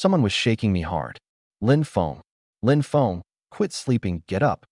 Someone was shaking me hard. Lin Feng. Lin Feng, quit sleeping, get up.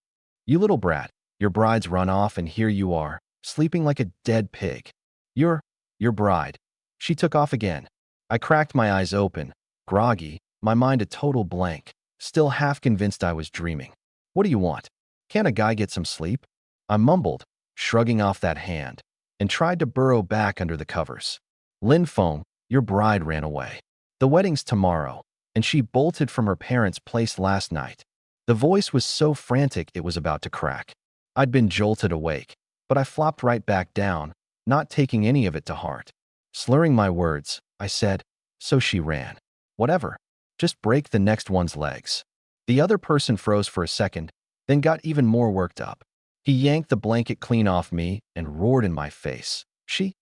You little brat, your bride's run off and here you are, sleeping like a dead pig. Your bride. She took off again. I cracked my eyes open, groggy, my mind a total blank, still half convinced I was dreaming. What do you want? Can't a guy get some sleep? I mumbled, shrugging off that hand, and tried to burrow back under the covers. Lin Feng, your bride ran away. The wedding's tomorrow, and she bolted from her parents' place last night. The voice was so frantic it was about to crack. I'd been jolted awake, but I flopped right back down, not taking any of it to heart. Slurring my words, I said, so she ran. Whatever. Just break the next one's legs. The other person froze for a second, then got even more worked up. He yanked the blanket clean off me and roared in my face. She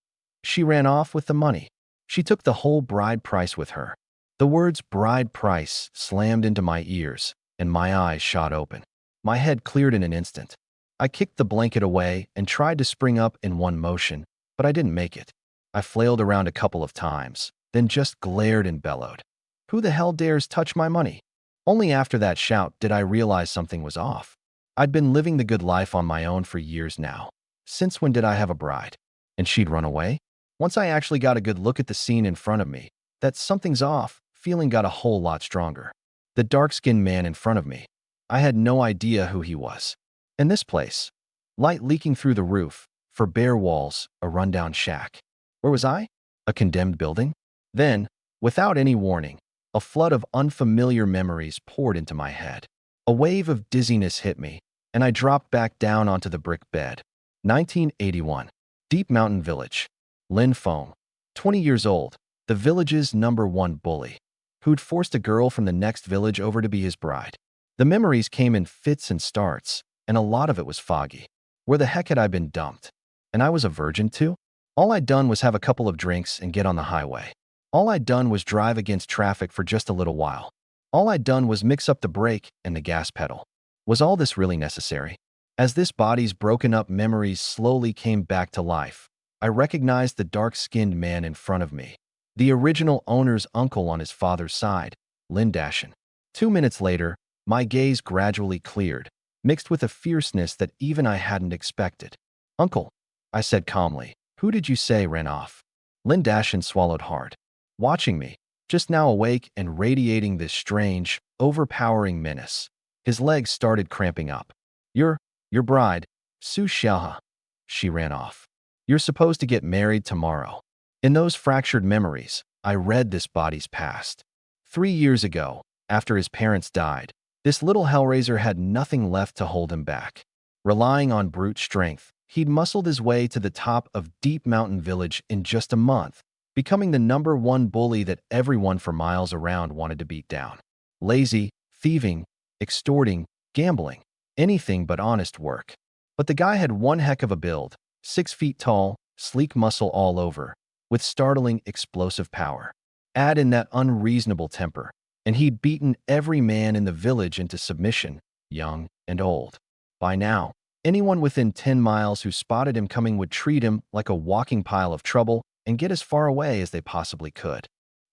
ran off with the money. She took the whole bride price with her. The words bride price slammed into my ears, and my eyes shot open. My head cleared in an instant. I kicked the blanket away and tried to spring up in one motion, but I didn't make it. I flailed around a couple of times, then just glared and bellowed. Who the hell dares touch my money? Only after that shout did I realize something was off. I'd been living the good life on my own for years now. Since when did I have a bride? And she'd run away? Once I actually got a good look at the scene in front of me, that something's off feeling got a whole lot stronger. The dark-skinned man in front of me. I had no idea who he was. And this place. Light leaking through the roof, for bare walls, a rundown shack. Where was I? A condemned building? Then, without any warning, a flood of unfamiliar memories poured into my head. A wave of dizziness hit me, and I dropped back down onto the brick bed. 1981. Deep Mountain Village. Lin Feng. 20 years old, the village's #1 bully, who'd forced a girl from the next village over to be his bride. The memories came in fits and starts, and a lot of it was foggy. Where the heck had I been dumped? And I was a virgin too? All I'd done was have a couple of drinks and get on the highway. All I'd done was drive against traffic for just a little while. All I'd done was mix up the brake and the gas pedal. Was all this really necessary? As this body's broken up memories slowly came back to life, I recognized the dark-skinned man in front of me, the original owner's uncle on his father's side, Lin Dashin. 2 minutes later, my gaze gradually cleared, mixed with a fierceness that even I hadn't expected. Uncle, I said calmly, who did you say ran off? Lin Dashin swallowed hard, watching me, just now awake and radiating this strange, overpowering menace. His legs started cramping up. Your bride, Su Xiaohe. She ran off. You're supposed to get married tomorrow. In those fractured memories, I read this body's past. 3 years ago, after his parents died, this little hellraiser had nothing left to hold him back. Relying on brute strength, he'd muscled his way to the top of Deep Mountain Village in just a month, becoming the #1 bully that everyone for miles around wanted to beat down. Lazy, thieving, extorting, gambling, anything but honest work. But the guy had one heck of a build, 6 feet tall, sleek muscle all over, with startling explosive power. Add in that unreasonable temper, and he'd beaten every man in the village into submission, young and old. By now, anyone within 10 miles who spotted him coming would treat him like a walking pile of trouble and get as far away as they possibly could.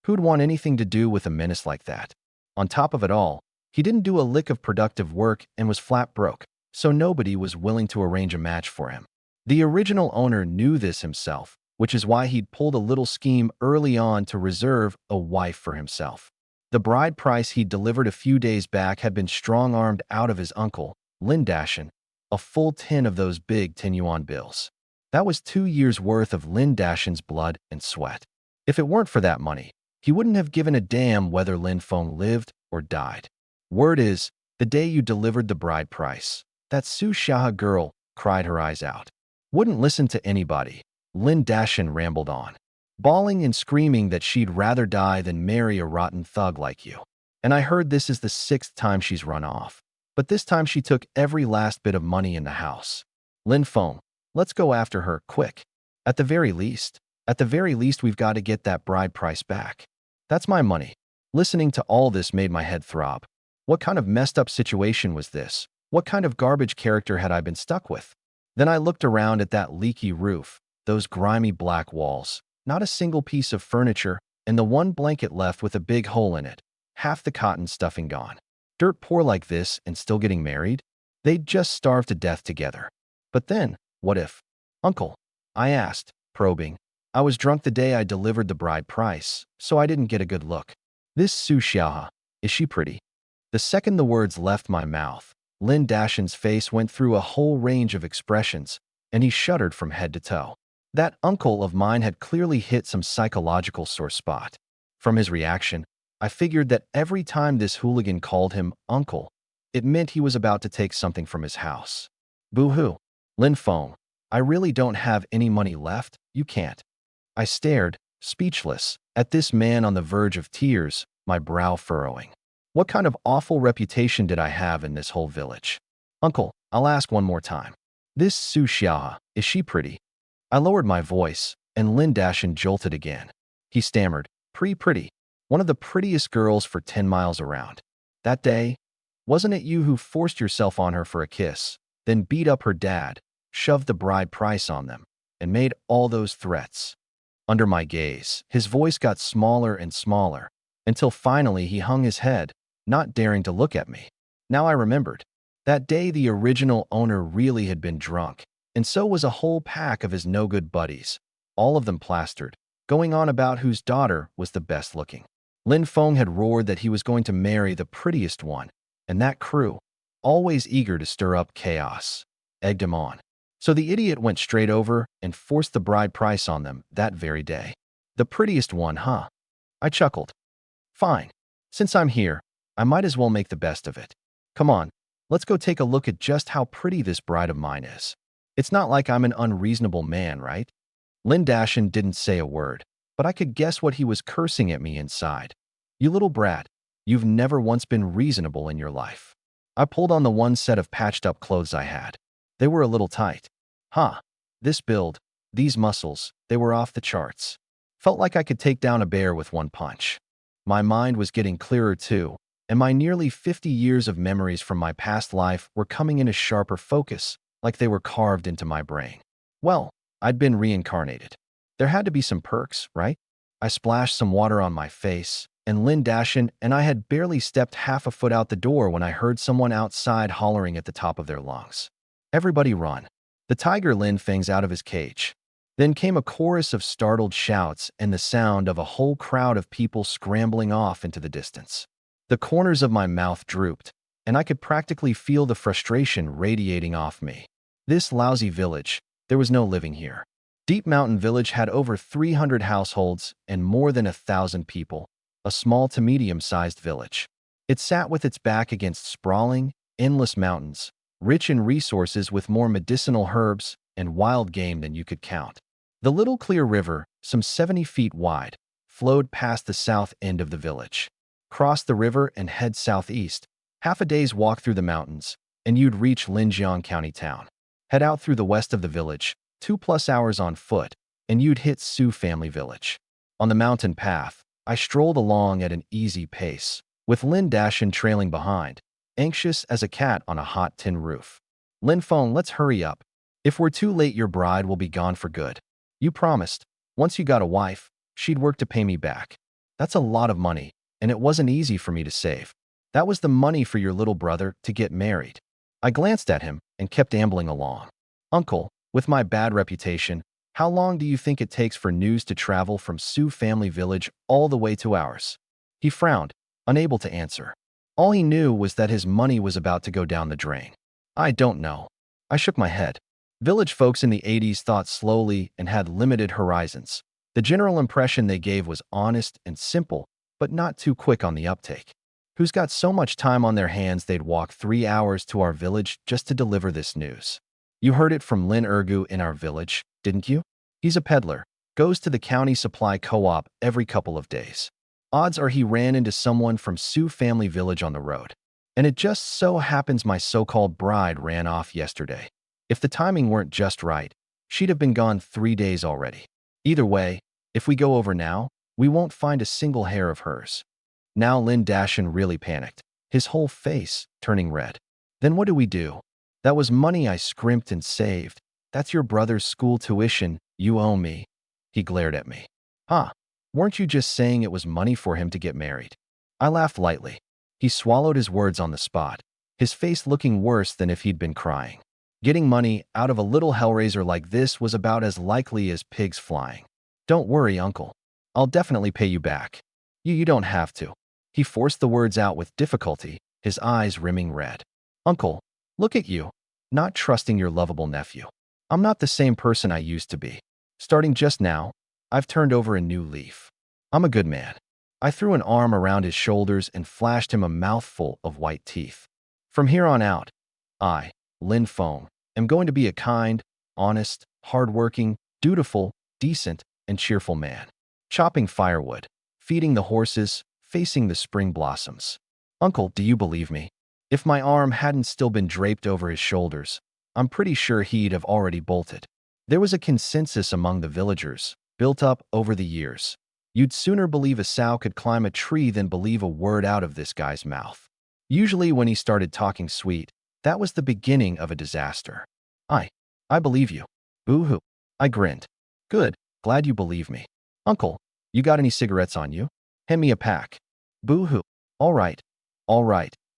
Who'd want anything to do with a menace like that? On top of it all, he didn't do a lick of productive work and was flat broke, so nobody was willing to arrange a match for him. The original owner knew this himself, which is why he'd pulled a little scheme early on to reserve a wife for himself. The bride price he'd delivered a few days back had been strong-armed out of his uncle, Lin Dashin, a full 10 of those big 10 yuan bills. That was 2 years' worth of Lin Dashin's blood and sweat. If it weren't for that money, he wouldn't have given a damn whether Lin Feng lived or died. Word is, the day you delivered the bride price, that Su Xiaohe girl cried her eyes out. Wouldn't listen to anybody, Lin Dashin rambled on, bawling and screaming that she'd rather die than marry a rotten thug like you. And I heard this is the 6th time she's run off. But this time she took every last bit of money in the house. Lin Feng, let's go after her, quick. At the very least, we've got to get that bride price back. That's my money. Listening to all this made my head throb. What kind of messed up situation was this? What kind of garbage character had I been stuck with? Then I looked around at that leaky roof, those grimy black walls, not a single piece of furniture, and the one blanket left with a big hole in it. half the cotton stuffing gone. Dirt poor like this and still getting married? They'd just starve to death together. But then, what if? Uncle, I asked, probing. I was drunk the day I delivered the bride price, so I didn't get a good look. This Su Xiaoha, is she pretty? The second the words left my mouth, Lin Dashin's face went through a whole range of expressions, and he shuddered from head to toe. That uncle of mine had clearly hit some psychological sore spot. From his reaction, I figured that every time this hooligan called him uncle, it meant he was about to take something from his house. Boo-hoo. Lin Feng, I really don't have any money left, you can't. I stared, speechless, at this man on the verge of tears, my brow furrowing. What kind of awful reputation did I have in this whole village? Uncle, I'll ask one more time. This Su Xiaoha, is she pretty? I lowered my voice, and Lin Dashin jolted again. He stammered, pretty. One of the prettiest girls for 10 miles around. That day, wasn't it you who forced yourself on her for a kiss, then beat up her dad, shoved the bride price on them, and made all those threats? Under my gaze, his voice got smaller and smaller, until finally he hung his head, not daring to look at me. Now I remembered. That day the original owner really had been drunk, and so was a whole pack of his no-good buddies, all of them plastered, going on about whose daughter was the best looking. Lin Feng had roared that he was going to marry the prettiest one, and that crew, always eager to stir up chaos, egged him on. So the idiot went straight over and forced the bride price on them that very day. The prettiest one, huh? I chuckled. Fine. Since I'm here, I might as well make the best of it. Come on, let's go take a look at just how pretty this bride of mine is. It's not like I'm an unreasonable man, right? Lin Dashin didn't say a word, but I could guess what he was cursing at me inside. You little brat, you've never once been reasonable in your life. I pulled on the one set of patched-up clothes I had. They were a little tight. This build, these muscles, they were off the charts. Felt like I could take down a bear with one punch. My mind was getting clearer too, and my nearly 50 years of memories from my past life were coming into sharper focus, like they were carved into my brain. Well, I'd been reincarnated. There had to be some perks, right? I splashed some water on my face, and Lin Dashin and I had barely stepped half a foot out the door when I heard someone outside hollering at the top of their lungs. Everybody run. The tiger Lin fangs out of his cage. Then came a chorus of startled shouts and the sound of a whole crowd of people scrambling off into the distance. The corners of my mouth drooped, and I could practically feel the frustration radiating off me. This lousy village, there was no living here. Deep Mountain Village had over 300 households and more than 1,000 people, a small to medium-sized village. It sat with its back against sprawling, endless mountains, rich in resources with more medicinal herbs and wild game than you could count. The little clear river, some 70 feet wide, flowed past the south end of the village. Cross the river and head southeast, half a day's walk through the mountains, and you'd reach Linjiang County town. Head out through the west of the village, 2+ hours on foot, and you'd hit Su Family Village. On the mountain path, I strolled along at an easy pace, with Lin Dashin trailing behind, anxious as a cat on a hot tin roof. Lin Feng, let's hurry up. If we're too late, your bride will be gone for good. You promised, once you got a wife, she'd work to pay me back. That's a lot of money, and it wasn't easy for me to save. That was the money for your little brother to get married. I glanced at him and kept ambling along. Uncle, with my bad reputation, how long do you think it takes for news to travel from Su Family Village all the way to ours? He frowned, unable to answer. All he knew was that his money was about to go down the drain. I don't know. I shook my head. Village folks in the 80s thought slowly and had limited horizons. The general impression they gave was honest and simple, but not too quick on the uptake. Who's got so much time on their hands they'd walk 3 hours to our village just to deliver this news? You heard it from Lin Ergu in our village, didn't you? He's a peddler, goes to the county supply co-op every couple of days. Odds are he ran into someone from Su Family Village on the road. And it just so happens my so-called bride ran off yesterday. If the timing weren't just right, she'd have been gone 3 days already. Either way, if we go over now, we won't find a single hair of hers. Now Lin Dashin really panicked, his whole face turning red. Then what do we do? That was money I scrimped and saved. That's your brother's school tuition, you owe me. He glared at me. Weren't you just saying it was money for him to get married? I laughed lightly. He swallowed his words on the spot, his face looking worse than if he'd been crying. Getting money out of a little hellraiser like this was about as likely as pigs flying. Don't worry, uncle. I'll definitely pay you back. You don't have to. He forced the words out with difficulty, his eyes rimming red. Uncle, look at you, not trusting your lovable nephew. I'm not the same person I used to be. Starting just now, I've turned over a new leaf. I'm a good man. I threw an arm around his shoulders and flashed him a mouthful of white teeth. From here on out, I, Lin Feng, am going to be a kind, honest, hardworking, dutiful, decent, and cheerful man. Chopping firewood, feeding the horses, facing the spring blossoms. Uncle, do you believe me? If my arm hadn't still been draped over his shoulders, I'm pretty sure he'd have already bolted. There was a consensus among the villagers, built up over the years. You'd sooner believe a sow could climb a tree than believe a word out of this guy's mouth. Usually when he started talking sweet, that was the beginning of a disaster. I believe you. Boo-hoo. I grinned. Good, glad you believe me. Uncle, you got any cigarettes on you? Hand me a pack. Boo-hoo. All right.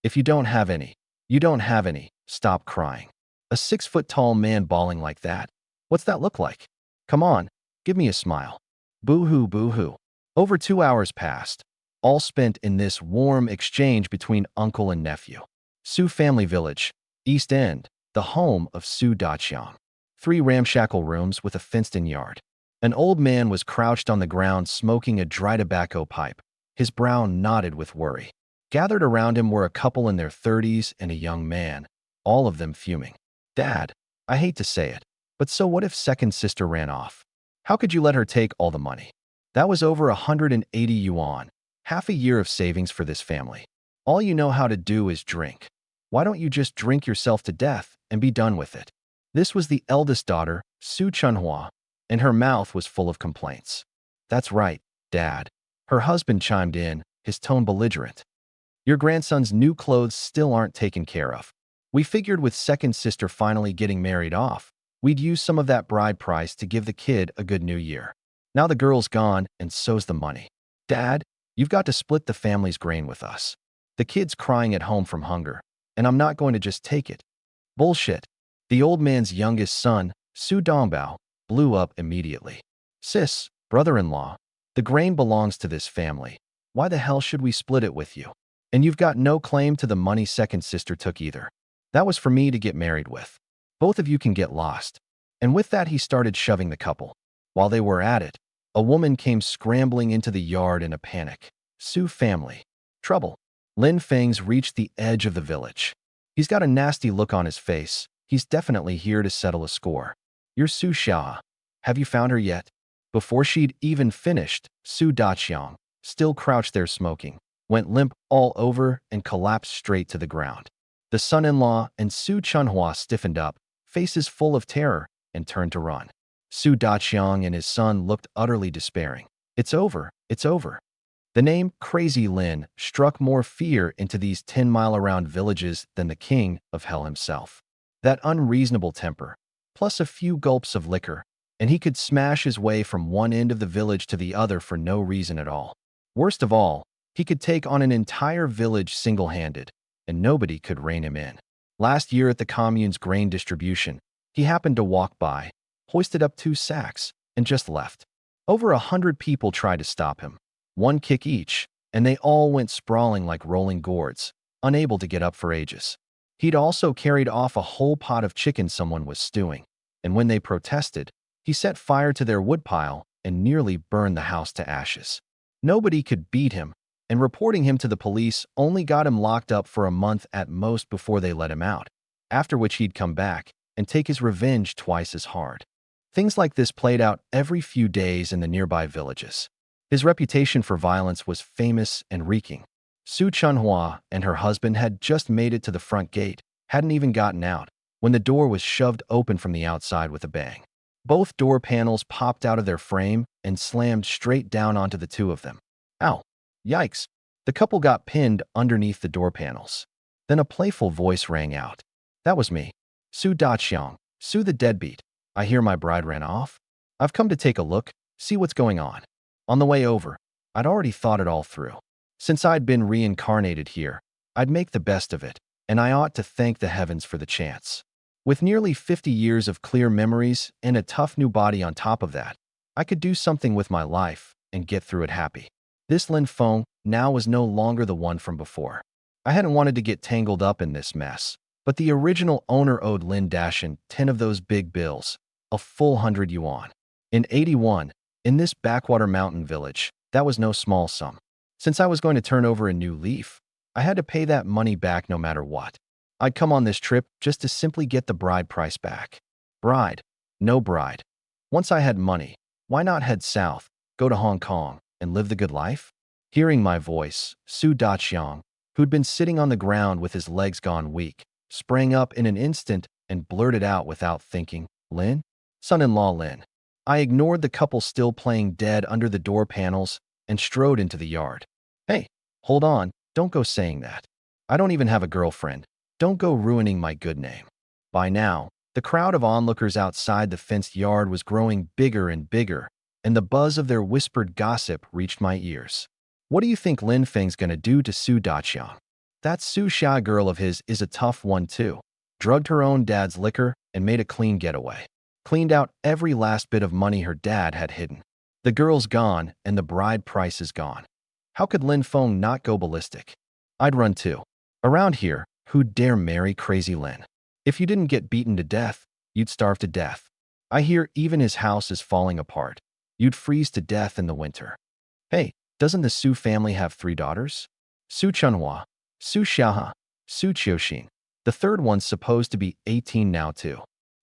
If you don't have any, you don't have any. Stop crying. A 6-foot-tall man bawling like that. What's that look like? Come on, give me a smile. Boo-hoo, boo-hoo. Over 2 hours passed, all spent in this warm exchange between uncle and nephew. Su Family Village, East End, the home of Su Daqiang. 3 ramshackle rooms with a fenced-in yard. An old man was crouched on the ground smoking a dry tobacco pipe, his brow knotted with worry. Gathered around him were a couple in their 30s and a young man, all of them fuming. Dad, I hate to say it, but so what if second sister ran off? How could you let her take all the money? That was over 180 yuan, half a year of savings for this family. All you know how to do is drink. Why don't you just drink yourself to death and be done with it? This was the eldest daughter, Su Chunhua, and her mouth was full of complaints. That's right, Dad. Her husband chimed in, his tone belligerent. Your grandson's new clothes still aren't taken care of. We figured with second sister finally getting married off, we'd use some of that bride price to give the kid a good new year. Now the girl's gone, and so's the money. Dad, you've got to split the family's grain with us. The kid's crying at home from hunger, and I'm not going to just take it. Bullshit. The old man's youngest son, Su Dongbao, blew up immediately. Sis, brother-in-law, the grain belongs to this family. Why the hell should we split it with you? And you've got no claim to the money second sister took either. That was for me to get married with. Both of you can get lost. And with that he started shoving the couple. While they were at it, a woman came scrambling into the yard in a panic. Su family. Trouble. Lin Feng's reached the edge of the village. He's got a nasty look on his face. He's definitely here to settle a score. You're Su Xia. Have you found her yet? Before she'd even finished, Su Daqiang, still crouched there smoking, went limp all over and collapsed straight to the ground. The son-in-law and Su Chunhua stiffened up, faces full of terror, and turned to run. Su Daqiang and his son looked utterly despairing. It's over. The name Crazy Lin struck more fear into these 10-mile-around villages than the king of hell himself. That unreasonable temper, plus a few gulps of liquor, and he could smash his way from one end of the village to the other for no reason at all. Worst of all, he could take on an entire village single-handed, and nobody could rein him in. Last year at the commune's grain distribution, he happened to walk by, hoisted up 2 sacks, and just left. Over 100 people tried to stop him. 1 kick each, and they all went sprawling like rolling gourds, unable to get up for ages. He'd also carried off a whole pot of chicken someone was stewing, and when they protested, he set fire to their woodpile and nearly burned the house to ashes. Nobody could beat him, and reporting him to the police only got him locked up for a month at most before they let him out, after which he'd come back and take his revenge twice as hard. Things like this played out every few days in the nearby villages. His reputation for violence was famous and reeking. Su Chunhua and her husband had just made it to the front gate, hadn't even gotten out, when the door was shoved open from the outside with a bang. Both door panels popped out of their frame and slammed straight down onto the 2 of them. Ow! Yikes! The couple got pinned underneath the door panels. Then a playful voice rang out. That was me. Su Daqiang, Su the deadbeat. I hear my bride ran off. I've come to take a look, see what's going on. On the way over, I'd already thought it all through. Since I'd been reincarnated here, I'd make the best of it, and I ought to thank the heavens for the chance. With nearly 50 years of clear memories and a tough new body on top of that, I could do something with my life and get through it happy. This Lin Feng now was no longer the one from before. I hadn't wanted to get tangled up in this mess, but the original owner owed Lin Dashin 10 of those big bills, a full 100 yuan. In 81, in this backwater mountain village, that was no small sum. Since I was going to turn over a new leaf, I had to pay that money back no matter what. I'd come on this trip just to simply get the bride price back. Bride, no bride. Once I had money, why not head south, go to Hong Kong, and live the good life? Hearing my voice, Su Daqiang, who'd been sitting on the ground with his legs gone weak, sprang up in an instant and blurted out without thinking, Lin? Son-in-law Lin. I ignored the couple still playing dead under the door panels and strode into the yard. Hey, hold on, don't go saying that. I don't even have a girlfriend. Don't go ruining my good name. By now, the crowd of onlookers outside the fenced yard was growing bigger and bigger, and the buzz of their whispered gossip reached my ears. What do you think Lin Feng's gonna do to Su Daqiang? That Su Xia girl of his is a tough one too. Drugged her own dad's liquor and made a clean getaway. Cleaned out every last bit of money her dad had hidden. The girl's gone and the bride price is gone. How could Lin Feng not go ballistic? I'd run too. Around here, who'd dare marry crazy Lin? If you didn't get beaten to death, you'd starve to death. I hear even his house is falling apart. You'd freeze to death in the winter. Hey, doesn't the Su family have 3 daughters? Su Chunhua, Su Xiaohe, Su Qiuxin. The third one's supposed to be 18 now too.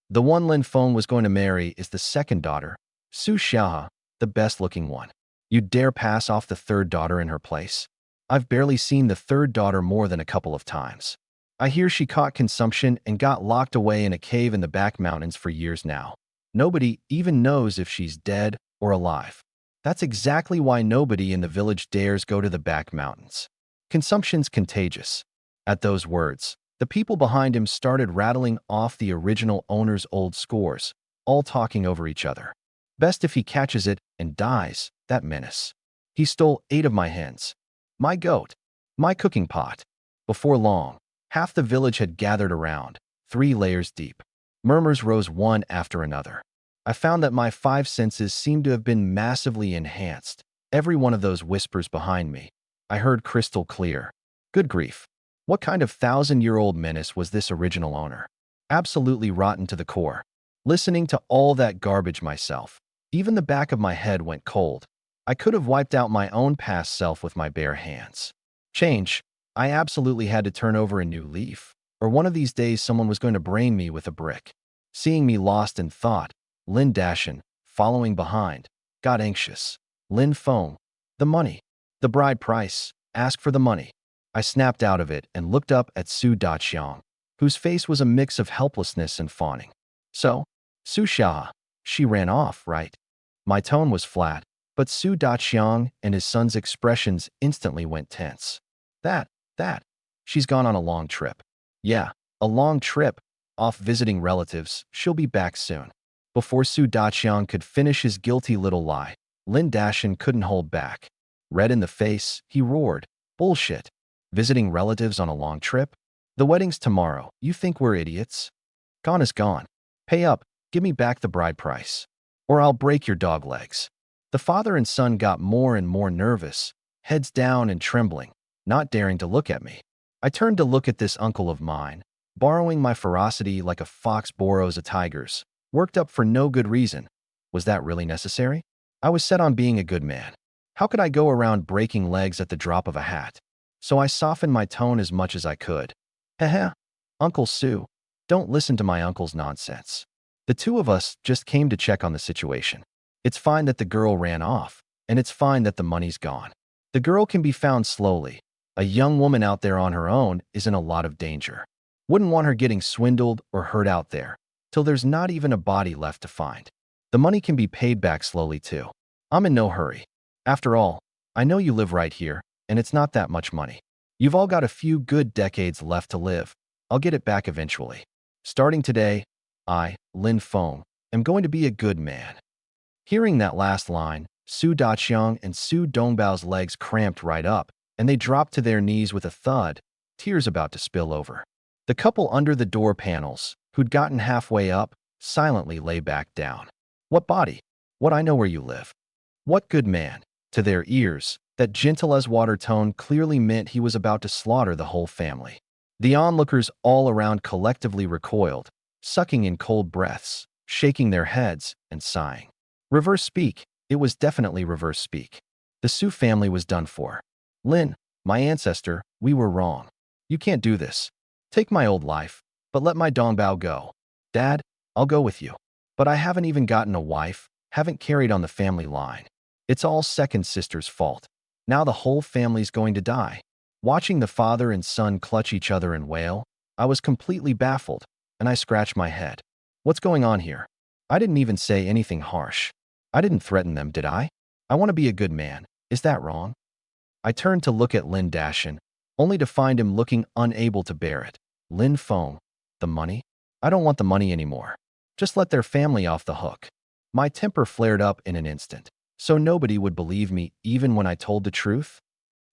The one Lin Feng was going to marry is the second daughter, Su Xiaohe, the best-looking one. You'd dare pass off the third daughter in her place? I've barely seen the third daughter more than a couple of times. I hear she caught consumption and got locked away in a cave in the back mountains for years now. Nobody even knows if she's dead or alive. That's exactly why nobody in the village dares go to the back mountains. Consumption's contagious. At those words, the people behind him started rattling off the original owner's old scores, all talking over each other. Best if he catches it and dies, that menace. He stole 8 of my hens, my goat, my cooking pot. Before long, half the village had gathered around, 3 layers deep. Murmurs rose one after another. I found that my 5 senses seemed to have been massively enhanced. Every one of those whispers behind me, I heard crystal clear. Good grief. What kind of 1,000-year-old menace was this original owner? Absolutely rotten to the core. Listening to all that garbage myself, even the back of my head went cold. I could have wiped out my own past self with my bare hands. Change. I absolutely had to turn over a new leaf, or one of these days someone was going to brain me with a brick. Seeing me lost in thought, Lin Dashin, following behind, got anxious. Lin Feng, the money. The bride price. Ask for the money. I snapped out of it and looked up at Su Daqiang, whose face was a mix of helplessness and fawning. So, Su Xia, she ran off, right? My tone was flat, but Su Daqiang and his son's expressions instantly went tense. That, she's gone on a long trip. Yeah, a long trip, off visiting relatives. She'll be back soon. Before Su Daqiang could finish his guilty little lie, Lin Dashin couldn't hold back. Red in the face, he roared, Bullshit. Visiting relatives on a long trip? The wedding's tomorrow. You think we're idiots? Gone is gone. Pay up, give me back the bride price. Or I'll break your dog legs. The father and son got more and more nervous, heads down and trembling, not daring to look at me. I turned to look at this uncle of mine, borrowing my ferocity like a fox borrows a tiger's, worked up for no good reason. Was that really necessary? I was set on being a good man. How could I go around breaking legs at the drop of a hat? So I softened my tone as much as I could. Heh, Uncle Su, don't listen to my uncle's nonsense. The two of us just came to check on the situation. It's fine that the girl ran off, and it's fine that the money's gone. The girl can be found slowly. A young woman out there on her own is in a lot of danger. Wouldn't want her getting swindled or hurt out there, till there's not even a body left to find. The money can be paid back slowly too. I'm in no hurry. After all, I know you live right here, and it's not that much money. You've all got a few good decades left to live. I'll get it back eventually. Starting today, I, Lin Feng, am going to be a good man. Hearing that last line, Su Daqiang and Su Dongbao's legs cramped right up, and they dropped to their knees with a thud, tears about to spill over. The couple under the door panels, who'd gotten halfway up, silently lay back down. What body? What I know where you live. What good man? To their ears, that gentle as water tone clearly meant he was about to slaughter the whole family. The onlookers all around collectively recoiled, sucking in cold breaths, shaking their heads, and sighing. Reverse speak. It was definitely reverse speak. The Su family was done for. Lin, my ancestor, we were wrong. You can't do this. Take my old life, but let my dongbao go. Dad, I'll go with you. But I haven't even gotten a wife, haven't carried on the family line. It's all second sister's fault. Now the whole family's going to die. Watching the father and son clutch each other and wail, I was completely baffled, and I scratched my head. What's going on here? I didn't even say anything harsh. I didn't threaten them, did I? I want to be a good man. Is that wrong? I turned to look at Lin Dashin, only to find him looking unable to bear it. Lin Feng, the money? I don't want the money anymore. Just let their family off the hook. My temper flared up in an instant, so nobody would believe me even when I told the truth.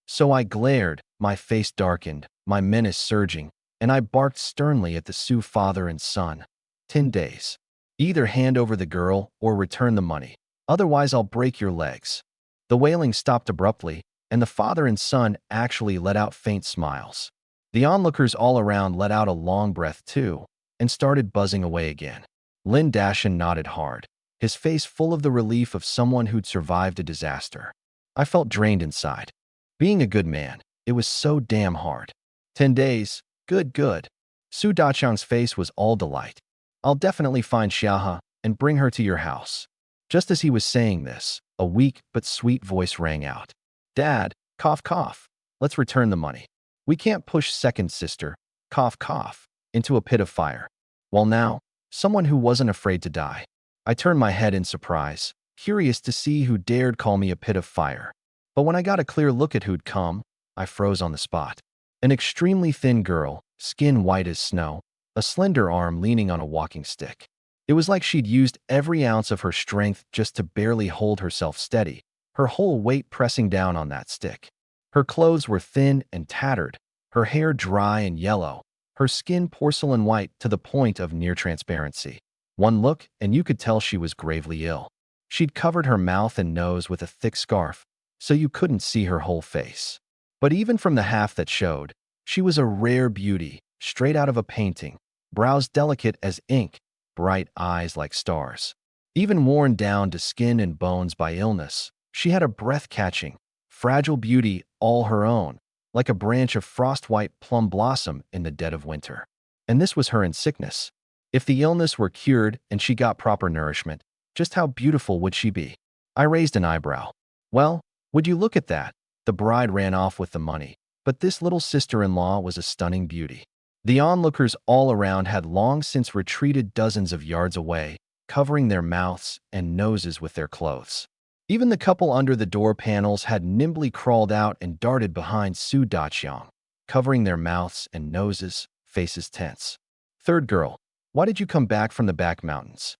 So I glared, my face darkened, my menace surging, and I barked sternly at the Su father and son. 10 days. Either hand over the girl or return the money. Otherwise, I'll break your legs. The wailing stopped abruptly, and the father and son actually let out faint smiles. The onlookers all around let out a long breath too, and started buzzing away again. Lin Dashin nodded hard, his face full of the relief of someone who'd survived a disaster. I felt drained inside. Being a good man, it was so damn hard. 10 days, good. Su Dachang's face was all delight. I'll definitely find Xiaohe and bring her to your house. Just as he was saying this, a weak but sweet voice rang out. Dad, cough cough, let's return the money. We can't push second sister, cough cough, into a pit of fire. Well now, someone who wasn't afraid to die. I turned my head in surprise, curious to see who dared call me a pit of fire. But when I got a clear look at who'd come, I froze on the spot. An extremely thin girl, skin white as snow, a slender arm leaning on a walking stick. It was like she'd used every ounce of her strength just to barely hold herself steady, her whole weight pressing down on that stick. Her clothes were thin and tattered, her hair dry and yellow, her skin porcelain white to the point of near transparency. One look, and you could tell she was gravely ill. She'd covered her mouth and nose with a thick scarf, so you couldn't see her whole face. But even from the half that showed, she was a rare beauty, straight out of a painting, brows delicate as ink, bright eyes like stars. Even worn down to skin and bones by illness, she had a breath-catching, fragile beauty all her own, like a branch of frost-white plum blossom in the dead of winter. And this was her in sickness. If the illness were cured and she got proper nourishment, just how beautiful would she be? I raised an eyebrow. Well, would you look at that? The bride ran off with the money, but this little sister-in-law was a stunning beauty. The onlookers all around had long since retreated dozens of yards away, covering their mouths and noses with their clothes. Even the couple under the door panels had nimbly crawled out and darted behind Su Daqiang, covering their mouths and noses, faces tense. Third girl, why did you come back from the back mountains?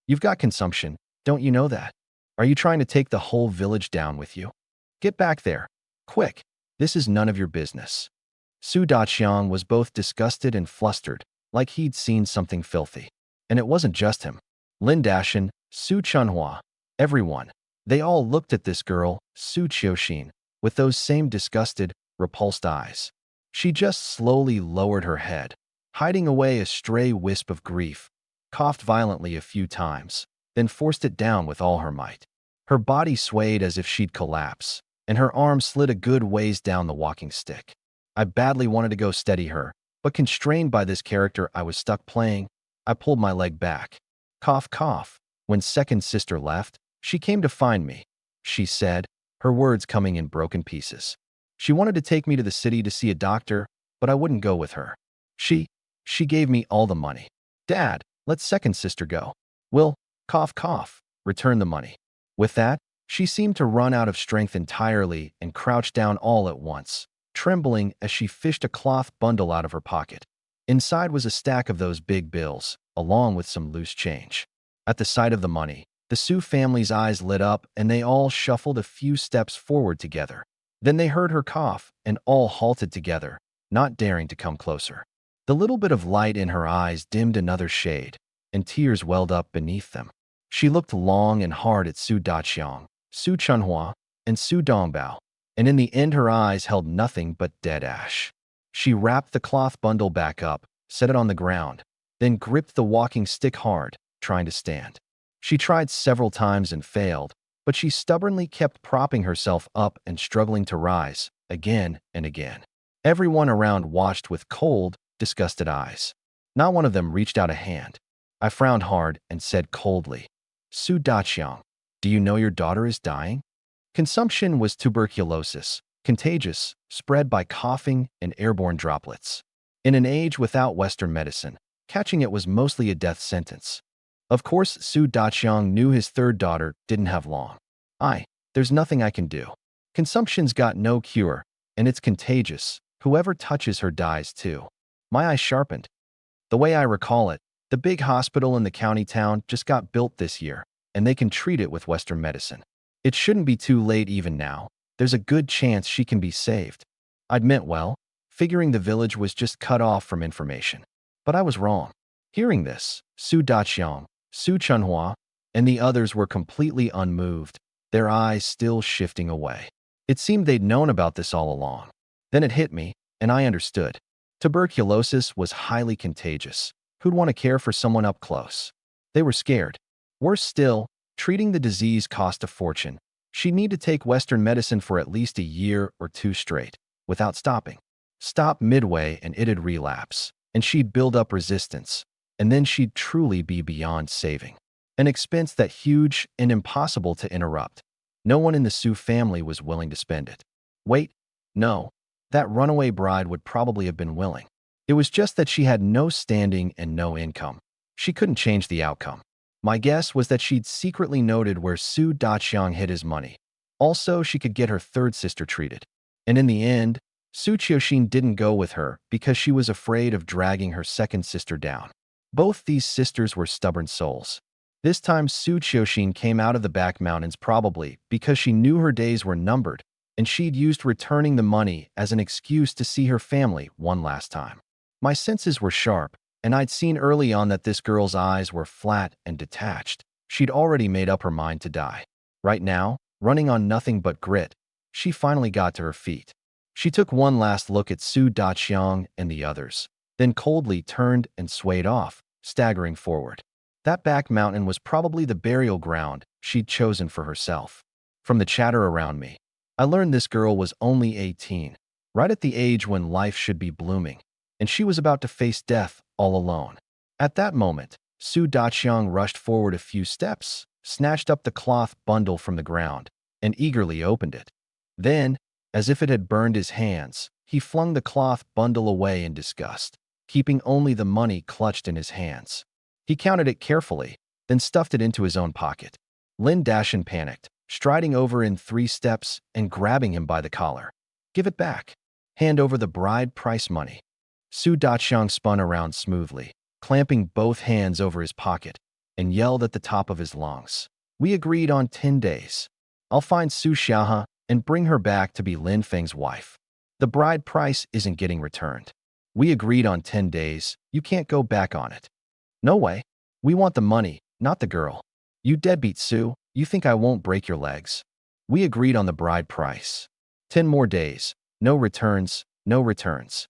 You've got consumption, don't you know that? Are you trying to take the whole village down with you? Get back there, quick, this is none of your business. Su Daqiang was both disgusted and flustered, like he'd seen something filthy. And it wasn't just him. Lin Dashin, Su Chunhua, everyone. They all looked at this girl, Su Qiuxin, with those same disgusted, repulsed eyes. She just slowly lowered her head, hiding away a stray wisp of grief, coughed violently a few times, then forced it down with all her might. Her body swayed as if she'd collapse, and her arm slid a good ways down the walking stick. I badly wanted to go steady her, but constrained by this character I was stuck playing, I pulled my leg back. Cough, cough. When second sister left, she came to find me, she said, her words coming in broken pieces. She wanted to take me to the city to see a doctor, but I wouldn't go with her. She gave me all the money. Dad, let second sister go. Will, cough, cough, return the money. With that, she seemed to run out of strength entirely and crouched down all at once, trembling as she fished a cloth bundle out of her pocket. Inside was a stack of those big bills, along with some loose change. At the sight of the money, the Su family's eyes lit up and they all shuffled a few steps forward together. Then they heard her cough and all halted together, not daring to come closer. The little bit of light in her eyes dimmed another shade, and tears welled up beneath them. She looked long and hard at Su Daqiang, Su Chunhua, and Su Dongbao, and in the end her eyes held nothing but dead ash. She wrapped the cloth bundle back up, set it on the ground, then gripped the walking stick hard, trying to stand. She tried several times and failed, but she stubbornly kept propping herself up and struggling to rise, again and again. Everyone around watched with cold, disgusted eyes. Not one of them reached out a hand. I frowned hard and said coldly, Su Daqiang, do you know your daughter is dying? Consumption was tuberculosis, contagious, spread by coughing and airborne droplets. In an age without Western medicine, catching it was mostly a death sentence. Of course, Su Daqiang knew his third daughter didn't have long. There's nothing I can do. Consumption's got no cure, and it's contagious. Whoever touches her dies too. My eyes sharpened. The way I recall it, the big hospital in the county town just got built this year, and they can treat it with Western medicine. It shouldn't be too late even now. There's a good chance she can be saved. I'd meant well, figuring the village was just cut off from information. But I was wrong. Hearing this, Su Daqiang, Su Chunhua, and the others were completely unmoved, their eyes still shifting away. It seemed they'd known about this all along. Then it hit me, and I understood. Tuberculosis was highly contagious. Who'd want to care for someone up close? They were scared. Worse still, treating the disease cost a fortune. She'd need to take Western medicine for at least a year or two straight, without stopping. Stop midway and it'd relapse, and she'd build up resistance, and then she'd truly be beyond saving. An expense that huge and impossible to interrupt. No one in the Su family was willing to spend it. Wait, no, that runaway bride would probably have been willing. It was just that she had no standing and no income. She couldn't change the outcome. My guess was that she'd secretly noted where Su Daqiang hid his money. Also, she could get her third sister treated. And in the end, Su Qiuxin didn't go with her because she was afraid of dragging her second sister down. Both these sisters were stubborn souls. This time Su Qiuxin came out of the back mountains probably because she knew her days were numbered, and she'd used returning the money as an excuse to see her family one last time. My senses were sharp, and I'd seen early on that this girl's eyes were flat and detached. She'd already made up her mind to die. Right now, running on nothing but grit, she finally got to her feet. She took one last look at Su Daqiang and the others, then coldly turned and swayed off, staggering forward. That back mountain was probably the burial ground she'd chosen for herself. From the chatter around me, I learned this girl was only 18, right at the age when life should be blooming, and she was about to face death all alone. At that moment, Su Daqiang rushed forward a few steps, snatched up the cloth bundle from the ground, and eagerly opened it. Then, as if it had burned his hands, he flung the cloth bundle away in disgust, keeping only the money clutched in his hands. He counted it carefully, then stuffed it into his own pocket. Lin Dashin panicked, striding over in 3 steps and grabbing him by the collar. Give it back. Hand over the bride price money. Su Daqiang spun around smoothly, clamping both hands over his pocket, and yelled at the top of his lungs. We agreed on 10 days. I'll find Su Xiaohe and bring her back to be Lin Feng's wife. The bride price isn't getting returned. We agreed on 10 days. You can't go back on it. No way. We want the money, not the girl. You deadbeat Su, you think I won't break your legs? We agreed on the bride price. 10 more days. No returns, no returns.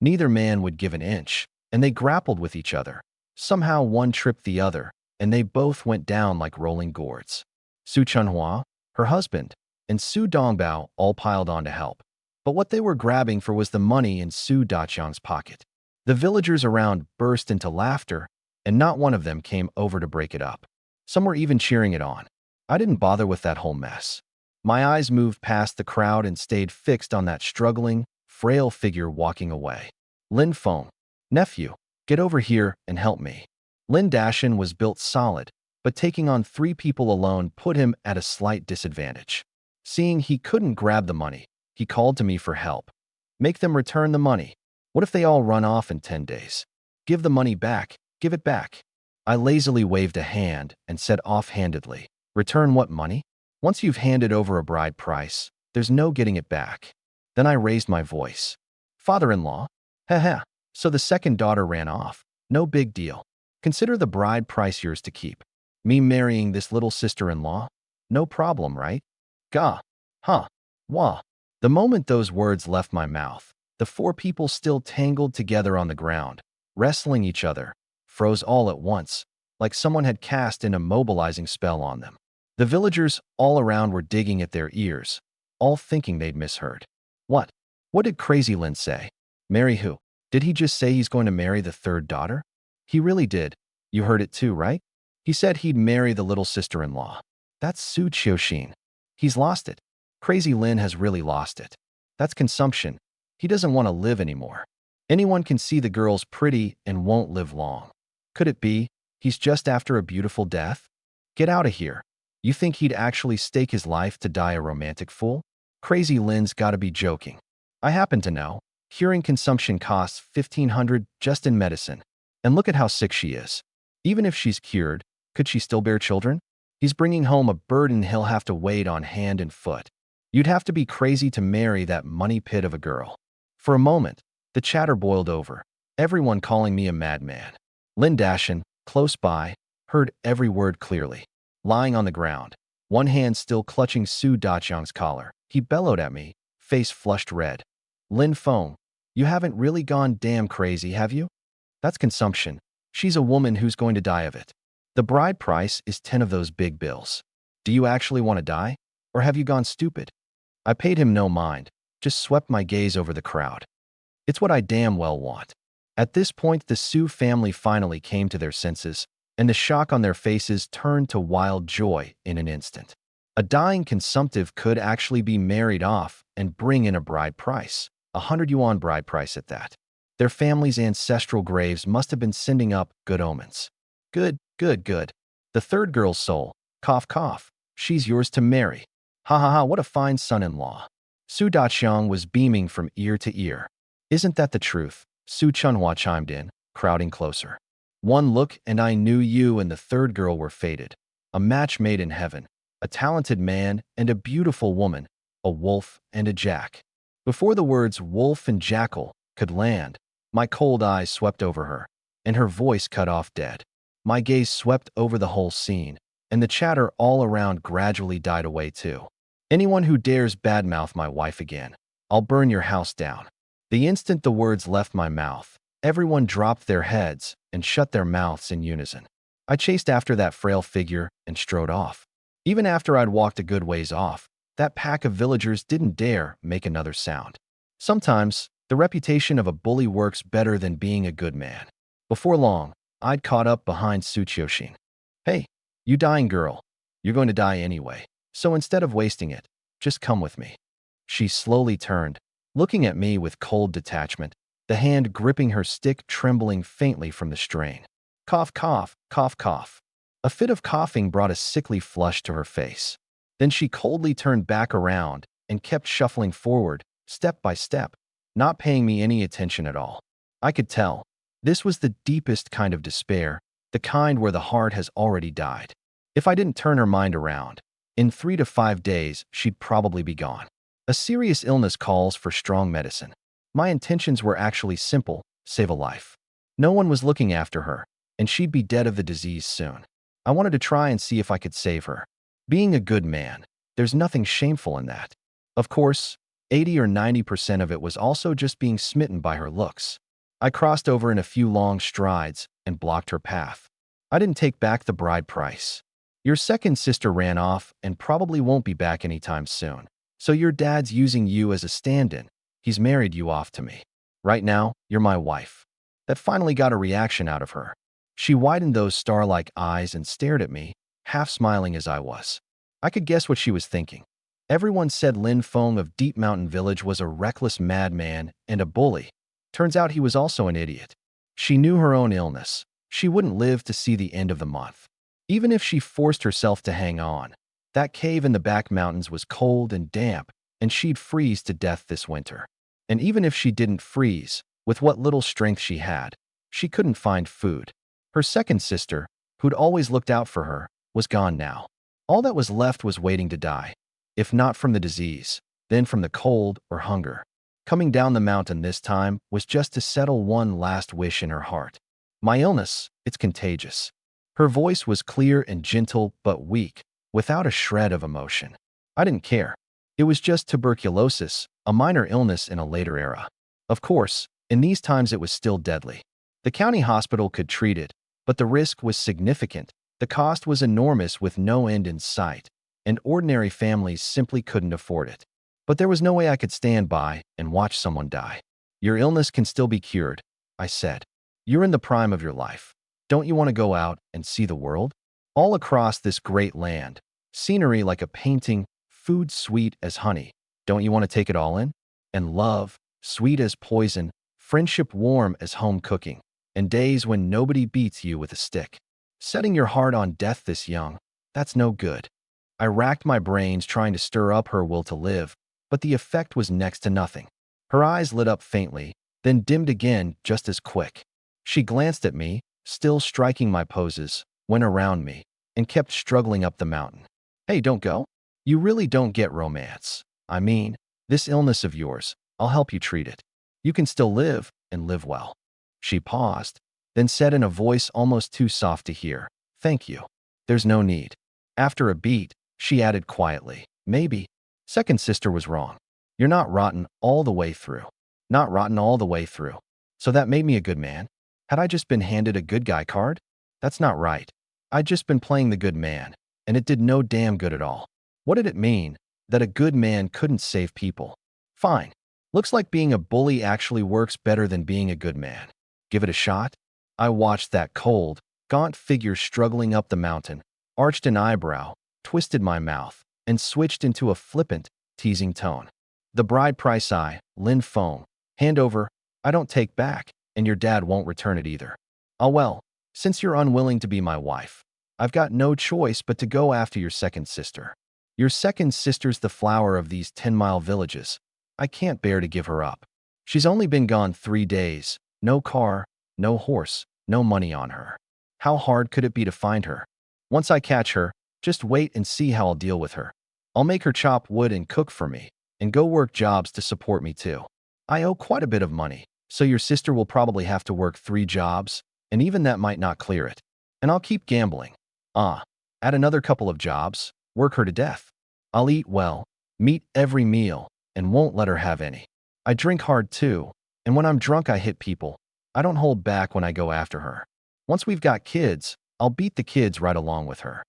Neither man would give an inch, and they grappled with each other. Somehow one tripped the other, and they both went down like rolling gourds. Su Chunhua, her husband, and Su Dongbao all piled on to help. But what they were grabbing for was the money in Su Daqiang's pocket. The villagers around burst into laughter, and not one of them came over to break it up. Some were even cheering it on. I didn't bother with that whole mess. My eyes moved past the crowd and stayed fixed on that struggling, frail figure walking away. Lin Feng, nephew, get over here and help me. Lin Dashin was built solid, but taking on 3 people alone put him at a slight disadvantage. Seeing he couldn't grab the money, he called to me for help. Make them return the money. What if they all run off in 10 days? Give the money back. Give it back. I lazily waved a hand and said offhandedly, return what money? Once you've handed over a bride price, There's no getting it back. Then I raised my voice. Father-in-law? Haha. So the second daughter ran off. No big deal. Consider the bride price yours to keep. Me marrying this little sister-in-law? No problem, right? Gah. Huh. Wah. The moment those words left my mouth, the four people still tangled together on the ground, wrestling each other, froze all at once, like someone had cast an immobilizing spell on them. The villagers all around were digging at their ears, all thinking they'd misheard. What? What did Crazy Lin say? Marry who? Did he just say he's going to marry the third daughter? He really did. You heard it too, right? He said he'd marry the little sister-in-law. That's Su Qiuxin. He's lost it. Crazy Lin has really lost it. That's consumption. He doesn't want to live anymore. Anyone can see the girl's pretty and won't live long. Could it be he's just after a beautiful death? Get out of here. You think he'd actually stake his life to die a romantic fool? Crazy Lin's gotta be joking. I happen to know. Hearing consumption costs 1,500 just in medicine. And look at how sick she is. Even if she's cured, could she still bear children? He's bringing home a burden he'll have to wait on hand and foot. You'd have to be crazy to marry that money pit of a girl. For a moment, the chatter boiled over, everyone calling me a madman. Lin Dashin, close by, heard every word clearly. Lying on the ground, one hand still clutching Su Daqiang's collar, he bellowed at me, face flushed red. Lin Feng, you haven't really gone damn crazy, have you? That's consumption. She's a woman who's going to die of it. The bride price is 10 of those big bills. Do you actually want to die? Or have you gone stupid? I paid him no mind, just swept my gaze over the crowd. It's what I damn well want. At this point, the Su family finally came to their senses, and the shock on their faces turned to wild joy in an instant. A dying consumptive could actually be married off and bring in a bride price, 100 yuan bride price at that. Their family's ancestral graves must have been sending up good omens. Good, good, good. The third girl's soul, cough, cough, she's yours to marry. Ha ha ha, what a fine son-in-law. Su Daqiang was beaming from ear to ear. Isn't that the truth? Su Chunhua chimed in, crowding closer. One look and I knew you and the third girl were fated. A match made in heaven. A talented man and a beautiful woman. A wolf and a jack. Before the words wolf and jackal could land, my cold eyes swept over her, and her voice cut off dead. My gaze swept over the whole scene, and the chatter all around gradually died away too. Anyone who dares badmouth my wife again, I'll burn your house down. The instant the words left my mouth, everyone dropped their heads and shut their mouths in unison. I chased after that frail figure and strode off. Even after I'd walked a good ways off, that pack of villagers didn't dare make another sound. Sometimes, the reputation of a bully works better than being a good man. Before long, I'd caught up behind Su Qiuxin. Hey, you dying girl, you're going to die anyway. So instead of wasting it, just come with me. She slowly turned, looking at me with cold detachment, the hand gripping her stick trembling faintly from the strain. Cough, cough, cough, cough. A fit of coughing brought a sickly flush to her face. Then she coldly turned back around and kept shuffling forward, step by step, not paying me any attention at all. I could tell. This was the deepest kind of despair, the kind where the heart has already died. If I didn't turn her mind around, in 3 to 5 days, she'd probably be gone. A serious illness calls for strong medicine. My intentions were actually simple: save a life. No one was looking after her, and she'd be dead of the disease soon. I wanted to try and see if I could save her. Being a good man, there's nothing shameful in that. Of course, 80 or 90% of it was also just being smitten by her looks. I crossed over in a few long strides and blocked her path. I didn't take back the bride price. Your second sister ran off and probably won't be back anytime soon. So your dad's using you as a stand-in. He's married you off to me. Right now, you're my wife. That finally got a reaction out of her. She widened those star-like eyes and stared at me, half smiling as I was. I could guess what she was thinking. Everyone said Lin Feng of Deep Mountain Village was a reckless madman and a bully. Turns out he was also an idiot. She knew her own illness. She wouldn't live to see the end of the month. Even if she forced herself to hang on, that cave in the back mountains was cold and damp, and she'd freeze to death this winter. And even if she didn't freeze, with what little strength she had, she couldn't find food. Her second sister, who'd always looked out for her, was gone now. All that was left was waiting to die. If not from the disease, then from the cold or hunger. Coming down the mountain this time was just to settle one last wish in her heart. My illness, it's contagious. Her voice was clear and gentle but weak, without a shred of emotion. I didn't care. It was just tuberculosis, a minor illness in a later era. Of course, in these times it was still deadly. The county hospital could treat it, but the risk was significant. The cost was enormous with no end in sight, and ordinary families simply couldn't afford it. But there was no way I could stand by and watch someone die. Your illness can still be cured, I said. You're in the prime of your life. Don't you want to go out and see the world? All across this great land, scenery like a painting, food sweet as honey. Don't you want to take it all in? And love, sweet as poison, friendship warm as home cooking, and days when nobody beats you with a stick. Setting your heart on death this young, that's no good. I racked my brains trying to stir up her will to live, but the effect was next to nothing. Her eyes lit up faintly, then dimmed again just as quick. She glanced at me, still striking my poses, went around me, and kept struggling up the mountain. Hey, don't go. You really don't get romance. I mean, this illness of yours, I'll help you treat it. You can still live, and live well. She paused, then said in a voice almost too soft to hear, "Thank you. There's no need." After a beat, she added quietly, "Maybe. Second sister was wrong. You're not rotten all the way through. Not rotten all the way through. So that made me a good man? Had I just been handed a good guy card? That's not right. I'd just been playing the good man, and it did no damn good at all. What did it mean? That a good man couldn't save people? Fine. Looks like being a bully actually works better than being a good man. Give it a shot?" I watched that cold, gaunt figure struggling up the mountain, arched an eyebrow, twisted my mouth, and switched into a flippant, teasing tone. "The bride price Lin Feng. Hand over, I don't take back, and your dad won't return it either. Ah well, since you're unwilling to be my wife, I've got no choice but to go after your second sister. Your second sister's the flower of these 10-mile villages. I can't bear to give her up. She's only been gone 3 days, no car, no horse, no money on her. How hard could it be to find her? Once I catch her, just wait and see how I'll deal with her. I'll make her chop wood and cook for me, and go work jobs to support me too. I owe quite a bit of money, so your sister will probably have to work 3 jobs, and even that might not clear it. And I'll keep gambling. Add another couple of jobs, work her to death. I'll eat well, meet every meal, and won't let her have any. I drink hard too, and when I'm drunk I hit people. I don't hold back when I go after her. Once we've got kids, I'll beat the kids right along with her.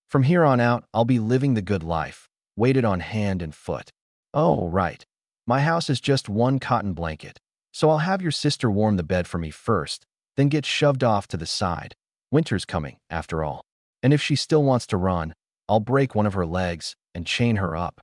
From here on out, I'll be living the good life, weighted on hand and foot. Oh, right. My house is just one cotton blanket, so I'll have your sister warm the bed for me first, then get shoved off to the side. Winter's coming, after all. And if she still wants to run, I'll break one of her legs and chain her up."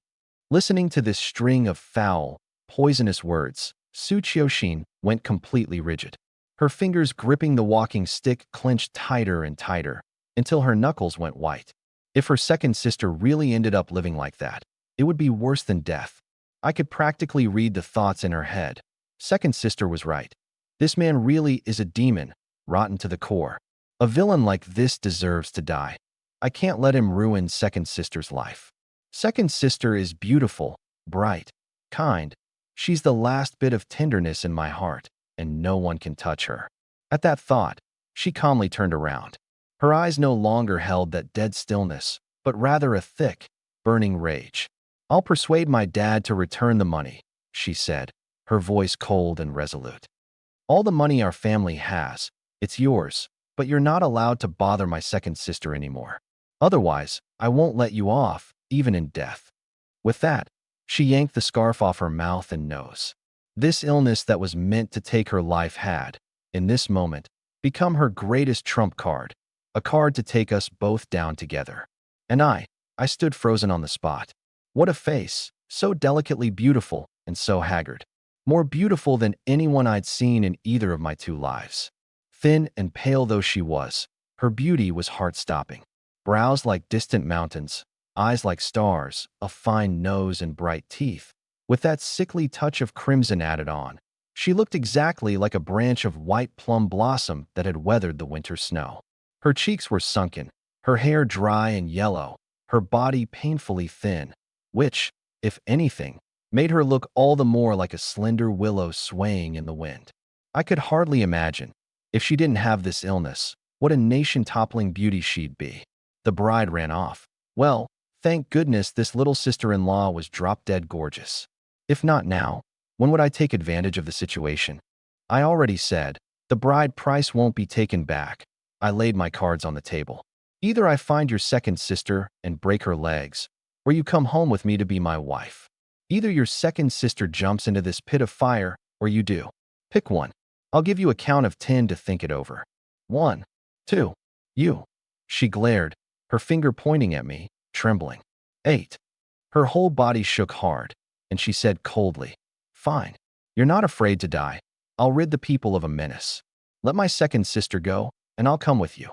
Listening to this string of foul, poisonous words, Su Qiuxin went completely rigid. Her fingers gripping the walking stick clenched tighter and tighter, until her knuckles went white. If her second sister really ended up living like that, it would be worse than death. I could practically read the thoughts in her head. Second sister was right. This man really is a demon, rotten to the core. A villain like this deserves to die. I can't let him ruin second sister's life. Second sister is beautiful, bright, kind. She's the last bit of tenderness in my heart, and no one can touch her. At that thought, she calmly turned around. Her eyes no longer held that dead stillness, but rather a thick, burning rage. "I'll persuade my dad to return the money," she said, her voice cold and resolute. "All the money our family has, it's yours, but you're not allowed to bother my second sister anymore. Otherwise, I won't let you off, even in death." With that, she yanked the scarf off her mouth and nose. This illness that was meant to take her life had, in this moment, become her greatest trump card, a card to take us both down together. And I stood frozen on the spot. What a face, so delicately beautiful and so haggard. More beautiful than anyone I'd seen in either of my 2 lives. Thin and pale though she was, her beauty was heart-stopping. Brows like distant mountains, eyes like stars, a fine nose and bright teeth. With that sickly touch of crimson added on, she looked exactly like a branch of white plum blossom that had weathered the winter snow. Her cheeks were sunken, her hair dry and yellow, her body painfully thin, which, if anything, made her look all the more like a slender willow swaying in the wind. I could hardly imagine, if she didn't have this illness, what a nation-toppling beauty she'd be. The bride ran off. Well, thank goodness this little sister-in-law was drop-dead gorgeous. If not now, when would I take advantage of the situation? I already said, the bride price won't be taken back. I laid my cards on the table. Either I find your second sister and break her legs, or you come home with me to be my wife. Either your second sister jumps into this pit of fire, or you do. Pick one. I'll give you a count of 10 to think it over. 1, 2, you. She glared, her finger pointing at me, trembling. 8. Her whole body shook hard, and she said coldly, fine. You're not afraid to die. I'll rid the people of a menace. Let my second sister go, and I'll come with you.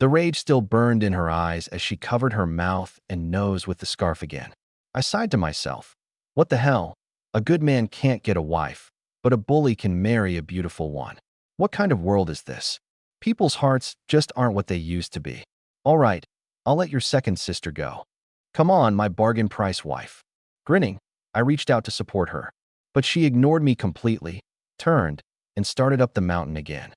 The rage still burned in her eyes as she covered her mouth and nose with the scarf again. I sighed to myself. What the hell? A good man can't get a wife, but a bully can marry a beautiful one. What kind of world is this? People's hearts just aren't what they used to be. All right, I'll let your second sister go. Come on, my bargain price wife. Grinning, I reached out to support her, but she ignored me completely, turned, and started up the mountain again.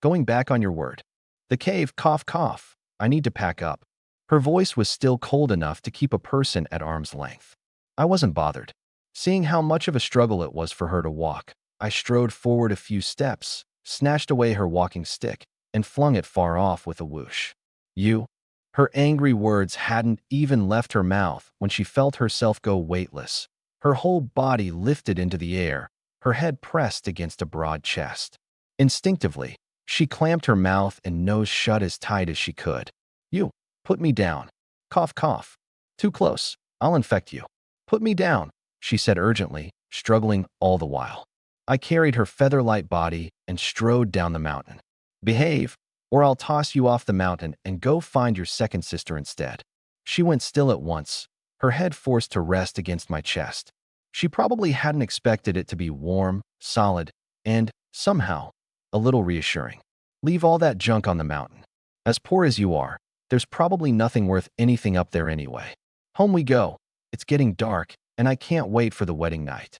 Going back on your word. The cave, cough, cough. I need to pack up. Her voice was still cold enough to keep a person at arm's length. I wasn't bothered. Seeing how much of a struggle it was for her to walk, I strode forward a few steps, snatched away her walking stick, and flung it far off with a whoosh. You? Her angry words hadn't even left her mouth when she felt herself go weightless. Her whole body lifted into the air, her head pressed against a broad chest. Instinctively, she clamped her mouth and nose shut as tight as she could. You, put me down. Cough, cough. Too close. I'll infect you. Put me down, she said urgently, struggling all the while. I carried her feather-light body and strode down the mountain. Behave, or I'll toss you off the mountain and go find your second sister instead. She went still at once, her head forced to rest against my chest. She probably hadn't expected it to be warm, solid, and, somehow, a little reassuring. Leave all that junk on the mountain. As poor as you are, there's probably nothing worth anything up there anyway. Home we go. It's getting dark, and I can't wait for the wedding night.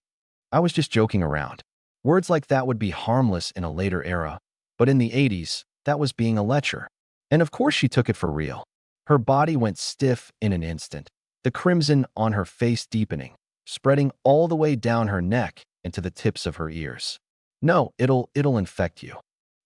I was just joking around. Words like that would be harmless in a later era, but in the 80s, that was being a lecher. And of course she took it for real. Her body went stiff in an instant, the crimson on her face deepening, spreading all the way down her neck and to the tips of her ears. No, it'll infect you.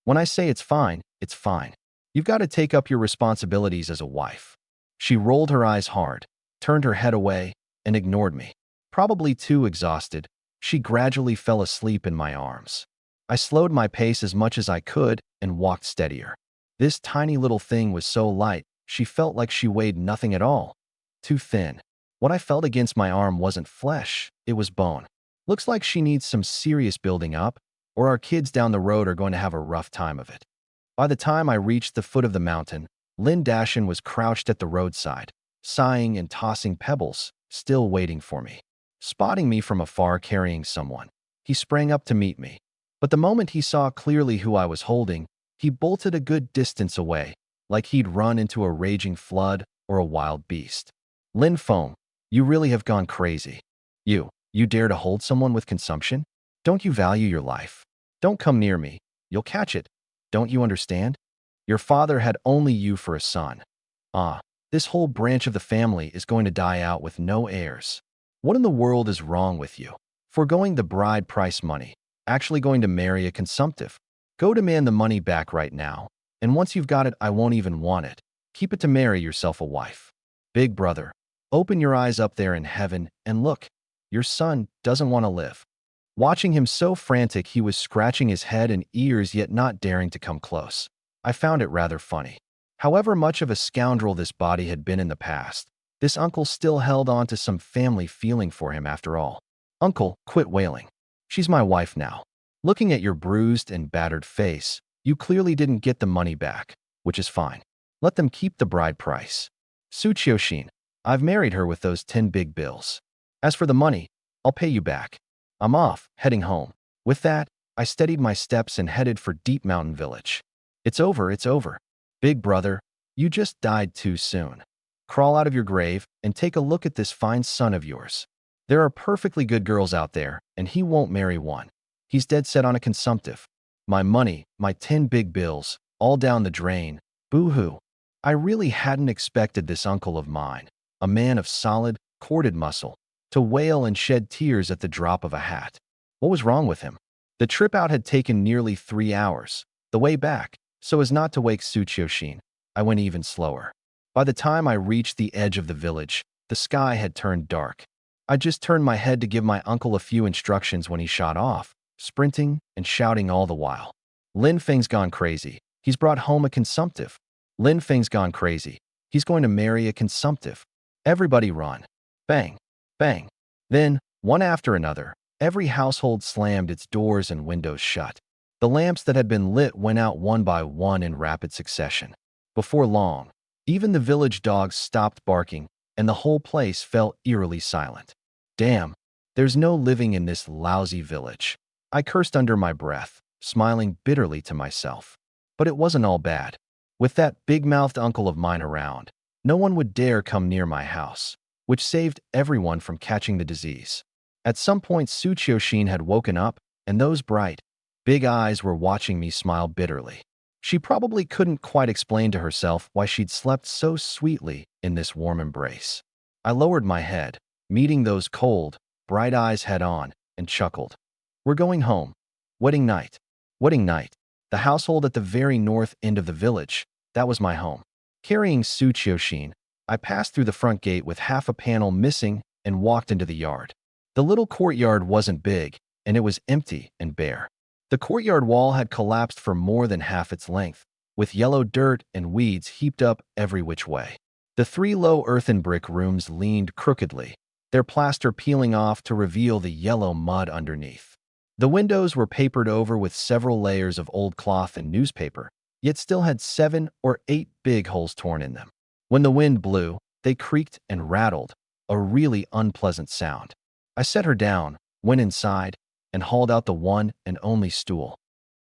When I say it's fine, it's fine. You've got to take up your responsibilities as a wife. She rolled her eyes hard, turned her head away, and ignored me. Probably too exhausted, she gradually fell asleep in my arms. I slowed my pace as much as I could and walked steadier. This tiny little thing was so light, she felt like she weighed nothing at all. Too thin. What I felt against my arm wasn't flesh, it was bone. Looks like she needs some serious building up, or our kids down the road are going to have a rough time of it. By the time I reached the foot of the mountain, Lin Dashin was crouched at the roadside, sighing and tossing pebbles, still waiting for me. Spotting me from afar carrying someone, he sprang up to meet me. But the moment he saw clearly who I was holding, he bolted a good distance away, like he'd run into a raging flood or a wild beast. Lin Feng, you really have gone crazy. You dare to hold someone with consumption? Don't you value your life? Don't come near me. You'll catch it. Don't you understand? Your father had only you for a son. This whole branch of the family is going to die out with no heirs. What in the world is wrong with you? Foregoing the bride price money, actually going to marry a consumptive. Go demand the money back right now, and once you've got it, I won't even want it. Keep it to marry yourself a wife. Big brother, open your eyes up there in heaven and look. Your son doesn't want to live. Watching him so frantic, he was scratching his head and ears yet not daring to come close. I found it rather funny. However much of a scoundrel this body had been in the past, this uncle still held on to some family feeling for him after all. Uncle, quit wailing. She's my wife now. Looking at your bruised and battered face, you clearly didn't get the money back, which is fine. Let them keep the bride price. Su Qiuxin, I've married her with those 10 big bills. As for the money, I'll pay you back. I'm off, heading home. With that, I steadied my steps and headed for Deep Mountain Village. It's over, it's over. Big brother, you just died too soon. crawl out of your grave and take a look at this fine son of yours. There are perfectly good girls out there, and he won't marry one. He's dead set on a consumptive. My money, my 10 big bills, all down the drain. Boo-hoo. I really hadn't expected this uncle of mine, a man of solid, corded muscle, to wail and shed tears at the drop of a hat. What was wrong with him? The trip out had taken nearly 3 hours. The way back, so as not to wake Tsuchiyoshin, I went even slower. By the time I reached the edge of the village, the sky had turned dark. I just turned my head to give my uncle a few instructions when he shot off, sprinting and shouting all the while. Lin Feng's gone crazy. He's brought home a consumptive. Lin Feng's gone crazy. He's going to marry a consumptive. Everybody run. Bang. Bang. Then, one after another, every household slammed its doors and windows shut. The lamps that had been lit went out one by one in rapid succession. Before long, even the village dogs stopped barking, and the whole place fell eerily silent. Damn, there's no living in this lousy village. I cursed under my breath, smiling bitterly to myself. But it wasn't all bad. With that big-mouthed uncle of mine around, no one would dare come near my house, which saved everyone from catching the disease. At some point, Tsuchiyoshin had woken up, and those bright, big eyes were watching me smile bitterly. She probably couldn't quite explain to herself why she'd slept so sweetly in this warm embrace. I lowered my head, meeting those cold, bright eyes head-on, and chuckled. We're going home. Wedding night. Wedding night. The household at the very north end of the village. That was my home. Carrying Tsuchiyoshin, I passed through the front gate with half a panel missing and walked into the yard. The little courtyard wasn't big, and it was empty and bare. The courtyard wall had collapsed for more than half its length, with yellow dirt and weeds heaped up every which way. The 3 low earthen brick rooms leaned crookedly, their plaster peeling off to reveal the yellow mud underneath. The windows were papered over with several layers of old cloth and newspaper, yet still had 7 or 8 big holes torn in them. When the wind blew, they creaked and rattled, a really unpleasant sound. I set her down, went inside, and hauled out the one and only stool.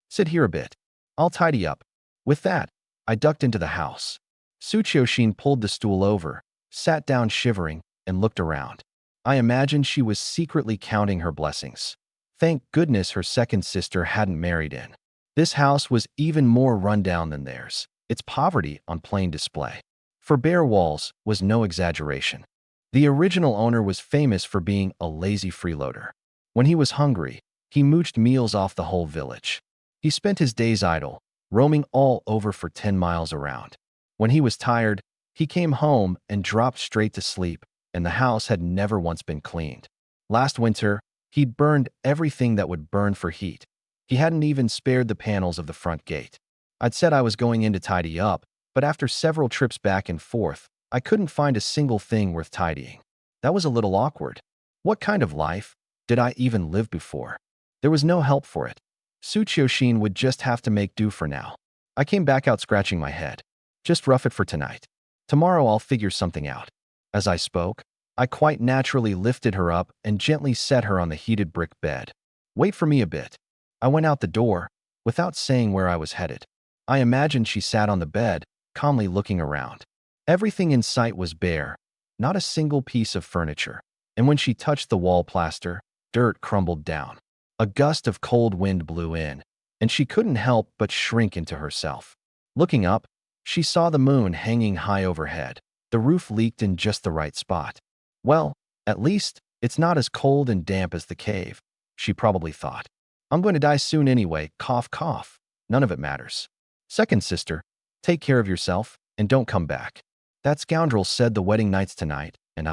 Sit here a bit. I'll tidy up. With that, I ducked into the house. Tsuchiyoshin pulled the stool over, sat down shivering, and looked around. I imagined she was secretly counting her blessings. Thank goodness her second sister hadn't married in. This house was even more rundown than theirs, its poverty on plain display. For bare walls was no exaggeration. The original owner was famous for being a lazy freeloader. When he was hungry, he mooched meals off the whole village. He spent his days idle, roaming all over for 10 miles around. When he was tired, he came home and dropped straight to sleep, and the house had never once been cleaned. Last winter, he'd burned everything that would burn for heat. He hadn't even spared the panels of the front gate. I'd said I was going in to tidy up, but after several trips back and forth, I couldn't find a single thing worth tidying. That was a little awkward. What kind of life did I even live before? There was no help for it. Tsuchiyoshin would just have to make do for now. I came back out scratching my head. Just rough it for tonight. Tomorrow I'll figure something out. As I spoke, I quite naturally lifted her up and gently set her on the heated brick bed. Wait for me a bit. I went out the door, without saying where I was headed. I imagined she sat on the bed, calmly looking around. Everything in sight was bare, not a single piece of furniture. And when she touched the wall plaster, dirt crumbled down. A gust of cold wind blew in, and she couldn't help but shrink into herself. Looking up, she saw the moon hanging high overhead. The roof leaked in just the right spot. Well, at least, it's not as cold and damp as the cave, she probably thought. I'm going to die soon anyway, cough cough. None of it matters. Second sister, take care of yourself, and don't come back. That scoundrel said the wedding night's tonight, and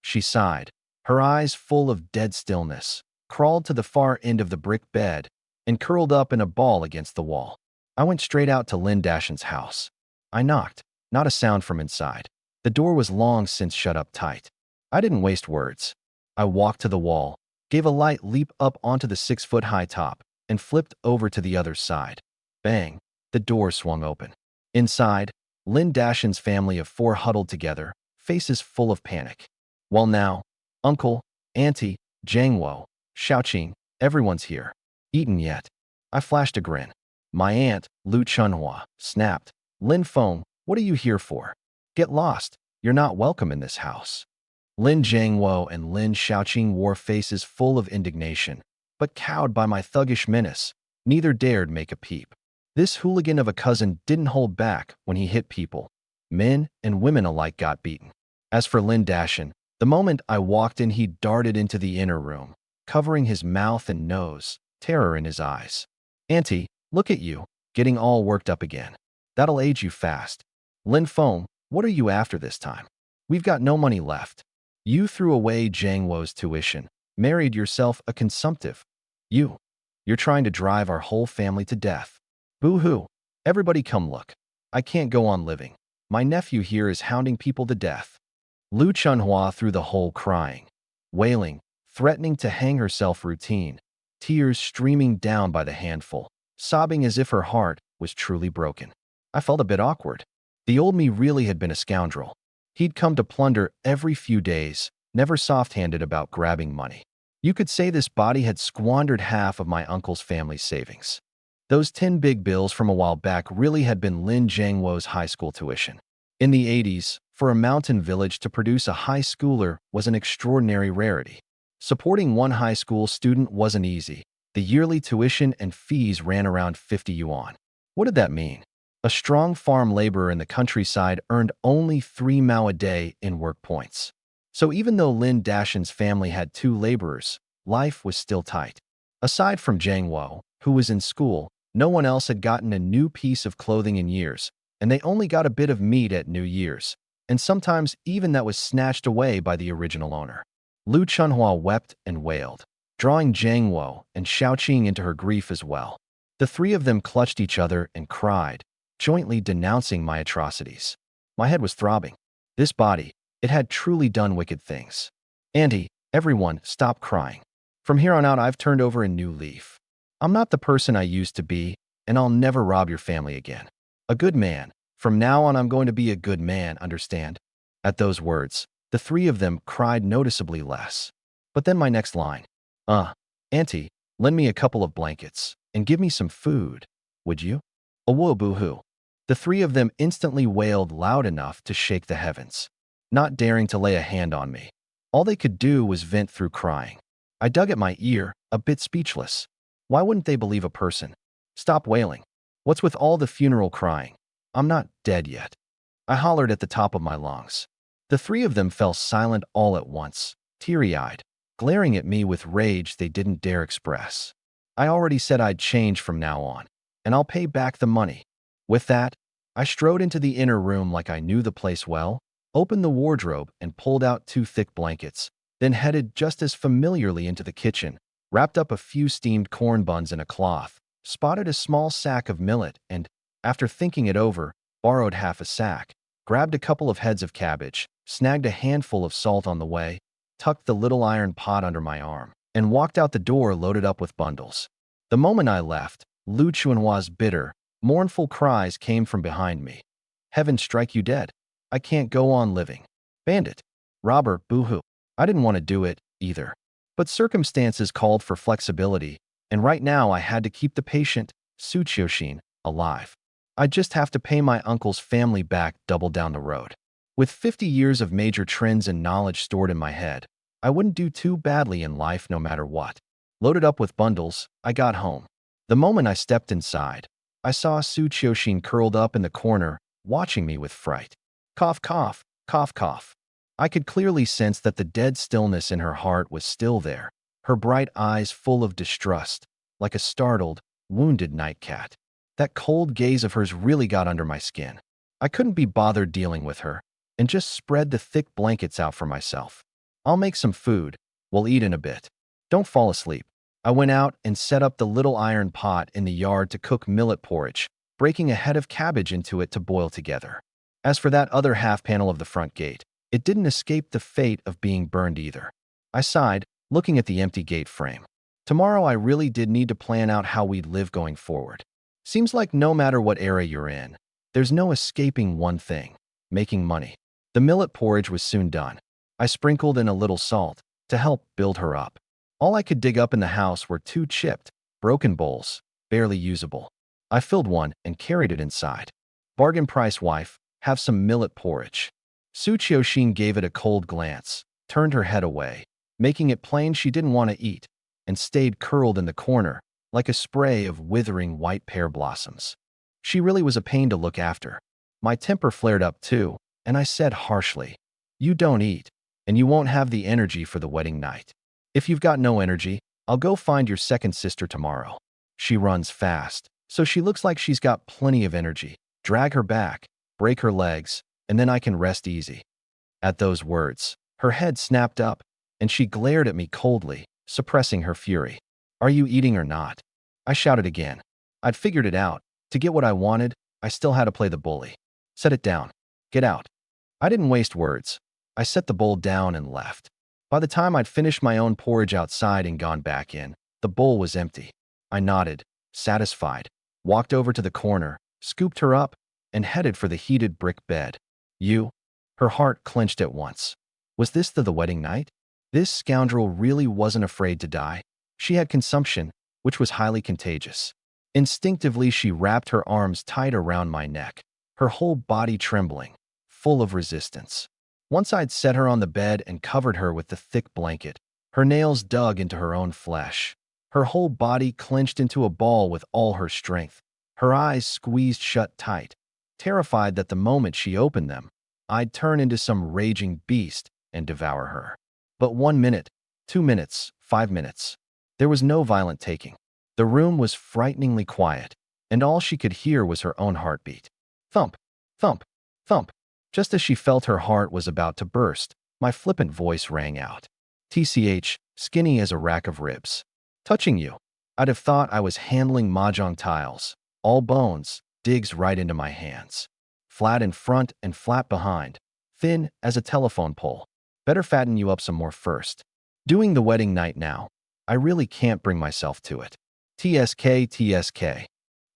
She sighed, her eyes full of dead stillness, crawled to the far end of the brick bed, and curled up in a ball against the wall. I went straight out to Lin Dashin's house. I knocked, not a sound from inside. The door was long since shut up tight. I didn't waste words. I walked to the wall, gave a light leap up onto the 6-foot-high top, and flipped over to the other side. Bang! The door swung open. Inside, Lin Dashin's family of 4 huddled together, faces full of panic. Well now, Uncle, Auntie, Jangwo, Xiaoqing, everyone's here. Eaten yet? I flashed a grin. My aunt, Lu Chunhua, snapped. Lin Feng, what are you here for? Get lost. You're not welcome in this house. Lin Jiangwo and Lin Xiaoqing wore faces full of indignation, but cowed by my thuggish menace, neither dared make a peep. This hooligan of a cousin didn't hold back when he hit people. Men and women alike got beaten. As for Lin Dashan, the moment I walked in, he darted into the inner room, covering his mouth and nose, terror in his eyes. Auntie, look at you, getting all worked up again. That'll age you fast. Lin Feng, what are you after this time? We've got no money left. You threw away Jiangwo's tuition, married yourself a consumptive. You're trying to drive our whole family to death. Boo-hoo. Everybody come look. I can't go on living. My nephew here is hounding people to death. Lu Chunhua through the hole crying, wailing, threatening to hang herself routine, tears streaming down by the handful, sobbing as if her heart was truly broken. I felt a bit awkward. The old me really had been a scoundrel. He'd come to plunder every few days, never soft-handed about grabbing money. You could say this body had squandered half of my uncle's family savings. Those 10 big bills from a while back really had been Lin Jiangwo's high school tuition. In the 80s, for a mountain village to produce a high schooler was an extraordinary rarity. Supporting one high school student wasn't easy. The yearly tuition and fees ran around 50 yuan. What did that mean? A strong farm laborer in the countryside earned only 3 mao a day in work points. So even though Lin Dashan's family had 2 laborers, life was still tight. Aside from Jiangwo, who was in school, no one else had gotten a new piece of clothing in years, and they only got a bit of meat at New Year's, and sometimes even that was snatched away by the original owner. Lu Chunhua wept and wailed, drawing Jiangwo and Xiaoqing into her grief as well. The 3 of them clutched each other and cried, jointly denouncing my atrocities. My head was throbbing. This body, it had truly done wicked things. Auntie, everyone, stop crying. From here on out, I've turned over a new leaf. I'm not the person I used to be, and I'll never rob your family again. A good man. From now on, I'm going to be a good man, understand? At those words, the 3 of them cried noticeably less. But then my next line. Auntie, lend me a couple of blankets, and give me some food, would you? Oh, whoa, boo-hoo. The 3 of them instantly wailed loud enough to shake the heavens, not daring to lay a hand on me. All they could do was vent through crying. I dug at my ear, a bit speechless. Why wouldn't they believe a person? Stop wailing. What's with all the funeral crying? I'm not dead yet. I hollered at the top of my lungs. The 3 of them fell silent all at once, teary-eyed, glaring at me with rage they didn't dare express. I already said I'd change from now on, and I'll pay back the money. With that, I strode into the inner room like I knew the place well, opened the wardrobe and pulled out 2 thick blankets, then headed just as familiarly into the kitchen, wrapped up a few steamed corn buns in a cloth, spotted a small sack of millet and, after thinking it over, borrowed half a sack, grabbed a couple of heads of cabbage, snagged a handful of salt on the way, tucked the little iron pot under my arm, and walked out the door loaded up with bundles. The moment I left, Lu Chunhua's bitter, mournful cries came from behind me. Heaven strike you dead. I can't go on living. Bandit. Robber, boo-hoo. I didn't want to do it, either. But circumstances called for flexibility, and right now I had to keep the patient, Su Qiuxin, alive. I just have to pay my uncle's family back double down the road. With 50 years of major trends and knowledge stored in my head, I wouldn't do too badly in life no matter what. Loaded up with bundles, I got home. The moment I stepped inside, I saw Su Qiuxin curled up in the corner, watching me with fright. Cough, cough, cough, cough. I could clearly sense that the dead stillness in her heart was still there, her bright eyes full of distrust, like a startled, wounded night cat. That cold gaze of hers really got under my skin. I couldn't be bothered dealing with her, and just spread the thick blankets out for myself. I'll make some food. We'll eat in a bit. Don't fall asleep. I went out and set up the little iron pot in the yard to cook millet porridge, breaking a head of cabbage into it to boil together. As for that other half panel of the front gate, it didn't escape the fate of being burned either. I sighed, looking at the empty gate frame. Tomorrow I really did need to plan out how we'd live going forward. Seems like no matter what era you're in, there's no escaping one thing: making money. The millet porridge was soon done. I sprinkled in a little salt to help build her up. All I could dig up in the house were 2 chipped, broken bowls, barely usable. I filled one and carried it inside. Bargain price, wife. Have some millet porridge. Su Qiuxin gave it a cold glance, turned her head away, making it plain she didn't want to eat, and stayed curled in the corner, like a spray of withering white pear blossoms. She really was a pain to look after. My temper flared up too, and I said harshly, "You don't eat, and you won't have the energy for the wedding night. If you've got no energy, I'll go find your second sister tomorrow. She runs fast, so she looks like she's got plenty of energy. Drag her back, break her legs, and then I can rest easy." At those words, her head snapped up, and she glared at me coldly, suppressing her fury. "Are you eating or not?" I shouted again. I'd figured it out. To get what I wanted, I still had to play the bully. "Set it down. Get out." I didn't waste words. I set the bowl down and left. By the time I'd finished my own porridge outside and gone back in, the bowl was empty. I nodded, satisfied, walked over to the corner, scooped her up, and headed for the heated brick bed. "You?" Her heart clenched at once. Was this the wedding night? This scoundrel really wasn't afraid to die. She had consumption, which was highly contagious. Instinctively, she wrapped her arms tight around my neck, her whole body trembling, full of resistance. Once I'd set her on the bed and covered her with the thick blanket, her nails dug into her own flesh. Her whole body clenched into a ball with all her strength, her eyes squeezed shut tight, terrified that the moment she opened them, I'd turn into some raging beast and devour her. But 1 minute, 2 minutes, 5 minutes. There was no violent taking. The room was frighteningly quiet, and all she could hear was her own heartbeat. Thump, thump, thump. Just as she felt her heart was about to burst, my flippant voice rang out. "TCH, skinny as a rack of ribs. Touching you. I'd have thought I was handling mahjong tiles. All bones, digs right into my hands. Flat in front and flat behind. Thin as a telephone pole. Better fatten you up some more first. Doing the wedding night now. I really can't bring myself to it. TSK, TSK.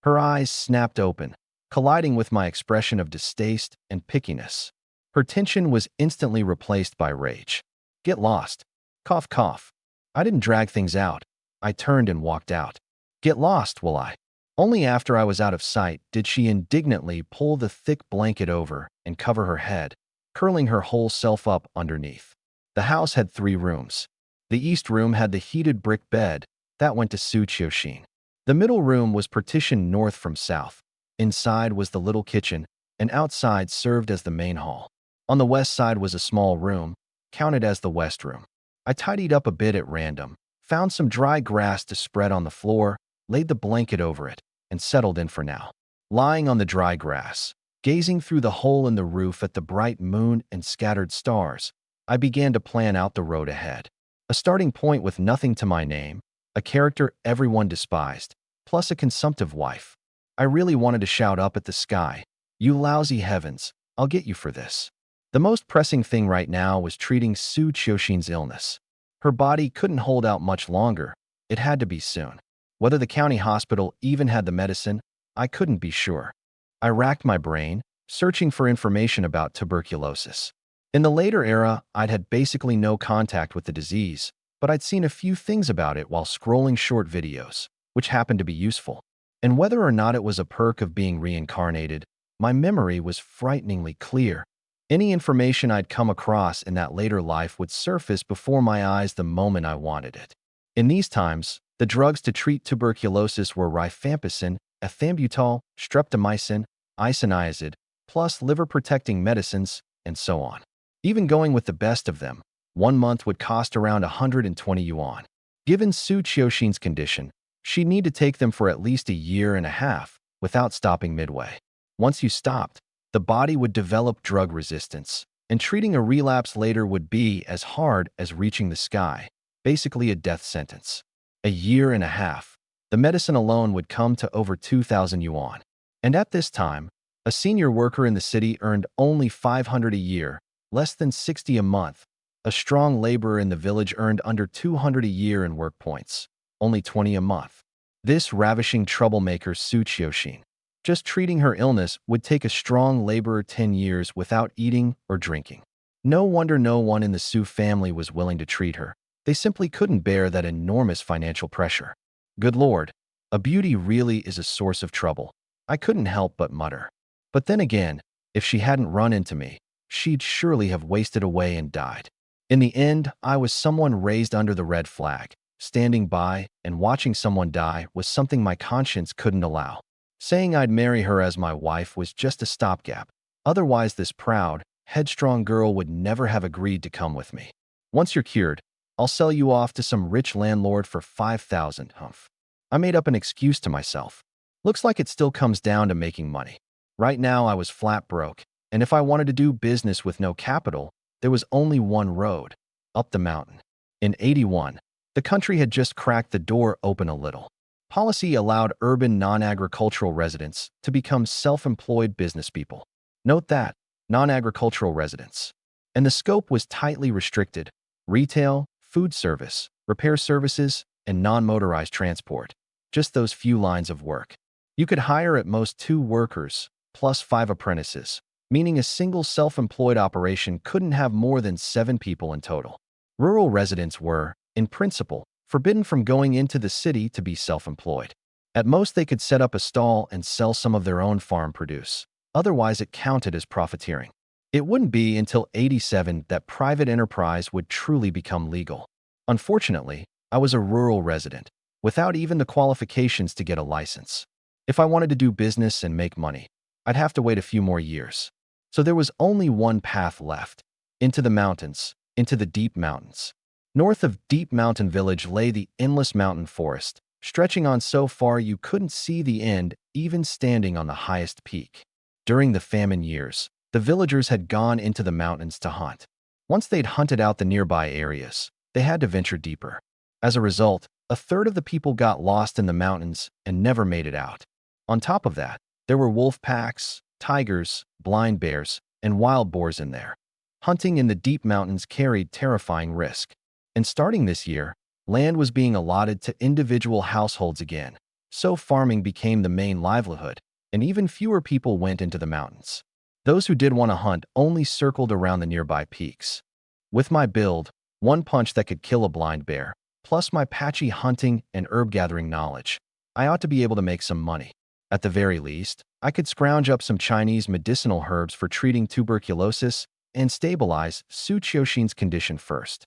Her eyes snapped open, colliding with my expression of distaste and pickiness. Her tension was instantly replaced by rage. "Get lost." Cough, cough. I didn't drag things out. I turned and walked out. "Get lost, will I?" Only after I was out of sight did she indignantly pull the thick blanket over and cover her head, curling her whole self up underneath. The house had 3 rooms. The east room had the heated brick bed that went to Su Qiuxin. The middle room was partitioned north from south. Inside was the little kitchen, and outside served as the main hall. On the west side was a small room, counted as the west room. I tidied up a bit at random, found some dry grass to spread on the floor, laid the blanket over it, and settled in for now. Lying on the dry grass, gazing through the hole in the roof at the bright moon and scattered stars, I began to plan out the road ahead. A starting point with nothing to my name, a character everyone despised, plus a consumptive wife. I really wanted to shout up at the sky, "You lousy heavens, I'll get you for this." The most pressing thing right now was treating Su Qiuxin's illness. Her body couldn't hold out much longer. It had to be soon. Whether the county hospital even had the medicine, I couldn't be sure. I racked my brain, searching for information about tuberculosis. In the later era, I'd had basically no contact with the disease, but I'd seen a few things about it while scrolling short videos, which happened to be useful. And whether or not it was a perk of being reincarnated, my memory was frighteningly clear. Any information I'd come across in that later life would surface before my eyes the moment I wanted it. In these times, the drugs to treat tuberculosis were rifampicin, ethambutol, streptomycin, isoniazid, plus liver-protecting medicines, and so on. Even going with the best of them, 1 month would cost around 120 yuan. Given Su Qiuxin's condition, she'd need to take them for at least a year and a half without stopping midway. Once you stopped, the body would develop drug resistance, and treating a relapse later would be as hard as reaching the sky, basically a death sentence. A year and a half. The medicine alone would come to over 2,000 yuan. And at this time, a senior worker in the city earned only 500 a year, less than 60 a month. A strong laborer in the village earned under 200 a year in work points, only 20 a month. This ravishing troublemaker Su Qiuxin. Just treating her illness would take a strong laborer 10 years without eating or drinking. No wonder no one in the Su family was willing to treat her. They simply couldn't bear that enormous financial pressure. Good Lord, a beauty really is a source of trouble. I couldn't help but mutter. But then again, if she hadn't run into me, she'd surely have wasted away and died. In the end, I was someone raised under the red flag. Standing by and watching someone die was something my conscience couldn't allow. Saying I'd marry her as my wife was just a stopgap. Otherwise, this proud, headstrong girl would never have agreed to come with me. Once you're cured, I'll sell you off to some rich landlord for 5,000, humph. I made up an excuse to myself. Looks like it still comes down to making money. Right now, I was flat broke, and if I wanted to do business with no capital, there was only one road: up the mountain. In 81, the country had just cracked the door open a little. Policy allowed urban non-agricultural residents to become self-employed business people. Note that, non-agricultural residents. And the scope was tightly restricted: retail, food service, repair services, and non-motorized transport. Just those few lines of work. You could hire at most 2 workers, plus 5 apprentices, meaning a single self-employed operation couldn't have more than 7 people in total. Rural residents were, in principle, forbidden from going into the city to be self-employed. At most, they could set up a stall and sell some of their own farm produce. Otherwise, it counted as profiteering. It wouldn't be until 87 that private enterprise would truly become legal. Unfortunately, I was a rural resident, without even the qualifications to get a license. If I wanted to do business and make money, I'd have to wait a few more years. So there was only one path left: into the mountains, into the deep mountains. North of Deep Mountain Village lay the endless mountain forest, stretching on so far you couldn't see the end even standing on the highest peak. During the famine years, the villagers had gone into the mountains to hunt. Once they'd hunted out the nearby areas, they had to venture deeper. As a result, a third of the people got lost in the mountains and never made it out. On top of that, there were wolf packs, tigers, blind bears, and wild boars in there. Hunting in the deep mountains carried terrifying risk. And starting this year, land was being allotted to individual households again, so farming became the main livelihood, and even fewer people went into the mountains. Those who did want to hunt only circled around the nearby peaks. With my build, one punch that could kill a blind bear, plus my patchy hunting and herb-gathering knowledge, I ought to be able to make some money. At the very least, I could scrounge up some Chinese medicinal herbs for treating tuberculosis and stabilize Su Qiuxin's condition first.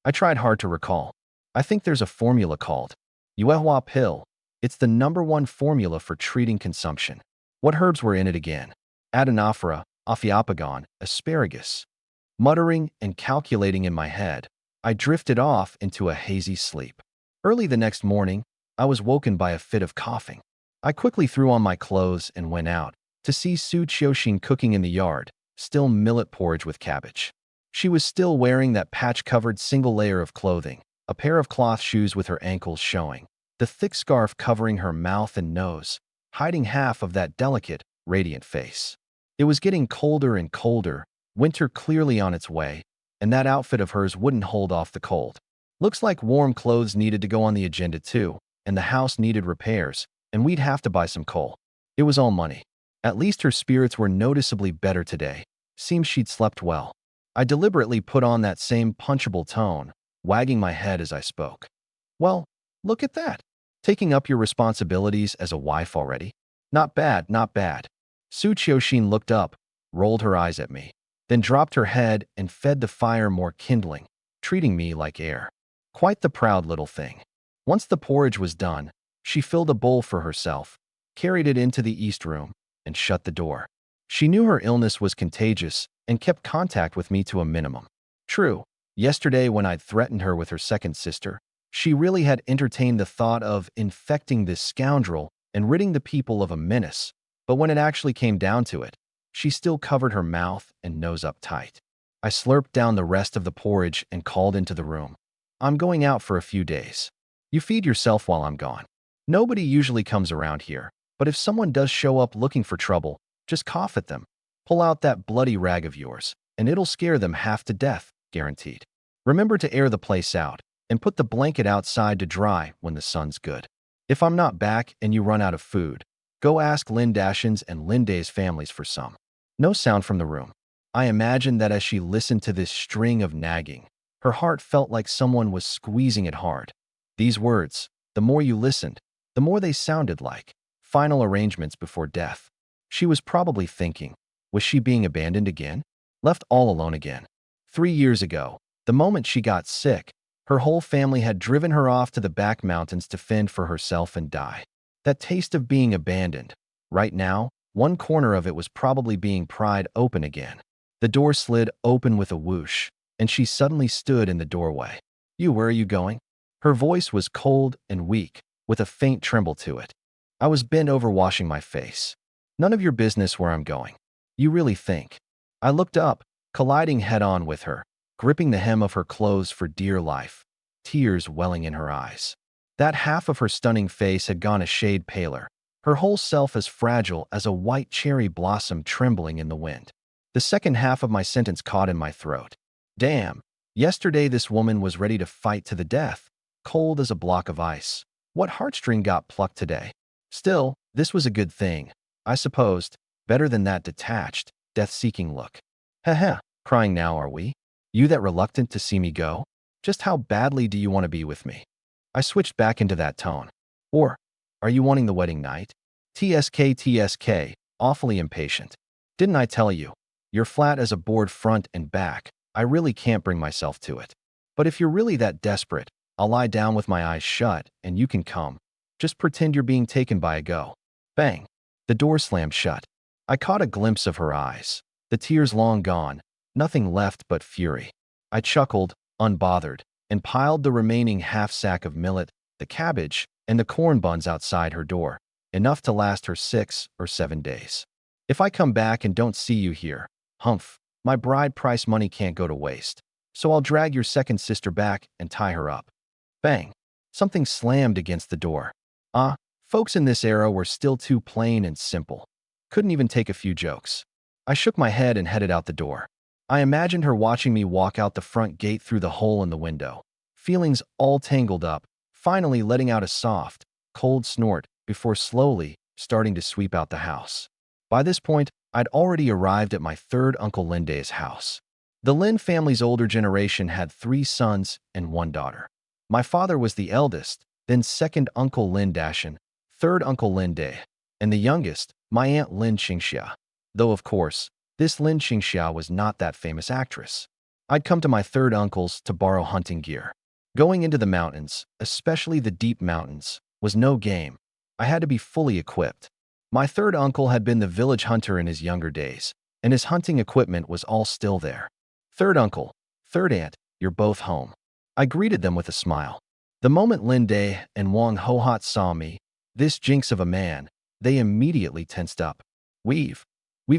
I tried hard to recall. I think there's a formula called Yuehua pill. It's the #1 formula for treating consumption. What herbs were in it again? Adenophyra, Ophiophagon, asparagus. Muttering and calculating in my head, I drifted off into a hazy sleep. Early the next morning, I was woken by a fit of coughing. I quickly threw on my clothes and went out to see Su Qiuxin cooking in the yard, still millet porridge with cabbage. She was still wearing that patch-covered single layer of clothing, a pair of cloth shoes with her ankles showing, the thick scarf covering her mouth and nose, hiding half of that delicate, radiant face. It was getting colder and colder, winter clearly on its way, and that outfit of hers wouldn't hold off the cold. Looks like warm clothes needed to go on the agenda too, and the house needed repairs, and we'd have to buy some coal. It was all money. At least her spirits were noticeably better today. Seems she'd slept well. I deliberately put on that same punchable tone, wagging my head as I spoke. Well, look at that. Taking up your responsibilities as a wife already? Not bad, not bad. Su Qiuxin looked up, rolled her eyes at me, then dropped her head and fed the fire more kindling, treating me like air. Quite the proud little thing. Once the porridge was done, she filled a bowl for herself, carried it into the east room, and shut the door. She knew her illness was contagious and kept contact with me to a minimum. True, yesterday when I'd threatened her with her second sister, she really had entertained the thought of infecting this scoundrel and ridding the people of a menace, but when it actually came down to it, she still covered her mouth and nose up tight. I slurped down the rest of the porridge and called into the room. I'm going out for a few days. You feed yourself while I'm gone. Nobody usually comes around here, but if someone does show up looking for trouble, just cough at them. Pull out that bloody rag of yours, and it'll scare them half to death, guaranteed. Remember to air the place out, and put the blanket outside to dry when the sun's good. If I'm not back and you run out of food, go ask Lindashen's and Linday's families for some. No sound from the room. I imagined that as she listened to this string of nagging, her heart felt like someone was squeezing it hard. These words, the more you listened, the more they sounded like final arrangements before death. She was probably thinking, was she being abandoned again? left all alone again. 3 years ago, the moment she got sick, her whole family had driven her off to the back mountains to fend for herself and die. That taste of being abandoned. Right now, one corner of it was probably being pried open again. The door slid open with a whoosh, and she suddenly stood in the doorway. Where are you going?" Her voice was cold and weak, with a faint tremble to it. I was bent over washing my face. "None of your business where I'm going. You really think?" I looked up, colliding head-on with her, gripping the hem of her clothes for dear life, tears welling in her eyes. That half of her stunning face had gone a shade paler, her whole self as fragile as a white cherry blossom trembling in the wind. The second half of my sentence caught in my throat. Damn, yesterday this woman was ready to fight to the death, cold as a block of ice. What heartstring got plucked today? Still, this was a good thing, I supposed, better than that detached, death-seeking look. Heh, crying now, are we? You that reluctant to see me go? Just how badly do you want to be with me? I switched back into that tone. Or, are you wanting the wedding night? TSK, awfully impatient. Didn't I tell you? You're flat as a board front and back. I really can't bring myself to it. But if you're really that desperate, I'll lie down with my eyes shut and you can come. Just pretend you're being taken by a go. Bang. The door slammed shut. I caught a glimpse of her eyes. The tears long gone, nothing left but fury. I chuckled, unbothered, and piled the remaining half-sack of millet, the cabbage, and the corn buns outside her door, enough to last her 6 or 7 days. If I come back and don't see you here, humph, my bride price money can't go to waste. So I'll drag your second sister back and tie her up. Bang. Something slammed against the door. Folks in this era were still too plain and simple. Couldn't even take a few jokes. I shook my head and headed out the door. I imagined her watching me walk out the front gate through the hole in the window, feelings all tangled up, finally letting out a soft, cold snort before slowly starting to sweep out the house. By this point, I'd already arrived at my third Uncle Linde's house. The Lin family's older generation had 3 sons and 1 daughter. My father was the eldest, then second Uncle Lin Dashan, third Uncle Linde, and the youngest, my Aunt Lin Qingxia. Though, of course, this Lin Qingxia was not that famous actress. I'd come to my third uncle's to borrow hunting gear. Going into the mountains, especially the deep mountains, was no game. I had to be fully equipped. My third uncle had been the village hunter in his younger days, and his hunting equipment was all still there. Third uncle, third aunt, you're both home. I greeted them with a smile. The moment Linde and Wang Hohot saw me, this jinx of a man, they immediately tensed up. We've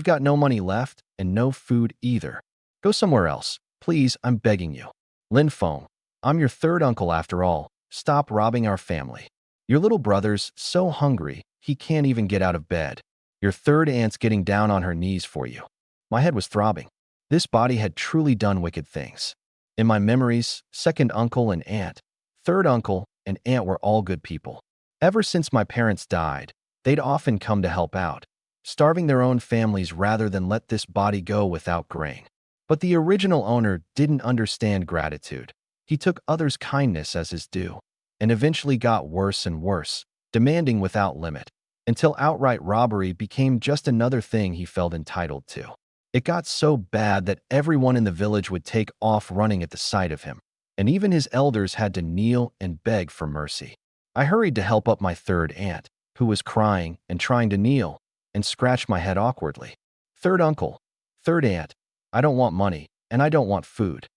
got no money left and no food either. Go somewhere else, please, I'm begging you. Lin Feng, I'm your third uncle after all. Stop robbing our family. Your little brother's so hungry, he can't even get out of bed. Your third aunt's getting down on her knees for you. My head was throbbing. This body had truly done wicked things. In my memories, second uncle and aunt, third uncle and aunt were all good people. Ever since my parents died, they'd often come to help out, starving their own families rather than let this body go without grain. But the original owner didn't understand gratitude. He took others' kindness as his due, and eventually got worse and worse, demanding without limit, until outright robbery became just another thing he felt entitled to. It got so bad that everyone in the village would take off running at the sight of him, and even his elders had to kneel and beg for mercy. I hurried to help up my third aunt, who was crying and trying to kneel, and scratched my head awkwardly. Third uncle, third aunt, I don't want money, and I don't want food.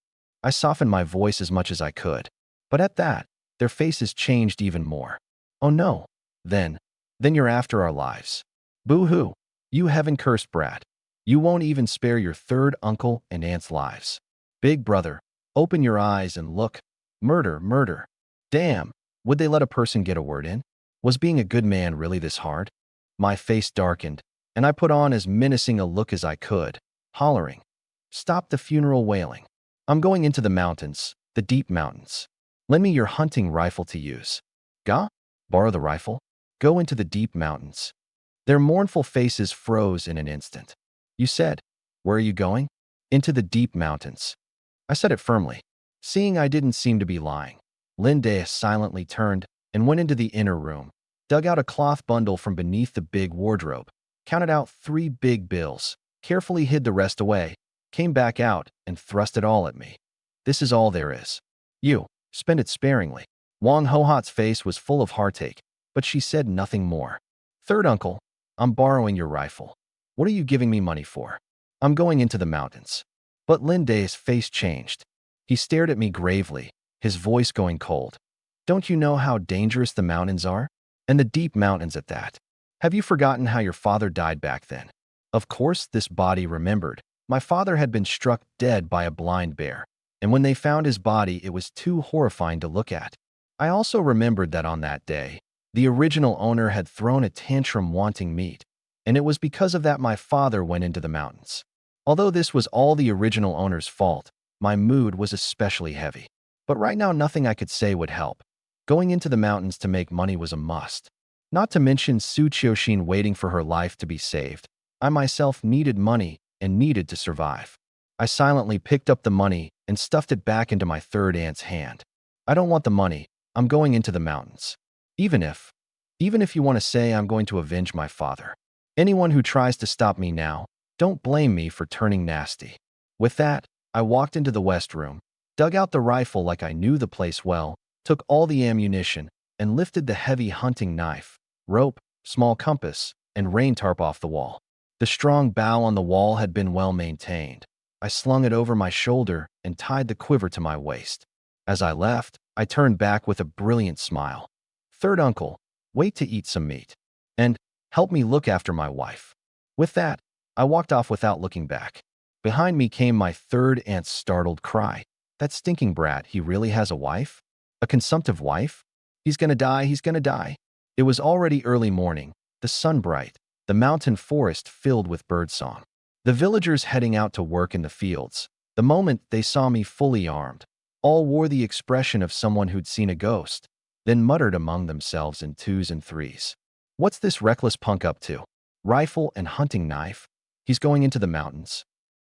I softened my voice as much as I could, but at that, their faces changed even more. Oh no, then you're after our lives. Boo-hoo, you heaven-cursed brat. You won't even spare your third uncle and aunt's lives. Big brother, open your eyes and look. Murder. Damn, would they let a person get a word in? Was being a good man really this hard? My face darkened, and I put on as menacing a look as I could, hollering, "Stop the funeral wailing. I'm going into the mountains, the deep mountains. Lend me your hunting rifle to use." Ga? Borrow the rifle? Go into the deep mountains. Their mournful faces froze in an instant. You said, where are you going? Into the deep mountains. I said it firmly. Seeing I didn't seem to be lying, Linde silently turned and went into the inner room, dug out a cloth bundle from beneath the big wardrobe, counted out 3 big bills, carefully hid the rest away, came back out, and thrust it all at me. This is all there is. You, spend it sparingly. Wang Hohat's face was full of heartache, but she said nothing more. Third uncle, I'm borrowing your rifle. What are you giving me money for? I'm going into the mountains. But Lin Day's face changed. He stared at me gravely, his voice going cold. Don't you know how dangerous the mountains are? And the deep mountains at that. Have you forgotten how your father died back then? Of course, this body remembered. My father had been struck dead by a blind bear, and when they found his body, it was too horrifying to look at. I also remembered that on that day, the original owner had thrown a tantrum wanting meat, and it was because of that my father went into the mountains. Although this was all the original owner's fault, my mood was especially heavy. But right now, nothing I could say would help. Going into the mountains to make money was a must. Not to mention Su Qiuxin waiting for her life to be saved. I myself needed money and needed to survive. I silently picked up the money and stuffed it back into my third aunt's hand. I don't want the money. I'm going into the mountains. Even if you want to say I'm going to avenge my father. Anyone who tries to stop me now, don't blame me for turning nasty. With that, I walked into the west room, dug out the rifle like I knew the place well, took all the ammunition, and lifted the heavy hunting knife, rope, small compass, and rain tarp off the wall. The strong bough on the wall had been well maintained. I slung it over my shoulder and tied the quiver to my waist. As I left, I turned back with a brilliant smile. Third uncle, wait to eat some meat. And help me look after my wife. With that, I walked off without looking back. Behind me came my third aunt's startled cry. That stinking brat, he really has a wife? A consumptive wife? He's gonna die, he's gonna die. It was already early morning, the sun bright, the mountain forest filled with birdsong. The villagers heading out to work in the fields. The moment they saw me fully armed, all wore the expression of someone who'd seen a ghost, then muttered among themselves in twos and threes. What's this reckless punk up to? Rifle and hunting knife? He's going into the mountains.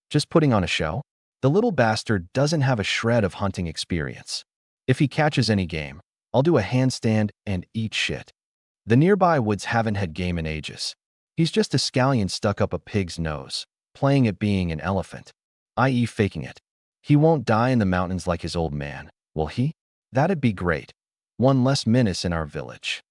Just putting on a show? The little bastard doesn't have a shred of hunting experience. If he catches any game, I'll do a handstand and eat shit. The nearby woods haven't had game in ages. He's just a scallion stuck up a pig's nose, playing at being an elephant, i.e. faking it. He won't die in the mountains like his old man, will he? That'd be great. One less menace in our village.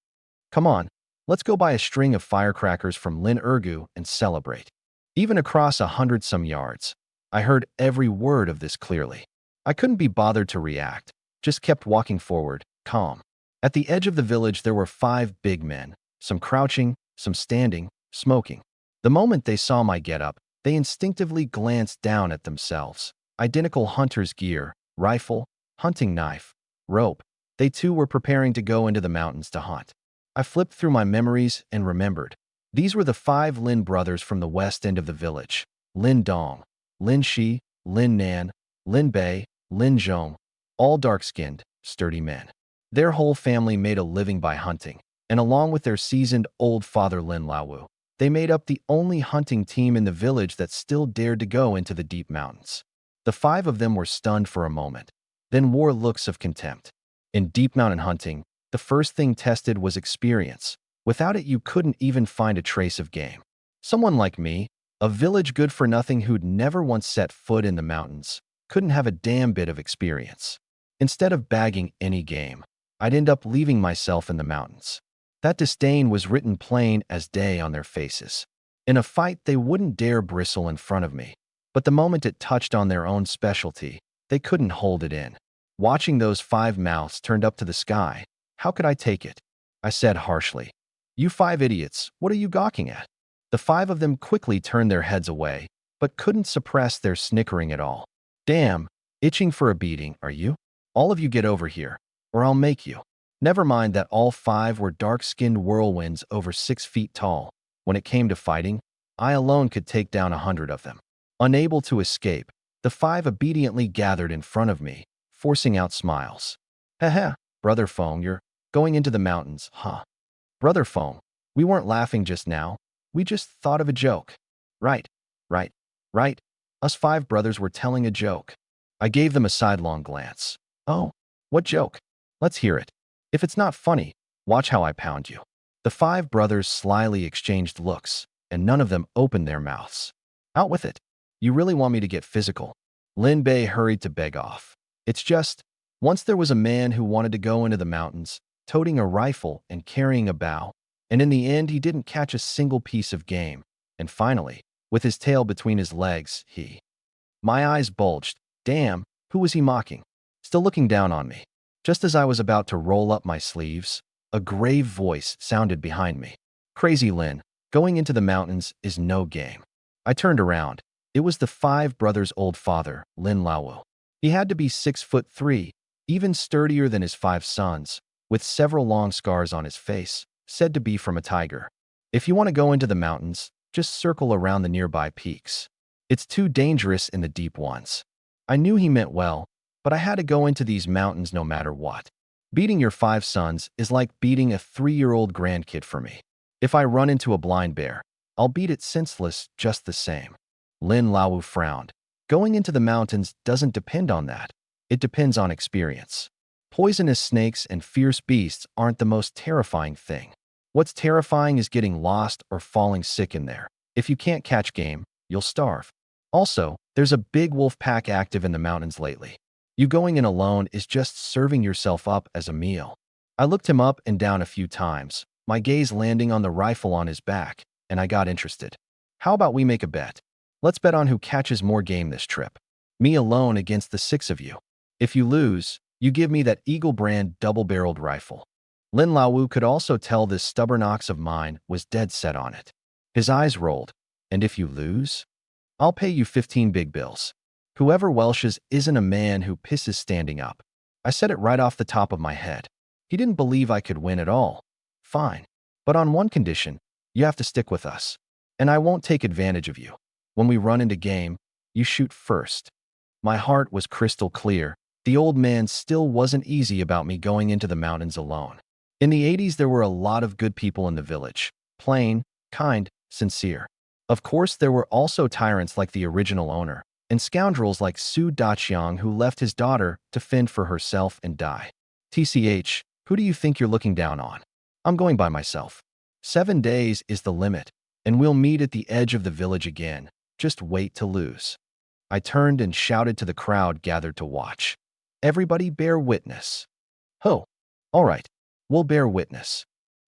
Come on, let's go buy a string of firecrackers from Lin Ergu and celebrate. Even across 100-some yards, I heard every word of this clearly. I couldn't be bothered to react, just kept walking forward, calm. At the edge of the village there were 5 big men, some crouching, some standing, smoking. The moment they saw my getup, they instinctively glanced down at themselves. Identical hunter's gear, rifle, hunting knife, rope. They too were preparing to go into the mountains to hunt. I flipped through my memories and remembered. These were the 5 Lin brothers from the west end of the village. Lin Dong, Lin Shi, Lin Nan, Lin Bei, Lin Zhong, all dark-skinned, sturdy men. Their whole family made a living by hunting, and along with their seasoned old father Lin Laowu, they made up the only hunting team in the village that still dared to go into the deep mountains. The 5 of them were stunned for a moment, then wore looks of contempt. In deep mountain hunting, the first thing tested was experience. Without it, you couldn't even find a trace of game. Someone like me, a village good-for-nothing who'd never once set foot in the mountains, couldn't have a damn bit of experience. Instead of bagging any game, I'd end up leaving myself in the mountains. That disdain was written plain as day on their faces. In a fight, they wouldn't dare bristle in front of me, but the moment it touched on their own specialty, they couldn't hold it in. Watching those 5 mouths turned up to the sky, how could I take it? I said harshly, "You 5 idiots, what are you gawking at?" The 5 of them quickly turned their heads away, but couldn't suppress their snickering at all. "Damn, itching for a beating, are you? All of you get over here, or I'll make you." Never mind that all 5 were dark-skinned whirlwinds over 6 feet tall. When it came to fighting, I alone could take down 100 of them. Unable to escape, the 5 obediently gathered in front of me, forcing out smiles. "Haha, Brother Fong, you're going into the mountains, huh?" "Brother Fong, we weren't laughing just now. We just thought of a joke." Right, right, right. Us 5 brothers were telling a joke. I gave them a sidelong glance. "Oh, what joke? Let's hear it. If it's not funny, watch how I pound you." The 5 brothers slyly exchanged looks, and none of them opened their mouths. "Out with it." You really want me to get physical? Lin Bei hurried to beg off. It's just, once there was a man who wanted to go into the mountains, toting a rifle and carrying a bow, and in the end he didn't catch a single piece of game, and finally, with his tail between his legs, My eyes bulged. Damn, who was he mocking? Still looking down on me. Just as I was about to roll up my sleeves, a grave voice sounded behind me. Crazy Lin, going into the mountains is no game. I turned around. It was the five brothers' old father, Lin Laowu. He had to be 6'3", even sturdier than his five sons, with several long scars on his face, said to be from a tiger. If you want to go into the mountains, just circle around the nearby peaks. It's too dangerous in the deep ones. I knew he meant well, but I had to go into these mountains no matter what. Beating your five sons is like beating a 3-year-old grandkid for me. If I run into a blind bear, I'll beat it senseless just the same. Lin Laowu frowned. Going into the mountains doesn't depend on that. It depends on experience. Poisonous snakes and fierce beasts aren't the most terrifying thing. What's terrifying is getting lost or falling sick in there. If you can't catch game, you'll starve. Also, there's a big wolf pack active in the mountains lately. You going in alone is just serving yourself up as a meal. I looked him up and down a few times, my gaze landing on the rifle on his back, and I got interested. How about we make a bet? Let's bet on who catches more game this trip. Me alone against the 6 of you. If you lose, you give me that Eagle brand double-barreled rifle. Lin Laowu could also tell this stubborn ox of mine was dead set on it. His eyes rolled. And if you lose? I'll pay you 15 big bills. Whoever welshes isn't a man who pisses standing up. I said it right off the top of my head. He didn't believe I could win at all. Fine. But on one condition, you have to stick with us. And I won't take advantage of you. When we run into game, you shoot first. My heart was crystal clear. The old man still wasn't easy about me going into the mountains alone. In the 80s, there were a lot of good people in the village. Plain, kind, sincere. Of course, there were also tyrants like the original owner, and scoundrels like Su Daqiang who left his daughter to fend for herself and die. TCH, who do you think you're looking down on? I'm going by myself. 7 days is the limit, and we'll meet at the edge of the village again. Just wait to lose. I turned and shouted to the crowd gathered to watch. Everybody bear witness. Ho! All right, we'll bear witness.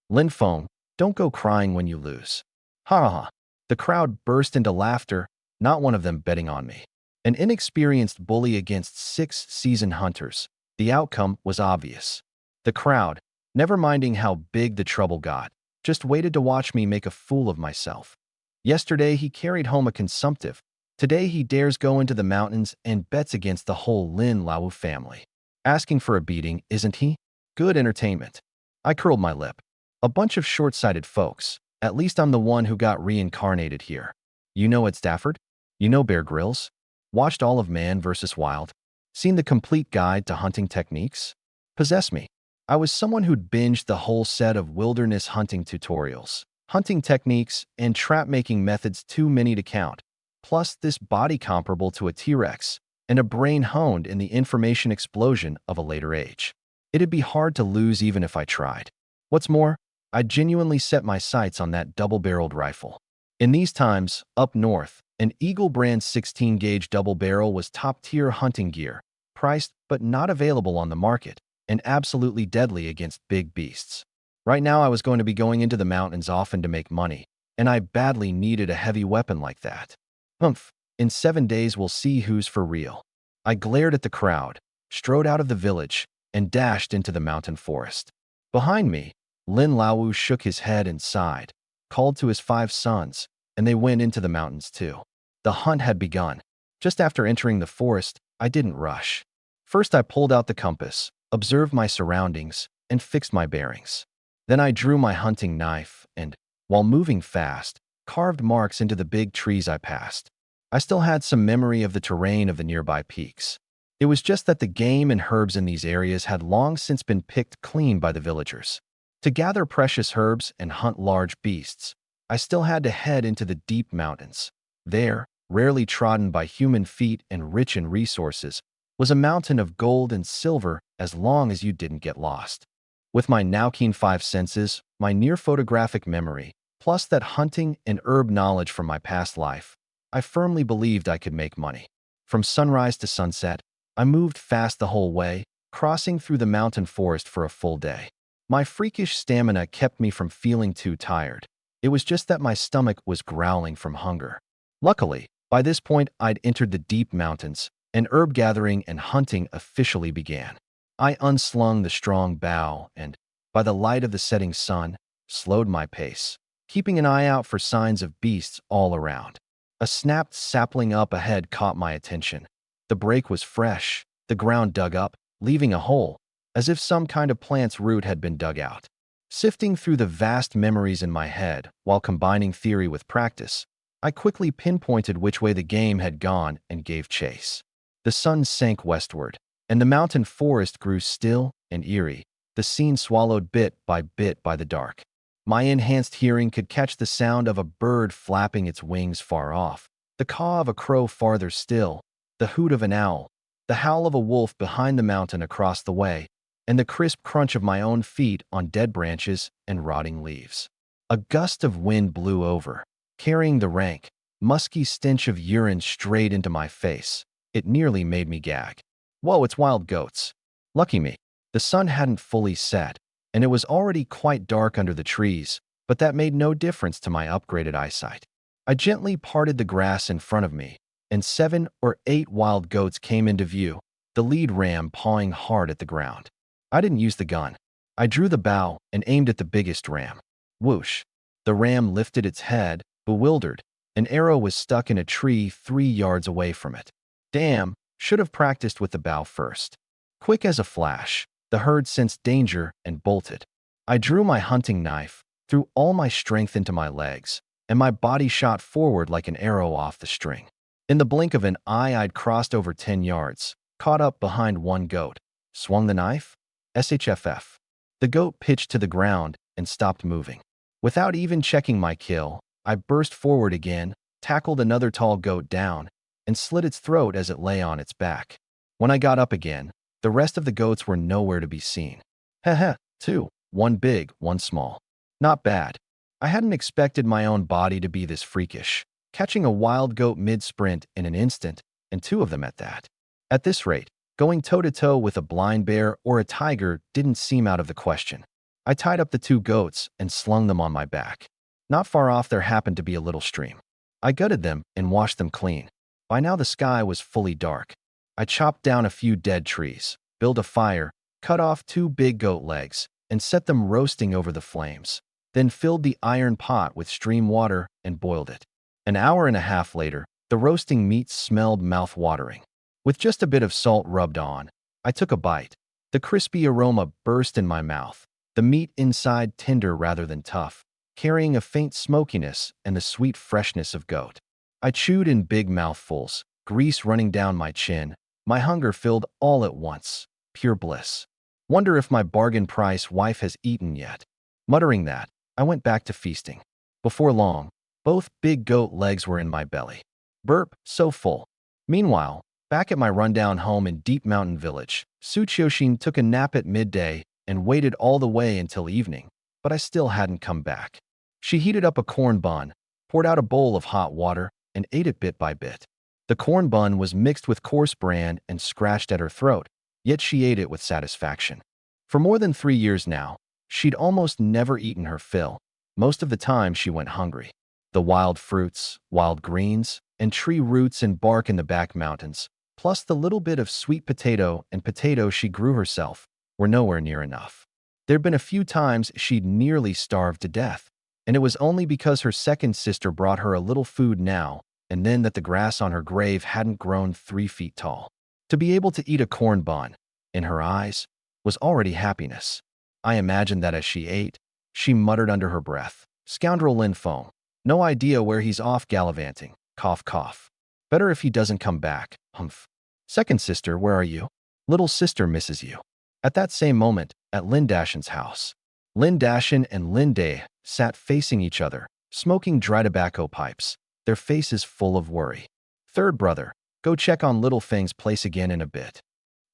Lin Feng, don't go crying when you lose. Ha ha ha. The crowd burst into laughter, not one of them betting on me. An inexperienced bully against 6 seasoned hunters. The outcome was obvious. The crowd, never minding how big the trouble got, just waited to watch me make a fool of myself. Yesterday he carried home a consumptive. Today he dares go into the mountains and bets against the whole Lin Laowu family. Asking for a beating, isn't he? Good entertainment. I curled my lip. A bunch of short-sighted folks. At least I'm the one who got reincarnated here. You know Ed Stafford? You know Bear Grylls? Watched all of Man vs. Wild? Seen the complete guide to hunting techniques? Possess me. I was someone who'd binged the whole set of wilderness hunting tutorials, hunting techniques, and trap-making methods too many to count. Plus this body comparable to a T-Rex, and a brain honed in the information explosion of a later age. It'd be hard to lose even if I tried. What's more, I genuinely set my sights on that double-barreled rifle. In these times, up north, an Eagle brand 16-gauge double barrel was top-tier hunting gear, priced but not available on the market, and absolutely deadly against big beasts. Right now I was going to be going into the mountains often to make money, and I badly needed a heavy weapon like that. Humph, in 7 days we'll see who's for real. I glared at the crowd, strode out of the village, and dashed into the mountain forest. Behind me, Lin Laowu shook his head and sighed, called to his 5 sons, and they went into the mountains too. The hunt had begun. Just after entering the forest, I didn't rush. First I pulled out the compass, observed my surroundings, and fixed my bearings. Then I drew my hunting knife and, while moving fast, carved marks into the big trees I passed. I still had some memory of the terrain of the nearby peaks. It was just that the game and herbs in these areas had long since been picked clean by the villagers. To gather precious herbs and hunt large beasts, I still had to head into the deep mountains. There, rarely trodden by human feet and rich in resources, was a mountain of gold and silver as long as you didn't get lost. With my now keen 5 senses, my near photographic memory, plus that hunting and herb knowledge from my past life, I firmly believed I could make money. From sunrise to sunset, I moved fast the whole way, crossing through the mountain forest for a full day. My freakish stamina kept me from feeling too tired. It was just that my stomach was growling from hunger. Luckily, by this point I'd entered the deep mountains, and herb gathering and hunting officially began. I unslung the strong bow and, by the light of the setting sun, slowed my pace, keeping an eye out for signs of beasts all around. A snapped sapling up ahead caught my attention. The break was fresh, the ground dug up, leaving a hole, as if some kind of plant's root had been dug out. Sifting through the vast memories in my head while combining theory with practice, I quickly pinpointed which way the game had gone and gave chase. The sun sank westward, and the mountain forest grew still and eerie, the scene swallowed bit by the dark. My enhanced hearing could catch the sound of a bird flapping its wings far off, the caw of a crow farther still, the hoot of an owl, the howl of a wolf behind the mountain across the way, and the crisp crunch of my own feet on dead branches and rotting leaves. A gust of wind blew over, carrying the rank, musky stench of urine straight into my face. It nearly made me gag. Whoa, it's wild goats. Lucky me. The sun hadn't fully set, and it was already quite dark under the trees, but that made no difference to my upgraded eyesight. I gently parted the grass in front of me, and 7 or 8 wild goats came into view, the lead ram pawing hard at the ground. I didn't use the gun. I drew the bow and aimed at the biggest ram. Whoosh! The ram lifted its head, bewildered. An arrow was stuck in a tree 3 yards away from it. Damn, should have practiced with the bow first. Quick as a flash, the herd sensed danger and bolted. I drew my hunting knife, threw all my strength into my legs, and my body shot forward like an arrow off the string. In the blink of an eye, I'd crossed over 10 yards, caught up behind one goat, swung the knife, SHFF. The goat pitched to the ground and stopped moving. Without even checking my kill, I burst forward again, tackled another tall goat down, and slit its throat as it lay on its back. When I got up again, the rest of the goats were nowhere to be seen. Heh, 2, 1 big, 1 small. Not bad. I hadn't expected my own body to be this freakish, catching a wild goat mid-sprint in an instant, and 2 of them at that. At this rate, going toe-to-toe with a blind bear or a tiger didn't seem out of the question. I tied up the 2 goats and slung them on my back. Not far off there happened to be a little stream. I gutted them and washed them clean. By now the sky was fully dark. I chopped down a few dead trees, built a fire, cut off 2 big goat legs, and set them roasting over the flames, then filled the iron pot with stream water and boiled it. An hour and a half later, the roasting meat smelled mouth-watering. With just a bit of salt rubbed on, I took a bite. The crispy aroma burst in my mouth, the meat inside tender rather than tough, carrying a faint smokiness and the sweet freshness of goat. I chewed in big mouthfuls, grease running down my chin, my hunger filled all at once. Pure bliss. Wonder if my bargain price wife has eaten yet. Muttering that, I went back to feasting. Before long, both big goat legs were in my belly. Burp, so full. Meanwhile, back at my rundown home in Deep Mountain Village, Tsuchiyoshin took a nap at midday and waited all the way until evening, but I still hadn't come back. She heated up a corn bun, poured out a bowl of hot water, and ate it bit by bit. The corn bun was mixed with coarse bran and scratched at her throat, yet she ate it with satisfaction. For more than 3 years now, she'd almost never eaten her fill. Most of the time she went hungry. The wild fruits, wild greens, and tree roots and bark in the back mountains, plus the little bit of sweet potato and potato she grew herself, were nowhere near enough. There'd been a few times she'd nearly starved to death, and it was only because her second sister brought her a little food now and then that the grass on her grave hadn't grown 3 feet tall. To be able to eat a corn bun, in her eyes, was already happiness. I imagined that as she ate, she muttered under her breath, "Scoundrel Lin Feng. No idea where he's off gallivanting. Cough, cough. Better if he doesn't come back. Humph. Second sister, where are you? Little sister misses you." At that same moment, at Lin Dashin's house, Lin Dashin and Lin Dae sat facing each other, smoking dry tobacco pipes, their faces full of worry. "Third brother, go check on Little Feng's place again in a bit."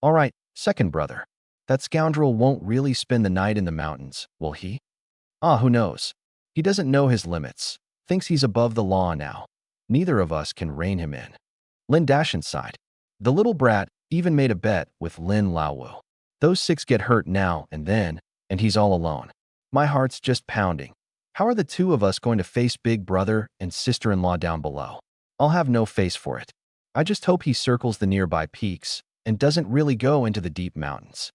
"All right, second brother. That scoundrel won't really spend the night in the mountains, will he?" "Ah, who knows? He doesn't know his limits. Thinks he's above the law now." neither of us can rein him in. Lin Dashin sighed. The little brat even made a bet with Lin Laowu. Those six get hurt now and then, and he's all alone. My heart's just pounding. How are the two of us going to face big brother and sister-in-law down below? I'll have no face for it. I just hope he circles the nearby peaks and doesn't really go into the deep mountains.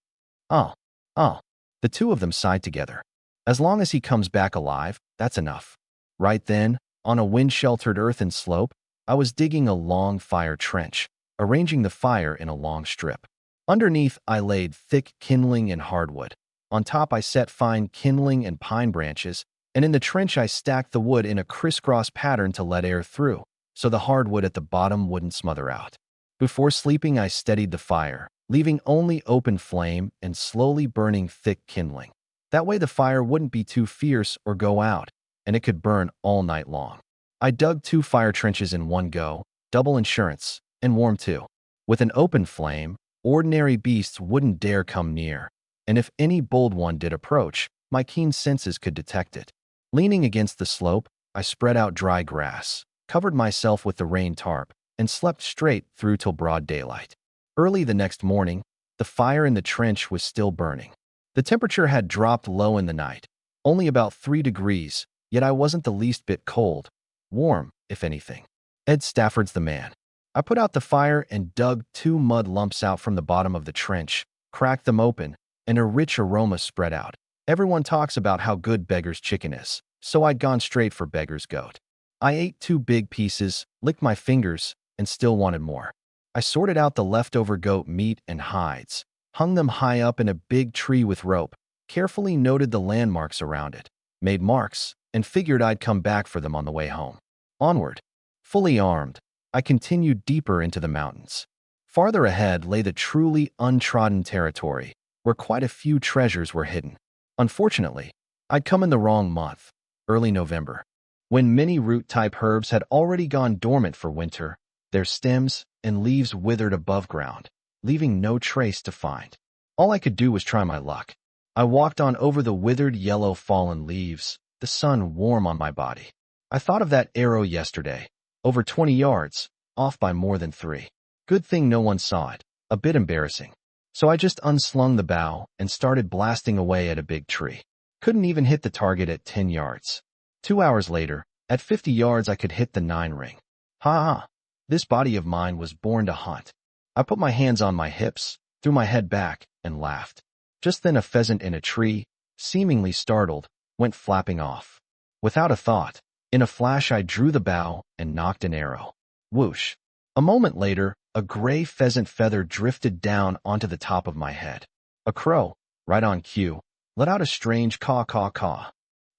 Oh. The two of them sighed together. As long as he comes back alive, that's enough. Right then, on a wind-sheltered earthen slope, I was digging a long fire trench, arranging the fire in a long strip. Underneath, I laid thick kindling and hardwood. On top, I set fine kindling and pine branches, and in the trench I stacked the wood in a crisscross pattern to let air through, so the hardwood at the bottom wouldn't smother out. Before sleeping, I steadied the fire, leaving only open flame and slowly burning thick kindling. That way the fire wouldn't be too fierce or go out, and it could burn all night long. I dug 2 fire trenches in one go, double insurance, and warm too. With an open flame, ordinary beasts wouldn't dare come near, and if any bold one did approach, my keen senses could detect it. Leaning against the slope, I spread out dry grass, covered myself with the rain tarp, and slept straight through till broad daylight. Early the next morning, the fire in the trench was still burning. The temperature had dropped low in the night, only about 3 degrees, yet I wasn't the least bit cold. Warm, if anything. Ed Stafford's the man. I put out the fire and dug 2 mud lumps out from the bottom of the trench, cracked them open, and a rich aroma spread out. Everyone talks about how good Beggar's chicken is, so I'd gone straight for Beggar's goat. I ate 2 big pieces, licked my fingers, and still wanted more. I sorted out the leftover goat meat and hides, hung them high up in a big tree with rope, carefully noted the landmarks around it, made marks, and figured I'd come back for them on the way home. Onward. Fully armed, I continued deeper into the mountains. Farther ahead lay the truly untrodden territory, where quite a few treasures were hidden. Unfortunately, I'd come in the wrong month, early November, when many root-type herbs had already gone dormant for winter, their stems and leaves withered above ground, leaving no trace to find. All I could do was try my luck. I walked on over the withered yellow fallen leaves, the sun warm on my body. I thought of that arrow yesterday, over 20 yards, off by more than 3. Good thing no one saw it, a bit embarrassing. So I just unslung the bow and started blasting away at a big tree. Couldn't even hit the target at 10 yards. 2 hours later, at 50 yards I could hit the 9 ring. Ha! This body of mine was born to hunt. I put my hands on my hips, threw my head back, and laughed. Just then a pheasant in a tree, seemingly startled, went flapping off. Without a thought, in a flash I drew the bow and knocked an arrow. Whoosh! A moment later, a gray pheasant feather drifted down onto the top of my head. A crow, right on cue, let out a strange caw.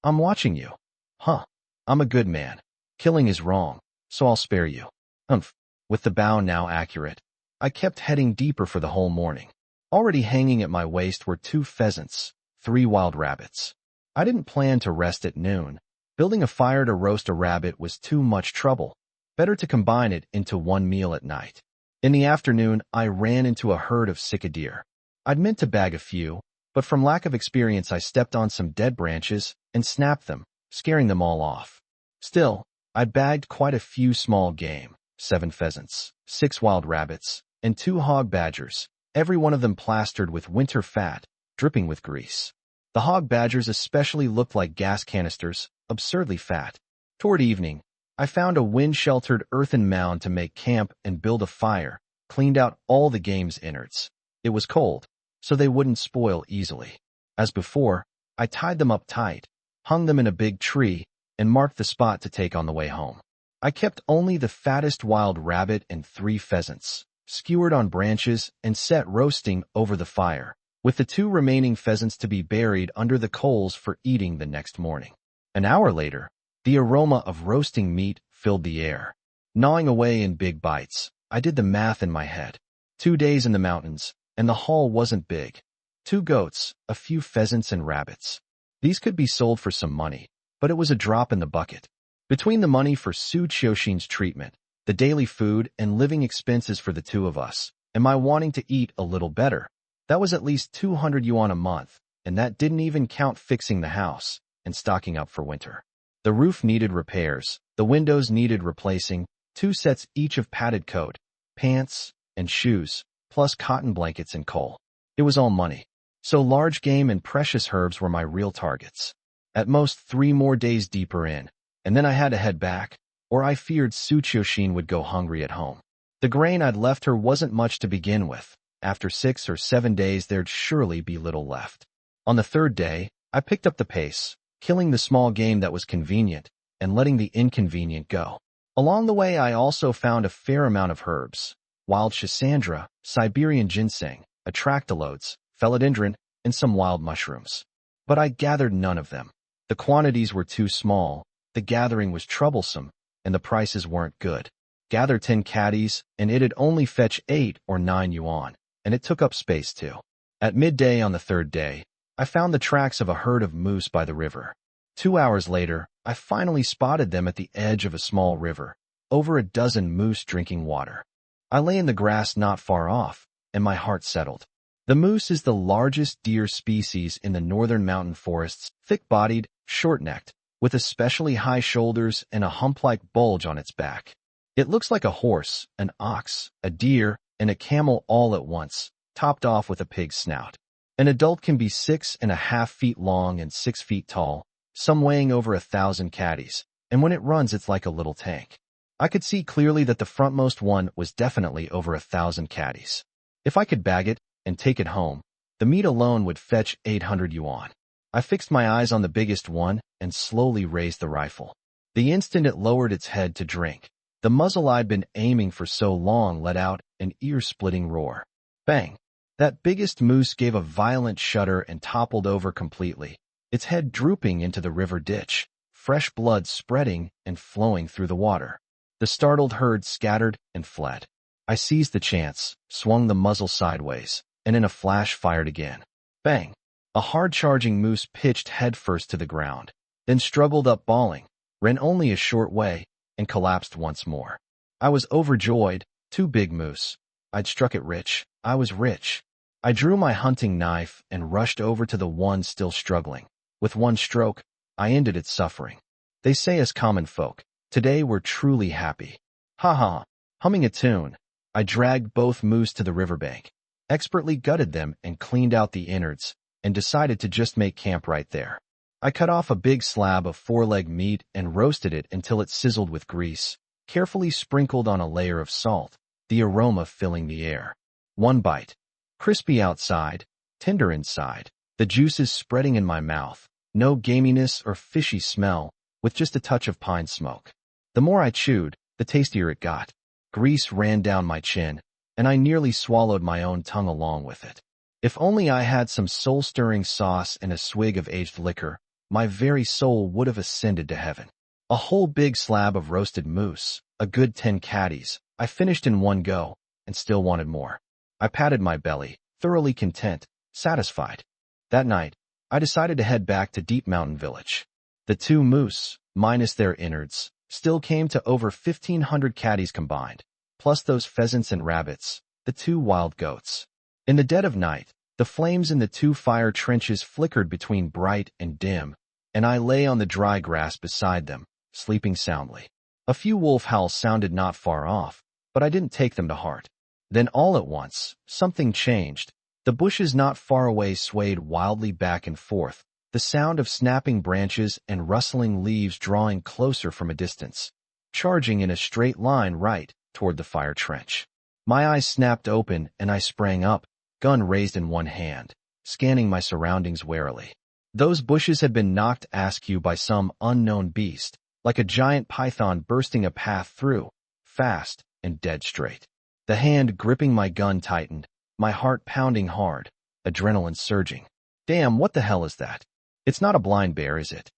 I'm watching you. Huh. I'm a good man. Killing is wrong, so I'll spare you. Humph. With the bow now accurate, I kept heading deeper for the whole morning. Already hanging at my waist were 2 pheasants, 3 wild rabbits. I didn't plan to rest at noon. Building a fire to roast a rabbit was too much trouble. Better to combine it into one meal at night. In the afternoon, I ran into a herd of cicaddeer. I'd meant to bag a few, but from lack of experience I stepped on some dead branches and snapped them, scaring them all off. Still, I bagged quite a few small game, 7 pheasants, 6 wild rabbits, and 2 hog badgers, every one of them plastered with winter fat, dripping with grease. The hog badgers especially looked like gas canisters, absurdly fat. Toward evening, I found a wind-sheltered earthen mound to make camp and build a fire, cleaned out all the game's innards. It was cold, so they wouldn't spoil easily. As before, I tied them up tight, hung them in a big tree, and marked the spot to take on the way home. I kept only the fattest wild rabbit and 3 pheasants, skewered on branches and set roasting over the fire, with the 2 remaining pheasants to be buried under the coals for eating the next morning. An hour later, the aroma of roasting meat filled the air. Gnawing away in big bites, I did the math in my head. 2 days in the mountains, and the haul wasn't big. 2 goats, a few pheasants and rabbits. These could be sold for some money, but it was a drop in the bucket. Between the money for Su Qiuxin's treatment, the daily food and living expenses for the 2 of us, and my wanting to eat a little better, that was at least 200 yuan a month, and that didn't even count fixing the house and stocking up for winter. The roof needed repairs, the windows needed replacing, 2 sets each of padded coat, pants, and shoes, plus cotton blankets and coal. It was all money. So large game and precious herbs were my real targets. At most 3 more days deeper in, and then I had to head back, or I feared Tsuchiyoshin would go hungry at home. The grain I'd left her wasn't much to begin with. After 6 or 7 days there'd surely be little left. On the 3rd day, I picked up the pace, killing the small game that was convenient, and letting the inconvenient go. Along the way I also found a fair amount of herbs, wild schisandra, Siberian ginseng, atractalodes, philodendron, and some wild mushrooms. But I gathered none of them. The quantities were too small, the gathering was troublesome, and the prices weren't good. Gather 10 caddies, and it'd only fetch 8 or 9 yuan, and it took up space too. At midday on the 3rd day, I found the tracks of a herd of moose by the river. 2 hours later, I finally spotted them at the edge of a small river, over a dozen moose drinking water. I lay in the grass not far off, and my heart settled. The moose is the largest deer species in the northern mountain forests, thick-bodied, short-necked, with especially high shoulders and a hump-like bulge on its back. It looks like a horse, an ox, a deer, and a camel all at once, topped off with a pig's snout. An adult can be 6.5 feet long and 6 feet tall, some weighing over 1,000 caddies, and when it runs it's like a little tank. I could see clearly that the frontmost one was definitely over 1,000 caddies. If I could bag it and take it home, the meat alone would fetch 800 yuan. I fixed my eyes on the biggest one and slowly raised the rifle. The instant it lowered its head to drink, the muzzle I'd been aiming for so long let out an ear-splitting roar. Bang! That biggest moose gave a violent shudder and toppled over completely, its head drooping into the river ditch, fresh blood spreading and flowing through the water. The startled herd scattered and fled. I seized the chance, swung the muzzle sideways, and in a flash fired again. Bang! A hard-charging moose pitched headfirst to the ground, then struggled up bawling, ran only a short way, and collapsed once more. I was overjoyed. 2 big moose. I'd struck it rich. I was rich. I drew my hunting knife and rushed over to the one still struggling. With one stroke, I ended its suffering. They say as common folk, today we're truly happy. Ha ha! Humming a tune, I dragged both moose to the riverbank, expertly gutted them and cleaned out the innards, and decided to just make camp right there. I cut off a big slab of foreleg meat and roasted it until it sizzled with grease, carefully sprinkled on a layer of salt, the aroma filling the air. One bite. Crispy outside, tender inside, the juices spreading in my mouth, no gaminess or fishy smell, with just a touch of pine smoke. The more I chewed, the tastier it got. Grease ran down my chin, and I nearly swallowed my own tongue along with it. If only I had some soul-stirring sauce and a swig of aged liquor, my very soul would have ascended to heaven. A whole big slab of roasted moose, a good 10 caddies, I finished in one go, and still wanted more. I patted my belly, thoroughly content, satisfied. That night, I decided to head back to Deep Mountain Village. The 2 moose, minus their innards, still came to over 1,500 caddies combined, plus those pheasants and rabbits, the 2 wild goats. In the dead of night, the flames in the 2 fire trenches flickered between bright and dim, and I lay on the dry grass beside them, sleeping soundly. A few wolf howls sounded not far off, but I didn't take them to heart. Then all at once, something changed. The bushes not far away swayed wildly back and forth, the sound of snapping branches and rustling leaves drawing closer from a distance, charging in a straight line right toward the fire trench. My eyes snapped open and I sprang up, gun raised in one hand, scanning my surroundings warily. Those bushes had been knocked askew by some unknown beast, like a giant python bursting a path through, fast and dead straight. The hand gripping my gun tightened, my heart pounding hard, adrenaline surging. Damn, what the hell is that? It's not a blind bear, is it?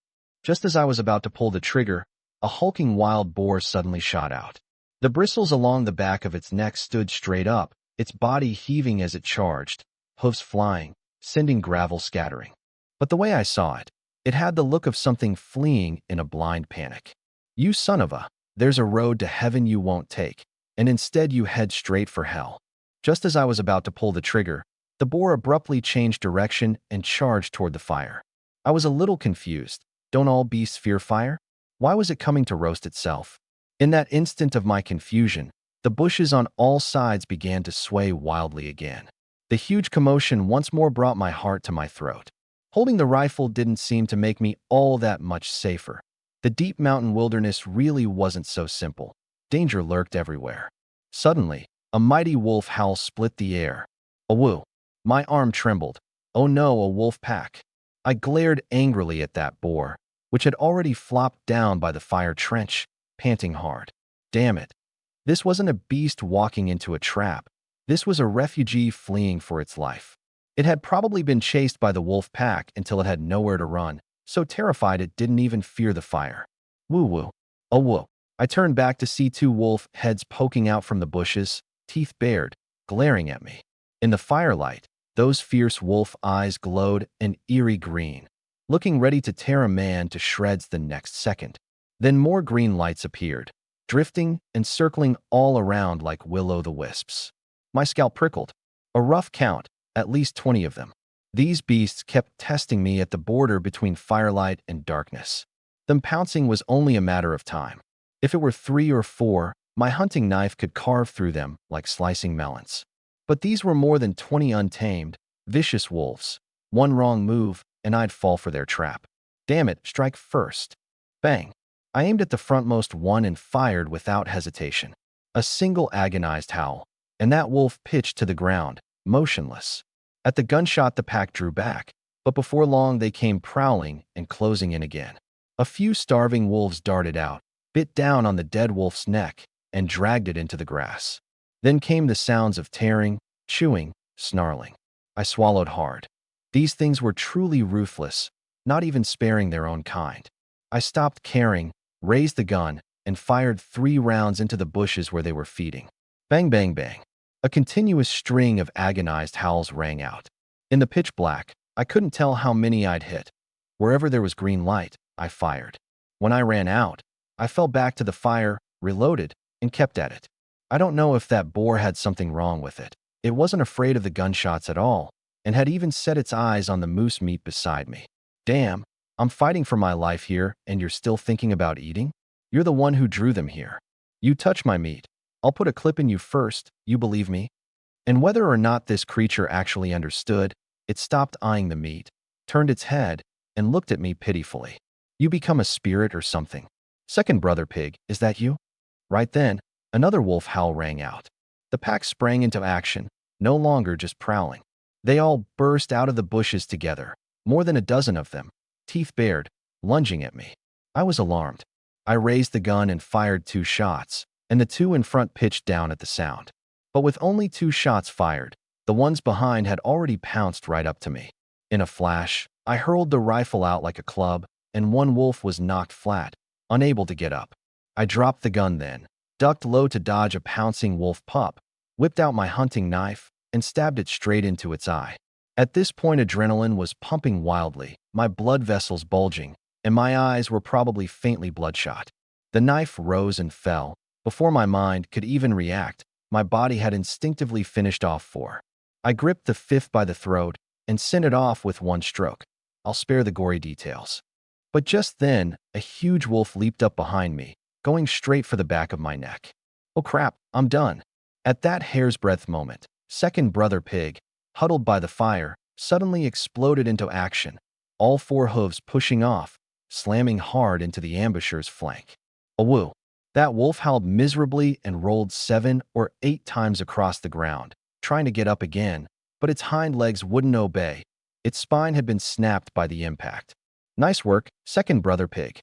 Just as I was about to pull the trigger, a hulking wild boar suddenly shot out. The bristles along the back of its neck stood straight up, its body heaving as it charged, hoofs flying, sending gravel scattering. But the way I saw it, it had the look of something fleeing in a blind panic. You son of a, there's a road to heaven you won't take, and instead you head straight for hell. Just as I was about to pull the trigger, the boar abruptly changed direction and charged toward the fire. I was a little confused. Don't all beasts fear fire? Why was it coming to roast itself? In that instant of my confusion, the bushes on all sides began to sway wildly again. The huge commotion once more brought my heart to my throat. Holding the rifle didn't seem to make me all that much safer. The deep mountain wilderness really wasn't so simple. Danger lurked everywhere. Suddenly, a mighty wolf howl split the air. Awoo! My arm trembled. Oh no, a wolf pack! I glared angrily at that boar, which had already flopped down by the fire trench, panting hard. Damn it! This wasn't a beast walking into a trap. This was a refugee fleeing for its life. It had probably been chased by the wolf pack until it had nowhere to run, so terrified it didn't even fear the fire. Woo-woo. Oh woo. I turned back to see two wolf heads poking out from the bushes, teeth bared, glaring at me. In the firelight, those fierce wolf eyes glowed an eerie green, looking ready to tear a man to shreds the next second. Then more green lights appeared, drifting and circling all around like will-o'-the-wisps. My scalp prickled. A rough count, at least 20 of them. These beasts kept testing me at the border between firelight and darkness. Them pouncing was only a matter of time. If it were 3 or 4, my hunting knife could carve through them like slicing melons. But these were more than 20 untamed, vicious wolves. One wrong move, and I'd fall for their trap. Damn it, strike first. Bang! I aimed at the frontmost one and fired without hesitation. A single agonized howl, and that wolf pitched to the ground, motionless. At the gunshot, the pack drew back, but before long they came prowling and closing in again. A few starving wolves darted out, bit down on the dead wolf's neck, and dragged it into the grass. Then came the sounds of tearing, chewing, snarling. I swallowed hard. These things were truly ruthless, not even sparing their own kind. I stopped caring, raised the gun, and fired 3 rounds into the bushes where they were feeding. Bang, bang, bang. A continuous string of agonized howls rang out. In the pitch black, I couldn't tell how many I'd hit. Wherever there was green light, I fired. When I ran out, I fell back to the fire, reloaded, and kept at it. I don't know if that boar had something wrong with it. It wasn't afraid of the gunshots at all, and had even set its eyes on the moose meat beside me. Damn, I'm fighting for my life here, and you're still thinking about eating? You're the one who drew them here. You touch my meat. I'll put a clip in you first, you believe me? And whether or not this creature actually understood, it stopped eyeing the meat, turned its head, and looked at me pitifully. You become a spirit or something. Second brother pig, is that you? Right then, another wolf howl rang out. The pack sprang into action, no longer just prowling. They all burst out of the bushes together, more than a dozen of them, teeth bared, lunging at me. I was alarmed. I raised the gun and fired 2 shots, and the 2 in front pitched down at the sound. But with only 2 shots fired, the ones behind had already pounced right up to me. In a flash, I hurled the rifle out like a club, and one wolf was knocked flat, unable to get up. I dropped the gun then, ducked low to dodge a pouncing wolf pup, whipped out my hunting knife, and stabbed it straight into its eye. At this point, adrenaline was pumping wildly, my blood vessels bulging, and my eyes were probably faintly bloodshot. The knife rose and fell. Before my mind could even react, my body had instinctively finished off 4. I gripped the 5th by the throat and sent it off with one stroke. I'll spare the gory details. But just then, a huge wolf leaped up behind me, going straight for the back of my neck. Oh crap, I'm done. At that hair's breadth moment, second brother pig, huddled by the fire, suddenly exploded into action, all 4 hooves pushing off, slamming hard into the ambusher's flank. Awoo! That wolf howled miserably and rolled 7 or 8 times across the ground, trying to get up again, but its hind legs wouldn't obey. Its spine had been snapped by the impact. Nice work, second brother pig.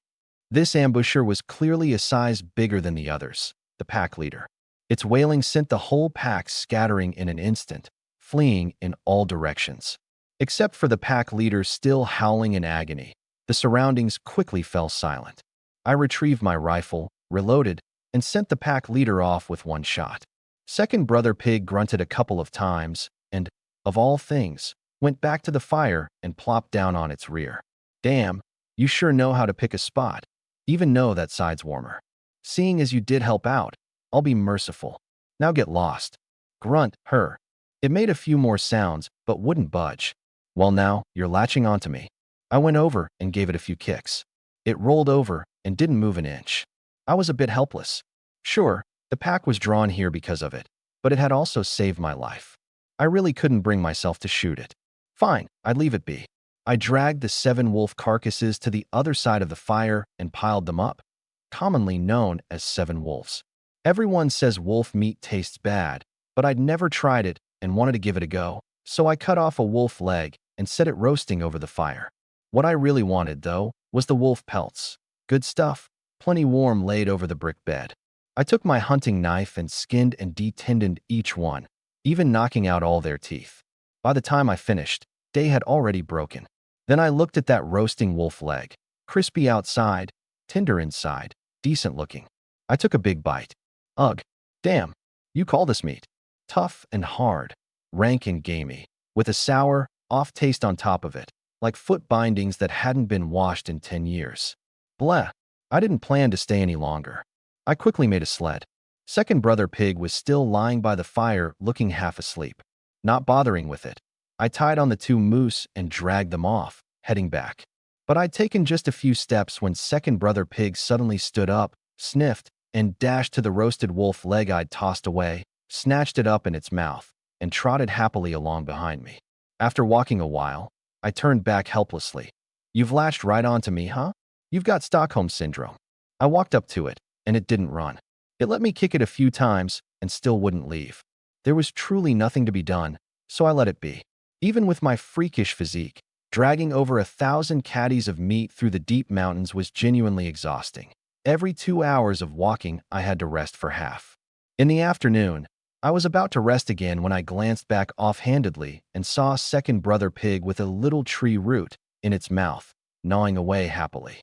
This ambusher was clearly a size bigger than the others, the pack leader. Its wailing sent the whole pack scattering in an instant, fleeing in all directions. Except for the pack leader still howling in agony, the surroundings quickly fell silent. I retrieved my rifle, reloaded, and sent the pack leader off with 1 shot. Second brother pig grunted a couple of times and, of all things, went back to the fire and plopped down on its rear. Damn, you sure know how to pick a spot. Even know that side's warmer. Seeing as you did help out, I'll be merciful. Now get lost. Grunt, her. It made a few more sounds, but wouldn't budge. Well now, you're latching onto me. I went over and gave it a few kicks. It rolled over and didn't move an inch. I was a bit helpless. Sure, the pack was drawn here because of it, but it had also saved my life. I really couldn't bring myself to shoot it. Fine, I'd leave it be. I dragged the 7 wolf carcasses to the other side of the fire and piled them up, commonly known as 7 wolves. Everyone says wolf meat tastes bad, but I'd never tried it and wanted to give it a go, so I cut off a wolf leg and set it roasting over the fire. What I really wanted, though, was the wolf pelts. Good stuff, plenty warm laid over the brick bed. I took my hunting knife and skinned and detendoned each one, even knocking out all their teeth. By the time I finished, day had already broken. Then I looked at that roasting wolf leg. Crispy outside, tender inside, decent looking. I took a big bite. Ugh, damn, you call this meat? Tough and hard, rank and gamey, with a sour, off taste on top of it, like foot bindings that hadn't been washed in 10 years. Bleh, I didn't plan to stay any longer. I quickly made a sled. Second brother pig was still lying by the fire looking half asleep. Not bothering with it, I tied on the 2 moose and dragged them off, heading back. But I'd taken just a few steps when second brother pig suddenly stood up, sniffed, and dashed to the roasted wolf leg I'd tossed away, snatched it up in its mouth, and trotted happily along behind me. After walking a while, I turned back helplessly. You've latched right onto me, huh? You've got Stockholm Syndrome. I walked up to it, and it didn't run. It let me kick it a few times and still wouldn't leave. There was truly nothing to be done, so I let it be. Even with my freakish physique, dragging over 1,000 caddies of meat through the deep mountains was genuinely exhausting. Every 2 hours of walking, I had to rest for half. In the afternoon, I was about to rest again when I glanced back offhandedly and saw second brother pig with a little tree root in its mouth, gnawing away happily.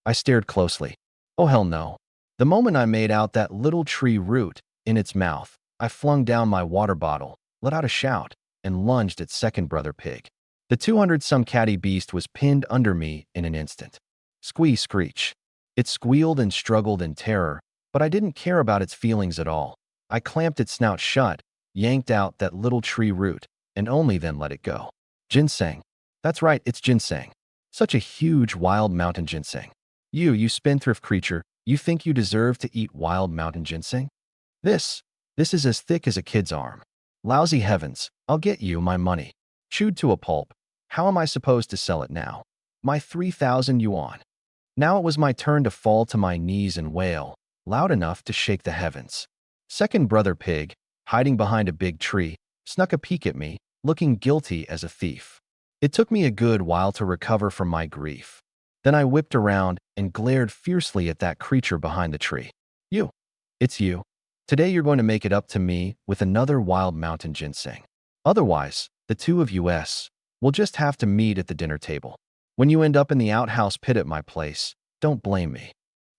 I stared closely. Oh hell no. The moment I made out that little tree root in its mouth, I flung down my water bottle, let out a shout, and lunged at second brother pig. The 200-some caddy beast was pinned under me in an instant. Squee screech. It squealed and struggled in terror, but I didn't care about its feelings at all. I clamped its snout shut, yanked out that little tree root, and only then let it go. Ginseng. That's right, it's ginseng. Such a huge wild mountain ginseng. You spendthrift creature, you think you deserve to eat wild mountain ginseng? This is as thick as a kid's arm. Lousy heavens, I'll get you my money. Chewed to a pulp. How am I supposed to sell it now? My 3,000 yuan. Now it was my turn to fall to my knees and wail, loud enough to shake the heavens. Second brother pig, hiding behind a big tree, snuck a peek at me, looking guilty as a thief. It took me a good while to recover from my grief. Then I whipped around and glared fiercely at that creature behind the tree. You. It's you. Today you're going to make it up to me with another wild mountain ginseng. Otherwise, the 2 of us will just have to meet at the dinner table. When you end up in the outhouse pit at my place, don't blame me.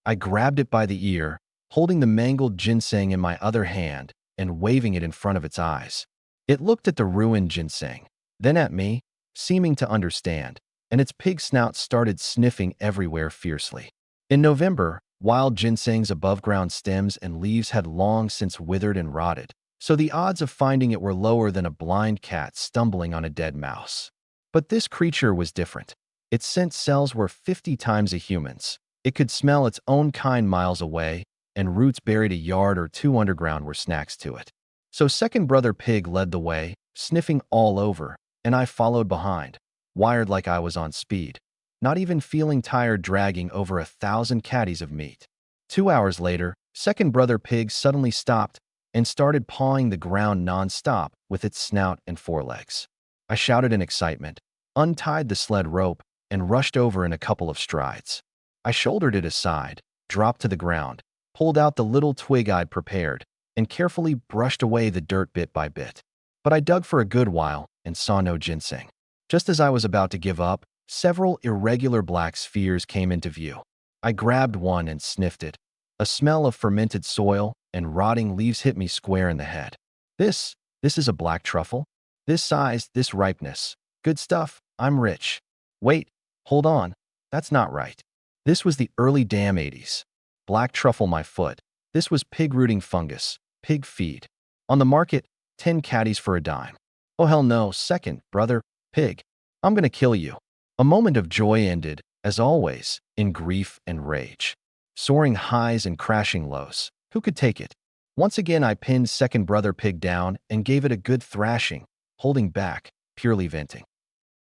I grabbed it by the ear, holding the mangled ginseng in my other hand and waving it in front of its eyes. It looked at the ruined ginseng, then at me, seeming to understand, and its pig snout started sniffing everywhere fiercely. In November, wild ginseng's above-ground stems and leaves had long since withered and rotted, so the odds of finding it were lower than a blind cat stumbling on a dead mouse. But this creature was different. Its scent cells were 50 times a human's. It could smell its own kind miles away, and roots buried a yard or 2 underground were snacks to it. So second brother pig led the way, sniffing all over, and I followed behind, wired like I was on speed, not even feeling tired dragging over 1,000 caddies of meat. 2 hours later, second brother pig suddenly stopped and started pawing the ground non-stop with its snout and forelegs. I shouted in excitement, untied the sled rope, and rushed over in a couple of strides. I shouldered it aside, dropped to the ground, pulled out the little twig I'd prepared, and carefully brushed away the dirt bit by bit. But I dug for a good while and saw no ginseng. Just as I was about to give up, several irregular black spheres came into view. I grabbed one and sniffed it. A smell of fermented soil and rotting leaves hit me square in the head. This is a black truffle? This size, this ripeness. Good stuff, I'm rich. Wait, hold on, that's not right. This was the early damn 80s. Black truffle my foot. This was pig rooting fungus, pig feed. On the market, 10 caddies for a dime. Oh hell no, second brother pig. I'm gonna kill you. A moment of joy ended as always, in grief and rage. Soaring highs and crashing lows. Who could take it? Once again, I pinned second brother pig down and gave it a good thrashing, holding back, purely venting.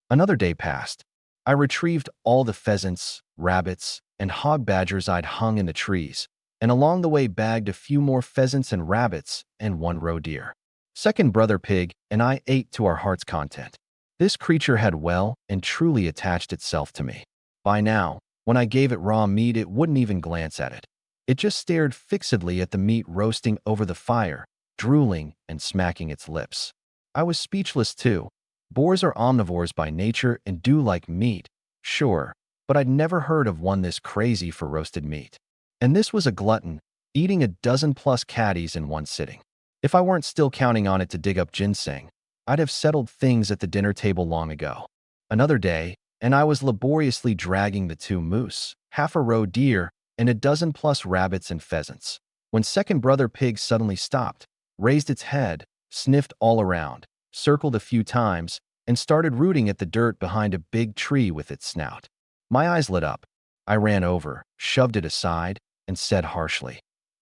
Another day passed. I retrieved all the pheasants, rabbits, and hog badgers I'd hung in the trees, and along the way bagged a few more pheasants and rabbits and one roe deer. Second brother pig and I ate to our heart's content. This creature had well and truly attached itself to me. By now, when I gave it raw meat, it wouldn't even glance at it. It just stared fixedly at the meat roasting over the fire, drooling and smacking its lips. I was speechless too. Boars are omnivores by nature and do like meat, sure, but I'd never heard of one this crazy for roasted meat. And this was a glutton, eating a dozen-plus catties in one sitting. If I weren't still counting on it to dig up ginseng, I'd have settled things at the dinner table long ago. Another day, and I was laboriously dragging the 2 moose, half a roe deer, and a dozen-plus rabbits and pheasants, when second brother pig suddenly stopped, raised its head, sniffed all around, circled a few times, and started rooting at the dirt behind a big tree with its snout. My eyes lit up. I ran over, shoved it aside, and said harshly,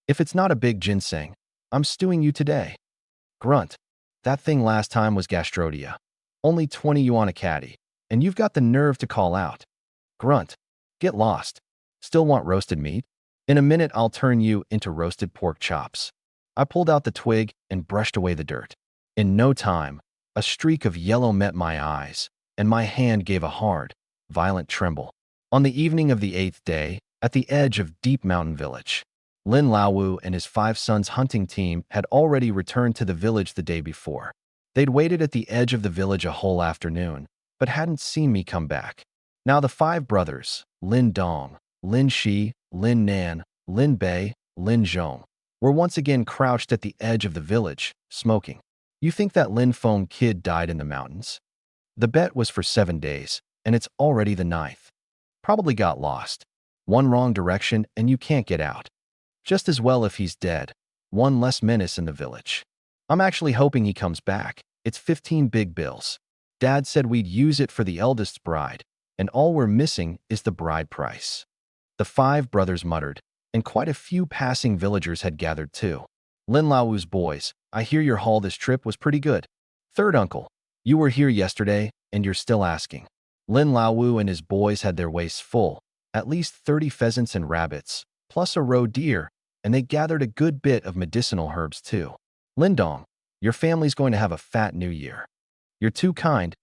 "If it's not a big ginseng, I'm stewing you today." Grunt. That thing last time was gastrodia. Only 20 yuan a caddy, and you've got the nerve to call out. Grunt. Get lost. Still want roasted meat? In a minute, I'll turn you into roasted pork chops. I pulled out the twig and brushed away the dirt. In no time, a streak of yellow met my eyes, and my hand gave a hard, violent tremble. On the evening of the 8th day, at the edge of Deep Mountain Village, Lin Laowu and his 5 sons' hunting team had already returned to the village the day before. They'd waited at the edge of the village a whole afternoon, but hadn't seen me come back. Now the 5 brothers, Lin Dong, Lin Shi, Lin Nan, Lin Bei, Lin Zhong, were once again crouched at the edge of the village, smoking. You think that Lin Feng kid died in the mountains? The bet was for 7 days, and it's already the 9th. Probably got lost. One wrong direction and you can't get out. Just as well if he's dead. One less menace in the village. I'm actually hoping he comes back. It's 15 big bills. Dad said we'd use it for the eldest's bride, and all we're missing is the bride price. The 5 brothers muttered, and quite a few passing villagers had gathered too. Lin Laowu's boys, I hear your haul this trip was pretty good. Third uncle, you were here yesterday, and you're still asking. Lin Laowu and his boys had their waists full, at least 30 pheasants and rabbits, plus a roe deer, and they gathered a good bit of medicinal herbs too. Lin Dong, your family's going to have a fat new year. You're too kind,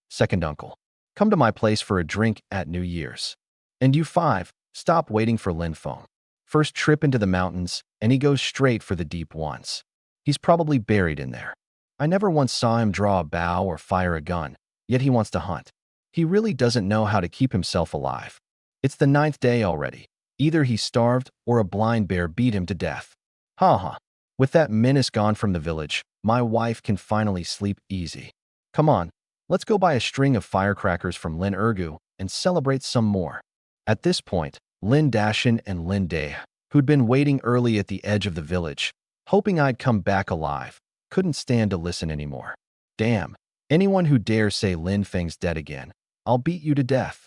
second uncle. Come to my place for a drink at New Year's. And you 5, stop waiting for Lin Feng. First trip into the mountains, and he goes straight for the deep ones. He's probably buried in there. I never once saw him draw a bow or fire a gun, yet he wants to hunt. He really doesn't know how to keep himself alive. It's the 9th day already. Either he starved or a blind bear beat him to death. Ha ha. With that menace gone from the village, my wife can finally sleep easy. Come on, let's go buy a string of firecrackers from Lin Ergu and celebrate some more. At this point, Lin Dashin and Lin Dei, who'd been waiting early at the edge of the village, hoping I'd come back alive, couldn't stand to listen anymore. Damn, anyone who dares say Lin Feng's dead again, I'll beat you to death.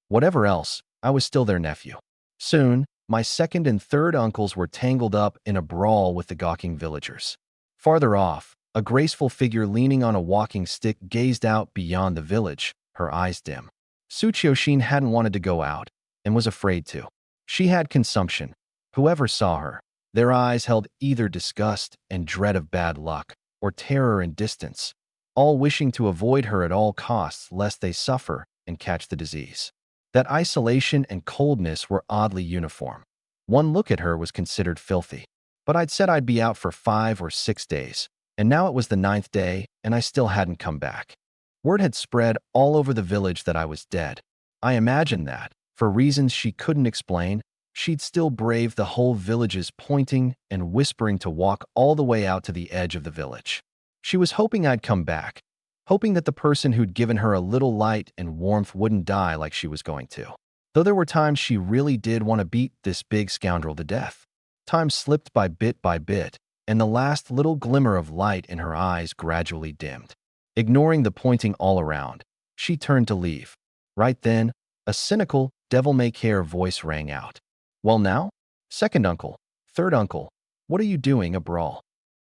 Whatever else, I was still their nephew. Soon, my second and third uncles were tangled up in a brawl with the gawking villagers. Farther off, a graceful figure leaning on a walking stick gazed out beyond the village, her eyes dim. Su Qiuxin hadn't wanted to go out, and was afraid to. She had consumption. Whoever saw her, their eyes held either disgust and dread of bad luck, or terror and distance, all wishing to avoid her at all costs lest they suffer and catch the disease. That isolation and coldness were oddly uniform. One look at her was considered filthy. But I'd said I'd be out for 5 or 6 days, and now it was the 9th day, and I still hadn't come back. Word had spread all over the village that I was dead. I imagined that, for reasons she couldn't explain, she'd still brave the whole village's pointing and whispering to walk all the way out to the edge of the village. She was hoping I'd come back, hoping that the person who'd given her a little light and warmth wouldn't die like she was going to. Though there were times she really did want to beat this big scoundrel to death. Time slipped by bit, and the last little glimmer of light in her eyes gradually dimmed. Ignoring the pointing all around, she turned to leave. Right then, A cynical, devil-may-care voice rang out. Well now? Second uncle, third uncle, what are you doing a brawl?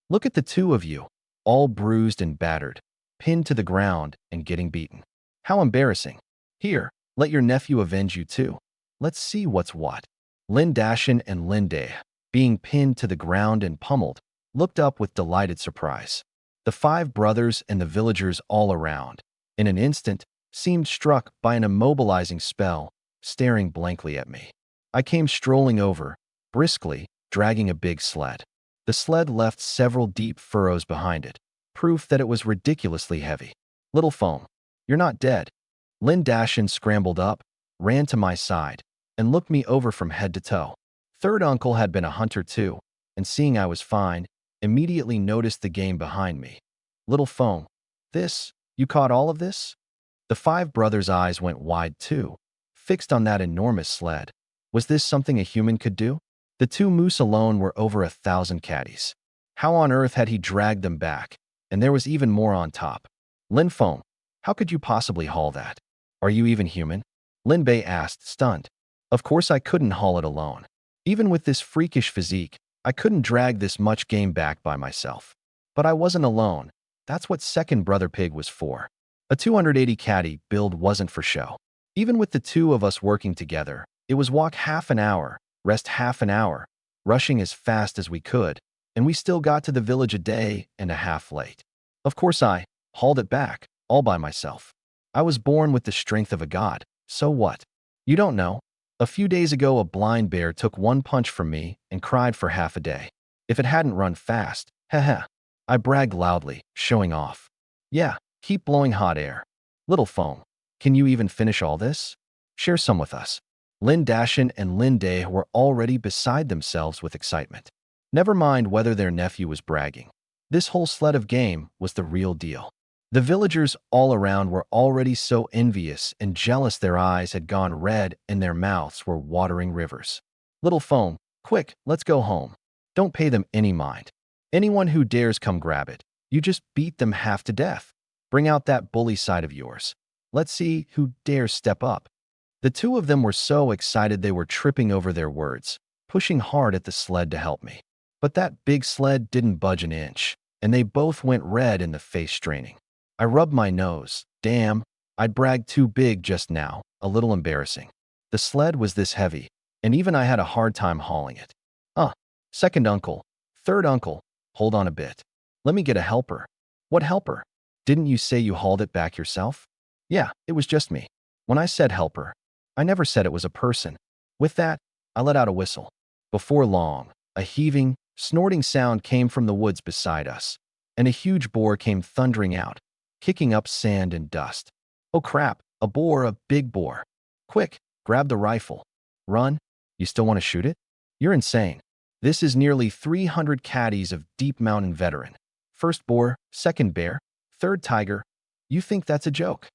Look at the two of you, all bruised and battered, pinned to the ground and getting beaten. How embarrassing. Here, let your nephew avenge you too. Let's see what's what. Lin Dashin and Lin Dae, being pinned to the ground and pummeled, looked up with delighted surprise. The five brothers and the villagers all around, in an instant, seemed struck by an immobilizing spell, staring blankly at me. I came strolling over, briskly, dragging a big sled. The sled left several deep furrows behind it, proof that it was ridiculously heavy. Little foam, you're not dead. Lin Dashin scrambled up, ran to my side, and looked me over from head to toe. Third uncle had been a hunter too, and seeing I was fine, immediately noticed the game behind me. Little foam, you caught all of this? The five brothers' eyes went wide too, fixed on that enormous sled. Was this something a human could do? The two moose alone were over 1,000 caddies. How on earth had he dragged them back? And there was even more on top. Lin Foam, how could you possibly haul that? Are you even human? Lin Bei asked, stunned. Of course I couldn't haul it alone. Even with this freakish physique, I couldn't drag this much game back by myself. But I wasn't alone. That's what second brother Pig was for. A 280 caddy build wasn't for show. Even with the two of us working together, it was walk half an hour, rest half an hour, rushing as fast as we could, and we still got to the village a day and a half late. Of course I hauled it back, all by myself. I was born with the strength of a god, so what? You don't know. A few days ago a blind bear took one punch from me and cried for half a day. If it hadn't run fast, heh. I bragged loudly, showing off. Yeah, keep blowing hot air. Little foam, can you even finish all this? Share some with us. Lin Dashin and Lin Dae were already beside themselves with excitement. Never mind whether their nephew was bragging. This whole sled of game was the real deal. The villagers all around were already so envious and jealous their eyes had gone red and their mouths were watering rivers. Little foam, quick, let's go home. Don't pay them any mind. Anyone who dares come grab it, you just beat them half to death. Bring out that bully side of yours. Let's see who dares step up. The two of them were so excited they were tripping over their words, pushing hard at the sled to help me. But that big sled didn't budge an inch, and they both went red in the face, straining. I rubbed my nose. Damn, I'd bragged too big just now, a little embarrassing. The sled was this heavy, and even I had a hard time hauling it. Second uncle, third uncle, hold on a bit. Let me get a helper. What helper? Didn't you say you hauled it back yourself? Yeah, it was just me. When I said helper, I never said it was a person. With that, I let out a whistle. Before long, a heaving, snorting sound came from the woods beside us, and a huge boar came thundering out, kicking up sand and dust. Oh crap, a boar, a big boar. Quick, grab the rifle. Run? You still want to shoot it? You're insane. This is nearly 300 caddies of deep mountain veteran. First boar, second bear, third tiger. You think that's a joke?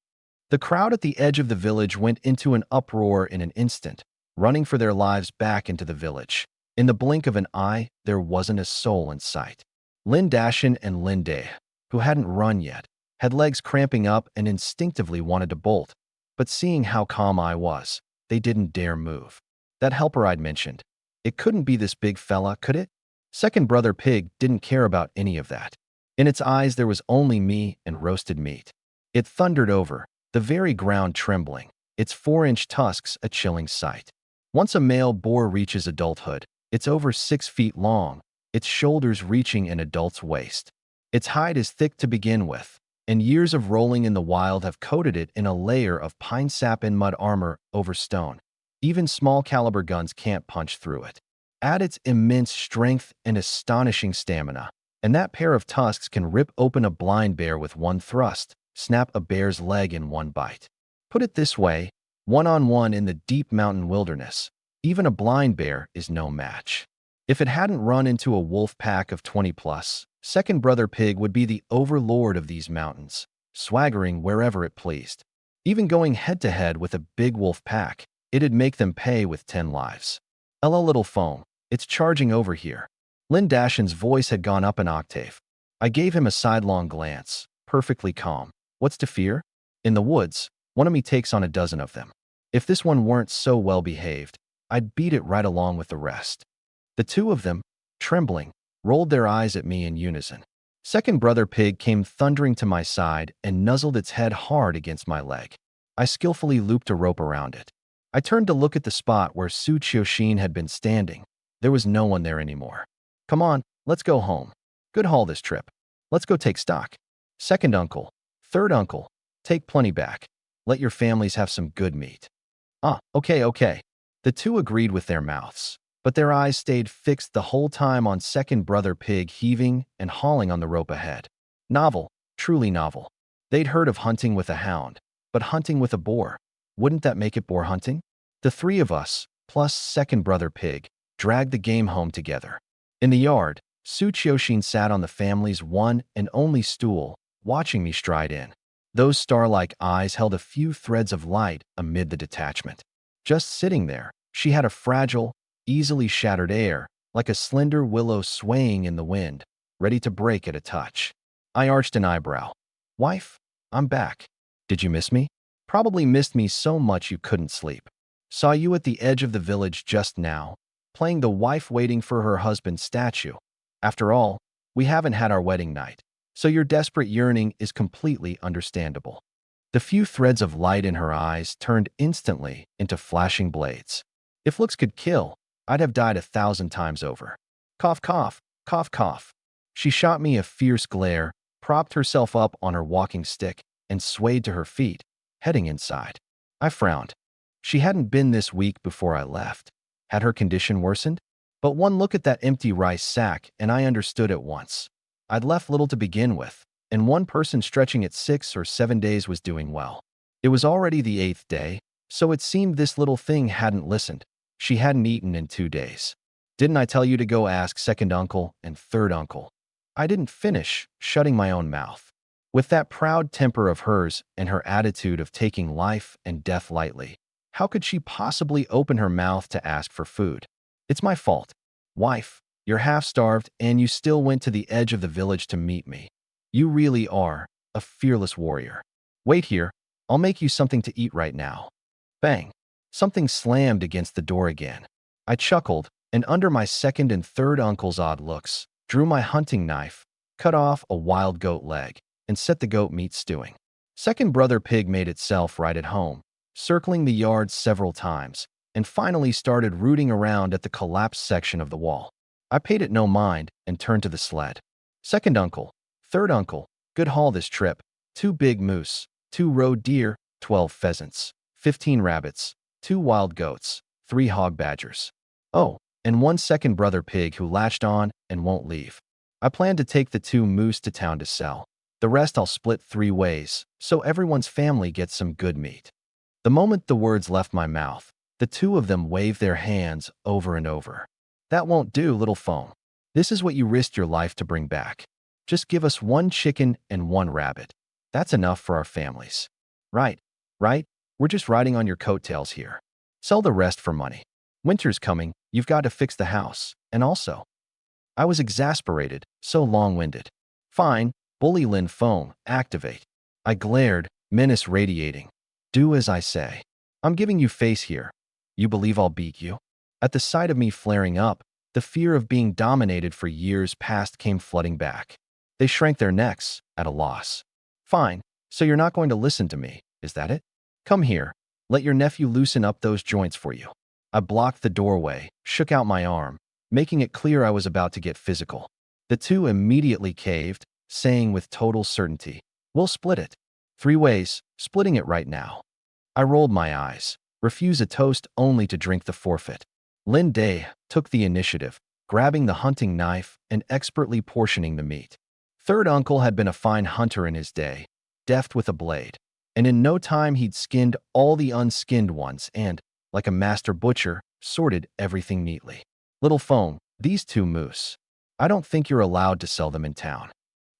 The crowd at the edge of the village went into an uproar in an instant, running for their lives back into the village. In the blink of an eye, there wasn't a soul in sight. Lin Dashin and Lin Dae, who hadn't run yet, had legs cramping up and instinctively wanted to bolt, but seeing how calm I was, they didn't dare move. That helper I'd mentioned, it couldn't be this big fella, could it? Second brother Pig didn't care about any of that. In its eyes there was only me and roasted meat. It thundered over, the very ground trembling, its 4-inch tusks a chilling sight. Once a male boar reaches adulthood, it's over 6 feet long, its shoulders reaching an adult's waist. Its hide is thick to begin with, and years of rolling in the wild have coated it in a layer of pine sap and mud armor over stone. Even small caliber guns can't punch through it. Add its immense strength and astonishing stamina, and that pair of tusks can rip open a blind bear with one thrust, snap a bear's leg in one bite. Put it this way, one-on-one in the deep mountain wilderness, even a blind bear is no match. If it hadn't run into a wolf pack of 20+, second brother Pig would be the overlord of these mountains, swaggering wherever it pleased. Even going head-to-head with a big wolf pack, it'd make them pay with 10 lives. Ella little foam, it's charging over here. Lin Dashin's voice had gone up an octave. I gave him a sidelong glance, perfectly calm. What's to fear? In the woods, one of me takes on a dozen of them. If this one weren't so well behaved, I'd beat it right along with the rest. The two of them, trembling, rolled their eyes at me in unison. Second brother pig came thundering to my side and nuzzled its head hard against my leg. I skillfully looped a rope around it. I turned to look at the spot where Su Qiuxin had been standing. There was no one there anymore. Come on, let's go home. Good haul this trip. Let's go take stock. Second uncle, third uncle, take plenty back. Let your families have some good meat. Ah, okay. The two agreed with their mouths, but their eyes stayed fixed the whole time on second brother pig heaving and hauling on the rope ahead. Novel, truly novel. They'd heard of hunting with a hound, but hunting with a boar, wouldn't that make it boar hunting? The three of us, plus second brother pig, dragged the game home together. In the yard, Su Qiuxin sat on the family's one and only stool, watching me stride in. Those star-like eyes held a few threads of light amid the detachment. Just sitting there, she had a fragile, easily shattered air, like a slender willow swaying in the wind, ready to break at a touch. I arched an eyebrow. Wife, I'm back. Did you miss me? Probably missed me so much you couldn't sleep. Saw you at the edge of the village just now, playing the wife waiting for her husband's statue. After all, we haven't had our wedding night, so your desperate yearning is completely understandable. The few threads of light in her eyes turned instantly into flashing blades. If looks could kill, I'd have died 1,000 times over. Cough, cough, cough, cough. She shot me a fierce glare, propped herself up on her walking stick, and swayed to her feet, heading inside. I frowned. She hadn't been this weak before I left. Had her condition worsened? But one look at that empty rice sack and I understood at once. I'd left little to begin with, and one person stretching it 6 or 7 days was doing well. It was already the 8th day, so it seemed this little thing hadn't listened. She hadn't eaten in 2 days. Didn't I tell you to go ask second uncle and third uncle? I didn't finish, shutting my own mouth. With that proud temper of hers and her attitude of taking life and death lightly, how could she possibly open her mouth to ask for food? It's my fault. Wife, you're half-starved and you still went to the edge of the village to meet me. You really are a fearless warrior. Wait here, I'll make you something to eat right now. Bang! Something slammed against the door again. I chuckled, and under my second and third uncle's odd looks, drew my hunting knife, cut off a wild goat leg, and set the goat meat stewing. Second brother pig made itself right at home, circling the yard several times, and finally started rooting around at the collapsed section of the wall. I paid it no mind and turned to the sled. Second uncle, third uncle, good haul this trip. 2 big moose, 2 roe deer, 12 pheasants, 15 rabbits, 2 wild goats, 3 hog badgers. Oh, and 1 second brother pig who latched on and won't leave. I plan to take the 2 moose to town to sell. The rest I'll split 3 ways, so everyone's family gets some good meat. The moment the words left my mouth, the 2 of them waved their hands over and over. That won't do, little phone. This is what you risked your life to bring back. Just give us 1 chicken and 1 rabbit. That's enough for our families. Right. We're just riding on your coattails here. Sell the rest for money. Winter's coming, you've got to fix the house, and also. I was exasperated, so long-winded. Fine, bully Lin phone, activate. I glared, menace radiating. Do as I say. I'm giving you face here. You believe I'll beat you? At the sight of me flaring up, the fear of being dominated for years past came flooding back. They shrank their necks, at a loss. Fine, so you're not going to listen to me, is that it? Come here, let your nephew loosen up those joints for you. I blocked the doorway, shook out my arm, making it clear I was about to get physical. The 2 immediately caved, saying with total certainty, we'll split it. 3 ways, splitting it right now. I rolled my eyes, refuse a toast only to drink the forfeit. Lin Day took the initiative, grabbing the hunting knife and expertly portioning the meat. Third uncle had been a fine hunter in his day, deft with a blade, and in no time he'd skinned all the unskinned ones and, like a master butcher, sorted everything neatly. Little phone, these 2 moose. I don't think you're allowed to sell them in town.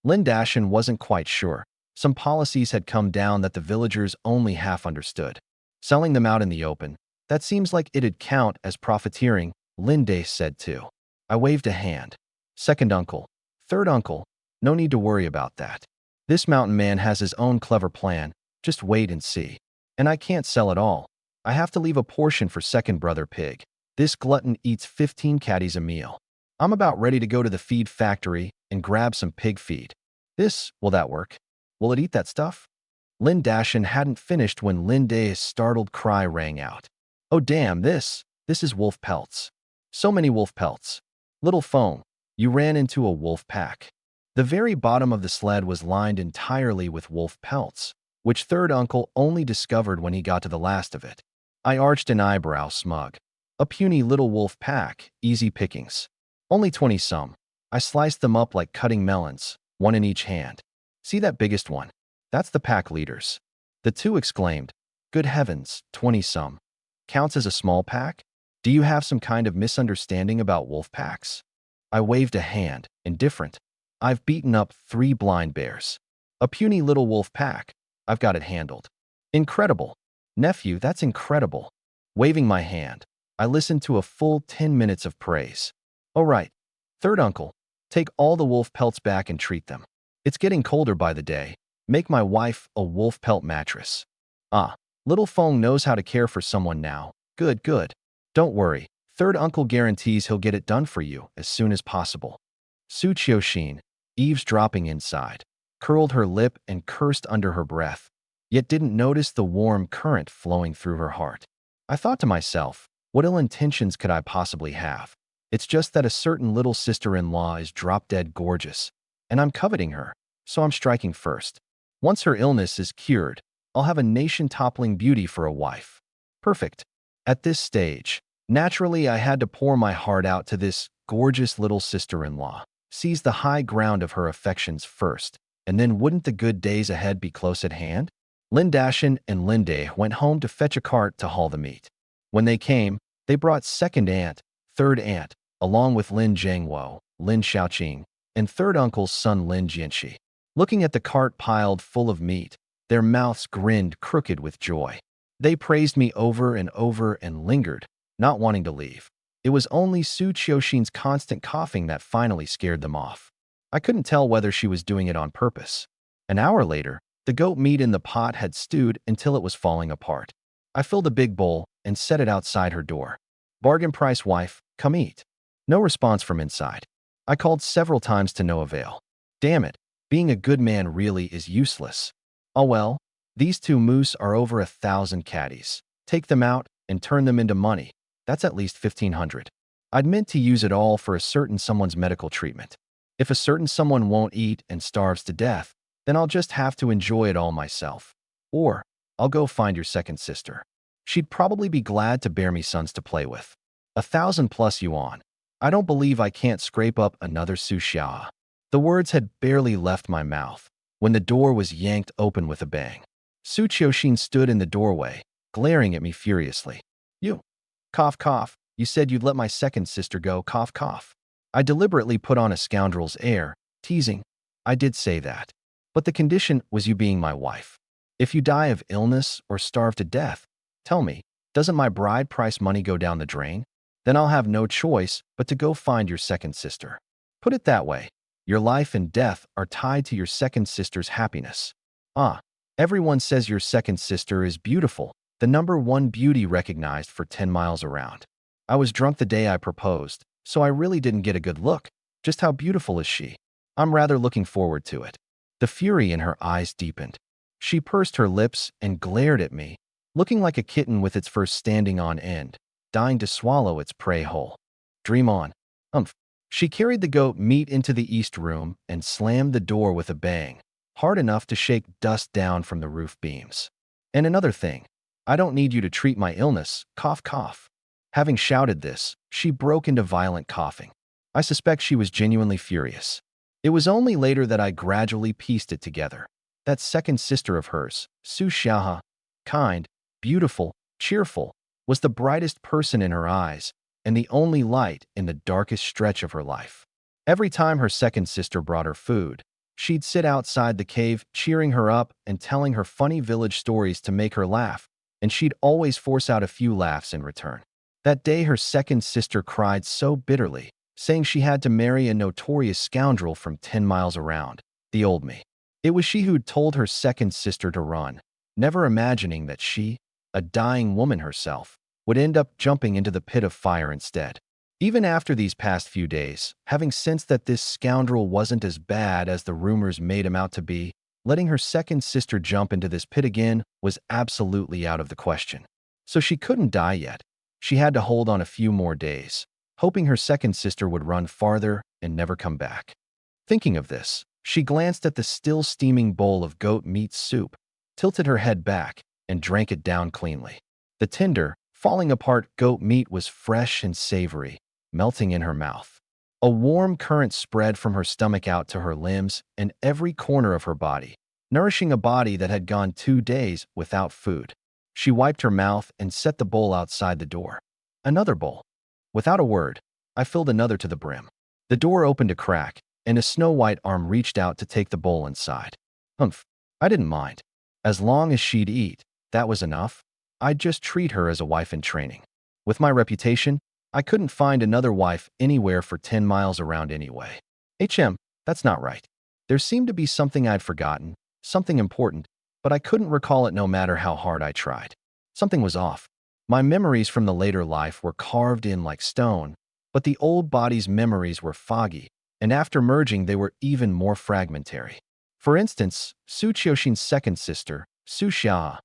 Lin Dashin wasn't quite sure. Some policies had come down that the villagers only half understood. Selling them out in the open, that seems like it'd count as profiteering, Lin Day said too. I waved a hand. Second uncle, third uncle, no need to worry about that. This mountain man has his own clever plan, just wait and see. And I can't sell at all. I have to leave a portion for second brother pig. This glutton eats 15 catties a meal. I'm about ready to go to the feed factory and grab some pig feed. Will that work? Will it eat that stuff? Lin Dashin hadn't finished when Lin Day's startled cry rang out. Oh damn, this is wolf pelts. So many wolf pelts. Little Fong, you ran into a wolf pack. The very bottom of the sled was lined entirely with wolf pelts, which third uncle only discovered when he got to the last of it. I arched an eyebrow, smug. A puny little wolf pack, easy pickings. Only 20 some. I sliced them up like cutting melons, one in each hand. See that biggest one? That's the pack leaders. The two exclaimed, good heavens, 20 some. Counts as a small pack? Do you have some kind of misunderstanding about wolf packs? I waved a hand, indifferent. I've beaten up 3 blind bears. A puny little wolf pack. I've got it handled. Incredible. Nephew, that's incredible. Waving my hand, I listened to a full 10 minutes of praise. All right, third uncle, take all the wolf pelts back and treat them. It's getting colder by the day. Make my wife a wolf pelt mattress. Ah, little Fong knows how to care for someone now. Good, good. Don't worry. Third uncle guarantees he'll get it done for you as soon as possible. Su Qiuxin, eavesdropping inside, curled her lip and cursed under her breath, yet didn't notice the warm current flowing through her heart. I thought to myself, what ill intentions could I possibly have? It's just that a certain little sister-in-law is drop-dead gorgeous, and I'm coveting her, so I'm striking first. Once her illness is cured, I'll have a nation-toppling beauty for a wife. Perfect. At this stage, naturally I had to pour my heart out to this gorgeous little sister-in-law, seize the high ground of her affections first, and then wouldn't the good days ahead be close at hand? Lin Dashin and Lin Day went home to fetch a cart to haul the meat. When they came, they brought second aunt, third aunt, along with Lin Zhangwo, Lin Xiaoqing, and third uncle's son Lin Jianxi. Looking at the cart piled full of meat, their mouths grinned crooked with joy. They praised me over and lingered, not wanting to leave. It was only Su Qiuxin's constant coughing that finally scared them off. I couldn't tell whether she was doing it on purpose. An hour later, the goat meat in the pot had stewed until it was falling apart. I filled a big bowl and set it outside her door. Bargain price, wife, come eat. No response from inside. I called several times to no avail. Damn it, being a good man really is useless. Oh well, these 2 moose are over 1,000 catties. Take them out and turn them into money. That's at least 1,500. I'd meant to use it all for a certain someone's medical treatment. If a certain someone won't eat and starves to death, then I'll just have to enjoy it all myself. Or, I'll go find your second sister. She'd probably be glad to bear me sons to play with. 1,000 plus yuan. I don't believe I can't scrape up another Su Xia. The words had barely left my mouth when the door was yanked open with a bang. Su Qiuxin stood in the doorway, glaring at me furiously. You. Cough, cough. You said you'd let my second sister go, cough, cough. I deliberately put on a scoundrel's air, teasing. I did say that. But the condition was you being my wife. If you die of illness or starve to death, tell me, doesn't my bride price money go down the drain? Then I'll have no choice but to go find your second sister. Put it that way. Your life and death are tied to your second sister's happiness. Ah, everyone says your second sister is beautiful, the #1 beauty recognized for 10 miles around. I was drunk the day I proposed, so I really didn't get a good look. Just how beautiful is she? I'm rather looking forward to it. The fury in her eyes deepened. She pursed her lips and glared at me, looking like a kitten with its fur standing on end, dying to swallow its prey whole. Dream on. Umph. She carried the goat meat into the east room and slammed the door with a bang, hard enough to shake dust down from the roof beams. And another thing, I don't need you to treat my illness, cough, cough. Having shouted this, she broke into violent coughing. I suspect she was genuinely furious. It was only later that I gradually pieced it together. That second sister of hers, Su Xiaha, kind, beautiful, cheerful, was the brightest person in her eyes and the only light in the darkest stretch of her life. Every time her second sister brought her food, she'd sit outside the cave cheering her up and telling her funny village stories to make her laugh, and she'd always force out a few laughs in return. That day her second sister cried so bitterly, saying she had to marry a notorious scoundrel from 10 miles around, the old me. It was she who'd told her second sister to run, never imagining that she, a dying woman herself, would end up jumping into the pit of fire instead. Even after these past few days, having sensed that this scoundrel wasn't as bad as the rumors made him out to be, letting her second sister jump into this pit again was absolutely out of the question. So she couldn't die yet. She had to hold on a few more days, hoping her second sister would run farther and never come back. Thinking of this, she glanced at the still steaming bowl of goat meat soup, tilted her head back, and drank it down cleanly. The tender, falling apart goat meat was fresh and savory, melting in her mouth. A warm current spread from her stomach out to her limbs and every corner of her body, nourishing a body that had gone 2 days without food. She wiped her mouth and set the bowl outside the door. Another bowl. Without a word, I filled another to the brim. The door opened a crack, and a snow-white arm reached out to take the bowl inside. Humph, I didn't mind. As long as she'd eat, that was enough. I'd just treat her as a wife in training. With my reputation, I couldn't find another wife anywhere for 10 miles around anyway. That's not right. There seemed to be something I'd forgotten, something important, but I couldn't recall it no matter how hard I tried. Something was off. My memories from the later life were carved in like stone, but the old body's memories were foggy, and after merging they were even more fragmentary. For instance, Su Qiuxin's second sister, Su Xia.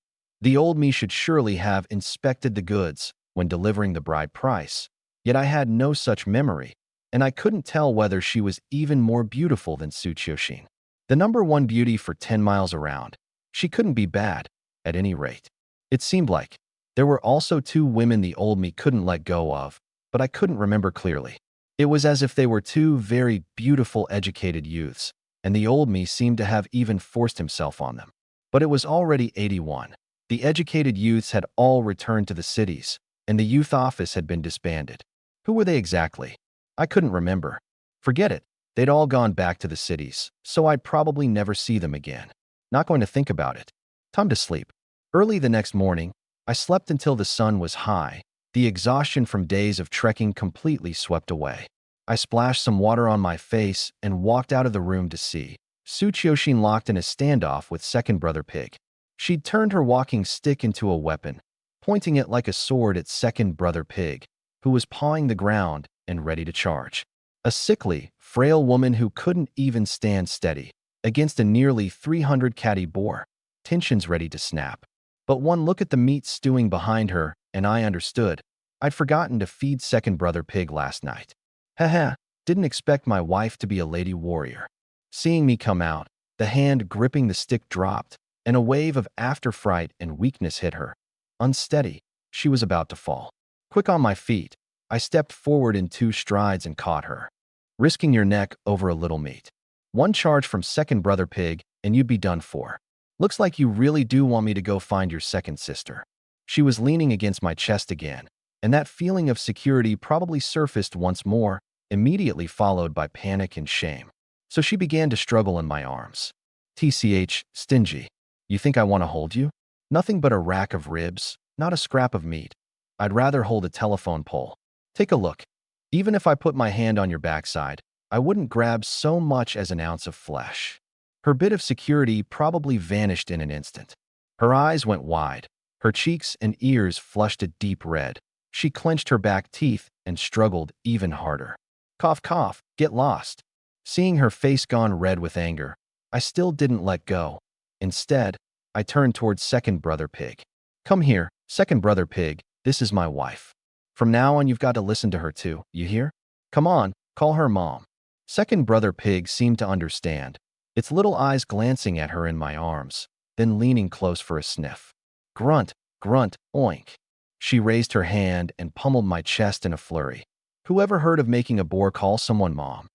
The old me should surely have inspected the goods when delivering the bride price, yet I had no such memory, and I couldn't tell whether she was even more beautiful than Su Qiuxin. The number one beauty for 10 miles around. She couldn't be bad, at any rate. It seemed like there were also 2 women the old me couldn't let go of, but I couldn't remember clearly. It was as if they were 2 very beautiful educated youths, and the old me seemed to have even forced himself on them. But it was already 81. The educated youths had all returned to the cities, and the youth office had been disbanded. Who were they exactly? I couldn't remember. Forget it. They'd all gone back to the cities, so I'd probably never see them again. Not going to think about it. Time to sleep. Early the next morning, I slept until the sun was high. The exhaustion from days of trekking completely swept away. I splashed some water on my face and walked out of the room to see Su Qiuxin locked in a standoff with second brother Pig. She'd turned her walking stick into a weapon, pointing it like a sword at second brother Pig, who was pawing the ground and ready to charge. A sickly, frail woman who couldn't even stand steady against a nearly 300 catty boar, tensions ready to snap. But one look at the meat stewing behind her, and I understood. I'd forgotten to feed second brother Pig last night. Haha, didn't expect my wife to be a lady warrior. Seeing me come out, the hand gripping the stick dropped, and a wave of after-fright and weakness hit her. Unsteady, she was about to fall. Quick on my feet, I stepped forward in 2 strides and caught her. Risking your neck over a little meat. One charge from second brother Pig, and you'd be done for. Looks like you really do want me to go find your second sister. She was leaning against my chest again, and that feeling of security probably surfaced once more, immediately followed by panic and shame. So she began to struggle in my arms. Stingy. You think I want to hold you? Nothing but a rack of ribs, not a scrap of meat. I'd rather hold a telephone pole. Take a look. Even if I put my hand on your backside, I wouldn't grab so much as an ounce of flesh. Her bit of security probably vanished in an instant. Her eyes went wide. Her cheeks and ears flushed a deep red. She clenched her back teeth and struggled even harder. Cough, cough, get lost. Seeing her face gone red with anger, I still didn't let go. Instead, I turned towards second brother Pig. Come here, second brother Pig, this is my wife. From now on you've got to listen to her too, you hear? Come on, call her mom. Second brother Pig seemed to understand, its little eyes glancing at her in my arms, then leaning close for a sniff. Grunt, grunt, oink. She raised her hand and pummeled my chest in a flurry. Whoever heard of making a boar call someone mom?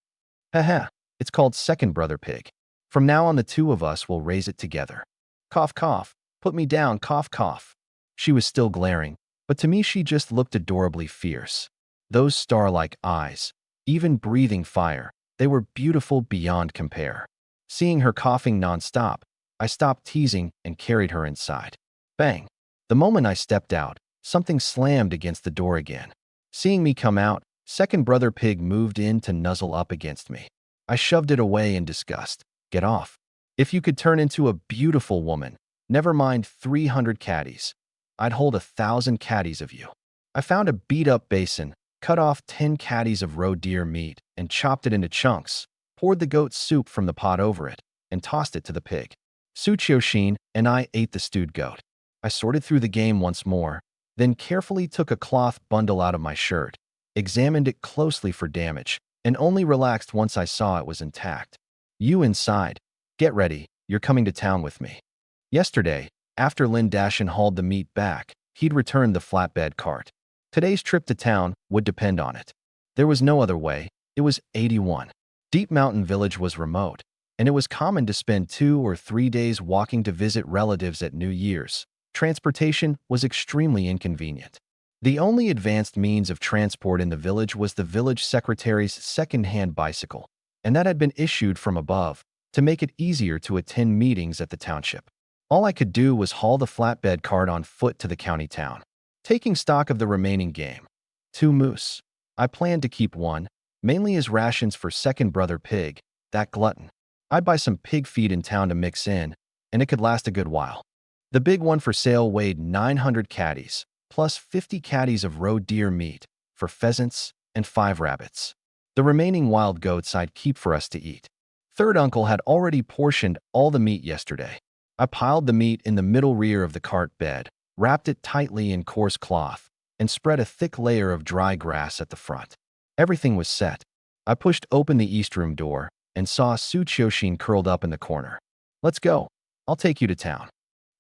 Haha, it's called second brother Pig. From now on the 2 of us will raise it together. Cough, cough, put me down, cough, cough. She was still glaring, but to me she just looked adorably fierce. Those star-like eyes, even breathing fire, they were beautiful beyond compare. Seeing her coughing nonstop, I stopped teasing and carried her inside. Bang! The moment I stepped out, something slammed against the door again. Seeing me come out, second brother Pig moved in to nuzzle up against me. I shoved it away in disgust. Get off. If you could turn into a beautiful woman, never mind 300 caddies. I'd hold 1,000 caddies of you. I found a beat-up basin, cut off 10 caddies of roe deer meat, and chopped it into chunks, poured the goat soup from the pot over it, and tossed it to the pig. Tsuchiyoshin and I ate the stewed goat. I sorted through the game once more, then carefully took a cloth bundle out of my shirt, examined it closely for damage, and only relaxed once I saw it was intact. You inside. Get ready, you're coming to town with me. Yesterday, after Lin Dashin hauled the meat back, he'd returned the flatbed cart. Today's trip to town would depend on it. There was no other way. It was 81. Deep Mountain Village was remote, and it was common to spend 2 or 3 days walking to visit relatives at New Year's. Transportation was extremely inconvenient. The only advanced means of transport in the village was the village secretary's second-hand bicycle, and that had been issued from above to make it easier to attend meetings at the township. All I could do was haul the flatbed cart on foot to the county town. Taking stock of the remaining game. 2 moose. I planned to keep one, mainly as rations for second brother pig, that glutton. I'd buy some pig feed in town to mix in, and it could last a good while. The big one for sale weighed 900 caddies, plus 50 caddies of roe deer meat for pheasants and 5 rabbits. The remaining wild goats I'd keep for us to eat. Third uncle had already portioned all the meat yesterday. I piled the meat in the middle rear of the cart bed, wrapped it tightly in coarse cloth, and spread a thick layer of dry grass at the front. Everything was set. I pushed open the east room door and saw Tsuchiyoshin curled up in the corner. Let's go. I'll take you to town.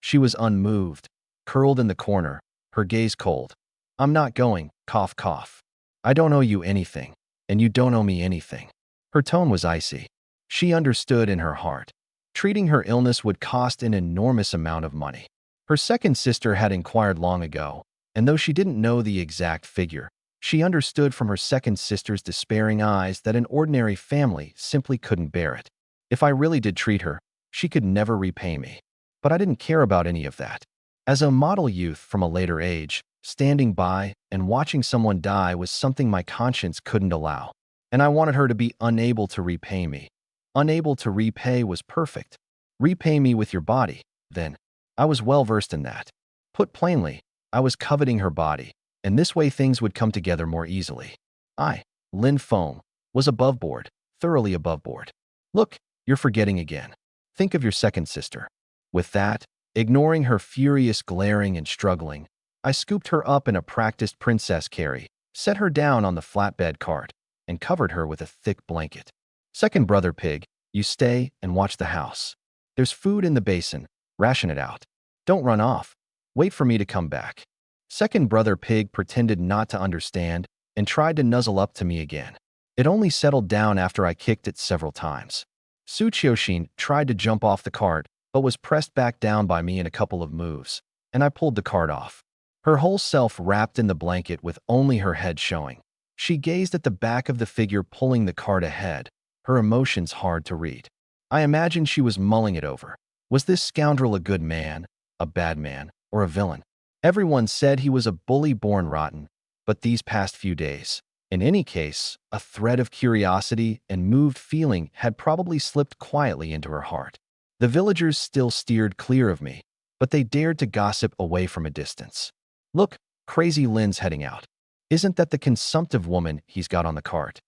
She was unmoved, curled in the corner, her gaze cold. I'm not going, cough, cough. I don't owe you anything, and you don't owe me anything. Her tone was icy. She understood in her heart. Treating her illness would cost an enormous amount of money. Her second sister had inquired long ago, and though she didn't know the exact figure, she understood from her second sister's despairing eyes that an ordinary family simply couldn't bear it. If I really did treat her, she could never repay me. But I didn't care about any of that. As a model youth from a later age, standing by and watching someone die was something my conscience couldn't allow, and I wanted her to be unable to repay me. Unable to repay was perfect. Repay me with your body, then. I was well versed in that. Put plainly, I was coveting her body, and this way things would come together more easily. I, Lin Feng, was above board, thoroughly above board. Look, you're forgetting again. Think of your second sister. With that, ignoring her furious glaring and struggling, I scooped her up in a practiced princess carry, set her down on the flatbed cart, and covered her with a thick blanket. Second brother pig, you stay and watch the house. There's food in the basin, ration it out. Don't run off. Wait for me to come back. Second brother pig pretended not to understand and tried to nuzzle up to me again. It only settled down after I kicked it several times. Tsuchiyoshin tried to jump off the cart, but was pressed back down by me in a couple of moves, and I pulled the cart off. Her whole self wrapped in the blanket with only her head showing. She gazed at the back of the figure pulling the cart ahead, her emotions hard to read. I imagined she was mulling it over. Was this scoundrel a good man, a bad man, or a villain? Everyone said he was a bully born rotten, but these past few days, in any case, a thread of curiosity and moved feeling had probably slipped quietly into her heart. The villagers still steered clear of me, but they dared to gossip away from a distance. Look, crazy Lin's heading out. Isn't that the consumptive woman he's got on the cart?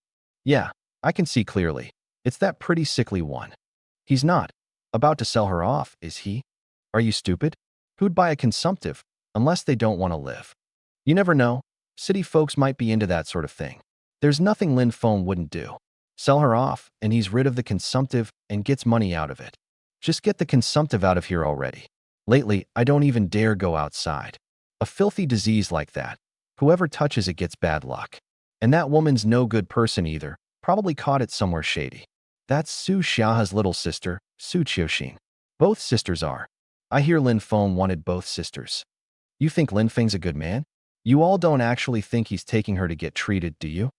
Yeah, I can see clearly. It's that pretty sickly one. He's not about to sell her off, is he? Are you stupid? Who'd buy a consumptive, unless they don't want to live? You never know. City folks might be into that sort of thing. There's nothing Lin Feng wouldn't do. Sell her off, and he's rid of the consumptive and gets money out of it. Just get the consumptive out of here already. Lately, I don't even dare go outside. A filthy disease like that. Whoever touches it gets bad luck. And that woman's no good person either. Probably caught it somewhere shady. That's Su Xiaoha's little sister, Tsuchiyoshin. Both sisters are. I hear Lin Feng wanted both sisters. You think Lin Feng's a good man? You all don't actually think he's taking her to get treated, do you?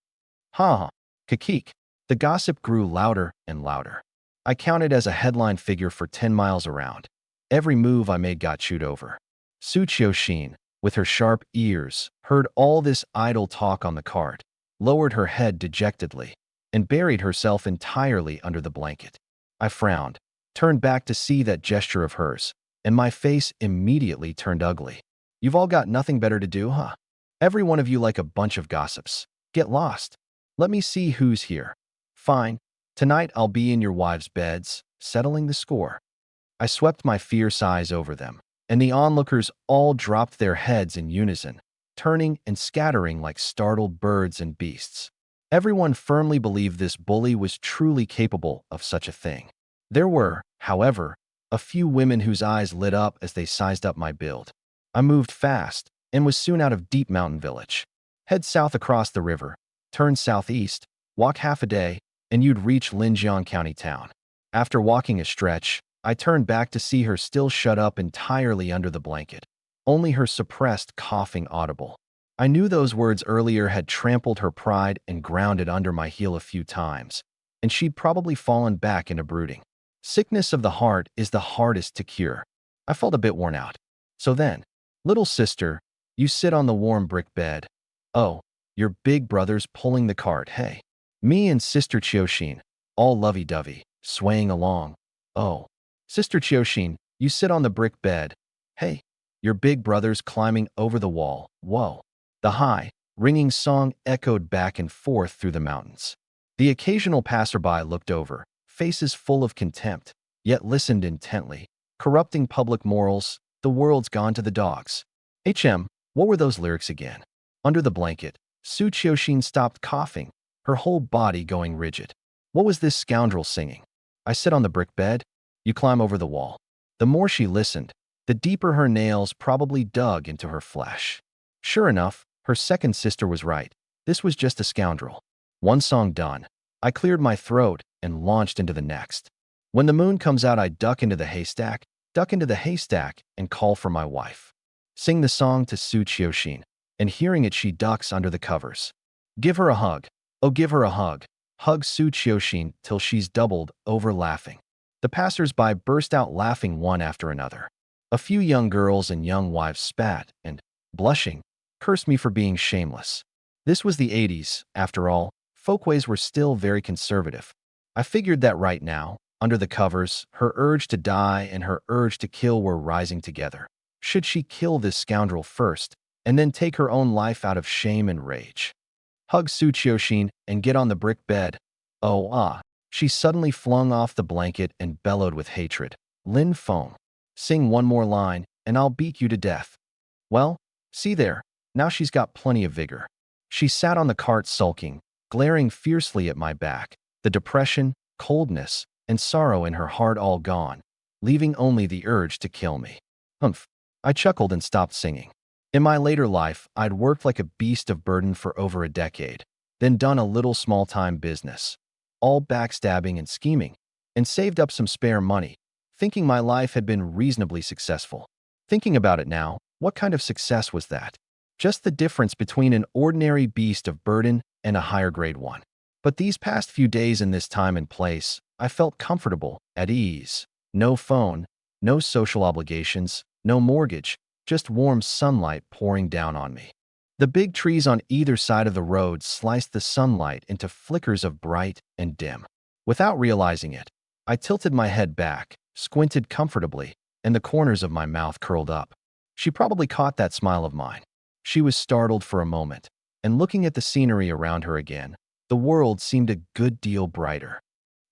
Ha ha. Kakik. The gossip grew louder and louder. I counted as a headline figure for 10 miles around. Every move I made got chewed over. Tsuchiyoshin, with her sharp ears, heard all this idle talk on the cart, lowered her head dejectedly, and buried herself entirely under the blanket. I frowned, turned back to see that gesture of hers, and my face immediately turned ugly. You've all got nothing better to do, huh? Every one of you like a bunch of gossips. Get lost. Let me see who's here. Fine. Tonight I'll be in your wives' beds, settling the score. I swept my fierce eyes over them, and the onlookers all dropped their heads in unison, turning and scattering like startled birds and beasts. Everyone firmly believed this bully was truly capable of such a thing. There were, however, a few women whose eyes lit up as they sized up my build. I moved fast and was soon out of Deep Mountain Village. Head south across the river, turn southeast, walk half a day, and you'd reach Linjiang County town. After walking a stretch, I turned back to see her still shut up entirely under the blanket, only her suppressed coughing audible. I knew those words earlier had trampled her pride and ground it under my heel a few times, and she'd probably fallen back into brooding. Sickness of the heart is the hardest to cure. I felt a bit worn out. So then, little sister, you sit on the warm brick bed. Oh, your big brother's pulling the cart, hey. Me and Sister Chioshin, all lovey-dovey, swaying along. Oh, Sister Chioshin, you sit on the brick bed. Hey, your big brother's climbing over the wall. Whoa. The high, ringing song echoed back and forth through the mountains. The occasional passerby looked over, faces full of contempt, yet listened intently. Corrupting public morals, the world's gone to the dogs. What were those lyrics again? Under the blanket, Su Chioshin stopped coughing, her whole body going rigid. What was this scoundrel singing? I sit on the brick bed, you climb over the wall. The more she listened, the deeper her nails probably dug into her flesh. Sure enough, her second sister was right. This was just a scoundrel. One song done, I cleared my throat and launched into the next. When the moon comes out, I duck into the haystack, and call for my wife. Sing the song to Su Chioshin, and hearing it, she ducks under the covers. Give her a hug. Oh, give her a hug. Hug Su Chioshin till she's doubled over laughing. The passers-by burst out laughing one after another. A few young girls and young wives spat and, blushing, cursed me for being shameless. This was the 80s, after all. Folkways were still very conservative. I figured that right now, under the covers, her urge to die and her urge to kill were rising together. Should she kill this scoundrel first, and then take her own life out of shame and rage? Hug Su Chioshin and get on the brick bed. Oh. She suddenly flung off the blanket and bellowed with hatred. Lin Feng, sing one more line, and I'll beat you to death. Well, see there, now she's got plenty of vigor. She sat on the cart sulking, glaring fiercely at my back, the depression, coldness, and sorrow in her heart all gone, leaving only the urge to kill me. Humph. I chuckled and stopped singing. In my later life, I'd worked like a beast of burden for over a decade, then done a little small-time business, all backstabbing and scheming, and saved up some spare money, thinking my life had been reasonably successful. Thinking about it now, what kind of success was that? Just the difference between an ordinary beast of burden and a higher-grade one. But these past few days in this time and place, I felt comfortable, at ease. No phone, no social obligations, no mortgage, just warm sunlight pouring down on me. The big trees on either side of the road sliced the sunlight into flickers of bright and dim. Without realizing it, I tilted my head back, squinted comfortably, and the corners of my mouth curled up. She probably caught that smile of mine. She was startled for a moment, and looking at the scenery around her again, the world seemed a good deal brighter.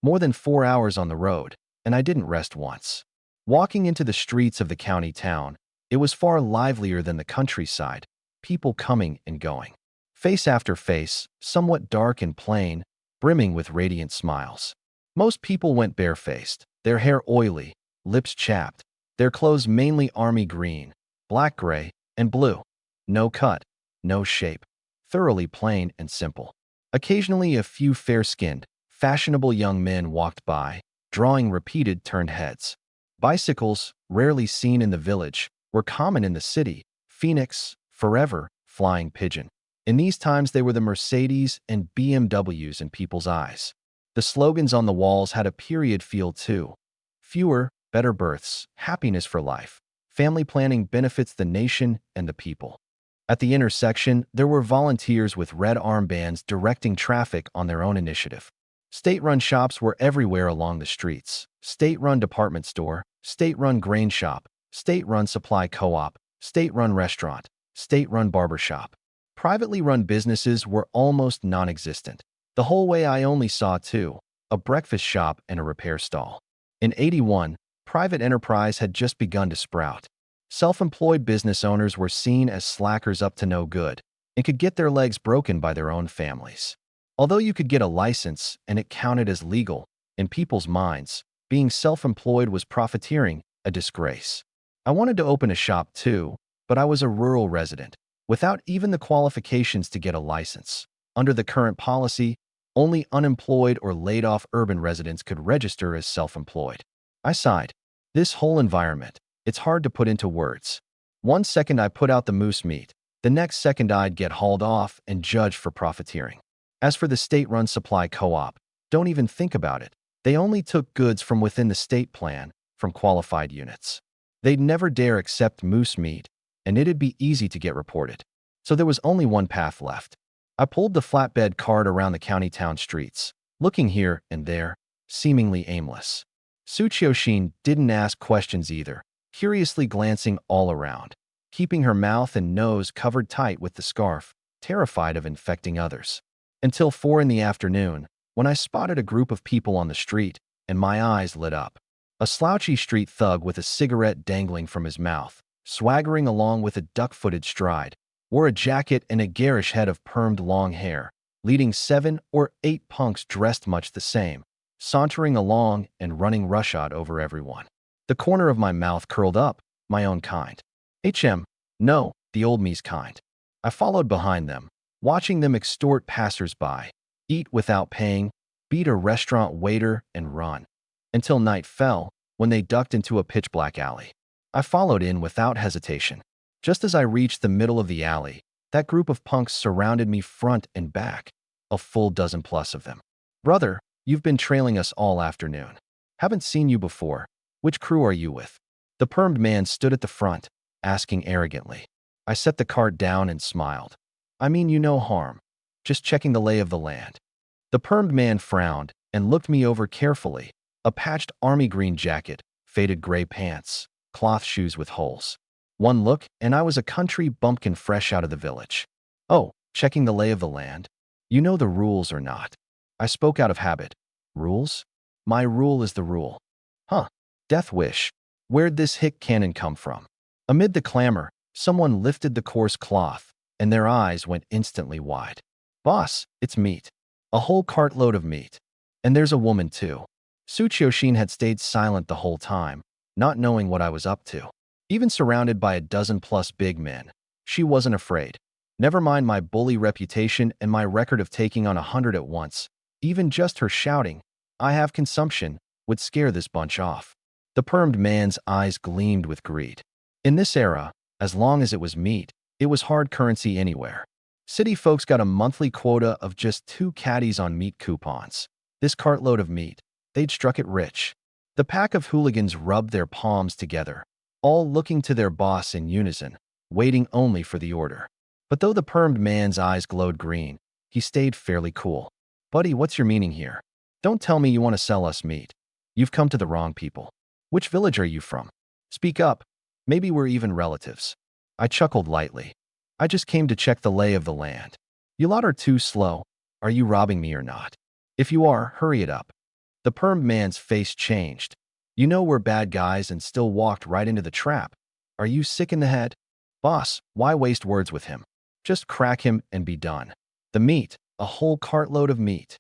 More than 4 hours on the road, and I didn't rest once. Walking into the streets of the county town, it was far livelier than the countryside, people coming and going. Face after face, somewhat dark and plain, brimming with radiant smiles. Most people went barefaced, their hair oily, lips chapped, their clothes mainly army green, black gray, and blue. No cut, no shape, thoroughly plain and simple. Occasionally a few fair-skinned, fashionable young men walked by, drawing repeated turned heads. Bicycles, rarely seen in the village, were common in the city. Phoenix, forever, flying pigeon. In these times they were the Mercedes and BMWs in people's eyes. The slogans on the walls had a period feel too. Fewer, better births, happiness for life. Family planning benefits the nation and the people. At the intersection, there were volunteers with red armbands directing traffic on their own initiative. State-run shops were everywhere along the streets. State-run department store, state-run grain shop, state-run supply co-op, State-run restaurant, state-run barbershop. Privately run businesses were almost non-existent. The whole way I only saw two, a breakfast shop and a repair stall. In 81, private enterprise had just begun to sprout. Self-employed business owners were seen as slackers up to no good and could get their legs broken by their own families. Although you could get a license and it counted as legal, in people's minds, being self-employed was profiteering, a disgrace. I wanted to open a shop too, but I was a rural resident, without even the qualifications to get a license. Under the current policy, only unemployed or laid-off urban residents could register as self-employed. I sighed. This whole environment, it's hard to put into words. One second I put out the moose meat, the next second I'd get hauled off and judged for profiteering. As for the state-run supply co-op, don't even think about it. They only took goods from within the state plan, from qualified units. They'd never dare accept moose meat, and it'd be easy to get reported. So there was only one path left. I pulled the flatbed cart around the county town streets, looking here and there, seemingly aimless. Tsuchiyoshin didn't ask questions either, curiously glancing all around, keeping her mouth and nose covered tight with the scarf, terrified of infecting others. Until 4 in the afternoon, when I spotted a group of people on the street, and my eyes lit up. A slouchy street thug with a cigarette dangling from his mouth, swaggering along with a duck-footed stride, wore a jacket and a garish head of permed long hair, leading 7 or 8 punks dressed much the same, sauntering along and running roughshod over everyone. The corner of my mouth curled up, my own kind. No, the old me's kind. I followed behind them, watching them extort passers-by, eat without paying, beat a restaurant waiter, and run. Until night fell, when they ducked into a pitch-black alley. I followed in without hesitation. Just as I reached the middle of the alley, that group of punks surrounded me front and back, a full dozen plus of them. "Brother, you've been trailing us all afternoon. Haven't seen you before. Which crew are you with?" The permed man stood at the front, asking arrogantly. I set the cart down and smiled. "I mean you no harm. Just checking the lay of the land." The permed man frowned and looked me over carefully. A patched army green jacket, faded gray pants, cloth shoes with holes. One look, and I was a country bumpkin fresh out of the village. "Oh, checking the lay of the land? You know the rules or not?" I spoke out of habit. "Rules? My rule is the rule." "Huh. Death wish. Where'd this hick cannon come from?" Amid the clamor, someone lifted the coarse cloth, and their eyes went instantly wide. "Boss, it's meat. A whole cartload of meat. And there's a woman too." Tsuchiyoshin had stayed silent the whole time, not knowing what I was up to. Even surrounded by a dozen plus big men, she wasn't afraid. Never mind my bully reputation and my record of taking on 100 at once, even just her shouting, "I have consumption," would scare this bunch off. The permed man's eyes gleamed with greed. In this era, as long as it was meat, it was hard currency anywhere. City folks got a monthly quota of just 2 caddies on meat coupons. This cartload of meat, they'd struck it rich. The pack of hooligans rubbed their palms together, all looking to their boss in unison, waiting only for the order. But though the permed man's eyes glowed green, he stayed fairly cool. "Buddy, what's your meaning here? Don't tell me you want to sell us meat. You've come to the wrong people. Which village are you from? Speak up. Maybe we're even relatives." I chuckled lightly. "I just came to check the lay of the land." "You lot are too slow. Are you robbing me or not? If you are, hurry it up." The permed man's face changed. "You know we're bad guys and still walked right into the trap. Are you sick in the head? Boss, why waste words with him? Just crack him and be done." The meat, a whole cartload of meat.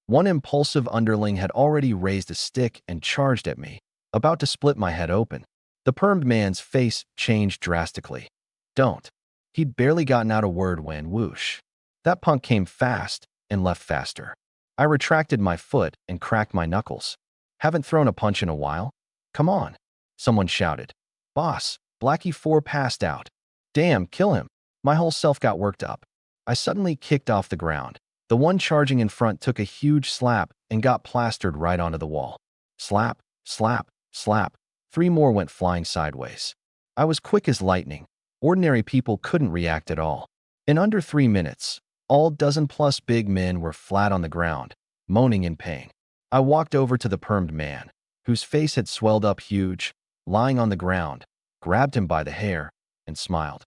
One impulsive underling had already raised a stick and charged at me, about to split my head open. The permed man's face changed drastically. "Don't." He'd barely gotten out a word when, whoosh. That punk came fast and left faster. I retracted my foot and cracked my knuckles. "Haven't thrown a punch in a while? Come on." Someone shouted. "Boss, Blackie 4 passed out." "Damn, kill him." My whole self got worked up. I suddenly kicked off the ground. The one charging in front took a huge slap and got plastered right onto the wall. Slap, slap, slap. 3 more went flying sideways. I was quick as lightning. Ordinary people couldn't react at all. In under 3 minutes, all dozen plus big men were flat on the ground, moaning in pain. I walked over to the permed man, whose face had swelled up huge, lying on the ground, grabbed him by the hair, and smiled.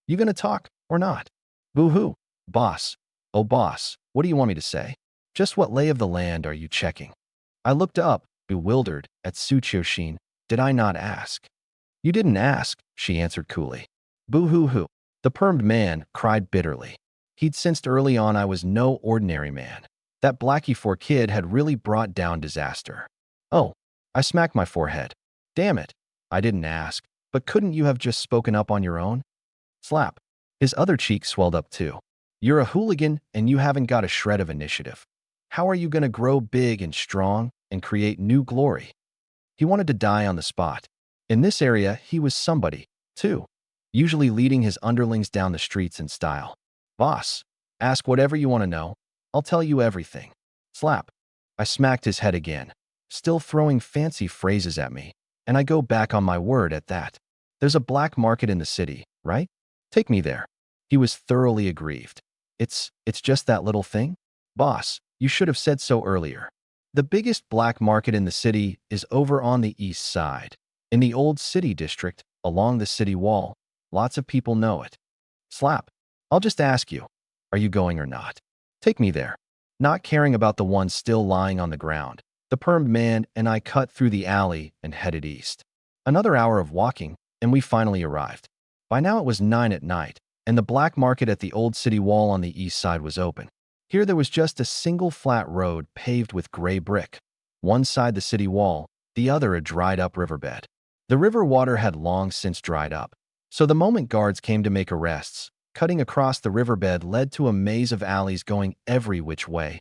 You gonna talk or not? Boo-hoo. Boss. Oh, boss, what do you want me to say? Just what lay of the land are you checking? I looked up, bewildered, at Tsuchiyoshin. Did I not ask? You didn't ask, she answered coolly. Boo-hoo-hoo. The permed man cried bitterly. He'd sensed early on I was no ordinary man. That Blackie-4 kid had really brought down disaster. Oh, I smacked my forehead. Damn it. I didn't ask, but couldn't you have just spoken up on your own? Slap. His other cheek swelled up too. You're a hooligan and you haven't got a shred of initiative. How are you going to grow big and strong and create new glory? He wanted to die on the spot. In this area, he was somebody, too, usually leading his underlings down the streets in style. Boss, ask whatever you want to know. I'll tell you everything. Slap. I smacked his head again, still throwing fancy phrases at me, and I go back on my word at that. There's a black market in the city, right? Take me there. He was thoroughly aggrieved. It's just that little thing? Boss, you should have said so earlier. The biggest black market in the city is over on the east side, in the old city district, along the city wall. Lots of people know it. Slap. I'll just ask you, are you going or not? Take me there. Not caring about the one still lying on the ground, the permed man and I cut through the alley and headed east. Another hour of walking, and we finally arrived. By now it was 9 at night, and the black market at the old city wall on the east side was open. Here there was just a single flat road paved with gray brick. One side the city wall, the other a dried-up riverbed. The river water had long since dried up, so the moment guards came to make arrests, cutting across the riverbed led to a maze of alleys going every which way.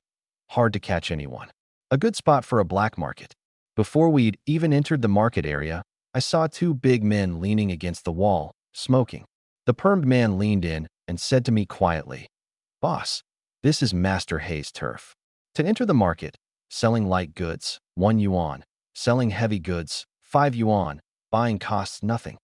Hard to catch anyone. A good spot for a black market. Before we'd even entered the market area, I saw two big men leaning against the wall, smoking. The permed man leaned in and said to me quietly, Boss, this is Master Hay's turf. To enter the market, selling light goods, 1 yuan. Selling heavy goods, 5 yuan. Buying costs nothing.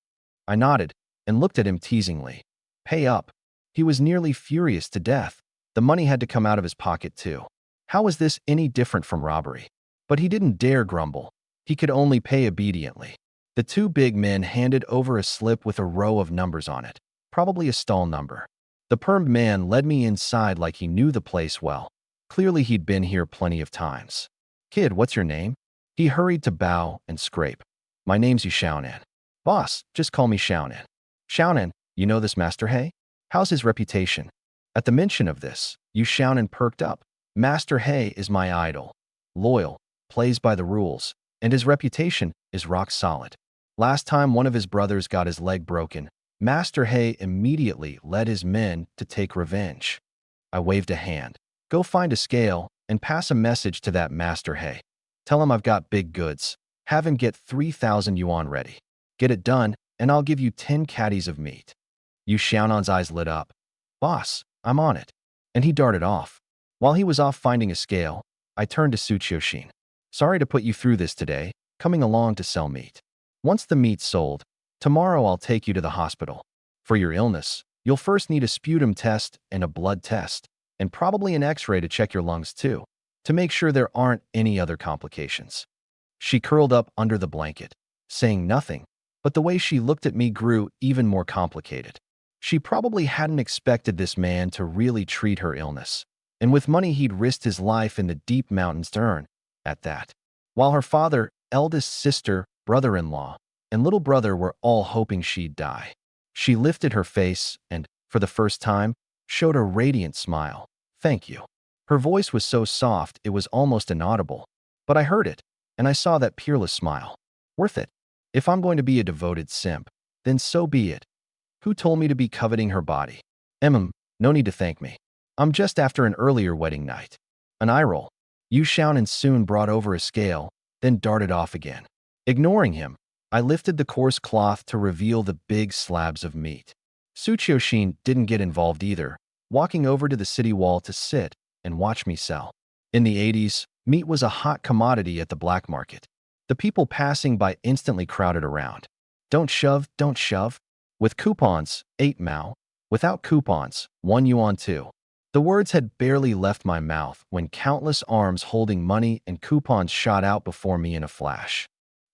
I nodded and looked at him teasingly. Pay up. He was nearly furious to death. The money had to come out of his pocket too. How was this any different from robbery? But he didn't dare grumble. He could only pay obediently. The two big men handed over a slip with a row of numbers on it, probably a stall number. The permed man led me inside like he knew the place well. Clearly he'd been here plenty of times. Kid, what's your name? He hurried to bow and scrape. My name's Xiaonan. Boss, just call me Xiaonan. Xiaonan, you know this Master Hay? How's his reputation? At the mention of this, Xiaonan perked up. Master Hay is my idol. Loyal, plays by the rules, and his reputation is rock solid. Last time one of his brothers got his leg broken, Master Hay immediately led his men to take revenge. I waved a hand. Go find a scale and pass a message to that Master Hay. Tell him I've got big goods. Have him get 3,000 yuan ready. Get it done, and I'll give you 10 caddies of meat. Xiaonan's eyes lit up. Boss, I'm on it. And he darted off. While he was off finding a scale, I turned to Tsuchiyoshin. Sorry to put you through this today, coming along to sell meat. Once the meat's sold, tomorrow I'll take you to the hospital. For your illness, you'll first need a sputum test and a blood test, and probably an x-ray to check your lungs too, to make sure there aren't any other complications. She curled up under the blanket, saying nothing, but the way she looked at me grew even more complicated. She probably hadn't expected this man to really treat her illness, and with money he'd risked his life in the deep mountains to earn, at that. While her father, eldest sister, brother-in-law, and little brother were all hoping she'd die. She lifted her face and, for the first time, showed a radiant smile. Thank you. Her voice was so soft it was almost inaudible, but I heard it, and I saw that peerless smile. Worth it. If I'm going to be a devoted simp, then so be it. Who told me to be coveting her body? No need to thank me. I'm just after an earlier wedding night. An eye roll. Xiaonan soon brought over a scale, then darted off again. Ignoring him, I lifted the coarse cloth to reveal the big slabs of meat. Tsuchiyoshin didn't get involved either, walking over to the city wall to sit and watch me sell. In the 80s, meat was a hot commodity at the black market. The people passing by instantly crowded around. Don't shove, don't shove. With coupons, 8 mao. Without coupons, 1 yuan too. The words had barely left my mouth when countless arms holding money and coupons shot out before me in a flash.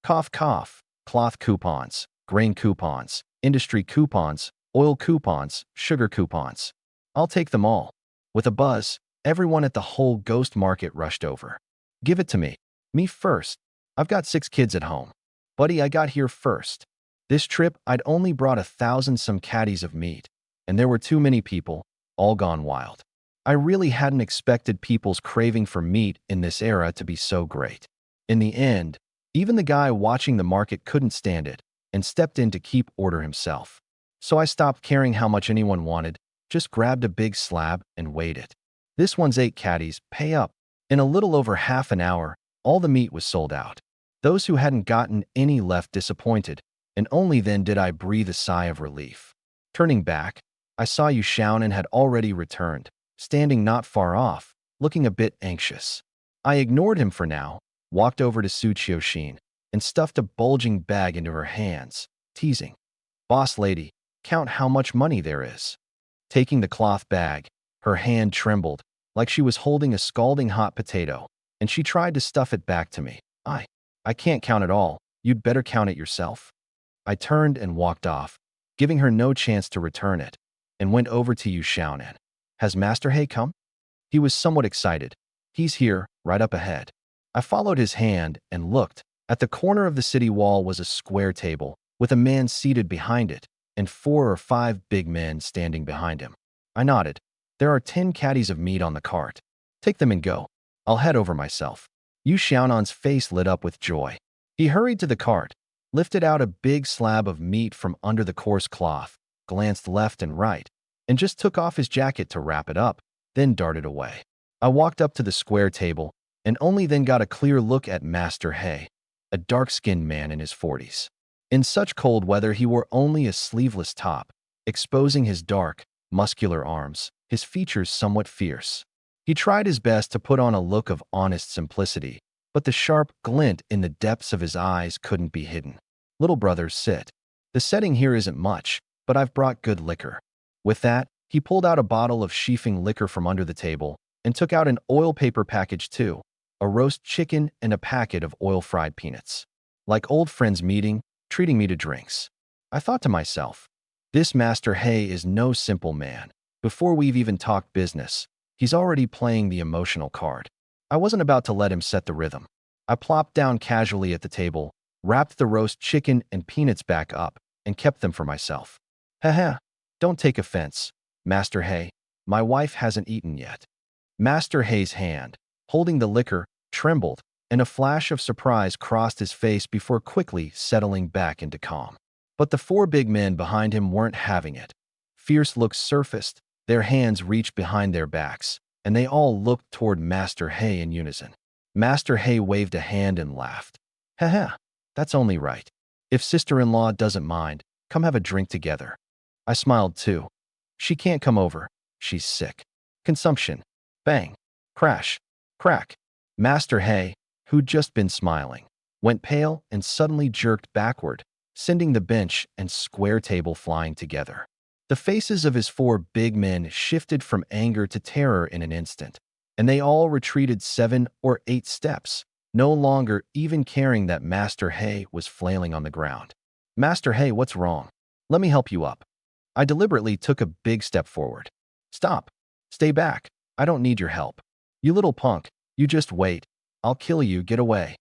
Cough, cough. Cloth coupons, grain coupons, Industry coupons, oil coupons, sugar coupons. I'll take them all. With a buzz, everyone at the whole ghost market rushed over. Give it to me. Me first. I've got 6 kids at home. Buddy, I got here first. This trip, I'd only brought 1,000 some caddies of meat, and there were too many people, all gone wild. I really hadn't expected people's craving for meat in this era to be so great. In the end, even the guy watching the market couldn't stand it and stepped in to keep order himself. So I stopped caring how much anyone wanted, just grabbed a big slab and weighed it. This one's 8 caddies, pay up. In a little over half an hour, all the meat was sold out. Those who hadn't gotten any left disappointed, and only then did I breathe a sigh of relief. Turning back, I saw Yu Xiaonan had already returned, standing not far off, looking a bit anxious. I ignored him for now, walked over to Su Qiuxin, and stuffed a bulging bag into her hands, teasing. Boss lady, count how much money there is. Taking the cloth bag, her hand trembled, like she was holding a scalding hot potato, and she tried to stuff it back to me. I can't count it all. You'd better count it yourself. I turned and walked off, giving her no chance to return it, and went over to Yu Xiaonan. Has Master He come? He was somewhat excited. He's here, right up ahead. I followed his hand and looked. At the corner of the city wall was a square table, with a man seated behind it, and 4 or 5 big men standing behind him. I nodded. There are 10 caddies of meat on the cart. Take them and go. I'll head over myself. Yu Xiaonan's face lit up with joy. He hurried to the cart, lifted out a big slab of meat from under the coarse cloth, glanced left and right, and just took off his jacket to wrap it up, then darted away. I walked up to the square table, and only then got a clear look at Master He, a dark-skinned man in his 40s. In such cold weather, he wore only a sleeveless top, exposing his dark, muscular arms, his features somewhat fierce. He tried his best to put on a look of honest simplicity, but the sharp glint in the depths of his eyes couldn't be hidden. Little brother, sit. The setting here isn't much, but I've brought good liquor. With that, he pulled out a bottle of Shifeng liquor from under the table and took out an oil paper package too, a roast chicken and a packet of oil-fried peanuts. Like old friends meeting, treating me to drinks. I thought to myself, this Master He is no simple man. Before we've even talked business, he's already playing the emotional card. I wasn't about to let him set the rhythm. I plopped down casually at the table, wrapped the roast chicken and peanuts back up, and kept them for myself. Haha, don't take offense, Master He. My wife hasn't eaten yet. Master He's hand, holding the liquor, trembled, and a flash of surprise crossed his face before quickly settling back into calm. But the 4 big men behind him weren't having it. Fierce looks surfaced, their hands reached behind their backs, and they all looked toward Master He in unison. Master He waved a hand and laughed. Haha, that's only right. If sister-in-law doesn't mind, come have a drink together. I smiled too. She can't come over. She's sick. Consumption. Bang. Crash. Crack. Master He, who'd just been smiling, went pale and suddenly jerked backward, sending the bench and square table flying together. The faces of his 4 big men shifted from anger to terror in an instant, and they all retreated 7 or 8 steps, no longer even caring that Master He was flailing on the ground. Master He, what's wrong? Let me help you up. I deliberately took a big step forward. Stop. Stay back. I don't need your help. You little punk, you just wait. I'll kill you, get away.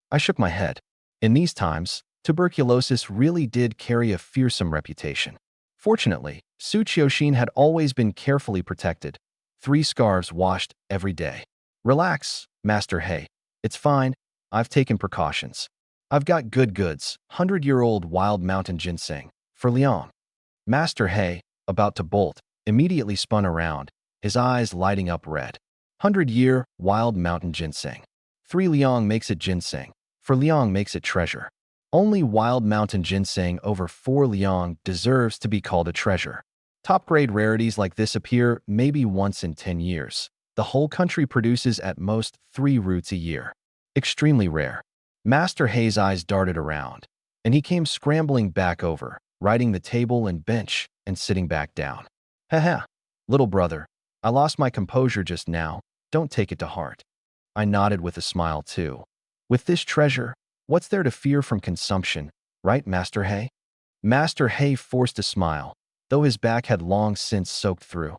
I shook my head. In these times, tuberculosis really did carry a fearsome reputation. Fortunately, Su Qiuxin had always been carefully protected. 3 scarves washed every day. Relax, Master He. It's fine. I've taken precautions. I've got good goods, 100-year-old wild mountain ginseng, for Liang. Master He, about to bolt, immediately spun around, his eyes lighting up red. 100-year wild mountain ginseng. 3 Liang makes it ginseng, for Liang makes it treasure. Only wild mountain ginseng over 4 Liang deserves to be called a treasure. Top-grade rarities like this appear maybe once in 10 years. The whole country produces at most 3 roots a year. Extremely rare. Master He's eyes darted around, and he came scrambling back over, righting the table and bench and sitting back down. Haha, little brother, I lost my composure just now. Don't take it to heart. I nodded with a smile too. With this treasure, what's there to fear from consumption, right, Master He? Master Hay forced a smile, though his back had long since soaked through.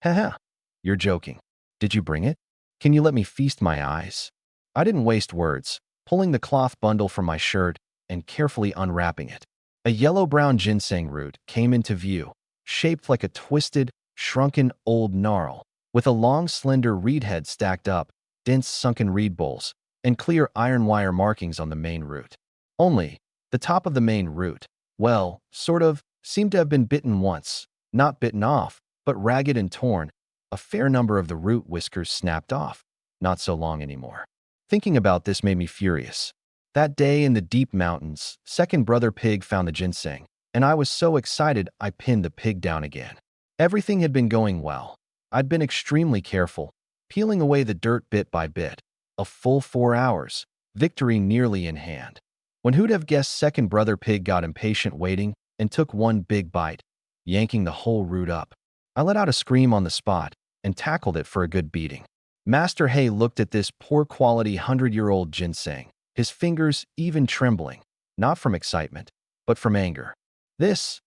Haha, you're joking. Did you bring it? Can you let me feast my eyes? I didn't waste words, pulling the cloth bundle from my shirt and carefully unwrapping it. A yellow-brown ginseng root came into view, shaped like a twisted, shrunken old gnarl, with a long, slender reed head stacked up, dense sunken reed bowls, and clear iron wire markings on the main root. Only, the top of the main root, well, sort of, seemed to have been bitten once, not bitten off, but ragged and torn. A fair number of the root whiskers snapped off, not so long anymore. Thinking about this made me furious. That day in the deep mountains, second brother pig found the ginseng, and I was so excited I pinned the pig down again. Everything had been going well. I'd been extremely careful, peeling away the dirt bit by bit. A full 4 hours, victory nearly in hand. When who'd have guessed second brother pig got impatient waiting and took one big bite, yanking the whole root up. I let out a scream on the spot and tackled it for a good beating. Master Hay looked at this poor-quality 100-year-old ginseng, his fingers even trembling, not from excitement, but from anger. This,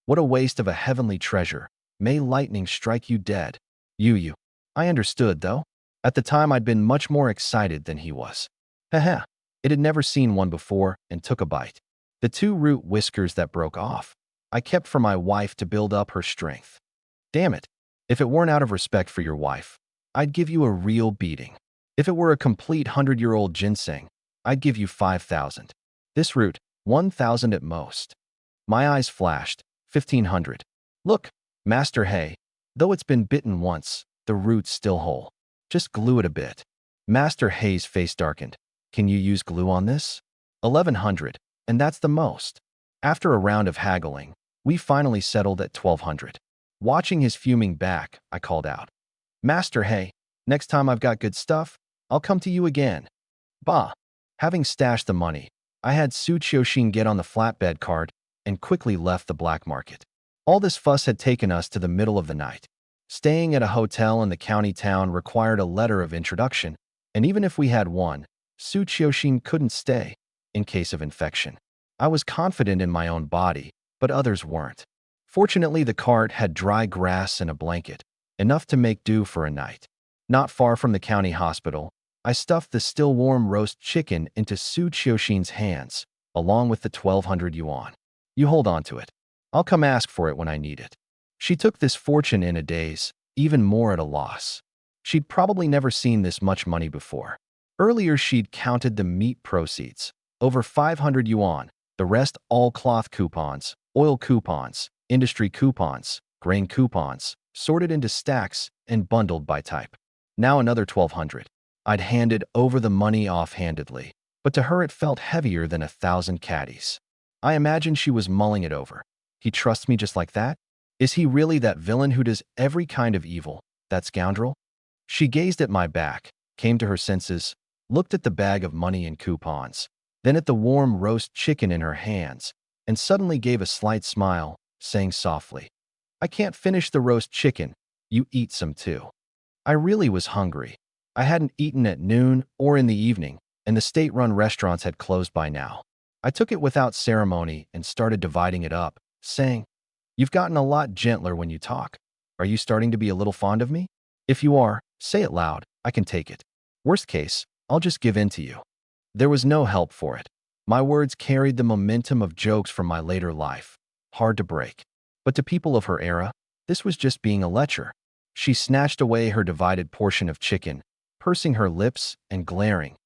what a waste of a heavenly treasure. May lightning strike you dead. You. I understood, though. At the time, I'd been much more excited than he was. Haha, it had never seen one before and took a bite. The 2 root whiskers that broke off, I kept for my wife to build up her strength. Damn it, if it weren't out of respect for your wife, I'd give you a real beating. If it were a complete 100-year-old ginseng, I'd give you 5,000. This root, 1,000 at most. My eyes flashed. 1,500. Look, Master Hay, though it's been bitten once, the root's still whole. Just glue it a bit. Master Hay's face darkened. Can you use glue on this? 1,100, and that's the most. After a round of haggling, we finally settled at 1,200. Watching his fuming back, I called out, Master Hay, next time I've got good stuff, I'll come to you again. Bah! Having stashed the money, I had Su Qiuxin get on the flatbed cart and quickly left the black market. All this fuss had taken us to the middle of the night. Staying at a hotel in the county town required a letter of introduction, and even if we had one, Su Qiuxin couldn't stay, in case of infection. I was confident in my own body, but others weren't. Fortunately, the cart had dry grass and a blanket, enough to make do for a night. Not far from the county hospital, I stuffed the still warm roast chicken into Su Qiuxin's hands, along with the 1,200 yuan. You hold on to it. I'll come ask for it when I need it. She took this fortune in a daze, even more at a loss. She'd probably never seen this much money before. Earlier, she'd counted the meat proceeds, over 500 yuan, the rest all cloth coupons, oil coupons, industry coupons, grain coupons, sorted into stacks and bundled by type. Now another 1,200. I'd handed over the money offhandedly, but to her it felt heavier than 1,000 caddies. I imagine she was mulling it over. He trusts me just like that? Is he really that villain who does every kind of evil, that scoundrel? She gazed at my back, came to her senses, looked at the bag of money and coupons, then at the warm roast chicken in her hands, and suddenly gave a slight smile, saying softly, I can't finish the roast chicken. You eat some too. I really was hungry. I hadn't eaten at noon or in the evening, and the state-run restaurants had closed by now. I took it without ceremony and started dividing it up, saying, You've gotten a lot gentler when you talk. Are you starting to be a little fond of me? If you are, say it loud. I can take it. Worst case, I'll just give in to you. There was no help for it. My words carried the momentum of jokes from my later life. Hard to break. But to people of her era, this was just being a lecher. She snatched away her divided portion of chicken, pursing her lips and glaring.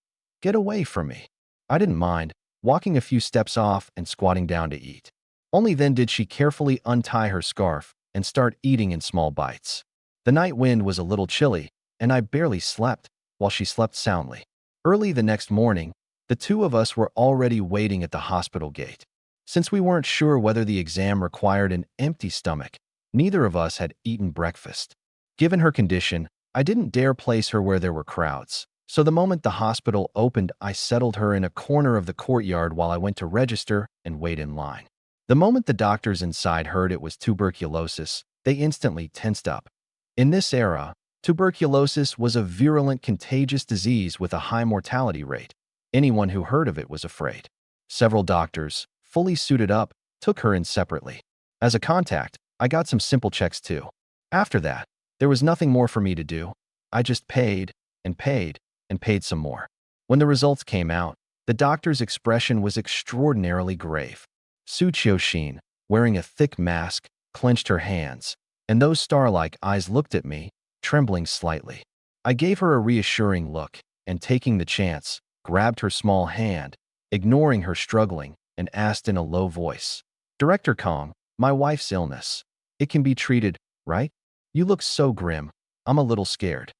Get away from me. I didn't mind, walking a few steps off and squatting down to eat. Only then did she carefully untie her scarf and start eating in small bites. The night wind was a little chilly, and I barely slept, while she slept soundly. Early the next morning, the two of us were already waiting at the hospital gate. Since we weren't sure whether the exam required an empty stomach, neither of us had eaten breakfast. Given her condition, I didn't dare place her where there were crowds. So the moment the hospital opened, I settled her in a corner of the courtyard while I went to register and wait in line. The moment the doctors inside heard it was tuberculosis, they instantly tensed up. In this era, tuberculosis was a virulent, contagious disease with a high mortality rate. Anyone who heard of it was afraid. Several doctors, fully suited up, took her in separately. As a contact, I got some simple checks too. After that, there was nothing more for me to do. I just paid and paid and paid some more. When the results came out, the doctor's expression was extraordinarily grave. Su Qiuxin, wearing a thick mask, clenched her hands, and those star-like eyes looked at me, trembling slightly. I gave her a reassuring look, and taking the chance, grabbed her small hand, ignoring her struggling, and asked in a low voice, "Director Kong, my wife's illness. It can be treated, right? You look so grim. I'm a little scared."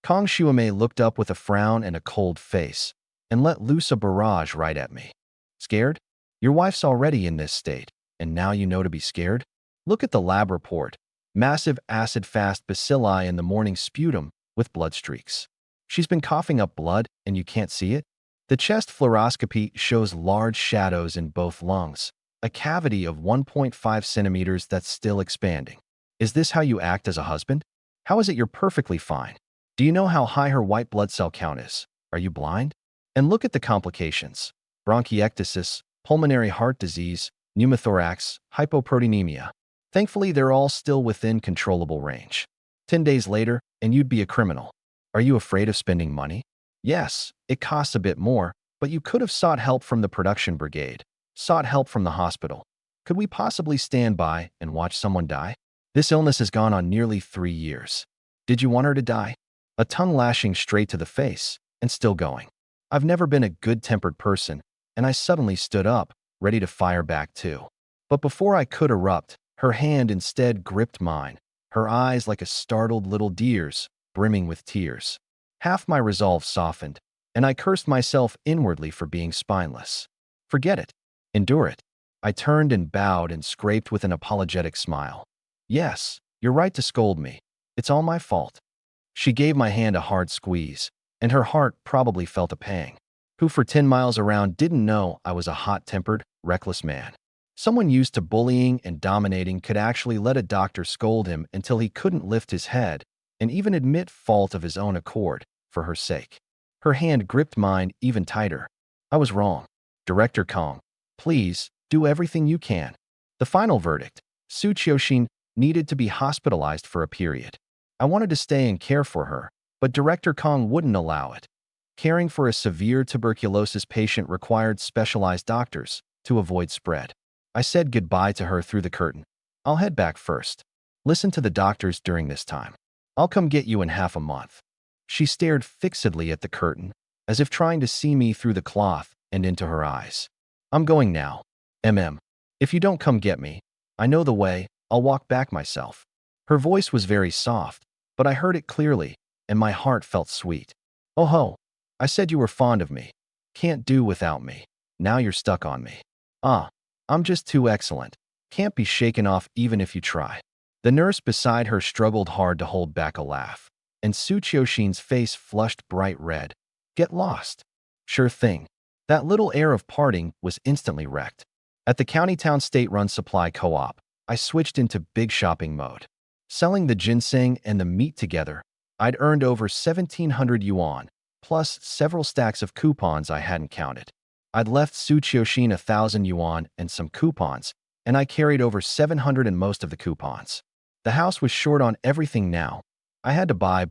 Kong Shuamei looked up with a frown and a cold face, and let loose a barrage right at me. "Scared? Your wife's already in this state, and now you know to be scared? Look at the lab report. Massive acid-fast bacilli in the morning sputum with blood streaks. She's been coughing up blood, and you can't see it? The chest fluoroscopy shows large shadows in both lungs, a cavity of 1.5 centimeters that's still expanding. Is this how you act as a husband? How is it you're perfectly fine? Do you know how high her white blood cell count is? Are you blind? And look at the complications: bronchiectasis, pulmonary heart disease, pneumothorax, hypoproteinemia. Thankfully, they're all still within controllable range. 10 days later, and you'd be a criminal. Are you afraid of spending money? Yes, it costs a bit more, but you could have sought help from the production brigade, sought help from the hospital. Could we possibly stand by and watch someone die? This illness has gone on nearly 3 years. Did you want her to die? A tongue lashing straight to the face, and still going. I've never been a good-tempered person, and I suddenly stood up, ready to fire back too. But before I could erupt, her hand instead gripped mine, her eyes like a startled little deer's, brimming with tears. Half my resolve softened, and I cursed myself inwardly for being spineless. Forget it. Endure it. I turned and bowed and scraped with an apologetic smile. Yes, you're right to scold me. It's all my fault. She gave my hand a hard squeeze, and her heart probably felt a pang. Who for 10 miles around didn't know I was a hot-tempered, reckless man? Someone used to bullying and dominating could actually let a doctor scold him until he couldn't lift his head and even admit fault of his own accord, for her sake. Her hand gripped mine even tighter. I was wrong. Director Kong, please, do everything you can. The final verdict: Su Qiuxin needed to be hospitalized for a period. I wanted to stay and care for her, but Director Kong wouldn't allow it. Caring for a severe tuberculosis patient required specialized doctors to avoid spread. I said goodbye to her through the curtain. I'll head back first. Listen to the doctors during this time. I'll come get you in half a month. She stared fixedly at the curtain, as if trying to see me through the cloth and into her eyes. I'm going now. If you don't come get me, I know the way, I'll walk back myself. Her voice was very soft, but I heard it clearly, and my heart felt sweet. Oh ho, I said you were fond of me. Can't do without me. Now you're stuck on me. I'm just too excellent. Can't be shaken off even if you try. The nurse beside her struggled hard to hold back a laugh, and Su Qiuxin's face flushed bright red. Get lost. Sure thing. That little air of parting was instantly wrecked. At the county-town state-run supply co-op, I switched into big shopping mode. Selling the ginseng and the meat together, I'd earned over 1,700 yuan, plus several stacks of coupons I hadn't counted. I'd left Su Qiuxin 1,000 yuan and some coupons, and I carried over 700 in most of the coupons. The house was short on everything now. I had to buy.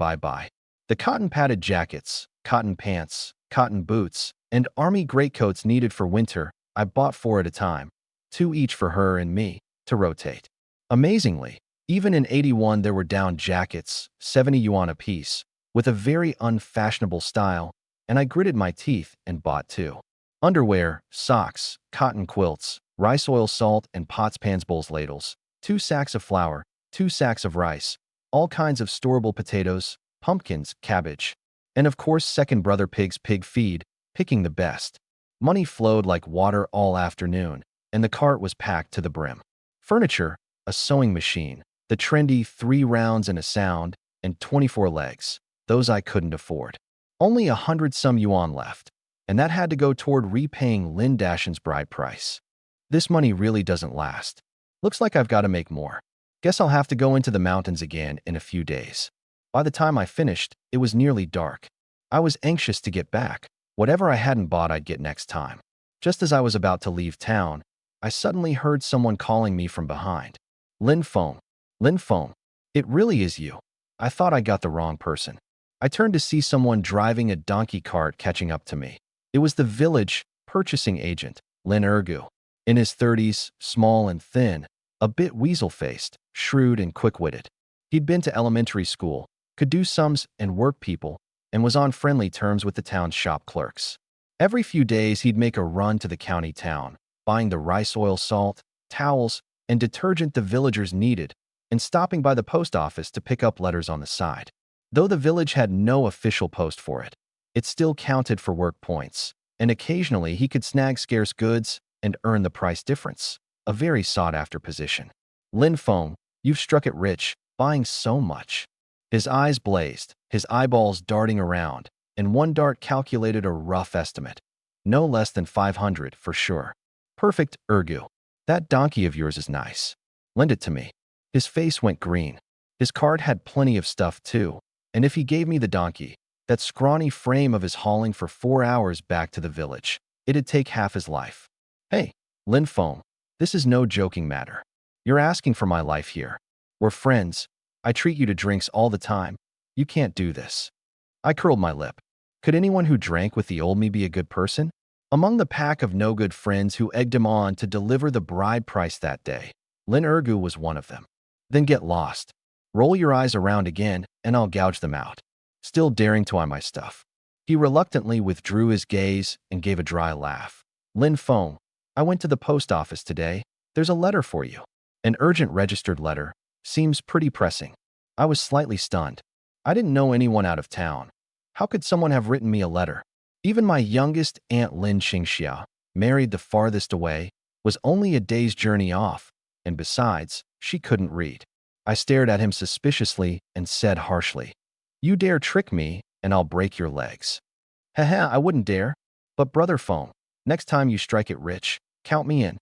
The cotton-padded jackets, cotton pants, cotton boots, and army greatcoats needed for winter, I bought 4 at a time, 2 each for her and me, to rotate. Amazingly, even in 81 there were down jackets, 70 yuan apiece, with a very unfashionable style, and I gritted my teeth and bought 2. Underwear, socks, cotton quilts, rice oil salt and pots pans bowls ladles, 2 sacks of flour, 2 sacks of rice, all kinds of storable potatoes, pumpkins, cabbage, and of course second brother pig's pig feed, picking the best. Money flowed like water all afternoon, and the cart was packed to the brim. Furniture, a sewing machine, the trendy 3 rounds and a sound, and 24 legs, those I couldn't afford. Only 100-some yuan left, and that had to go toward repaying Lin Dashin's bride price. This money really doesn't last. Looks like I've got to make more. Guess I'll have to go into the mountains again in a few days. By the time I finished, it was nearly dark. I was anxious to get back. Whatever I hadn't bought I'd get next time. Just as I was about to leave town, I suddenly heard someone calling me from behind. Lin Feng. Lin Feng. It really is you. I thought I got the wrong person. I turned to see someone driving a donkey cart catching up to me. It was the village purchasing agent, Lin Ergu. In his 30s, small and thin, a bit weasel-faced, shrewd and quick-witted. He'd been to elementary school, could do sums and work people, and was on friendly terms with the town's shop clerks. Every few days he'd make a run to the county town, buying the rice oil, salt, towels, and detergent the villagers needed, and stopping by the post office to pick up letters on the side. Though the village had no official post for it, it still counted for work points, and occasionally he could snag scarce goods and earn the price difference, a very sought-after position. Lin Feng, you've struck it rich, buying so much. His eyes blazed, his eyeballs darting around, and one dart calculated a rough estimate. No less than 500 for sure. Perfect, Ergu. That donkey of yours is nice. Lend it to me. His face went green. His cart had plenty of stuff too, and if he gave me the donkey, that scrawny frame of his hauling for 4 hours back to the village, it'd take half his life. Hey, Lin Feng, this is no joking matter. You're asking for my life here. We're friends. I treat you to drinks all the time. You can't do this. I curled my lip. Could anyone who drank with the old me be a good person? Among the pack of no-good friends who egged him on to deliver the bride price that day, Lin Ergu was one of them. Then get lost. Roll your eyes around again, and I'll gouge them out. Still daring to eye my stuff. He reluctantly withdrew his gaze and gave a dry laugh. Lin Feng, I went to the post office today. There's a letter for you. An urgent registered letter. Seems pretty pressing. I was slightly stunned. I didn't know anyone out of town. How could someone have written me a letter? Even my youngest aunt Lin Qingxia, married the farthest away, was only a day's journey off, and besides, she couldn't read. I stared at him suspiciously and said harshly, You dare trick me, and I'll break your legs. Haha, I wouldn't dare. But Brother Feng, next time you strike it rich, count me in.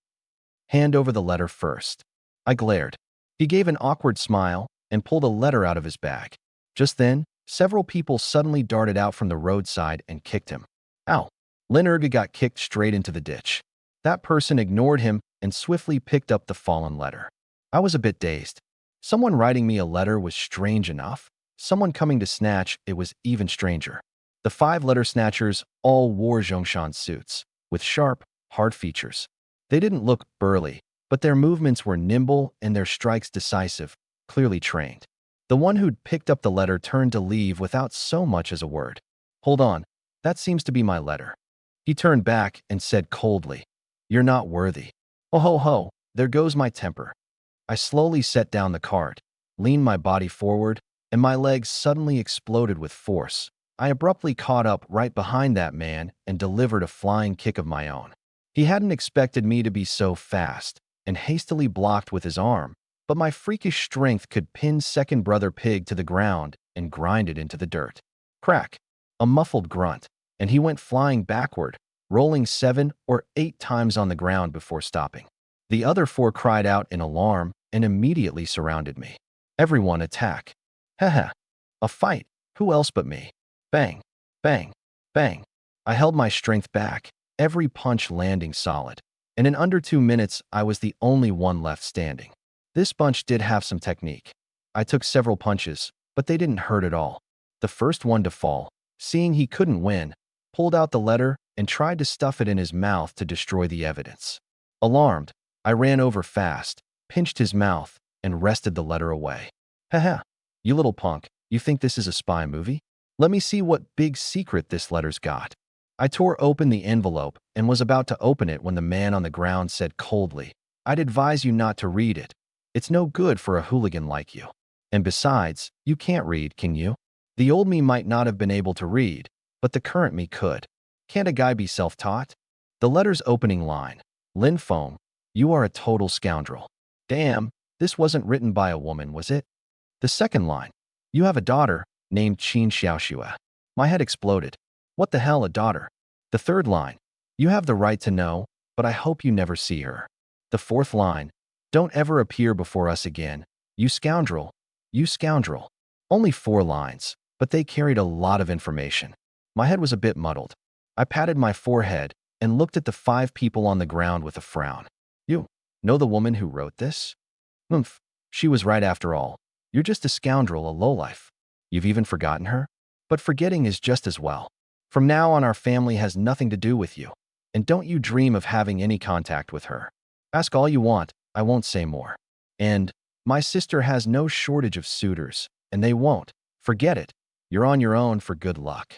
Hand over the letter first. I glared. He gave an awkward smile and pulled a letter out of his bag. Just then, several people suddenly darted out from the roadside and kicked him. Ow! Lin Ergu got kicked straight into the ditch. That person ignored him and swiftly picked up the fallen letter. I was a bit dazed. Someone writing me a letter was strange enough. Someone coming to snatch it was even stranger. The 5 letter snatchers all wore Zhongshan suits, with sharp, hard features. They didn't look burly, but their movements were nimble and their strikes decisive, clearly trained. The one who'd picked up the letter turned to leave without so much as a word. Hold on, that seems to be my letter. He turned back and said coldly, You're not worthy. Oh ho ho, there goes my temper. I slowly set down the cart, leaned my body forward, and my legs suddenly exploded with force. I abruptly caught up right behind that man and delivered a flying kick of my own. He hadn't expected me to be so fast, and hastily blocked with his arm, but my freakish strength could pin second brother Pig to the ground and grind it into the dirt. Crack! A muffled grunt, and he went flying backward, rolling 7 or 8 times on the ground before stopping. The other 4 cried out in alarm and immediately surrounded me. Everyone attack. Haha. A fight. Who else but me? Bang. Bang. Bang. I held my strength back, every punch landing solid, and in under 2 minutes I was the only one left standing. This bunch did have some technique. I took several punches, but they didn't hurt at all. The first one to fall, seeing he couldn't win, pulled out the letter and tried to stuff it in his mouth to destroy the evidence. Alarmed, I ran over fast, pinched his mouth, and wrested the letter away. Haha, you little punk, you think this is a spy movie? Let me see what big secret this letter's got. I tore open the envelope and was about to open it when the man on the ground said coldly, I'd advise you not to read it. It's no good for a hooligan like you. And besides, you can't read, can you? The old me might not have been able to read, but the current me could. Can't a guy be self-taught? The letter's opening line, Lin Feng, you are a total scoundrel. Damn, this wasn't written by a woman, was it? The second line, you have a daughter named Qin Xiaoxue. My head exploded. What the hell, a daughter? The third line, you have the right to know, but I hope you never see her. The fourth line, don't ever appear before us again. You scoundrel. You scoundrel. Only 4 lines, but they carried a lot of information. My head was a bit muddled. I patted my forehead and looked at the 5 people on the ground with a frown. You know the woman who wrote this? Oomph, she was right after all. You're just a scoundrel, a lowlife. You've even forgotten her? But forgetting is just as well. From now on, our family has nothing to do with you. And don't you dream of having any contact with her. Ask all you want, I won't say more. And my sister has no shortage of suitors, and they won't. Forget it. You're on your own for good luck.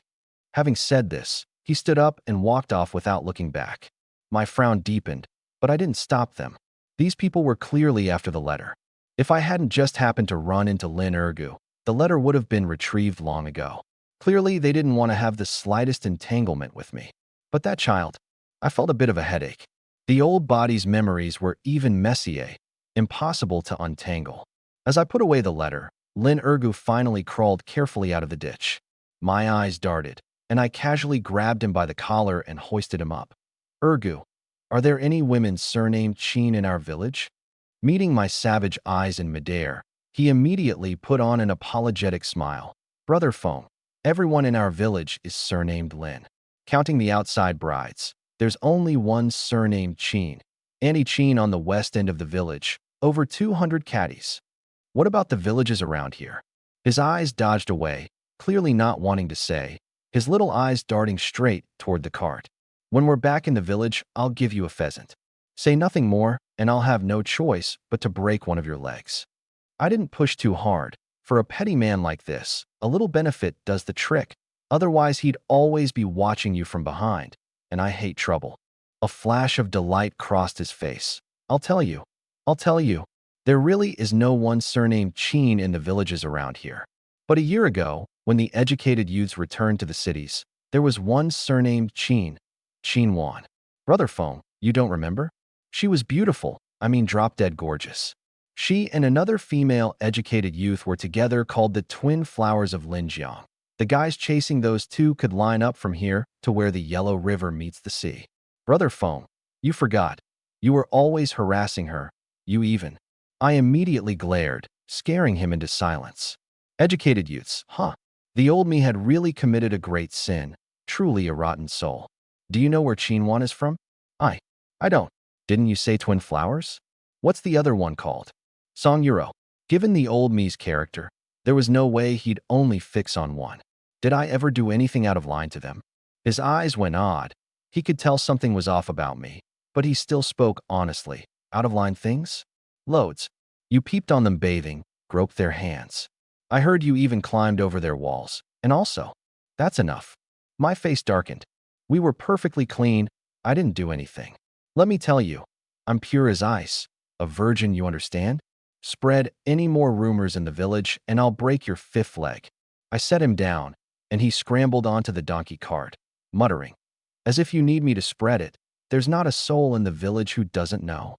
Having said this, he stood up and walked off without looking back. My frown deepened, but I didn't stop them. These people were clearly after the letter. If I hadn't just happened to run into Lin Ergu, the letter would have been retrieved long ago. Clearly, they didn't want to have the slightest entanglement with me. But that child, I felt a bit of a headache. The old body's memories were even messier, impossible to untangle. As I put away the letter, Lin Ergu finally crawled carefully out of the ditch. My eyes darted, and I casually grabbed him by the collar and hoisted him up. Ergu, are there any women surnamed Chin in our village? Meeting my savage eyes in midair, he immediately put on an apologetic smile. Brother Feng, everyone in our village is surnamed Lin. Counting the outside brides, there's only one surnamed Chin. Annie Chin on the west end of the village, over 200 caddies. What about the villages around here? His eyes dodged away, clearly not wanting to say, his little eyes darting straight toward the cart. When we're back in the village, I'll give you a pheasant. Say nothing more, and I'll have no choice but to break one of your legs. I didn't push too hard. For a petty man like this, a little benefit does the trick. Otherwise, he'd always be watching you from behind, and I hate trouble. A flash of delight crossed his face. I'll tell you. There really is no one surnamed Chin in the villages around here. But a year ago, when the educated youths returned to the cities, there was one surnamed Chin Wan. Brother Feng, you don't remember? She was beautiful, drop-dead gorgeous. She and another female educated youth were together called the Twin Flowers of Linjiang. The guys chasing those two could line up from here to where the Yellow River meets the sea. Brother Feng, you forgot. You were always harassing her. I immediately glared, scaring him into silence. Educated youths, huh? The old me had really committed a great sin, truly a rotten soul. Do you know where Chinwan is from? I don't. Didn't you say Twin Flowers? What's the other one called? Songyuro. Given the old me's character, there was no way he'd only fix on one. Did I ever do anything out of line to them? His eyes went odd. He could tell something was off about me, but he still spoke honestly. Out of line things? Loads. You peeped on them bathing, groped their hands. I heard you even climbed over their walls. And also, that's enough. My face darkened. We were perfectly clean. I didn't do anything. Let me tell you, I'm pure as ice. A virgin, you understand? Spread any more rumors in the village, and I'll break your fifth leg. I set him down, and he scrambled onto the donkey cart, muttering, as if you need me to spread it. There's not a soul in the village who doesn't know.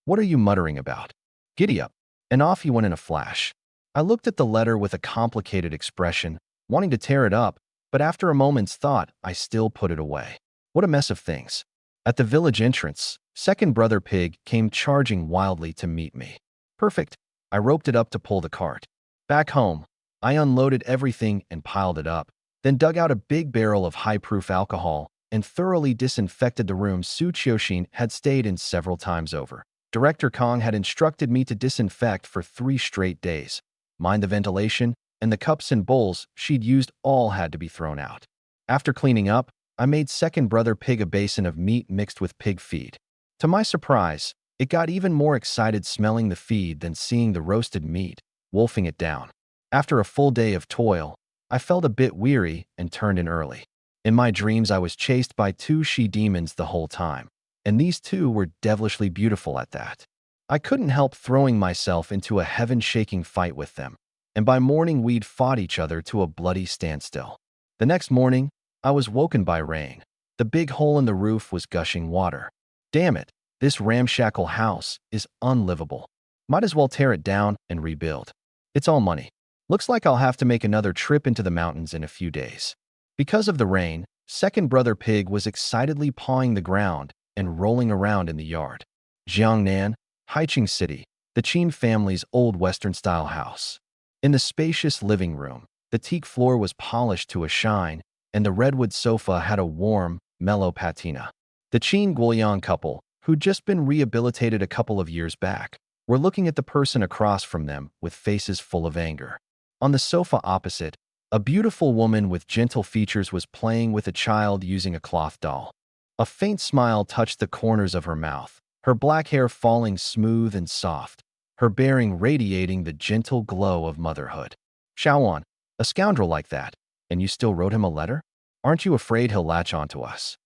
What are you muttering about? Giddy up. And off he went in a flash. I looked at the letter with a complicated expression, wanting to tear it up, but after a moment's thought, I still put it away. What a mess of things. At the village entrance, second brother Pig came charging wildly to meet me. Perfect. I roped it up to pull the cart. Back home, I unloaded everything and piled it up, then dug out a big barrel of high-proof alcohol and thoroughly disinfected the room Su Qiuxin had stayed in several times over. Director Kong had instructed me to disinfect for 3 straight days. Mind the ventilation, and the cups and bowls she'd used all had to be thrown out. After cleaning up, I made second brother Pig a basin of meat mixed with pig feed. To my surprise, it got even more excited smelling the feed than seeing the roasted meat, wolfing it down. After a full day of toil, I felt a bit weary and turned in early. In my dreams, I was chased by 2 she-demons the whole time, and these 2 were devilishly beautiful at that. I couldn't help throwing myself into a heaven-shaking fight with them, and by morning we'd fought each other to a bloody standstill. The next morning, I was woken by rain. The big hole in the roof was gushing water. Damn it, this ramshackle house is unlivable. Might as well tear it down and rebuild. It's all money. Looks like I'll have to make another trip into the mountains in a few days. Because of the rain, second brother Pig was excitedly pawing the ground and rolling around in the yard. Jiangnan, Haiqing City, the Qin family's old Western-style house. In the spacious living room, the teak floor was polished to a shine, and the redwood sofa had a warm, mellow patina. The Qin Guoyang couple, who'd just been rehabilitated a couple of years back, were looking at the person across from them with faces full of anger. On the sofa opposite, a beautiful woman with gentle features was playing with a child using a cloth doll. A faint smile touched the corners of her mouth, her black hair falling smooth and soft, her bearing radiating the gentle glow of motherhood. Xiaowan, a scoundrel like that, and you still wrote him a letter? Aren't you afraid he'll latch onto us?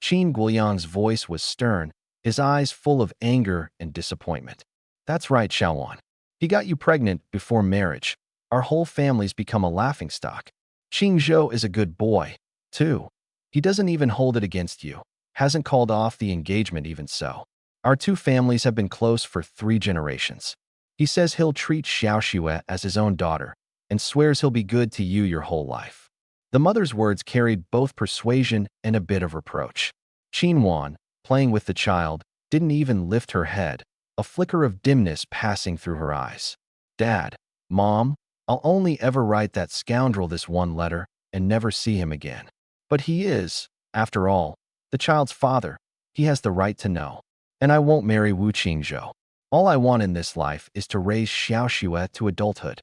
Qin Guiyang's voice was stern, his eyes full of anger and disappointment. That's right, Xiaowan. He got you pregnant before marriage. Our whole family's become a laughingstock. Qing Zhou is a good boy, too. He doesn't even hold it against you. Hasn't called off the engagement even so. Our two families have been close for 3 generations. He says he'll treat Xiaoxue as his own daughter and swears he'll be good to you your whole life. The mother's words carried both persuasion and a bit of reproach. Qin Wan, playing with the child, didn't even lift her head, a flicker of dimness passing through her eyes. Dad, Mom, I'll only ever write that scoundrel this one letter and never see him again. But he is, after all, the child's father. He has the right to know. And I won't marry Wu Qingzhou. All I want in this life is to raise Xiaoxue to adulthood.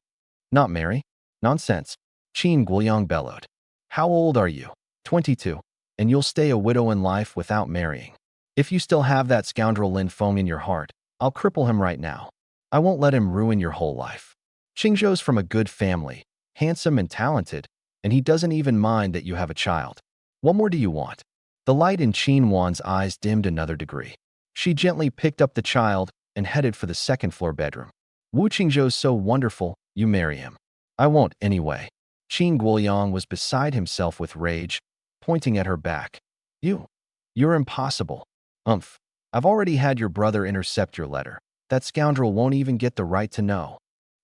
Not marry? Nonsense. Qin Guiyang bellowed. How old are you? 22. And you'll stay a widow in life without marrying. If you still have that scoundrel Lin Feng in your heart, I'll cripple him right now. I won't let him ruin your whole life. Qingzhou's from a good family, handsome and talented, and he doesn't even mind that you have a child. What more do you want? The light in Qin Wan's eyes dimmed another degree. She gently picked up the child and headed for the second-floor bedroom. Wu Qingzhou's so wonderful, you marry him. I won't anyway. Qin Guoyang was beside himself with rage, pointing at her back. You're impossible. I've already had your brother intercept your letter. That scoundrel won't even get the right to know.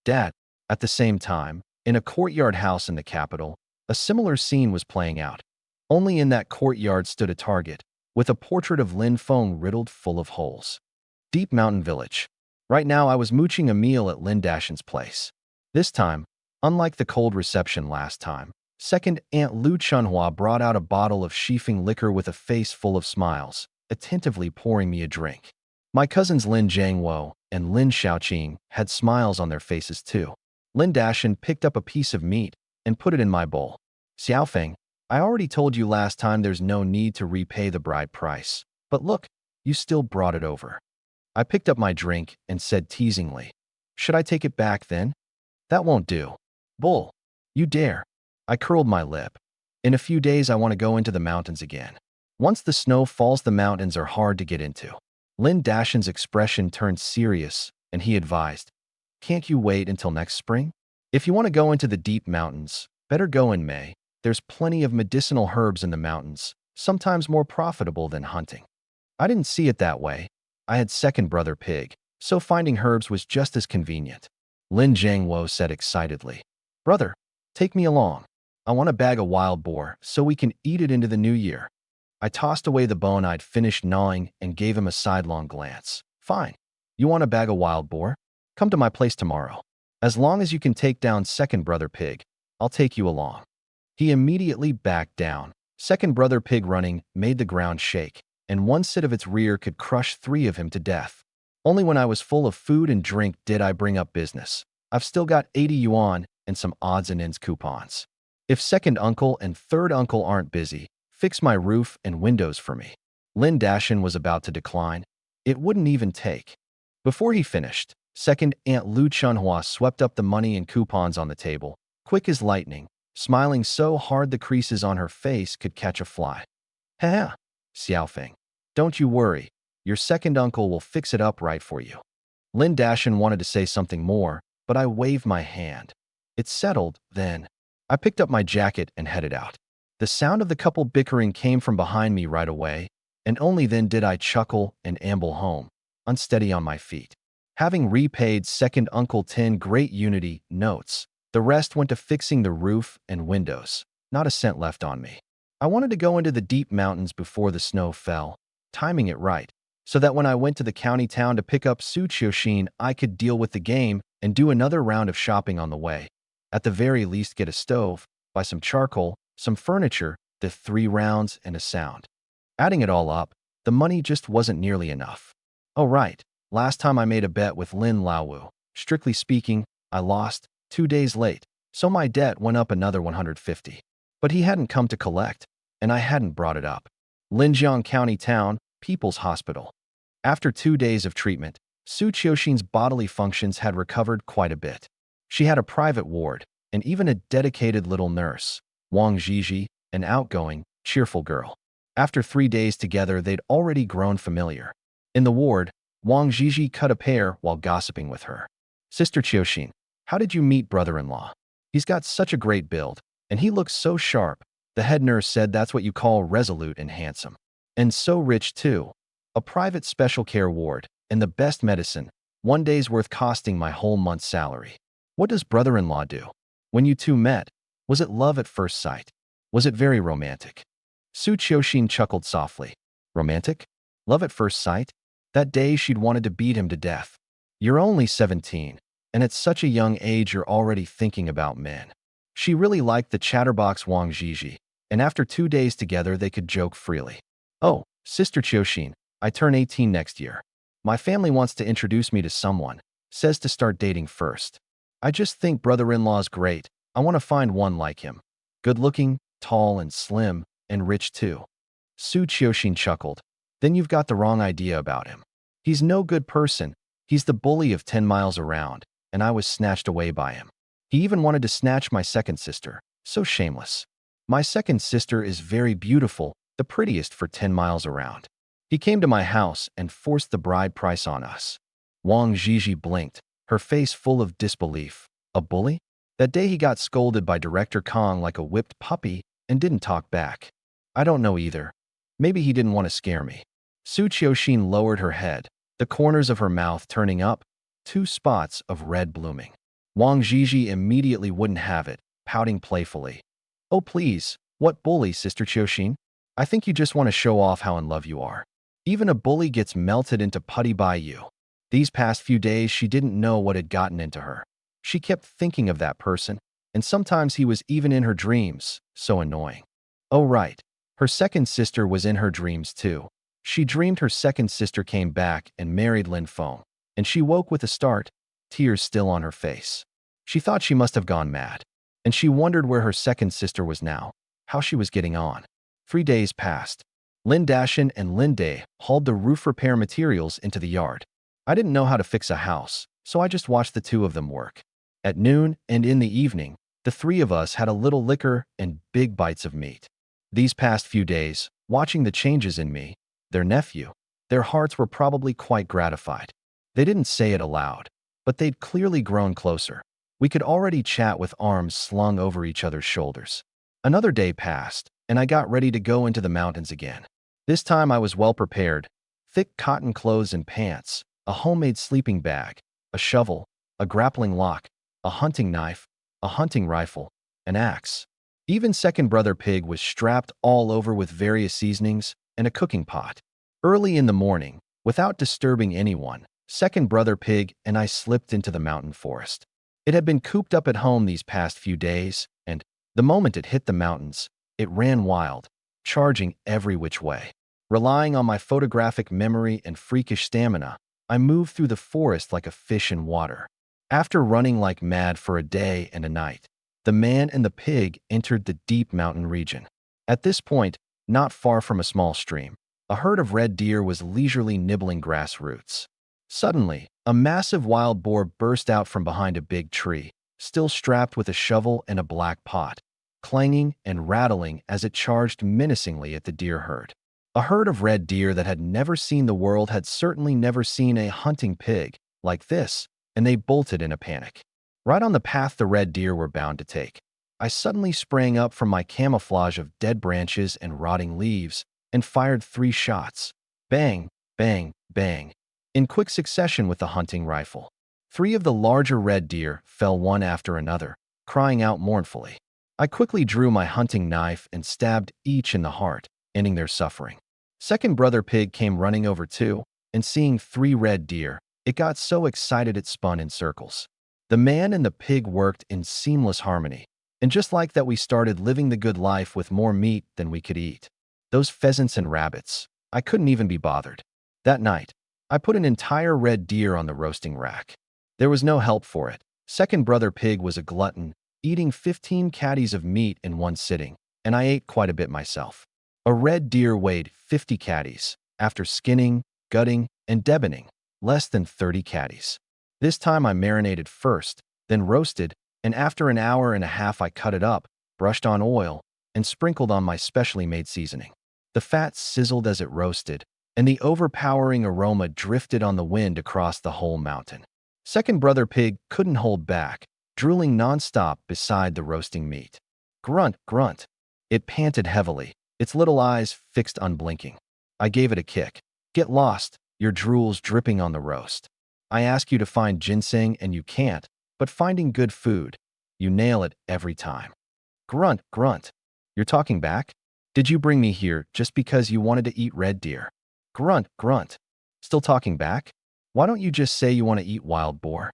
Dad. At the same time, in a courtyard house in the capital, a similar scene was playing out. Only in that courtyard stood a target, with a portrait of Lin Feng riddled full of holes. Deep Mountain Village. Right now I was mooching a meal at Lin Dashan's place. This time, unlike the cold reception last time, second Aunt Lu Chunhua brought out a bottle of Shifeng liquor with a face full of smiles, attentively pouring me a drink. My cousins Lin Jiangwo and Lin Xiaoqing had smiles on their faces too. Lin Dashan picked up a piece of meat and put it in my bowl. Xiaofeng, I already told you last time there's no need to repay the bride price. But look, you still brought it over. I picked up my drink and said teasingly, should I take it back then? That won't do. Bull. You dare. I curled my lip. In a few days I want to go into the mountains again. Once the snow falls, the mountains are hard to get into. Lin Dashan's expression turned serious, and he advised, can't you wait until next spring? If you want to go into the deep mountains, better go in May. There's plenty of medicinal herbs in the mountains, sometimes more profitable than hunting. I didn't see it that way. I had second brother Pig, so finding herbs was just as convenient. Lin Jiangwo said excitedly, brother, take me along. I want a bag of wild boar so we can eat it into the new year. I tossed away the bone I'd finished gnawing and gave him a sidelong glance. Fine. You want a bag of wild boar? Come to my place tomorrow. As long as you can take down second brother Pig, I'll take you along. He immediately backed down. Second brother Pig running made the ground shake, and one sit of its rear could crush 3 of him to death. Only when I was full of food and drink did I bring up business. I've still got 80 yuan and some odds and ends coupons. If second uncle and third uncle aren't busy, fix my roof and windows for me. Lin Dashan was about to decline. It wouldn't even take. Before he finished, second Aunt Lu Chunhua swept up the money and coupons on the table, quick as lightning, smiling so hard the creases on her face could catch a fly. Ha! Xiaofeng. Don't you worry. Your second uncle will fix it up right for you. Lin Dashan wanted to say something more, but I waved my hand. It's settled, then. I picked up my jacket and headed out. The sound of the couple bickering came from behind me right away, and only then did I chuckle and amble home, unsteady on my feet. Having repaid second Uncle 10 great unity notes, the rest went to fixing the roof and windows. Not a cent left on me. I wanted to go into the deep mountains before the snow fell, timing it right, so that when I went to the county town to pick up Su Qiuxin, I could deal with the game and do another round of shopping on the way. At the very least get a stove, buy some charcoal, some furniture, the 3 rounds, and a sound. Adding it all up, The money just wasn't nearly enough. Oh right, last time I made a bet with Lin Laowu. Strictly speaking, I lost, 2 days late, so my debt went up another 150. But he hadn't come to collect, and I hadn't brought it up. Linjiang County Town, People's Hospital. After 2 days of treatment, Su Qiuxin's bodily functions had recovered quite a bit. She had a private ward, and even a dedicated little nurse, Wang Zhizhi, an outgoing, cheerful girl. After 3 days together, they'd already grown familiar. In the ward, Wang Zhizhi cut a pear while gossiping with her. Sister Qiuxin, how did you meet brother-in-law? He's got such a great build, and he looks so sharp. The head nurse said that's what you call resolute and handsome. And so rich too. A private special care ward, and the best medicine, 1 day's worth costing my whole month's salary. What does brother-in-law do? When you two met, was it love at first sight? Was it very romantic? Su Qiuxin chuckled softly. Romantic? Love at first sight? That day she'd wanted to beat him to death. You're only 17, and at such a young age you're already thinking about men. She really liked the chatterbox Wang Zhizhi, and after 2 days together they could joke freely. Oh, Sister Qiuxin, I turn 18 next year. My family wants to introduce me to someone, says to start dating first. I just think brother-in-law's great. I want to find one like him. Good-looking, tall and slim, and rich too. Su Qiuxin chuckled. Then you've got the wrong idea about him. He's no good person. He's the bully of 10 miles around, and I was snatched away by him. He even wanted to snatch my second sister. So shameless. My second sister is very beautiful, the prettiest for 10 miles around. He came to my house and forced the bride price on us. Wang Zhizhi blinked, her face full of disbelief. A bully? That day he got scolded by Director Kong like a whipped puppy and didn't talk back. I don't know either. Maybe he didn't want to scare me. Su Qiuxin lowered her head, the corners of her mouth turning up, 2 spots of red blooming. Wang Zhizhi immediately wouldn't have it, pouting playfully. Oh please, what bully, Sister Qiuxin? I think you just want to show off how in love you are. Even a bully gets melted into putty by you. These past few days she didn't know what had gotten into her. She kept thinking of that person, and sometimes he was even in her dreams, so annoying. Oh right, her second sister was in her dreams too. She dreamed her second sister came back and married Lin Feng, and she woke with a start, tears still on her face. She thought she must have gone mad, and she wondered where her second sister was now, how she was getting on. 3 days passed. Lin Dashin and Lin Day hauled the roof repair materials into the yard. I didn't know how to fix a house, so I just watched the two of them work. At noon and in the evening, the 3 of us had a little liquor and big bites of meat. These past few days, watching the changes in me, their nephew, their hearts were probably quite gratified. They didn't say it aloud, but they'd clearly grown closer. We could already chat with arms slung over each other's shoulders. Another day passed, and I got ready to go into the mountains again. This time I was well prepared. Thick cotton clothes and pants, a homemade sleeping bag, a shovel, a grappling lock, a hunting knife, a hunting rifle, an axe. Even second brother Pig was strapped all over with various seasonings and a cooking pot. Early in the morning, without disturbing anyone, second brother Pig and I slipped into the mountain forest. It had been cooped up at home these past few days, and the moment it hit the mountains, it ran wild, charging every which way. Relying on my photographic memory and freakish stamina, I moved through the forest like a fish in water. After running like mad for a day and a night, the man and the pig entered the deep mountain region. At this point, not far from a small stream, a herd of red deer was leisurely nibbling grass roots. Suddenly, a massive wild boar burst out from behind a big tree, still strapped with a shovel and a black pot, clanging and rattling as it charged menacingly at the deer herd. A herd of red deer that had never seen the world had certainly never seen a hunting pig like this, and they bolted in a panic. Right on the path the red deer were bound to take. I suddenly sprang up from my camouflage of dead branches and rotting leaves and fired 3 shots. Bang, bang, bang, in quick succession with the hunting rifle. 3 of the larger red deer fell one after another, crying out mournfully. I quickly drew my hunting knife and stabbed each in the heart, ending their suffering. Second brother Pig came running over too, and seeing 3 red deer, it got so excited it spun in circles. The man and the pig worked in seamless harmony, and just like that we started living the good life with more meat than we could eat. Those pheasants and rabbits, I couldn't even be bothered. That night, I put an entire red deer on the roasting rack. There was no help for it. Second brother pig was a glutton, eating 15 caddies of meat in one sitting, and I ate quite a bit myself. A red deer weighed 50 caddies, after skinning, gutting, and deboning, less than 30 caddies. This time I marinated first, then roasted, and after an hour and a half I cut it up, brushed on oil, and sprinkled on my specially made seasoning. The fat sizzled as it roasted, and the overpowering aroma drifted on the wind across the whole mountain. Second brother pig couldn't hold back, drooling nonstop beside the roasting meat. Grunt, grunt. It panted heavily, its little eyes fixed unblinking. I gave it a kick. Get lost, your drool's dripping on the roast. I ask you to find ginseng and you can't, but finding good food, you nail it every time. Grunt, grunt. You're talking back? Did you bring me here just because you wanted to eat red deer? Grunt, grunt. Still talking back? Why don't you just say you want to eat wild boar?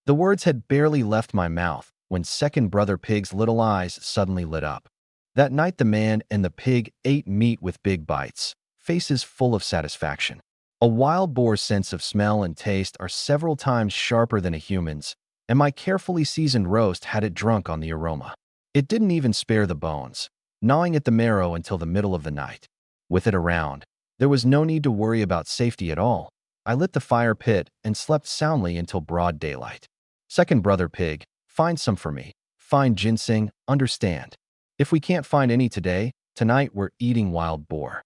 The words had barely left my mouth when second brother pig's little eyes suddenly lit up. That night the man and the pig ate meat with big bites, faces full of satisfaction. A wild boar's sense of smell and taste are several times sharper than a human's, and my carefully seasoned roast had it drunk on the aroma. It didn't even spare the bones, gnawing at the marrow until the middle of the night. With it around, there was no need to worry about safety at all. I lit the fire pit and slept soundly until broad daylight. Second brother pig, find some for me. Find ginseng, understand. If we can't find any today, tonight we're eating wild boar.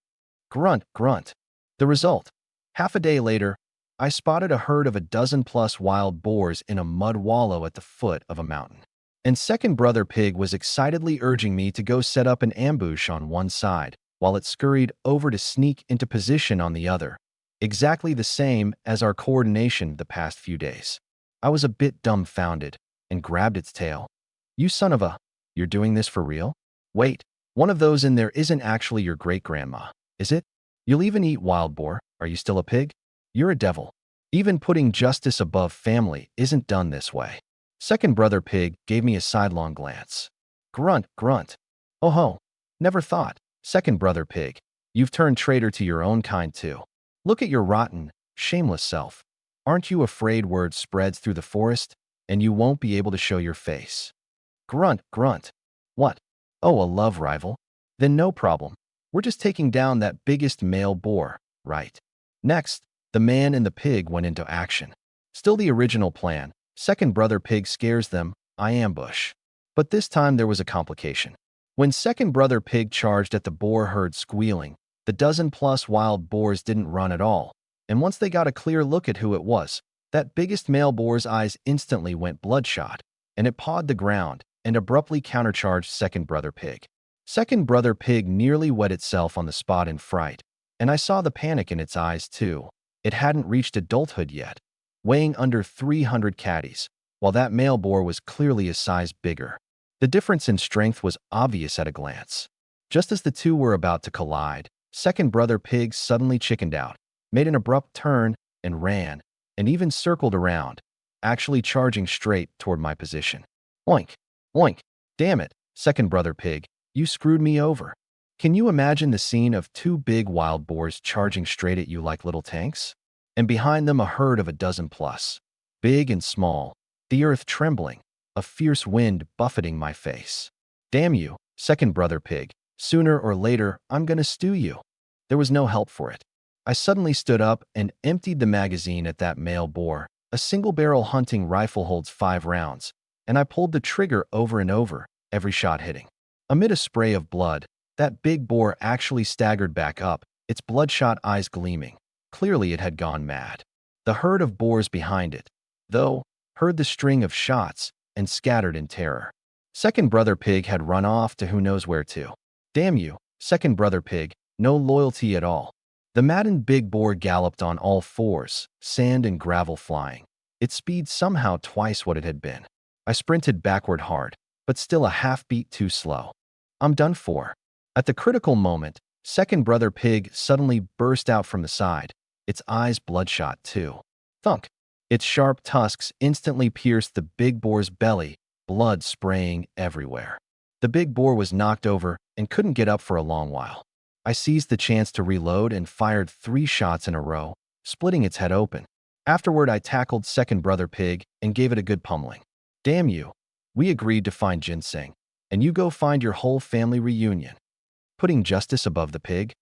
Grunt, grunt. The result. Half a day later, I spotted a herd of a dozen-plus wild boars in a mud wallow at the foot of a mountain. And second brother pig was excitedly urging me to go set up an ambush on one side, while it scurried over to sneak into position on the other. Exactly the same as our coordination the past few days. I was a bit dumbfounded and grabbed its tail. You son of a, you're doing this for real? Wait, one of those in there isn't actually your great-grandma, is it? You'll even eat wild boar. Are you still a pig? You're a devil. Even putting justice above family isn't done this way. Second brother pig gave me a sidelong glance. Grunt, grunt. Oh ho, never thought. Second brother pig, you've turned traitor to your own kind too. Look at your rotten, shameless self. Aren't you afraid word spreads through the forest, and you won't be able to show your face? Grunt, grunt. What? Oh, a love rival? Then no problem. We're just taking down that biggest male boar, right? Next, the man and the pig went into action. Still the original plan. Second brother pig scares them, I ambush. But this time there was a complication. When second brother pig charged at the boar herd squealing, the dozen-plus wild boars didn't run at all, and once they got a clear look at who it was, that biggest male boar's eyes instantly went bloodshot, and it pawed the ground and abruptly countercharged second brother pig. Second brother pig nearly wet itself on the spot in fright, and I saw the panic in its eyes too. It hadn't reached adulthood yet, weighing under 300 caddies, while that male boar was clearly a size bigger. The difference in strength was obvious at a glance. Just as the two were about to collide, second brother pig suddenly chickened out, made an abrupt turn, and ran, and even circled around, actually charging straight toward my position. Oink! Oink! Damn it, second brother pig, you screwed me over. Can you imagine the scene of two big wild boars charging straight at you like little tanks? And behind them a herd of a dozen plus, big and small, the earth trembling, a fierce wind buffeting my face. Damn you, second brother pig, sooner or later I'm gonna stew you. There was no help for it. I suddenly stood up and emptied the magazine at that male boar. A single-barrel hunting rifle holds 5 rounds, and I pulled the trigger over and over, every shot hitting. Amid a spray of blood, that big boar actually staggered back up, its bloodshot eyes gleaming. Clearly it had gone mad. The herd of boars behind it, though, heard the string of shots and scattered in terror. Second brother pig had run off to who knows where to. Damn you, second brother pig, no loyalty at all. The maddened big boar galloped on all fours, sand and gravel flying. Its speed somehow twice what it had been. I sprinted backward hard, but still a half-beat too slow. I'm done for. At the critical moment, second brother pig suddenly burst out from the side, its eyes bloodshot too. Thunk! Its sharp tusks instantly pierced the big boar's belly, blood spraying everywhere. The big boar was knocked over and couldn't get up for a long while. I seized the chance to reload and fired 3 shots in a row, splitting its head open. Afterward, I tackled second brother pig and gave it a good pummeling. Damn you. We agreed to find ginseng, and you go find your whole family reunion. Putting justice above the pig?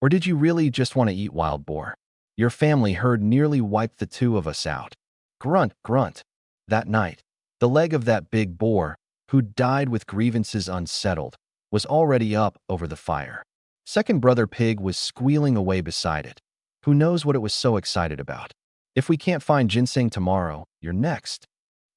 Or did you really just want to eat wild boar? Your family herd nearly wiped the 2 of us out. Grunt, grunt. That night, the leg of that big boar, who died with grievances unsettled, was already up over the fire. Second brother pig was squealing away beside it. Who knows what it was so excited about? If we can't find ginseng tomorrow, you're next.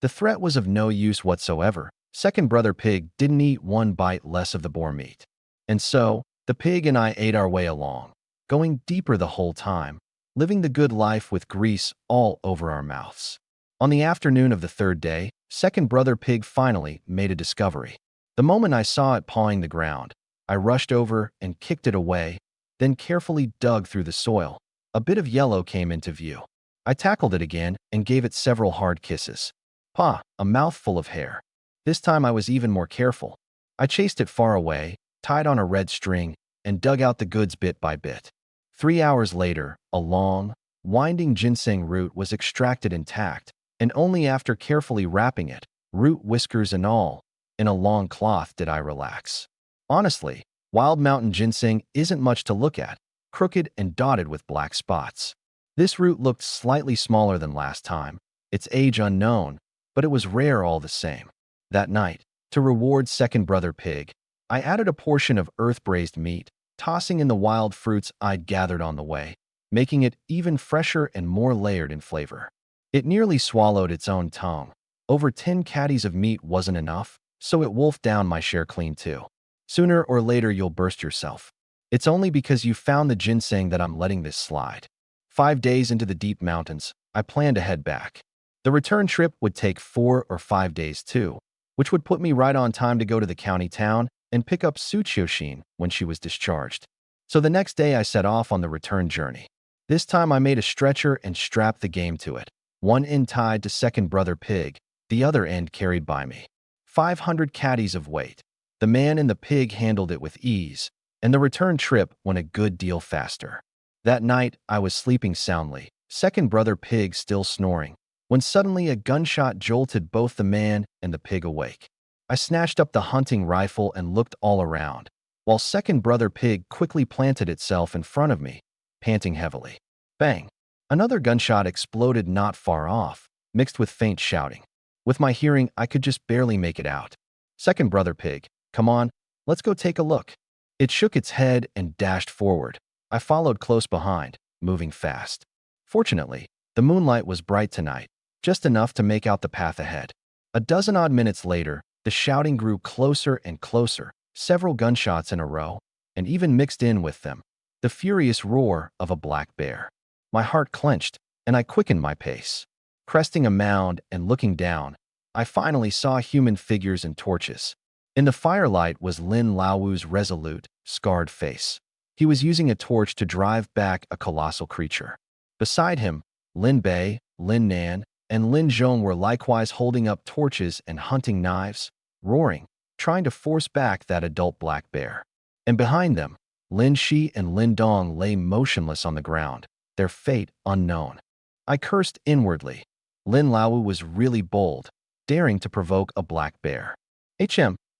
The threat was of no use whatsoever. Second brother pig didn't eat 1 bite less of the boar meat. And so, the pig and I ate our way along, going deeper the whole time, living the good life with grease all over our mouths. On the afternoon of the 3rd day, second brother pig finally made a discovery. The moment I saw it pawing the ground, I rushed over and kicked it away, then carefully dug through the soil. A bit of yellow came into view. I tackled it again and gave it several hard kisses. Pah, a mouthful of hair. This time I was even more careful. I chased it far away, tied on a red string, and dug out the goods bit by bit. 3 hours later, a long, winding ginseng root was extracted intact, and only after carefully wrapping it, root whiskers and all, in a long cloth did I relax. Honestly, wild mountain ginseng isn't much to look at, crooked and dotted with black spots. This root looked slightly smaller than last time, its age unknown, but it was rare all the same. That night, to reward second brother pig, I added a portion of earth-braised meat, tossing in the wild fruits I'd gathered on the way, making it even fresher and more layered in flavor. It nearly swallowed its own tongue. Over 10 caddies of meat wasn't enough, so it wolfed down my share clean too. Sooner or later you'll burst yourself. It's only because you found the ginseng that I'm letting this slide. 5 days into the deep mountains, I plan to head back. The return trip would take 4 or 5 days too, which would put me right on time to go to the county town and pick up Tsuchioshin when she was discharged. So the next day I set off on the return journey. This time I made a stretcher and strapped the game to it, one end tied to second brother pig, the other end carried by me. 500 caddies of weight. The man and the pig handled it with ease, and the return trip went a good deal faster. That night I was sleeping soundly, second brother pig still snoring, when suddenly a gunshot jolted both the man and the pig awake. I snatched up the hunting rifle and looked all around, while second brother pig quickly planted itself in front of me, panting heavily. Bang! Another gunshot exploded not far off, mixed with faint shouting. With my hearing, I could just barely make it out. Second brother pig, come on, let's go take a look. It shook its head and dashed forward. I followed close behind, moving fast. Fortunately, the moonlight was bright tonight, just enough to make out the path ahead. A dozen odd minutes later, the shouting grew closer and closer, several gunshots in a row, and even mixed in with them, the furious roar of a black bear. My heart clenched, and I quickened my pace. Cresting a mound and looking down, I finally saw human figures and torches. In the firelight was Lin Laowu's resolute, scarred face. He was using a torch to drive back a colossal creature. Beside him, Lin Bei, Lin Nan, and Lin Zhong were likewise holding up torches and hunting knives, roaring, trying to force back that adult black bear. And behind them, Lin Shi and Lin Dong lay motionless on the ground, their fate unknown. I cursed inwardly. Lin Laowu was really bold, daring to provoke a black bear.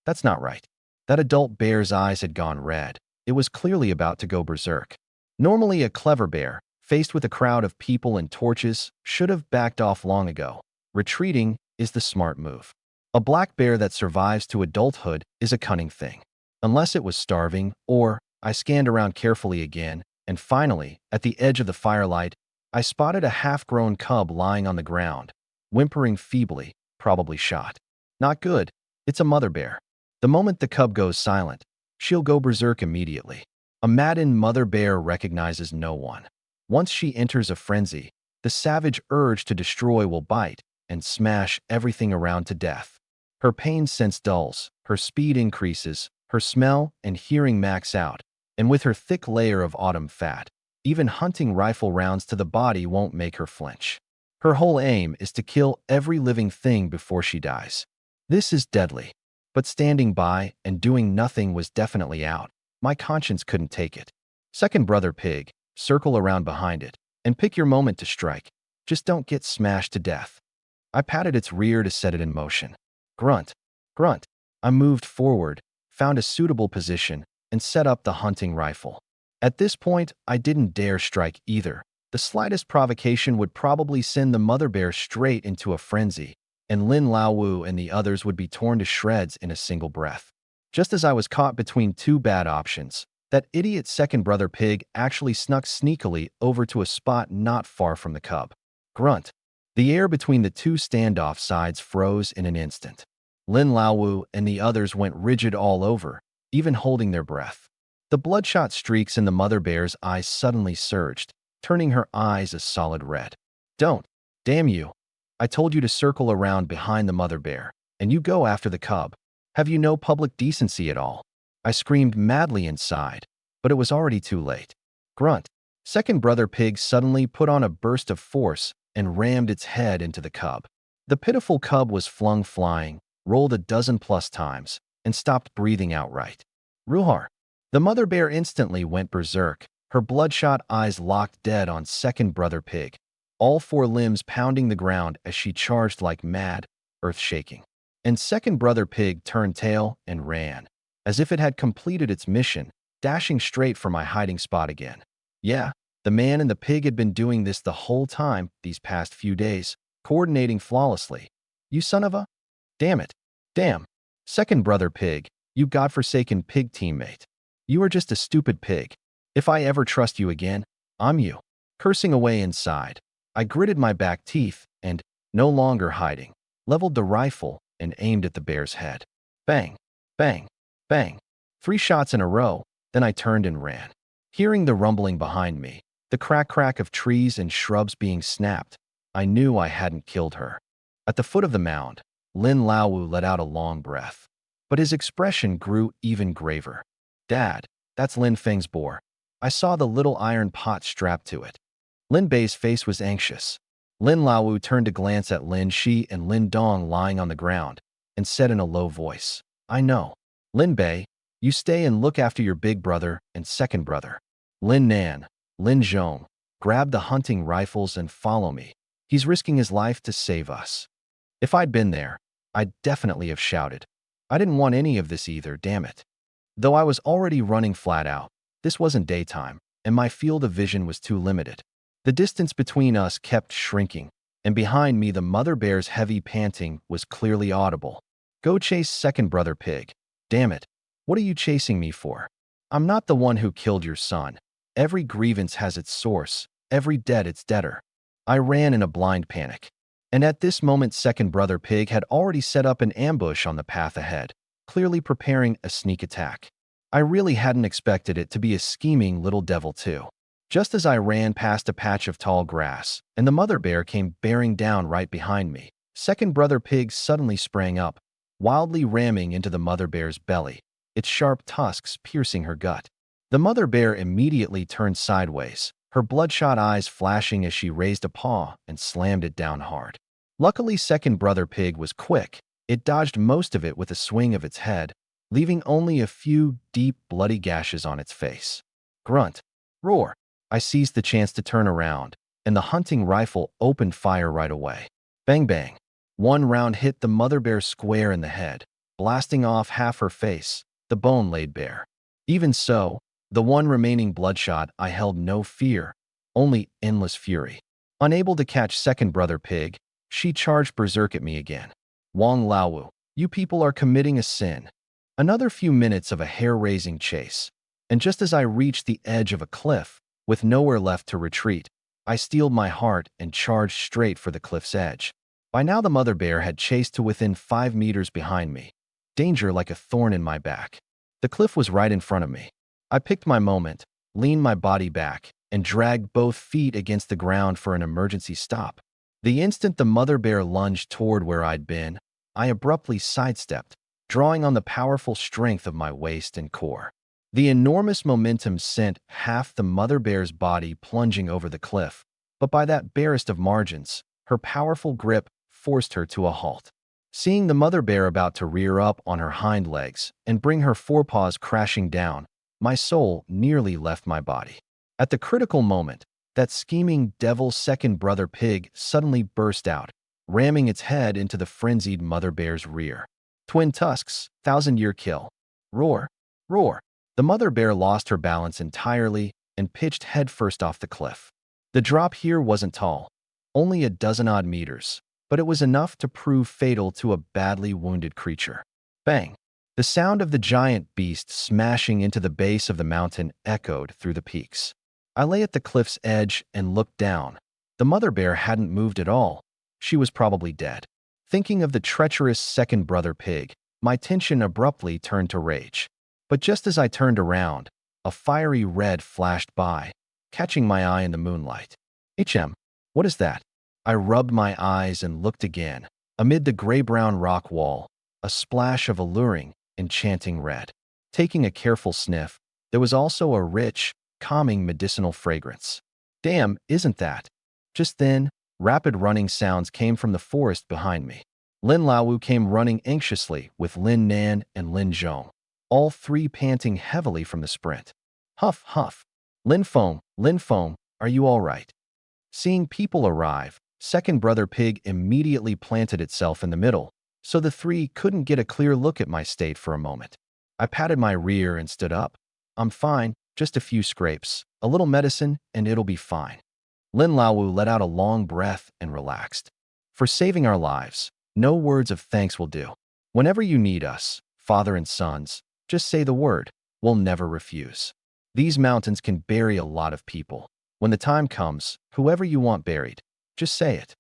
That's not right. That adult bear's eyes had gone red. It was clearly about to go berserk. Normally a clever bear, faced with a crowd of people and torches, should have backed off long ago. Retreating is the smart move. A black bear that survives to adulthood is a cunning thing. Unless it was starving, or I scanned around carefully again, and finally, at the edge of the firelight, I spotted a half-grown cub lying on the ground, whimpering feebly, probably shot. Not good. It's a mother bear. The moment the cub goes silent, she'll go berserk immediately. A maddened mother bear recognizes no one. Once she enters a frenzy, the savage urge to destroy will bite and smash everything around to death. Her pain sense dulls, her speed increases, her smell and hearing max out, and with her thick layer of autumn fat, even hunting rifle rounds to the body won't make her flinch. Her whole aim is to kill every living thing before she dies. This is deadly. But standing by and doing nothing was definitely out. My conscience couldn't take it. Second brother pig, circle around behind it, and pick your moment to strike. Just don't get smashed to death. I patted its rear to set it in motion. Grunt, grunt. I moved forward, found a suitable position, and set up the hunting rifle. At this point, I didn't dare strike either. The slightest provocation would probably send the mother bear straight into a frenzy, and Lin Laowu and the others would be torn to shreds in a single breath. Just as I was caught between two bad options, that idiot second brother pig actually snuck sneakily over to a spot not far from the cub. Grunt. The air between the two standoff sides froze in an instant. Lin Laowu and the others went rigid all over, even holding their breath. The bloodshot streaks in the mother bear's eyes suddenly surged, turning her eyes a solid red. Don't. Damn you. I told you to circle around behind the mother bear, and you go after the cub. Have you no public decency at all? I screamed madly inside, but it was already too late. Grunt. Second brother pig suddenly put on a burst of force and rammed its head into the cub. The pitiful cub was flung flying, rolled a dozen plus times, and stopped breathing outright. Ruhar. The mother bear instantly went berserk, her bloodshot eyes locked dead on second brother pig, all four limbs pounding the ground as she charged like mad, earth-shaking. And second brother pig turned tail and ran, as if it had completed its mission, dashing straight for my hiding spot again. Yeah, the man and the pig had been doing this the whole time these past few days, coordinating flawlessly. You son of a… Damn it. Damn. Second brother pig, you godforsaken pig teammate. You are just a stupid pig. If I ever trust you again, I'm you. Cursing away inside, I gritted my back teeth and, no longer hiding, leveled the rifle and aimed at the bear's head. Bang, bang, bang. 3 shots in a row, then I turned and ran. Hearing the rumbling behind me, the crack of trees and shrubs being snapped, I knew I hadn't killed her. At the foot of the mound, Lin Laowu let out a long breath, but his expression grew even graver. Dad, that's Lin Feng's boar. I saw the little iron pot strapped to it. Lin Bei's face was anxious. Lin Laowu turned to glance at Lin Shi and Lin Dong lying on the ground, and said in a low voice, I know. Lin Bei, you stay and look after your big brother and second brother. Lin Nan, Lin Zhong, grab the hunting rifles and follow me. He's risking his life to save us. If I'd been there, I'd definitely have shouted. I didn't want any of this either, damn it. Though I was already running flat out, this wasn't daytime, and my field of vision was too limited. The distance between us kept shrinking, and behind me the mother bear's heavy panting was clearly audible. Go chase second brother pig. Damn it. What are you chasing me for? I'm not the one who killed your son. Every grievance has its source, every debt its debtor. I ran in a blind panic. And at this moment second brother pig had already set up an ambush on the path ahead, clearly preparing a sneak attack. I really hadn't expected it to be a scheming little devil too. Just as I ran past a patch of tall grass, and the mother bear came bearing down right behind me, second brother pig suddenly sprang up, wildly ramming into the mother bear's belly, its sharp tusks piercing her gut. The mother bear immediately turned sideways, her bloodshot eyes flashing as she raised a paw and slammed it down hard. Luckily, second brother pig was quick. It dodged most of it with a swing of its head, leaving only a few deep, bloody gashes on its face. Grunt. Roar. I seized the chance to turn around, and the hunting rifle opened fire right away. Bang bang. One round hit the mother bear square in the head, blasting off half her face, the bone laid bare. Even so, the one remaining bloodshot I held no fear, only endless fury. Unable to catch second brother pig, she charged berserk at me again. Wang Laowu, you people are committing a sin. Another few minutes of a hair-raising chase, and just as I reached the edge of a cliff, with nowhere left to retreat, I steeled my heart and charged straight for the cliff's edge. By now the mother bear had chased to within 5 meters behind me, danger like a thorn in my back. The cliff was right in front of me. I picked my moment, leaned my body back, and dragged both feet against the ground for an emergency stop. The instant the mother bear lunged toward where I'd been, I abruptly sidestepped, drawing on the powerful strength of my waist and core. The enormous momentum sent half the mother bear's body plunging over the cliff, but by that barest of margins, her powerful grip forced her to a halt. Seeing the mother bear about to rear up on her hind legs and bring her forepaws crashing down, My soul nearly left my body. At the critical moment, that scheming devil's second brother pig suddenly burst out, ramming its head into the frenzied mother bear's rear. Twin tusks, 1,000-year kill. Roar, roar. The mother bear lost her balance entirely and pitched headfirst off the cliff. The drop here wasn't tall, only a dozen-odd meters, but it was enough to prove fatal to a badly wounded creature. Bang! The sound of the giant beast smashing into the base of the mountain echoed through the peaks. I lay at the cliff's edge and looked down. The mother bear hadn't moved at all. She was probably dead. Thinking of the treacherous second brother pig, my tension abruptly turned to rage. But just as I turned around, a fiery red flashed by, catching my eye in the moonlight. What is that? I rubbed my eyes and looked again. Amid the gray-brown rock wall, a splash of alluring, enchanting red. Taking a careful sniff, there was also a rich, calming medicinal fragrance. Damn, isn't that? Just then, rapid running sounds came from the forest behind me. Lin Laowu came running anxiously with Lin Nan and Lin Zhong, all three panting heavily from the sprint. Huff, huff. Lin Feng, are you all right? Seeing people arrive, second brother pig immediately planted itself in the middle, so the three couldn't get a clear look at my state for a moment. I patted my rear and stood up. I'm fine, just a few scrapes, a little medicine, and it'll be fine. Lin Laowu let out a long breath and relaxed. For saving our lives, no words of thanks will do. Whenever you need us, father and sons, just say the word. We'll never refuse. These mountains can bury a lot of people. When the time comes, whoever you want buried, just say it.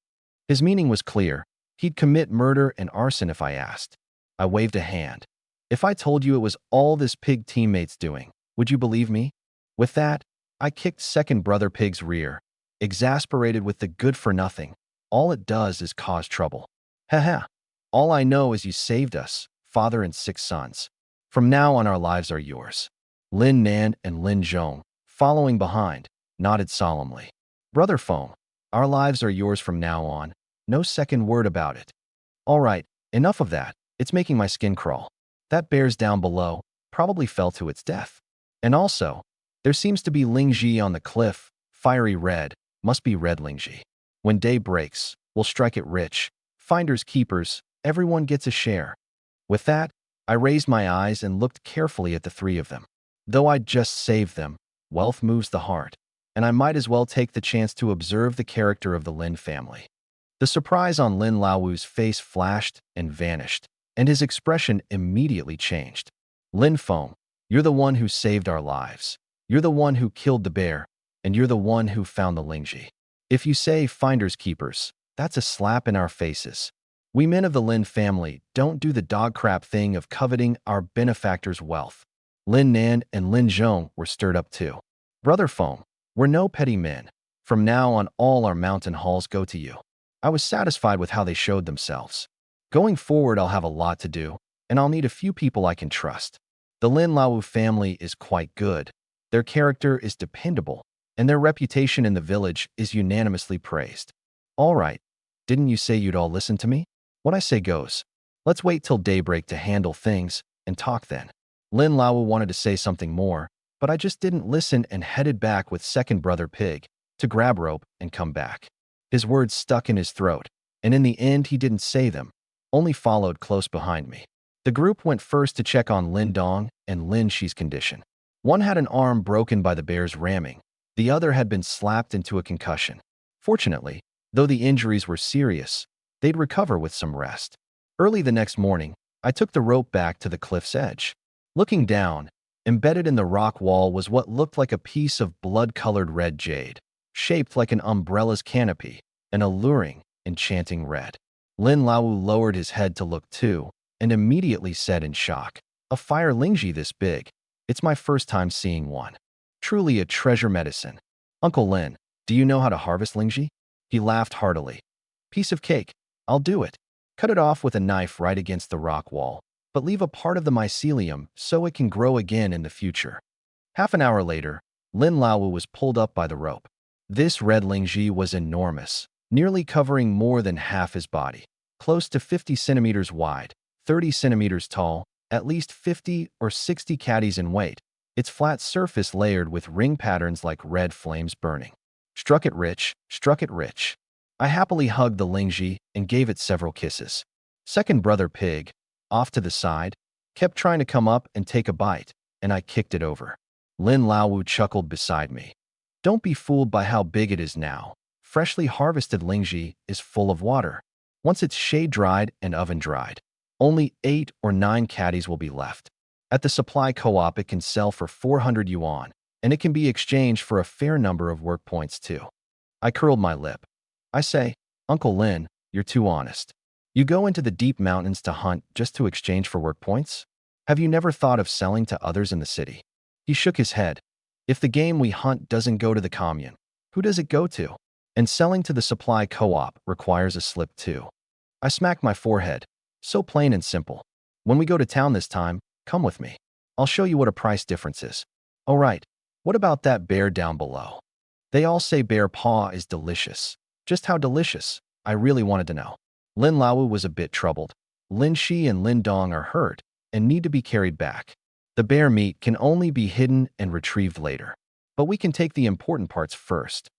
His meaning was clear. He'd commit murder and arson if I asked. I waved a hand. If I told you it was all this pig teammate's doing, would you believe me? With that, I kicked second brother pig's rear, exasperated with the good-for-nothing. All it does is cause trouble. Haha. All I know is you saved us, father and 6 sons. From now on our lives are yours. Lin Nan and Lin Zhong, following behind, nodded solemnly. Brother Feng, our lives are yours from now on. No second word about it. All right, enough of that. It's making my skin crawl. That bear's down below, probably fell to its death. And also, there seems to be Lingji on the cliff, fiery red, must be red Lingji. When day breaks, we'll strike it rich. Finders keepers, everyone gets a share. With that, I raised my eyes and looked carefully at the three of them. Though I'd just saved them, wealth moves the heart, and I might as well take the chance to observe the character of the Lin family. The surprise on Lin Laowu's face flashed and vanished, and his expression immediately changed. Lin Feng, you're the one who saved our lives. You're the one who killed the bear, and you're the one who found the Lingji. If you say finders keepers, that's a slap in our faces. We men of the Lin family don't do the dog crap thing of coveting our benefactor's wealth. Lin Nan and Lin Zhong were stirred up too. Brother Feng, we're no petty men. From now on, all our mountain halls go to you. I was satisfied with how they showed themselves. Going forward, I'll have a lot to do, and I'll need a few people I can trust. The Lin Laowu family is quite good. Their character is dependable, and their reputation in the village is unanimously praised. All right, didn't you say you'd all listen to me? What I say goes. Let's wait till daybreak to handle things and talk then. Lin Laowu wanted to say something more, but I just didn't listen and headed back with second brother pig to grab rope and come back. His words stuck in his throat, and in the end he didn't say them, only followed close behind me. The group went first to check on Lin Dong and Lin Shi's condition. One had an arm broken by the bear's ramming. The other had been slapped into a concussion. Fortunately, though the injuries were serious, they'd recover with some rest. Early the next morning, I took the rope back to the cliff's edge. Looking down, embedded in the rock wall was what looked like a piece of blood-colored red jade, shaped like an umbrella's canopy, an alluring, enchanting red. Lin Laowu lowered his head to look too, and immediately said in shock, "A fire Lingji this big. It's my first time seeing one. Truly a treasure medicine. Uncle Lin, do you know how to harvest Lingji?" He laughed heartily. "Piece of cake. I'll do it. Cut it off with a knife right against the rock wall, but leave a part of the mycelium so it can grow again in the future." Half an hour later, Lin Laowu was pulled up by the rope. This red Lingji was enormous, nearly covering more than half his body, close to 50 centimeters wide, 30 centimeters tall, at least 50 or 60 caddies in weight. its flat surface layered with ring patterns like red flames burning. Struck it rich, struck it rich. I happily hugged the Lingji and gave it several kisses. Second brother pig, off to the side, kept trying to come up and take a bite, and I kicked it over. Lin Laowu chuckled beside me. Don't be fooled by how big it is now. Freshly harvested Lingji is full of water. Once it's shade-dried and oven-dried, only 8 or 9 caddies will be left. At the supply co-op, it can sell for 400 yuan, and it can be exchanged for a fair number of work points too. I curled my lip. I say, Uncle Lin, you're too honest. You go into the deep mountains to hunt just to exchange for work points? Have you never thought of selling to others in the city? He shook his head. If the game we hunt doesn't go to the commune, who does it go to? And selling to the supply co-op requires a slip too. I smacked my forehead. So plain and simple. When we go to town this time, come with me. I'll show you what a price difference is. All right, what about that bear down below? They all say bear paw is delicious. Just how delicious? I really wanted to know. Lin Laowu was a bit troubled. Lin Shi and Lin Dong are hurt and need to be carried back. The bear meat can only be hidden and retrieved later. But we can take the important parts first.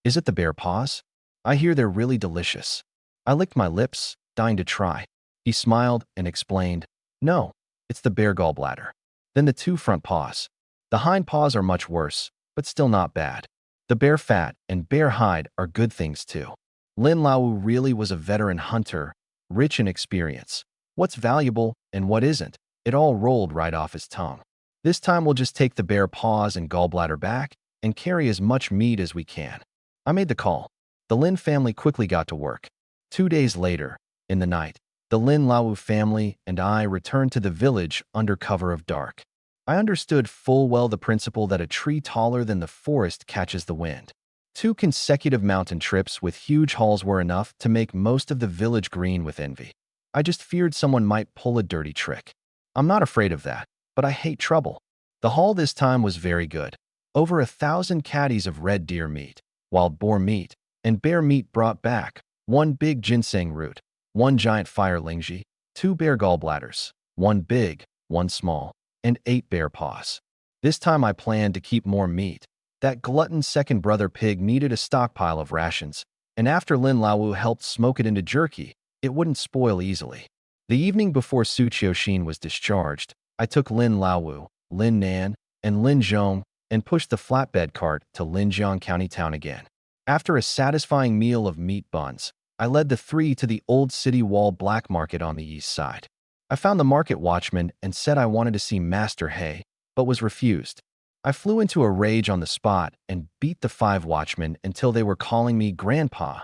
Is it the bear paws? I hear they're really delicious. I licked my lips, dying to try. He smiled and explained, no, it's the bear gallbladder. Then the 2 front paws. The hind paws are much worse, but still not bad. The bear fat and bear hide are good things too. Lin Laowu really was a veteran hunter, rich in experience. What's valuable and what isn't, it all rolled right off his tongue. This time we'll just take the bear paws and gallbladder back and carry as much meat as we can. I made the call. The Lin family quickly got to work. 2 days later, in the night, the Lin Laowu family and I returned to the village under cover of dark. I understood full well the principle that a tree taller than the forest catches the wind. 2 consecutive mountain trips with huge hauls were enough to make most of the village green with envy. I just feared someone might pull a dirty trick. I'm not afraid of that, but I hate trouble. The haul this time was very good. Over 1,000 caddies of red deer meat, wild boar meat, and bear meat brought back, 1 big ginseng root, 1 giant fire lingji, 2 bear gallbladders, 1 big, 1 small, and 8 bear paws. This time I planned to keep more meat. That glutton second brother pig needed a stockpile of rations, and after Lin Laowu helped smoke it into jerky, it wouldn't spoil easily. The evening before Su Qiuxin was discharged, I took Lin Laowu, Lin Nan, and Lin Zhong and pushed the flatbed cart to Linjiang County Town again. After a satisfying meal of meat buns, I led the 3 to the old city wall black market on the east side. I found the market watchman and said I wanted to see Master He, but was refused. I flew into a rage on the spot and beat the 5 watchmen until they were calling me Grandpa,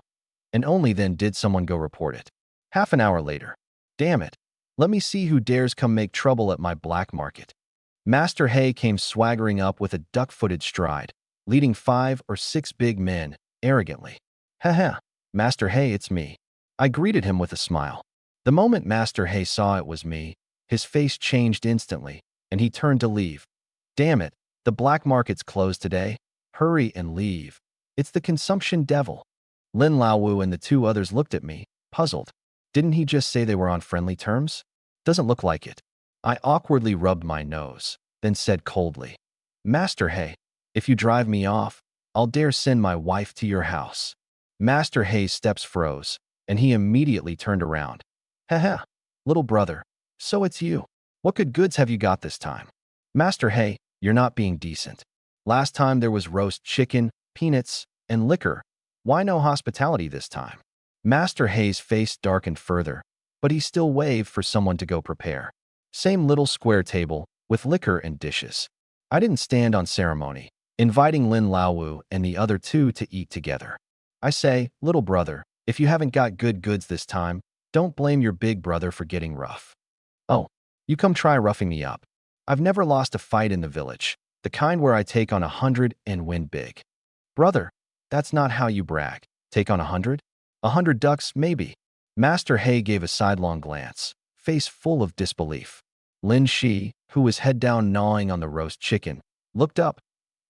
and only then did someone go report it. Half an hour later. Damn it. Let me see who dares come make trouble at my black market. Master He came swaggering up with a duck-footed stride, leading 5 or 6 big men, arrogantly. Haha, Master He, it's me. I greeted him with a smile. The moment Master He saw it was me, his face changed instantly, and he turned to leave. Damn it, the black market's closed today. Hurry and leave. It's the consumption devil. Lin Laowu and the 2 others looked at me, puzzled. Didn't he just say they were on friendly terms? Doesn't look like it. I awkwardly rubbed my nose, then said coldly, Master He, if you drive me off, I'll dare send my wife to your house. Master He's steps froze, and he immediately turned around. Haha, little brother, so it's you. What good goods have you got this time? Master He, you're not being decent. Last time there was roast chicken, peanuts, and liquor. Why no hospitality this time? Master He's face darkened further, but he still waved for someone to go prepare. Same little square table, with liquor and dishes. I didn't stand on ceremony, inviting Lin Laowu and the other 2 to eat together. I say, little brother, if you haven't got good goods this time, don't blame your big brother for getting rough. Oh, you come try roughing me up. I've never lost a fight in the village, the kind where I take on 100 and win big. Brother, that's not how you brag. Take on 100? 100 ducks, maybe. Master He gave a sidelong glance, face full of disbelief. Lin Shi, who was head down gnawing on the roast chicken, looked up.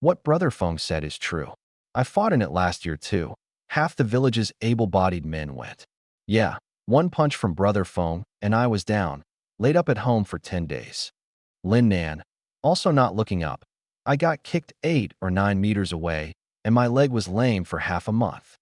What Brother Feng said is true. I fought in it last year too. Half the village's able-bodied men went. Yeah, 1 punch from Brother Feng, and I was down, laid up at home for 10 days. Lin Nan, also not looking up, I got kicked 8 or 9 meters away, and my leg was lame for half a month.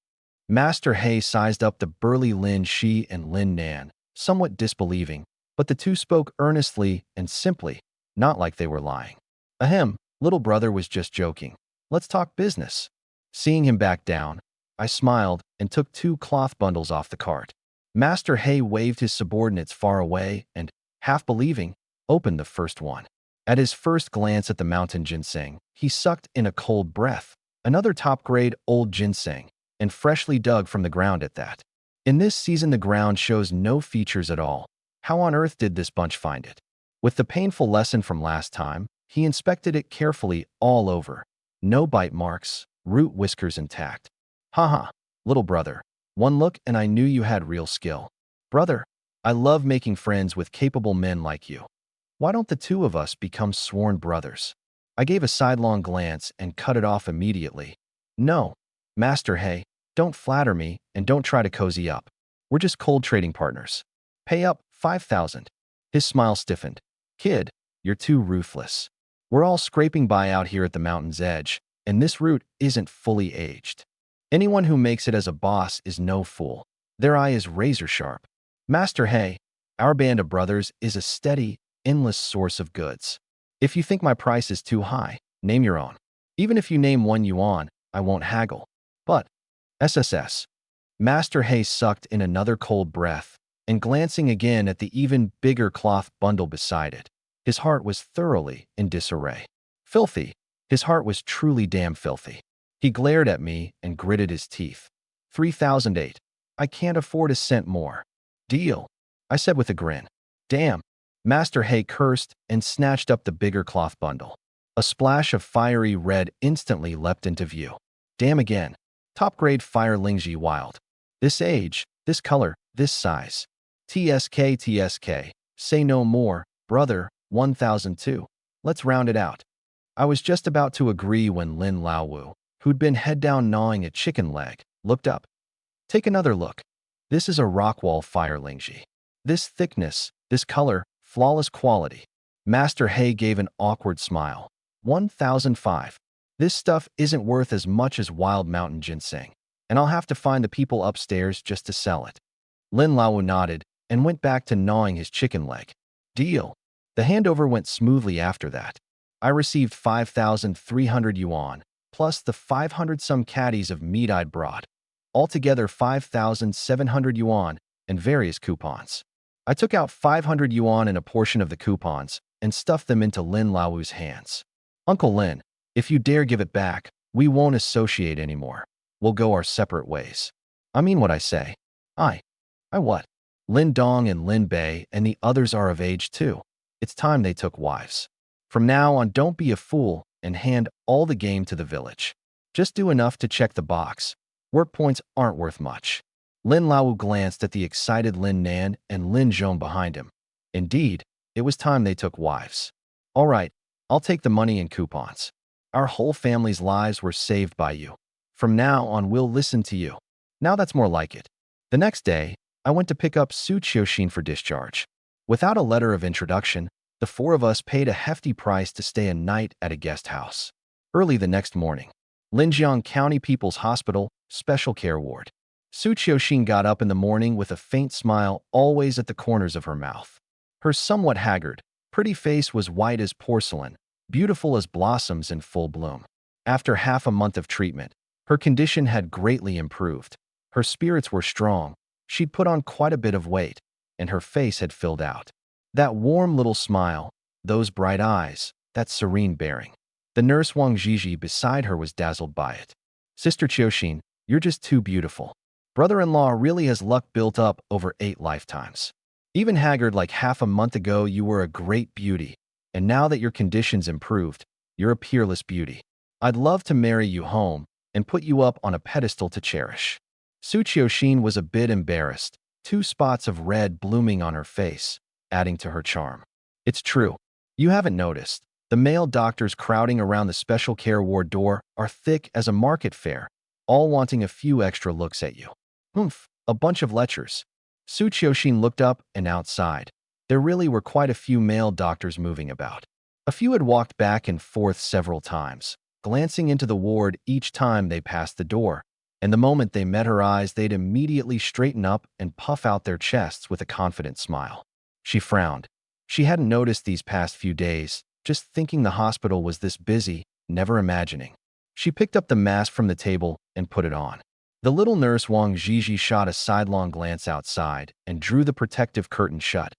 Master Hay sized up the burly Lin Shi and Lin Nan, somewhat disbelieving, but the two spoke earnestly and simply, not like they were lying. Ahem, little brother was just joking. Let's talk business. Seeing him back down, I smiled and took 2 cloth bundles off the cart. Master Hay waved his subordinates far away and, half believing, opened the first one. At his first glance at the mountain ginseng, he sucked in a cold breath, another top-grade old ginseng, and freshly dug from the ground at that. In this season the ground shows no features at all. How on earth did this bunch find it? With the painful lesson from last time, he inspected it carefully all over. No bite marks, root whiskers intact. Haha, little brother. One look and I knew you had real skill. Brother, I love making friends with capable men like you. Why don't the two of us become sworn brothers? I gave a sidelong glance and cut it off immediately. No, Master Hay, don't flatter me and don't try to cozy up. We're just cold trading partners. Pay up 5,000. His smile stiffened. Kid, you're too ruthless. We're all scraping by out here at the mountain's edge, and this root isn't fully aged. Anyone who makes it as a boss is no fool. Their eye is razor sharp. Master Hay, our band of brothers is a steady, endless source of goods. If you think my price is too high, name your own. Even if you name 1 yuan, I won't haggle. But, SSS. Master Hay sucked in another cold breath, and glancing again at the even bigger cloth bundle beside it, his heart was thoroughly in disarray. Filthy. His heart was truly damn filthy. He glared at me and gritted his teeth. 3,008. I can't afford a cent more. Deal, I said with a grin. Damn. Master Hay cursed and snatched up the bigger cloth bundle. A splash of fiery red instantly leapt into view. Damn again. Top-grade fire Lingji wild. This age, this color, this size. TSK TSK. Say no more, brother, 1,002. Let's round it out. I was just about to agree when Lin Laowu, who'd been head down gnawing a chicken leg, looked up. Take another look. This is a Rockwall fire Lingji. This thickness, this color, flawless quality. Master Hay gave an awkward smile. 1,005. This stuff isn't worth as much as wild mountain ginseng, and I'll have to find the people upstairs just to sell it. Lin Laowu nodded and went back to gnawing his chicken leg. Deal. The handover went smoothly after that. I received 5,300 yuan, plus the 500-some caddies of meat I'd brought. Altogether 5,700 yuan and various coupons. I took out 500 yuan and a portion of the coupons and stuffed them into Lin Laowu's hands. Uncle Lin, if you dare give it back, we won't associate anymore. We'll go our separate ways. I mean what I say. I what? Lin Dong and Lin Bei and the others are of age too. It's time they took wives. From now on, don't be a fool and hand all the game to the village. Just do enough to check the box. Work points aren't worth much. Lin Laowu glanced at the excited Lin Nan and Lin Zhong behind him. Indeed, it was time they took wives. All right, I'll take the money and coupons. Our whole family's lives were saved by you. From now on, we'll listen to you. Now that's more like it. The next day, I went to pick up Su Qiuxin for discharge. Without a letter of introduction, the four of us paid a hefty price to stay a night at a guest house. Early the next morning, Linjiang County People's Hospital, Special Care Ward. Su Qiuxin got up in the morning with a faint smile always at the corners of her mouth. Her somewhat haggard, pretty face was white as porcelain, beautiful as blossoms in full bloom. After half a month of treatment, her condition had greatly improved. Her spirits were strong, she'd put on quite a bit of weight, and her face had filled out. That warm little smile, those bright eyes, that serene bearing. The nurse Wang Zhizhi beside her was dazzled by it. Sister Qiuxin, you're just too beautiful. Brother-in-law really has luck built up over 8 lifetimes. Even haggard like half a month ago, you were a great beauty, and now that your condition's improved, you're a peerless beauty. I'd love to marry you home and put you up on a pedestal to cherish. Su Qiuxin was a bit embarrassed, 2 spots of red blooming on her face, adding to her charm. It's true. You haven't noticed. The male doctors crowding around the special care ward door are thick as a market fair, all wanting a few extra looks at you. Humph, a bunch of lechers. Su Qiuxin looked up and outside. There really were quite a few male doctors moving about. A few had walked back and forth several times, glancing into the ward each time they passed the door, and the moment they met her eyes, they'd immediately straighten up and puff out their chests with a confident smile. She frowned. She hadn't noticed these past few days, just thinking the hospital was this busy, never imagining. She picked up the mask from the table and put it on. The little nurse Wang Jiji shot a sidelong glance outside and drew the protective curtain shut.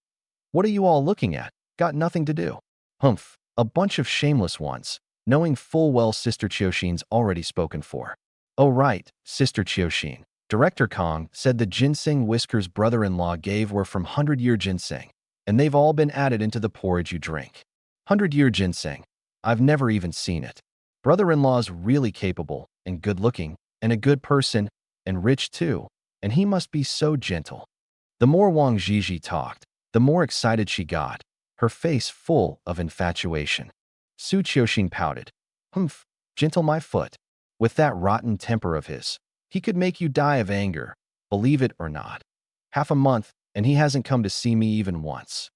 "What are you all looking at? Got nothing to do." "Humph, a bunch of shameless ones," knowing full well Sister Chioshin's already spoken for. "Oh right, Sister Chioshin. Director Kong said the ginseng Whisker's brother-in-law gave were from 100-year ginseng, and they've all been added into the porridge you drink. 100-year ginseng. I've never even seen it. Brother-in-law's really capable and good-looking and a good person and rich too, and he must be so gentle." The more Wang Jiji talked, the more excited she got, her face full of infatuation. Su Qiuxin pouted. "Humph, gentle my foot. With that rotten temper of his, he could make you die of anger, believe it or not. Half a month, and he hasn't come to see me even once."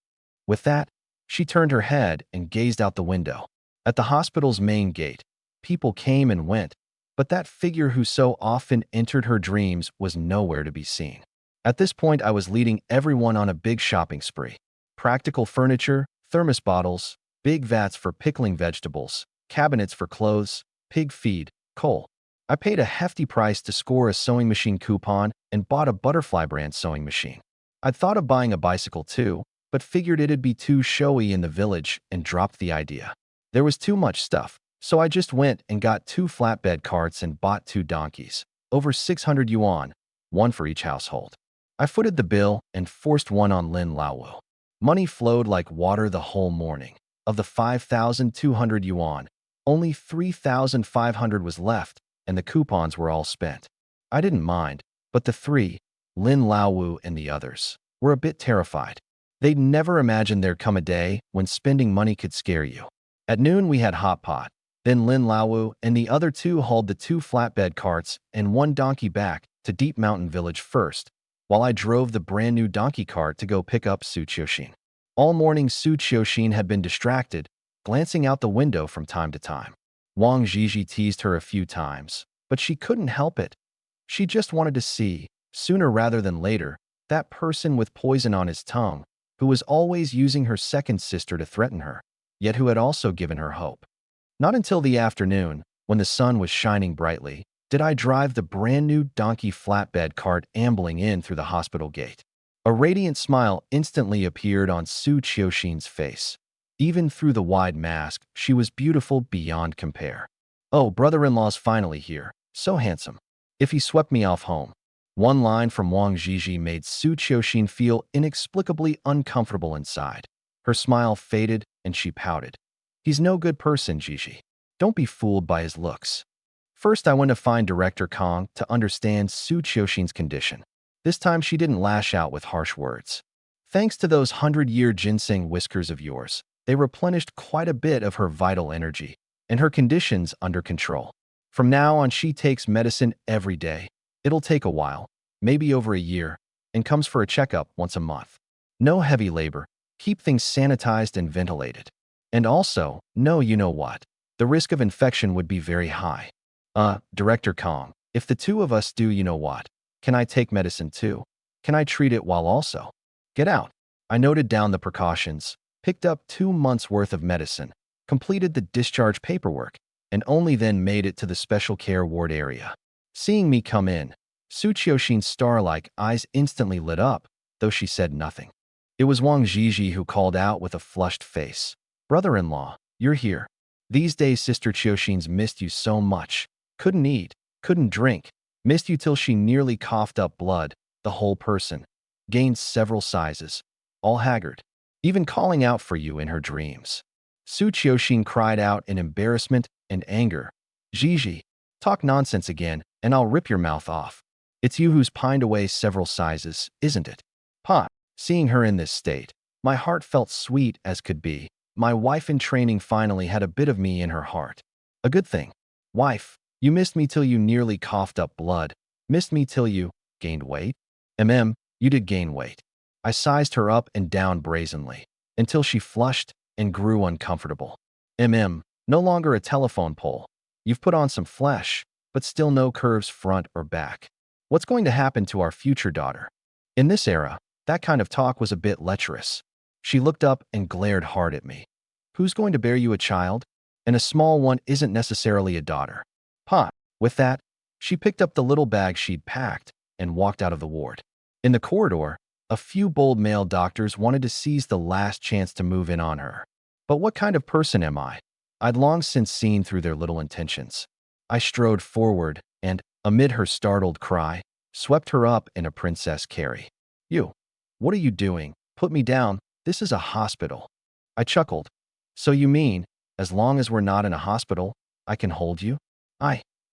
With that, she turned her head and gazed out the window. At the hospital's main gate, people came and went, but that figure who so often entered her dreams was nowhere to be seen. At this point, I was leading everyone on a big shopping spree. Practical furniture, thermos bottles, big vats for pickling vegetables, cabinets for clothes, pig feed, coal. I paid a hefty price to score a sewing machine coupon and bought a Butterfly brand sewing machine. I'd thought of buying a bicycle too, but figured it'd be too showy in the village and dropped the idea. There was too much stuff, so I just went and got 2 flatbed carts and bought 2 donkeys, over 600 yuan, one for each household. I footed the bill and forced one on Lin Laowu. Money flowed like water the whole morning. Of the 5,200 yuan, only 3,500 was left, and the coupons were all spent. I didn't mind, but the 3, Lin Laowu and the others, were a bit terrified. They'd never imagined there'd come a day when spending money could scare you. At noon, we had hot pot. Then Lin Laowu and the other 2 hauled the 2 flatbed carts and 1 donkey back to Deep Mountain Village first, while I drove the brand new donkey cart to go pick up Su Qiuxin. All morning, Su Qiuxin had been distracted, glancing out the window from time to time. Wang Jiji teased her a few times, but she couldn't help it. She just wanted to see, sooner rather than later, that person with poison on his tongue, who was always using her second sister to threaten her, yet who had also given her hope. Not until the afternoon, when the sun was shining brightly, did I drive the brand new donkey flatbed cart ambling in through the hospital gate. A radiant smile instantly appeared on Su Qiuxin's face. Even through the wide mask, she was beautiful beyond compare. "Oh, brother-in-law's finally here. So handsome. If he swept me off home." One line from Wang Jiji made Su Qiuxin feel inexplicably uncomfortable inside. Her smile faded and she pouted. "He's no good person, Jiji. Don't be fooled by his looks." First, I went to find Director Kong to understand Su Qiuxin's condition. This time, she didn't lash out with harsh words. "Thanks to those 100-year ginseng whiskers of yours, they replenished quite a bit of her vital energy, and her condition's under control. From now on, she takes medicine every day. It'll take a while, maybe over a year, and comes for a checkup once a month. No heavy labor. Keep things sanitized and ventilated. And also, no you know what. The risk of infection would be very high." Director Kong, if the 2 of us do you know what, can I take medicine too? Can I treat it while also? Get out." I noted down the precautions, picked up 2 months' worth of medicine, completed the discharge paperwork, and only then made it to the special care ward area. Seeing me come in, Su Qiuxin's star-like eyes instantly lit up, though she said nothing. It was Wang Jiji who called out with a flushed face. "Brother-in-law, you're here. These days Sister Qiuxin's missed you so much. Couldn't eat, couldn't drink, missed you till she nearly coughed up blood, the whole person. Gained several sizes, all haggard, even calling out for you in her dreams." Su Qiuxin cried out in embarrassment and anger. "Jiji, talk nonsense again, and I'll rip your mouth off. It's you who's pined away several sizes, isn't it?" Pa. Seeing her in this state, my heart felt sweet as could be. My wife in training finally had a bit of me in her heart. A good thing. "Wife, you missed me till you nearly coughed up blood. Missed me till you gained weight?" You did gain weight." I sized her up and down brazenly, until she flushed and grew uncomfortable. No longer a telephone pole. You've put on some flesh, but still no curves front or back. What's going to happen to our future daughter? In this era, that kind of talk was a bit lecherous. She looked up and glared hard at me. Who's going to bear you a child? And a small one isn't necessarily a daughter. Pa. With that, she picked up the little bag she'd packed and walked out of the ward. In the corridor, a few bold male doctors wanted to seize the last chance to move in on her. But what kind of person am I? I'd long since seen through their little intentions. I strode forward and, amid her startled cry, swept her up in a princess carry. You. What are you doing? Put me down. This is a hospital. I chuckled. So you mean, as long as we're not in a hospital, I can hold you?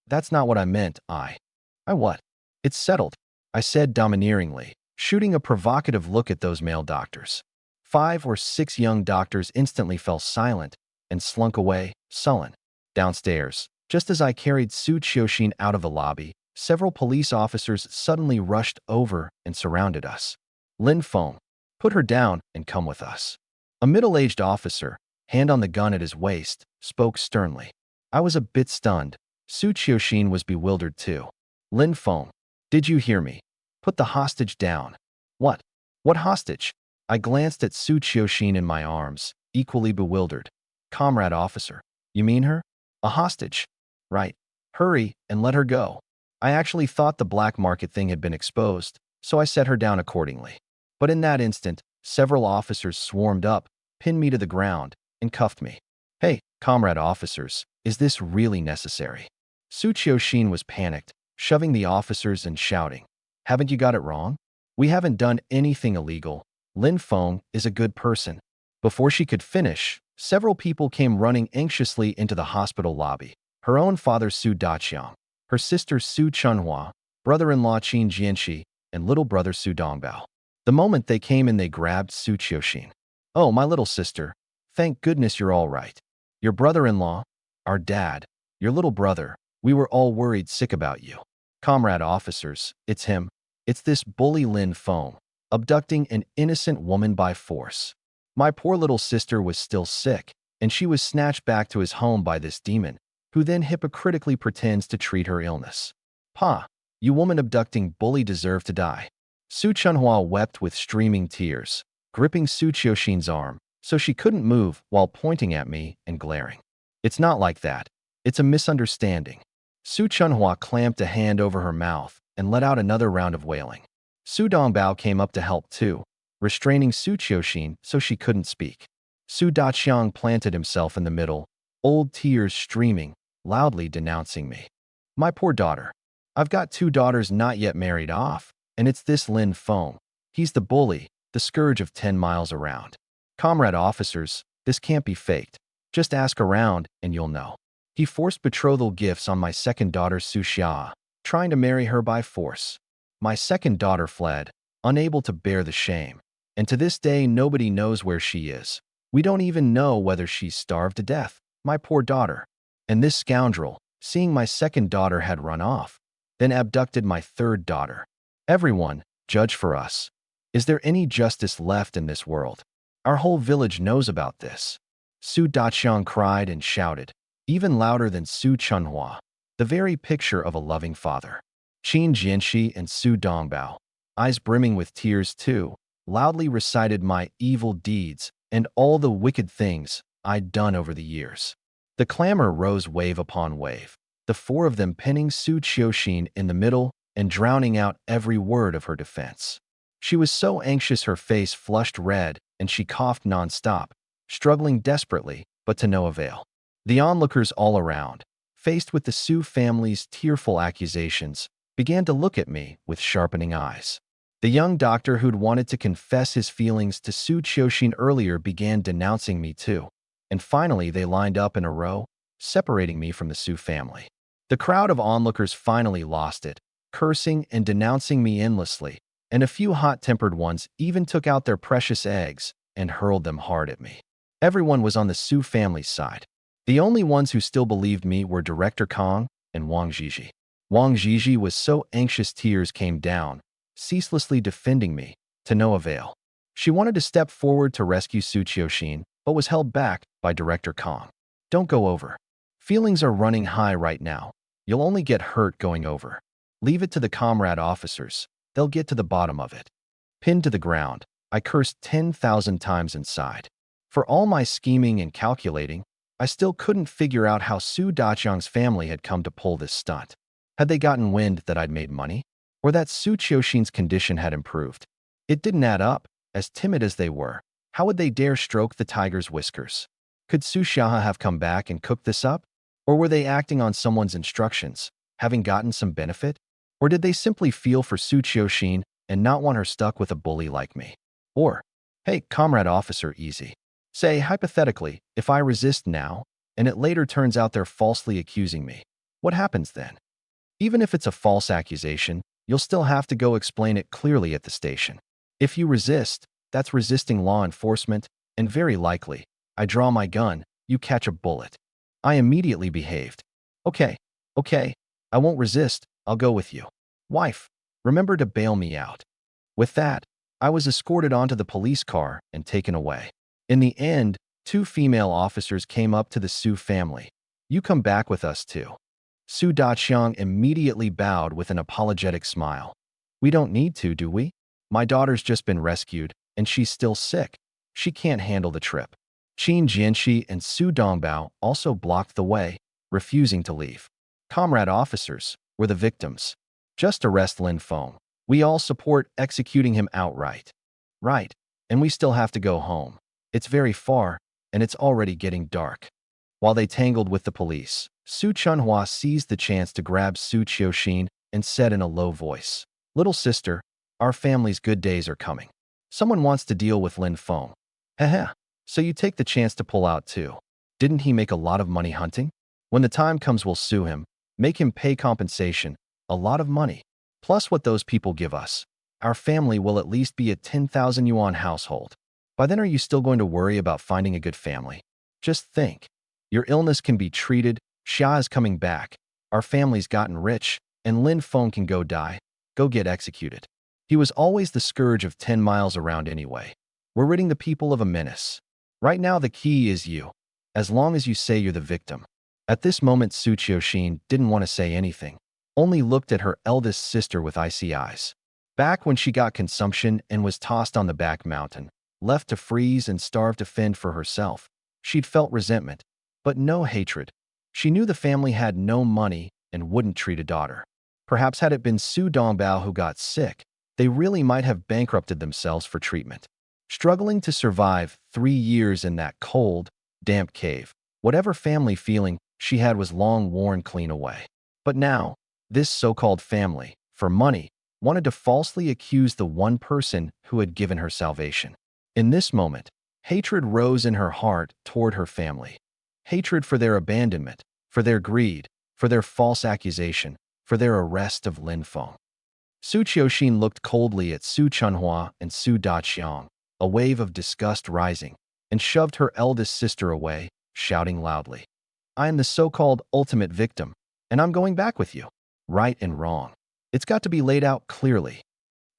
That's not what I meant, I what? It's settled, I said domineeringly, shooting a provocative look at those male doctors. 5 or 6 young doctors instantly fell silent and slunk away, sullen. Downstairs, just as I carried Su Qiuxin out of the lobby, several police officers suddenly rushed over and surrounded us. Lin Feng, put her down and come with us. A middle-aged officer, hand on the gun at his waist, spoke sternly. I was a bit stunned. Su Qiuxin was bewildered too. Lin Feng, did you hear me? Put the hostage down. What? What hostage? I glanced at Su Qiuxin in my arms, equally bewildered. Comrade officer, you mean her? A hostage? Right. Hurry and let her go. I actually thought the black market thing had been exposed, so I set her down accordingly. But in that instant, several officers swarmed up, pinned me to the ground, and cuffed me. Hey, comrade officers, is this really necessary? Su Qiuxin was panicked, shoving the officers and shouting, haven't you got it wrong? We haven't done anything illegal. Lin Feng is a good person. Before she could finish, several people came running anxiously into the hospital lobby. Her own father Su Daqiang, her sister Su Chunhua, brother-in-law Qin Jianxi, and little brother Su Dongbao. The moment they came in, they grabbed Su Qiuxin. Oh, my little sister, thank goodness you're all right. Your brother-in-law, our dad, your little brother, we were all worried sick about you. Comrade officers, it's him. It's this bully Lin Feng, abducting an innocent woman by force. My poor little sister was still sick, and she was snatched back to his home by this demon, who then hypocritically pretends to treat her illness. Pa, you woman abducting bully deserve to die. Su Chunhua wept with streaming tears, gripping Su Qiuxin's arm, so she couldn't move while pointing at me and glaring. It's not like that. It's a misunderstanding. Su Chunhua clamped a hand over her mouth and let out another round of wailing. Su Dongbao came up to help too, restraining Su Qiuxin so she couldn't speak. Su Daqiang planted himself in the middle, old tears streaming, loudly denouncing me. My poor daughter. I've got 2 daughters not yet married off, and it's this Lin Feng. He's the bully, the scourge of 10 miles around. Comrade officers, this can't be faked. Just ask around and you'll know. He forced betrothal gifts on my second daughter Su Xia, trying to marry her by force. My second daughter fled, unable to bear the shame. And to this day, nobody knows where she is. We don't even know whether she's starved to death. My poor daughter. And this scoundrel, seeing my second daughter had run off, then abducted my third daughter. Everyone, judge for us. Is there any justice left in this world? Our whole village knows about this. Su Daqiang cried and shouted, even louder than Su Chunhua, the very picture of a loving father. Qin Jianxi and Su Dongbao, eyes brimming with tears too, loudly recited my evil deeds and all the wicked things I'd done over the years. The clamor rose wave upon wave, the 4 of them pinning Su Qiuxin in the middle and drowning out every word of her defense. She was so anxious her face flushed red and she coughed nonstop, struggling desperately, but to no avail. The onlookers all around, faced with the Su family's tearful accusations, began to look at me with sharpening eyes. The young doctor who'd wanted to confess his feelings to Su Qiuxin earlier began denouncing me too. And finally they lined up in a row, separating me from the Su family. The crowd of onlookers finally lost it, cursing and denouncing me endlessly, and a few hot-tempered ones even took out their precious eggs and hurled them hard at me. Everyone was on the Su family's side. The only ones who still believed me were Director Kong and Wang Zhizhi. Wang Zhizhi was so anxious tears came down, ceaselessly defending me, to no avail. She wanted to step forward to rescue Su Qiuxin, but was held back by Director Kong. Don't go over. Feelings are running high right now. You'll only get hurt going over. Leave it to the comrade officers. They'll get to the bottom of it. Pinned to the ground, I cursed 10,000 times inside. For all my scheming and calculating, I still couldn't figure out how Su Daqiang's family had come to pull this stunt. Had they gotten wind that I'd made money? Or that Su Qiuxin's condition had improved? It didn't add up. As timid as they were, how would they dare stroke the tiger's whiskers? Could Su Xiahe have come back and cooked this up? Or were they acting on someone's instructions, having gotten some benefit? Or did they simply feel for Su Qiuxin and not want her stuck with a bully like me? Or, hey, comrade officer, easy. Say, hypothetically, if I resist now, and it later turns out they're falsely accusing me, what happens then? Even if it's a false accusation, you'll still have to go explain it clearly at the station. If you resist, that's resisting law enforcement, and very likely, I draw my gun, you catch a bullet. I immediately behaved. Okay, I won't resist, I'll go with you. Wife, remember to bail me out. With that, I was escorted onto the police car and taken away. In the end, 2 female officers came up to the Su family. You come back with us too. Su Daqiang immediately bowed with an apologetic smile. We don't need to, do we? My daughter's just been rescued, and she's still sick. She can't handle the trip. Qin Jianxi and Su Dongbao also blocked the way, refusing to leave. Comrade officers, we're the victims. Just arrest Lin Feng. We all support executing him outright. Right, and we still have to go home. It's very far, and it's already getting dark. While they tangled with the police, Su Chunhua seized the chance to grab Su Qiuxin and said in a low voice, "Little sister, our family's good days are coming. Someone wants to deal with Lin Feng. Heh, so you take the chance to pull out too. Didn't he make a lot of money hunting? When the time comes, we'll sue him, make him pay compensation, a lot of money. Plus what those people give us. Our family will at least be a 10,000 yuan household. By then, are you still going to worry about finding a good family? Just think. Your illness can be treated, Xia is coming back, our family's gotten rich, and Lin Feng can go die, go get executed. He was always the scourge of 10 miles around anyway. We're ridding the people of a menace. Right now the key is you, as long as you say you're the victim." At this moment, Su Qiuxin didn't want to say anything, only looked at her eldest sister with icy eyes. Back when she got consumption and was tossed on the back mountain, left to freeze and starve to fend for herself, she'd felt resentment, but no hatred. She knew the family had no money and wouldn't treat a daughter. Perhaps had it been Su Dongbao who got sick, they really might have bankrupted themselves for treatment. Struggling to survive 3 years in that cold, damp cave, whatever family feeling she had was long worn clean away. But now, this so-called family, for money, wanted to falsely accuse the one person who had given her salvation. In this moment, hatred rose in her heart toward her family. Hatred for their abandonment, for their greed, for their false accusation, for their arrest of Lin Feng. Su Qiuxin looked coldly at Su Chunhua and Su Daqiang, a wave of disgust rising, and shoved her eldest sister away, shouting loudly, "I am the so-called ultimate victim, and I'm going back with you. Right and wrong. It's got to be laid out clearly."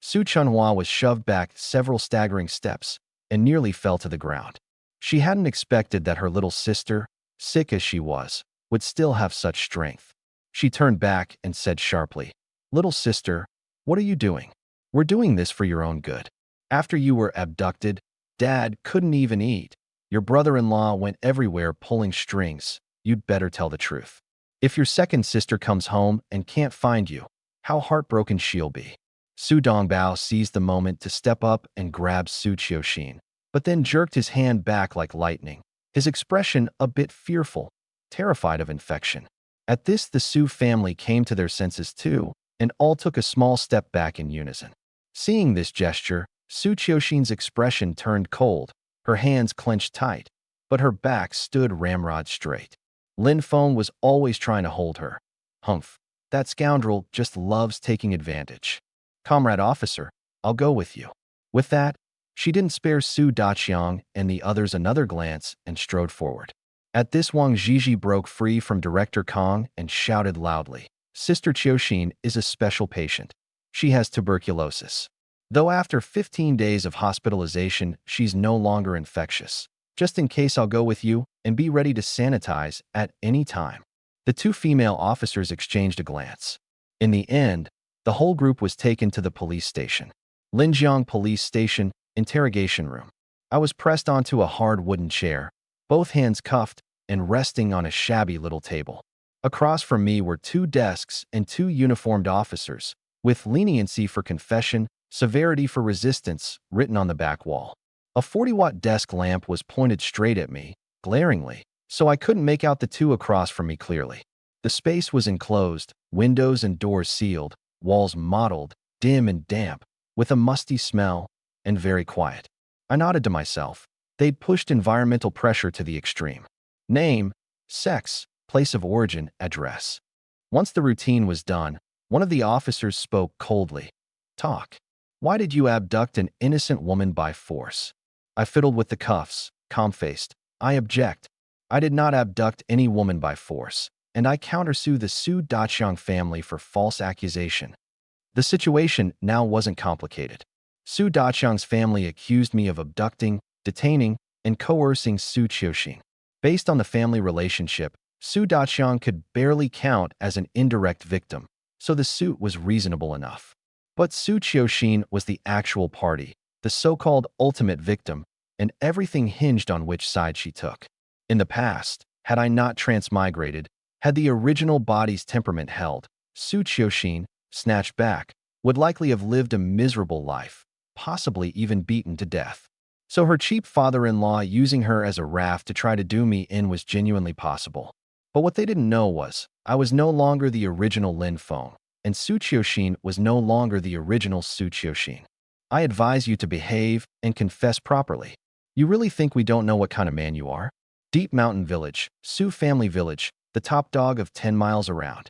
Su Chunhua was shoved back several staggering steps and nearly fell to the ground. She hadn't expected that her little sister, sick as she was, would still have such strength. She turned back and said sharply, "Little sister, what are you doing? We're doing this for your own good. After you were abducted, Dad couldn't even eat. Your brother-in-law went everywhere pulling strings. You'd better tell the truth. If your second sister comes home and can't find you, how heartbroken she'll be." Su Dongbao seized the moment to step up and grab Su Qiuxin, but then jerked his hand back like lightning, his expression a bit fearful, terrified of infection. At this, the Su family came to their senses too, and all took a small step back in unison. Seeing this gesture, Su Qiuxin's expression turned cold, her hands clenched tight, but her back stood ramrod straight. Lin Feng was always trying to hold her. Humph, that scoundrel just loves taking advantage. Comrade officer, I'll go with you. With that, she didn't spare Su Daqiang and the others another glance and strode forward. At this, Wang Zhizhi broke free from Director Kong and shouted loudly, "Sister Qiuxin is a special patient. She has tuberculosis. Though after 15 days of hospitalization, she's no longer infectious. Just in case, I'll go with you, and be ready to sanitize at any time." The two female officers exchanged a glance. In the end, the whole group was taken to the police station. Linjiang Police Station, interrogation room. I was pressed onto a hard wooden chair, both hands cuffed and resting on a shabby little table. Across from me were two desks and two uniformed officers, with leniency for confession, severity for resistance written on the back wall. A 40-watt desk lamp was pointed straight at me, glaringly, so I couldn't make out the two across from me clearly. The space was enclosed, windows and doors sealed, walls mottled, dim and damp, with a musty smell, and very quiet. I nodded to myself. They'd pushed environmental pressure to the extreme. Name, sex, place of origin, address. Once the routine was done, one of the officers spoke coldly. "Talk. Why did you abduct an innocent woman by force?" I fiddled with the cuffs, calm-faced. "I object. I did not abduct any woman by force, and I countersue the Su Daqiang family for false accusation." The situation now wasn't complicated. Su Daqiang's family accused me of abducting, detaining, and coercing Su Qiuxin. Based on the family relationship, Su Daqiang could barely count as an indirect victim, so the suit was reasonable enough. But Su Qiuxin was the actual party, the so-called ultimate victim, and everything hinged on which side she took. In the past, had I not transmigrated, had the original body's temperament held, Su Qiuxin, snatched back, would likely have lived a miserable life, possibly even beaten to death. So her cheap father-in-law using her as a raft to try to do me in was genuinely possible. But what they didn't know was, I was no longer the original Lin Feng, and Su Qiuxin was no longer the original Su Qiuxin. I advise you to behave and confess properly. You really think we don't know what kind of man you are? Deep Mountain Village, Su Family Village, the top dog of 10 miles around.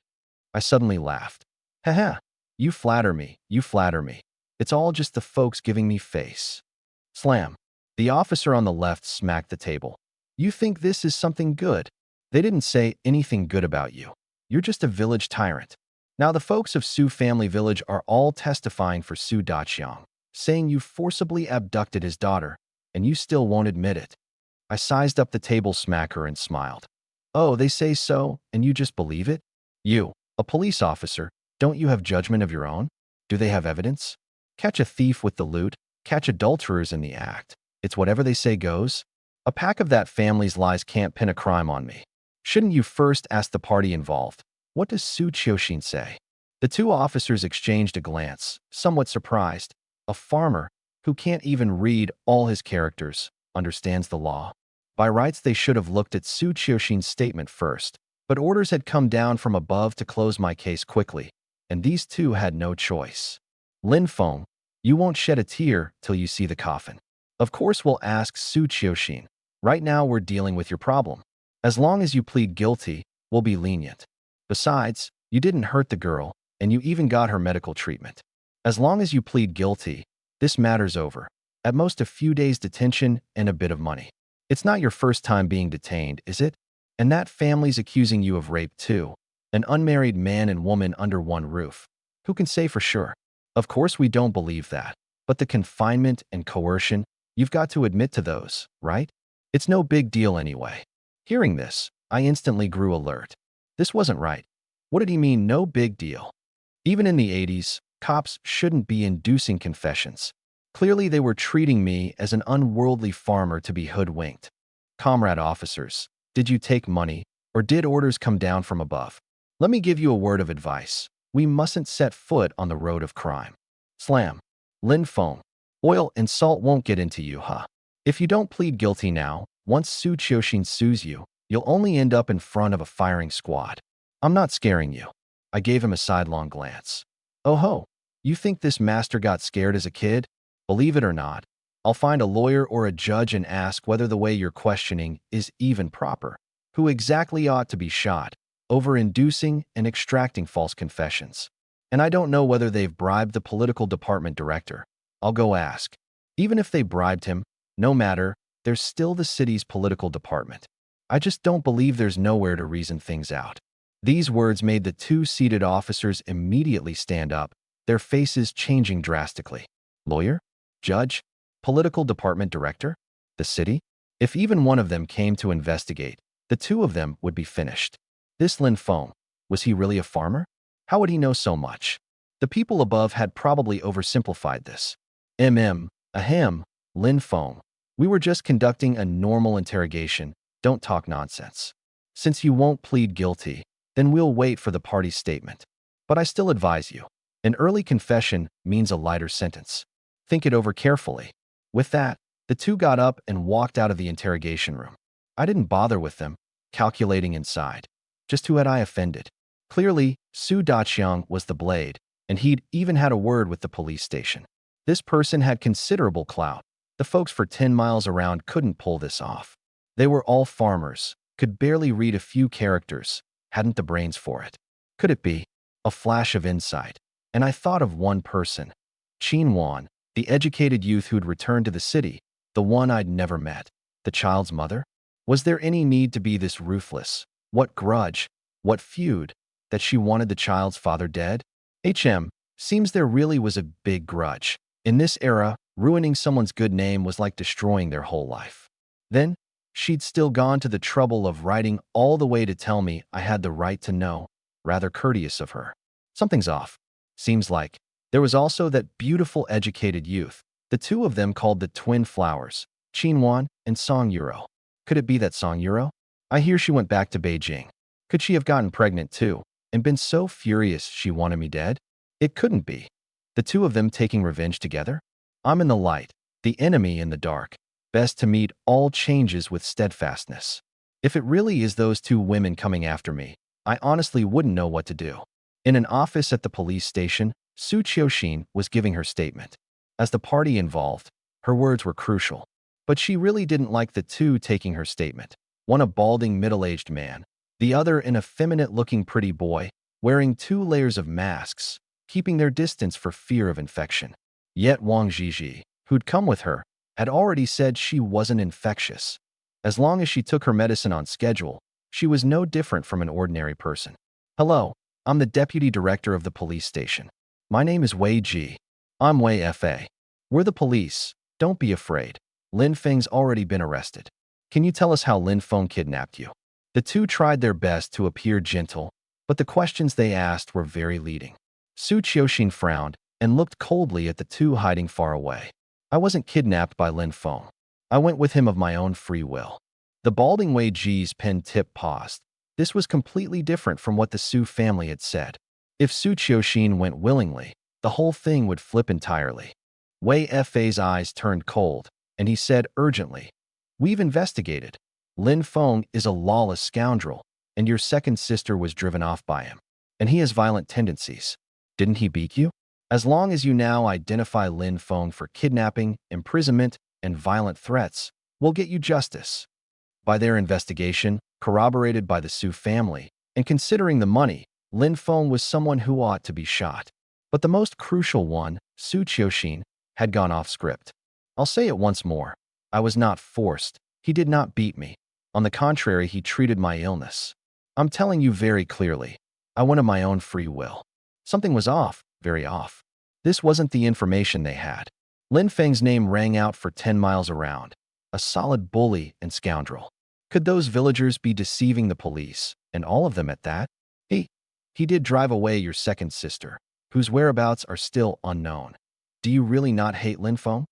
I suddenly laughed. Haha, you flatter me, you flatter me. It's all just the folks giving me face. Slam. The officer on the left smacked the table. You think this is something good? They didn't say anything good about you. You're just a village tyrant. Now the folks of Su Family Village are all testifying for Su Daqiang, saying you forcibly abducted his daughter, and you still won't admit it. I sized up the table smacker and smiled. Oh, they say so, and you just believe it? You, a police officer, don't you have judgment of your own? Do they have evidence? Catch a thief with the loot, catch adulterers in the act. It's whatever they say goes. A pack of that family's lies can't pin a crime on me. Shouldn't you first ask the party involved? What does Su Qiuxin say? The two officers exchanged a glance, somewhat surprised. A farmer, who can't even read all his characters, understands the law. By rights, they should have looked at Su Qiuxin's statement first, but orders had come down from above to close my case quickly, and these two had no choice. Lin Feng, you won't shed a tear till you see the coffin. Of course we'll ask Su Qiuxin. Right now we're dealing with your problem. As long as you plead guilty, we'll be lenient. Besides, you didn't hurt the girl, and you even got her medical treatment. As long as you plead guilty, this matter's over. At most a few days detention and a bit of money. It's not your first time being detained, is it? And that family's accusing you of rape too. An unmarried man and woman under one roof. Who can say for sure? Of course we don't believe that. But the confinement and coercion, you've got to admit to those, right? It's no big deal anyway. Hearing this, I instantly grew alert. This wasn't right. What did he mean, no big deal? Even in the 80s, cops shouldn't be inducing confessions. Clearly they were treating me as an unworldly farmer to be hoodwinked. Comrade officers, did you take money, or did orders come down from above? Let me give you a word of advice. We mustn't set foot on the road of crime. Slam. Lin Feng. Oil and salt won't get into you, huh? If you don't plead guilty now, once Su Qiuxin sues you, you'll only end up in front of a firing squad. I'm not scaring you. I gave him a sidelong glance. Oh ho, you think this master got scared as a kid? Believe it or not, I'll find a lawyer or a judge and ask whether the way you're questioning is even proper. Who exactly ought to be shot over inducing and extracting false confessions? And I don't know whether they've bribed the political department director. I'll go ask. Even if they bribed him, no matter, there's still the city's political department. I just don't believe there's nowhere to reason things out. These words made the two seated officers immediately stand up, their faces changing drastically. Lawyer? Judge? Political department director? The city? If even one of them came to investigate, the two of them would be finished. This Lin Feng, was he really a farmer? How would he know so much? The people above had probably oversimplified this. Ahem, Lin Feng. We were just conducting a normal interrogation. Don't talk nonsense. Since you won't plead guilty, then we'll wait for the party's statement. But I still advise you. An early confession means a lighter sentence. Think it over carefully. With that, the two got up and walked out of the interrogation room. I didn't bother with them, calculating inside. Just who had I offended? Clearly, Su Daqiang was the blade, and he'd even had a word with the police station. This person had considerable clout. The folks for 10 miles around couldn't pull this off. They were all farmers, could barely read a few characters, hadn't the brains for it. Could it be? A flash of insight. And I thought of one person. Qin Wan, the educated youth who'd returned to the city, the one I'd never met. The child's mother? Was there any need to be this ruthless? What grudge? What feud? That she wanted the child's father dead? Seems there really was a big grudge. In this era, ruining someone's good name was like destroying their whole life. Then, she'd still gone to the trouble of writing all the way to tell me I had the right to know. Rather courteous of her. Something's off. Seems like. There was also that beautiful educated youth. The two of them called the twin flowers, Qin Wan and Song Yuro. Could it be that Song Yuro? I hear she went back to Beijing. Could she have gotten pregnant too, and been so furious she wanted me dead? It couldn't be. The two of them taking revenge together? I'm in the light, the enemy in the dark. Best to meet all changes with steadfastness. If it really is those two women coming after me, I honestly wouldn't know what to do. In an office at the police station, Su Qiuxin was giving her statement. As the party involved, her words were crucial. But she really didn't like the two taking her statement. One a balding middle-aged man, the other an effeminate-looking pretty boy, wearing 2 layers of masks, keeping their distance for fear of infection. Yet Wang Zhizhi, who'd come with her, had already said she wasn't infectious. As long as she took her medicine on schedule, she was no different from an ordinary person. Hello, I'm the deputy director of the police station. My name is Wei Ji. I'm Wei Fa. We're the police. Don't be afraid. Lin Feng's already been arrested. Can you tell us how Lin Feng kidnapped you? The two tried their best to appear gentle, but the questions they asked were very leading. Su Qiuxin frowned and looked coldly at the two hiding far away. I wasn't kidnapped by Lin Feng. I went with him of my own free will. The balding Wei Ji's pen tip paused. This was completely different from what the Su family had said. If Su Qiuxin went willingly, the whole thing would flip entirely. Wei Fa's eyes turned cold, and he said urgently, "We've investigated. Lin Feng is a lawless scoundrel, and your second sister was driven off by him. And he has violent tendencies. Didn't he beat you? As long as you now identify Lin Feng for kidnapping, imprisonment, and violent threats, we'll get you justice." By their investigation, corroborated by the Su family, and considering the money, Lin Feng was someone who ought to be shot. But the most crucial one, Su Qiuxin, had gone off script. I'll say it once more. I was not forced. He did not beat me. On the contrary, he treated my illness. I'm telling you very clearly. I went of my own free will. Something was off, very off. This wasn't the information they had. Lin Feng's name rang out for 10 miles around. A solid bully and scoundrel. Could those villagers be deceiving the police, and all of them at that? He did drive away your second sister, whose whereabouts are still unknown. Do you really not hate Lin Feng?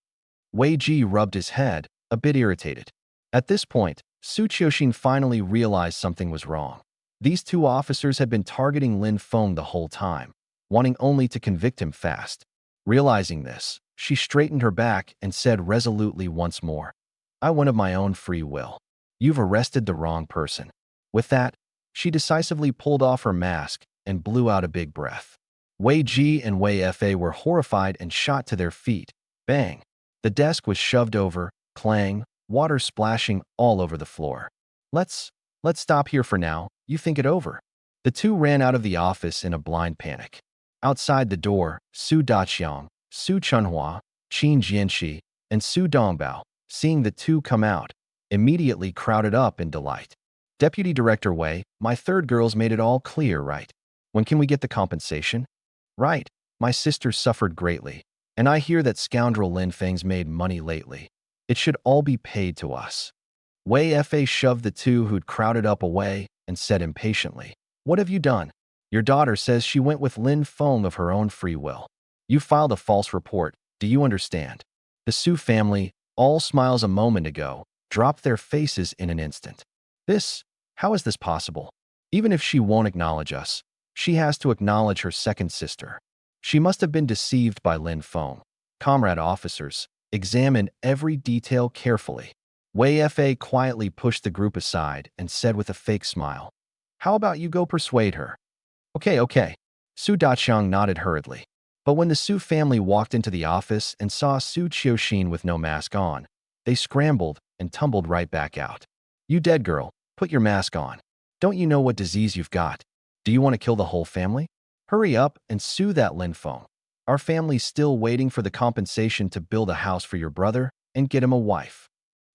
Wei Ji rubbed his head, a bit irritated. At this point, Su Qiuxin finally realized something was wrong. These two officers had been targeting Lin Feng the whole time, wanting only to convict him fast. Realizing this, she straightened her back and said resolutely once more, "I went of my own free will. You've arrested the wrong person." With that, she decisively pulled off her mask and blew out a big breath. Wei Ji and Wei Fa were horrified and shot to their feet. Bang! The desk was shoved over, clang, water splashing all over the floor. Let's stop here for now. You think it over." The two ran out of the office in a blind panic. Outside the door, Su Daqiang, Su Chunhua, Qin Jianxi, and Su Dongbao, seeing the two come out, immediately crowded up in delight. "Deputy Director Wei, my third girl's made it all clear, right? When can we get the compensation?" "Right. My sister suffered greatly, and I hear that scoundrel Lin Feng's made money lately. It should all be paid to us." Wei Fa shoved the two who'd crowded up away and said impatiently, "What have you done? Your daughter says she went with Lin Feng of her own free will. You filed a false report. Do you understand?" The Su family, all smiles a moment ago, dropped their faces in an instant. How is this possible? Even if she won't acknowledge us, she has to acknowledge her second sister. She must have been deceived by Lin Feng. Comrade officers, examine every detail carefully. Wei Fa quietly pushed the group aside and said with a fake smile, "How about you go persuade her?" Okay. Su Daqiang nodded hurriedly. But when the Su family walked into the office and saw Su Qiuxin with no mask on, they scrambled and tumbled right back out. "You dead girl, put your mask on. Don't you know what disease you've got? Do you want to kill the whole family? Hurry up and sue that Lin Feng. Our family's still waiting for the compensation to build a house for your brother and get him a wife."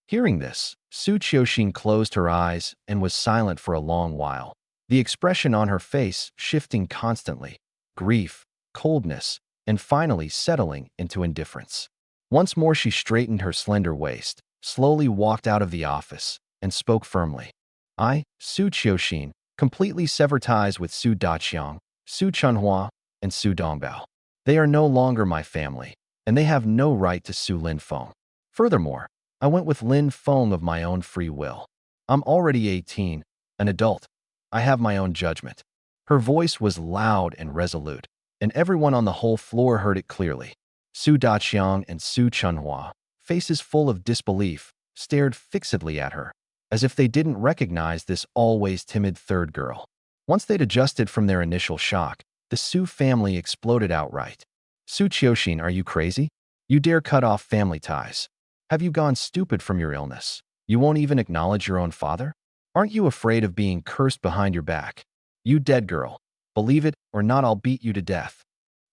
Hearing this, Su Qiuxin closed her eyes and was silent for a long while, the expression on her face shifting constantly: grief, coldness, and finally settling into indifference. Once more she straightened her slender waist, slowly walked out of the office, and spoke firmly. "I, Su Qiuxin, completely sever ties with Su Daqiang, Su Chunhua, and Su Dongbao. They are no longer my family, and they have no right to sue Lin Feng. Furthermore, I went with Lin Feng of my own free will. I'm already 18, an adult. I have my own judgment." Her voice was loud and resolute, and everyone on the whole floor heard it clearly. Su Daqiang and Su Chunhua, faces full of disbelief, stared fixedly at her, as if they didn't recognize this always timid third girl. Once they'd adjusted from their initial shock, the Su family exploded outright. "Su Qiuxin, are you crazy? You dare cut off family ties? Have you gone stupid from your illness? You won't even acknowledge your own father? Aren't you afraid of being cursed behind your back? You dead girl. Believe it or not, I'll beat you to death."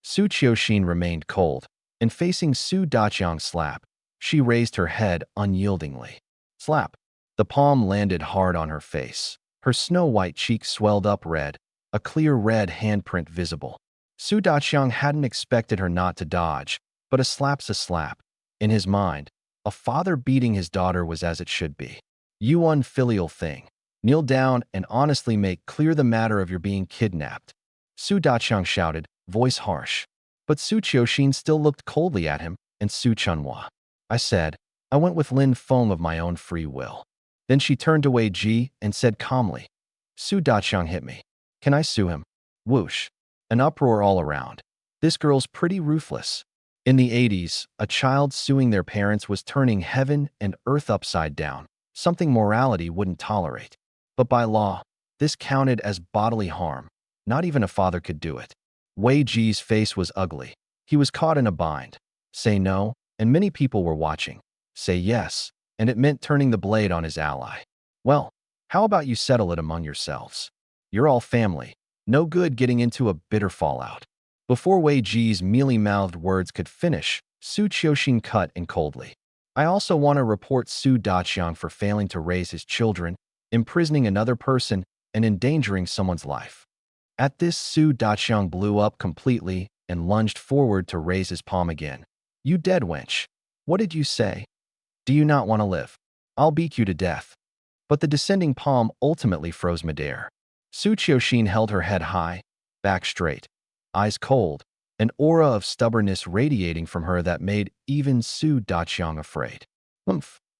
Su Qiuxin remained cold, and facing Su Daqiang's slap, she raised her head unyieldingly. Slap. The palm landed hard on her face. Her snow-white cheeks swelled up red, a clear red handprint visible. Su Daqiang hadn't expected her not to dodge, but a slap's a slap. In his mind, a father beating his daughter was as it should be. "You unfilial thing. Kneel down and honestly make clear the matter of your being kidnapped." Su Daqiang shouted, voice harsh. But Su Qiuxin still looked coldly at him, and Su Chunhua. "I said, I went with Lin Feng of my own free will." Then she turned to Wei Ji and said calmly, "Su Daqiang hit me. Can I sue him?" Whoosh. An uproar all around. This girl's pretty ruthless. In the 80s, a child suing their parents was turning heaven and earth upside down, something morality wouldn't tolerate. But by law, this counted as bodily harm. Not even a father could do it. Wei Ji's face was ugly. He was caught in a bind. Say no, and many people were watching. Say yes, and it meant turning the blade on his ally. Well, how about you settle it among yourselves? You're all family. No good getting into a bitter fallout. Before Wei Ji's mealy-mouthed words could finish, Su Qiuxin cut in coldly. "I also want to report Su Daqiang for failing to raise his children, imprisoning another person, and endangering someone's life." At this, Su Daqiang blew up completely and lunged forward to raise his palm again. "You dead wench. What did you say? Do you not want to live? I'll beat you to death." But the descending palm ultimately froze midair. Su Qiuxin held her head high, back straight, eyes cold, an aura of stubbornness radiating from her that made even Su Daqiang afraid.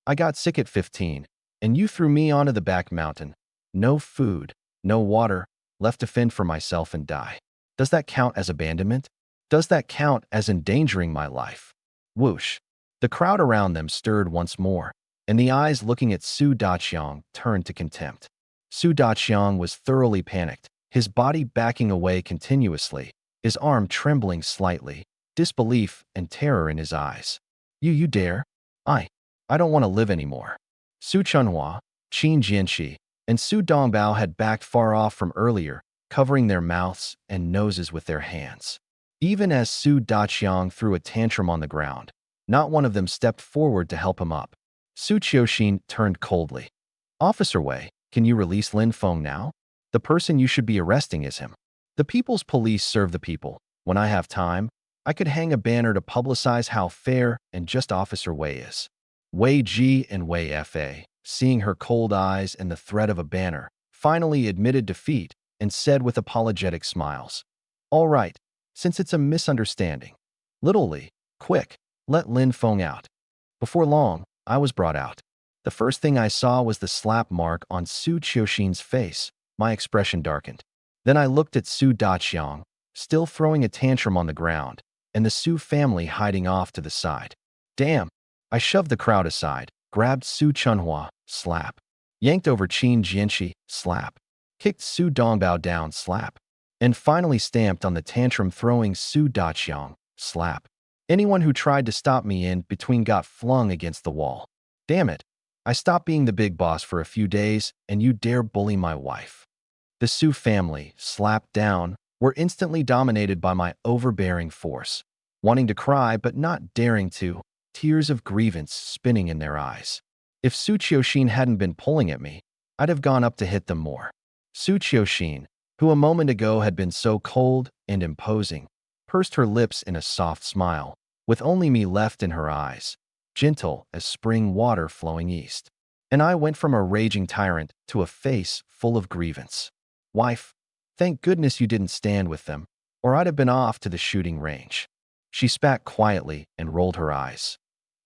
I got sick at 15, and you threw me onto the back mountain. No food, no water, left to fend for myself and die. Does that count as abandonment? Does that count as endangering my life?" Whoosh. The crowd around them stirred once more, and the eyes looking at Su Daqiang turned to contempt. Su Daqiang was thoroughly panicked, his body backing away continuously, his arm trembling slightly, disbelief and terror in his eyes. You dare? I don't want to live anymore." Su Chunhua, Qin Jianxi, and Su Dongbao had backed far off from earlier, covering their mouths and noses with their hands. Even as Su Daqiang threw a tantrum on the ground, not one of them stepped forward to help him up. Su Qiuxin turned coldly. "Officer Wei, can you release Lin Feng now? The person you should be arresting is him. The people's police serve the people. When I have time, I could hang a banner to publicize how fair and just Officer Wei is." Wei Ji and Wei Fa, seeing her cold eyes and the threat of a banner, finally admitted defeat and said with apologetic smiles, "All right, since it's a misunderstanding. Little Lee, quick, let Lin Feng out." Before long, I was brought out. The first thing I saw was the slap mark on Su Qiuxin's face. My expression darkened. Then I looked at Su Daqiang, still throwing a tantrum on the ground, and the Su family hiding off to the side. Damn! I shoved the crowd aside, grabbed Su Chunhua, slap. Yanked over Qin Jianxi, slap. Kicked Su Dongbao down, slap. And finally stamped on the tantrum-throwing Su Daqiang, slap. Anyone who tried to stop me in between got flung against the wall. Damn it. I stopped being the big boss for a few days, and you dare bully my wife. The Su family, slapped down, were instantly dominated by my overbearing force. Wanting to cry but not daring to, tears of grievance spinning in their eyes. If Su Qiuxin hadn't been pulling at me, I'd have gone up to hit them more. Su Qiuxin, who a moment ago had been so cold and imposing, pursed her lips in a soft smile, with only me left in her eyes, gentle as spring water flowing east. And I went from a raging tyrant to a face full of grievance. Wife, thank goodness you didn't stand with them, or I'd have been off to the shooting range. She spat quietly and rolled her eyes.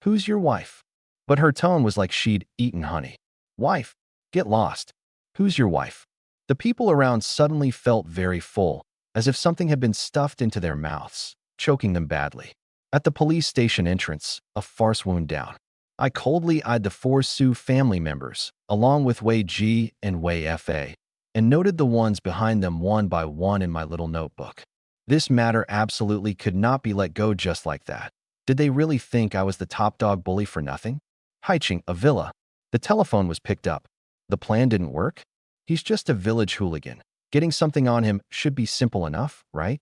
Who's your wife? But her tone was like she'd eaten honey. Wife, get lost. Who's your wife? The people around suddenly felt very full, as if something had been stuffed into their mouths, choking them badly. At the police station entrance, a farce wound down. I coldly eyed the 4 Su family members, along with Wei Ji and Wei Fa, and noted the ones behind them one by one in my little notebook. This matter absolutely could not be let go just like that. Did they really think I was the top dog bully for nothing? Haiching, a villa. The telephone was picked up. The plan didn't work? He's just a village hooligan. Getting something on him should be simple enough, right?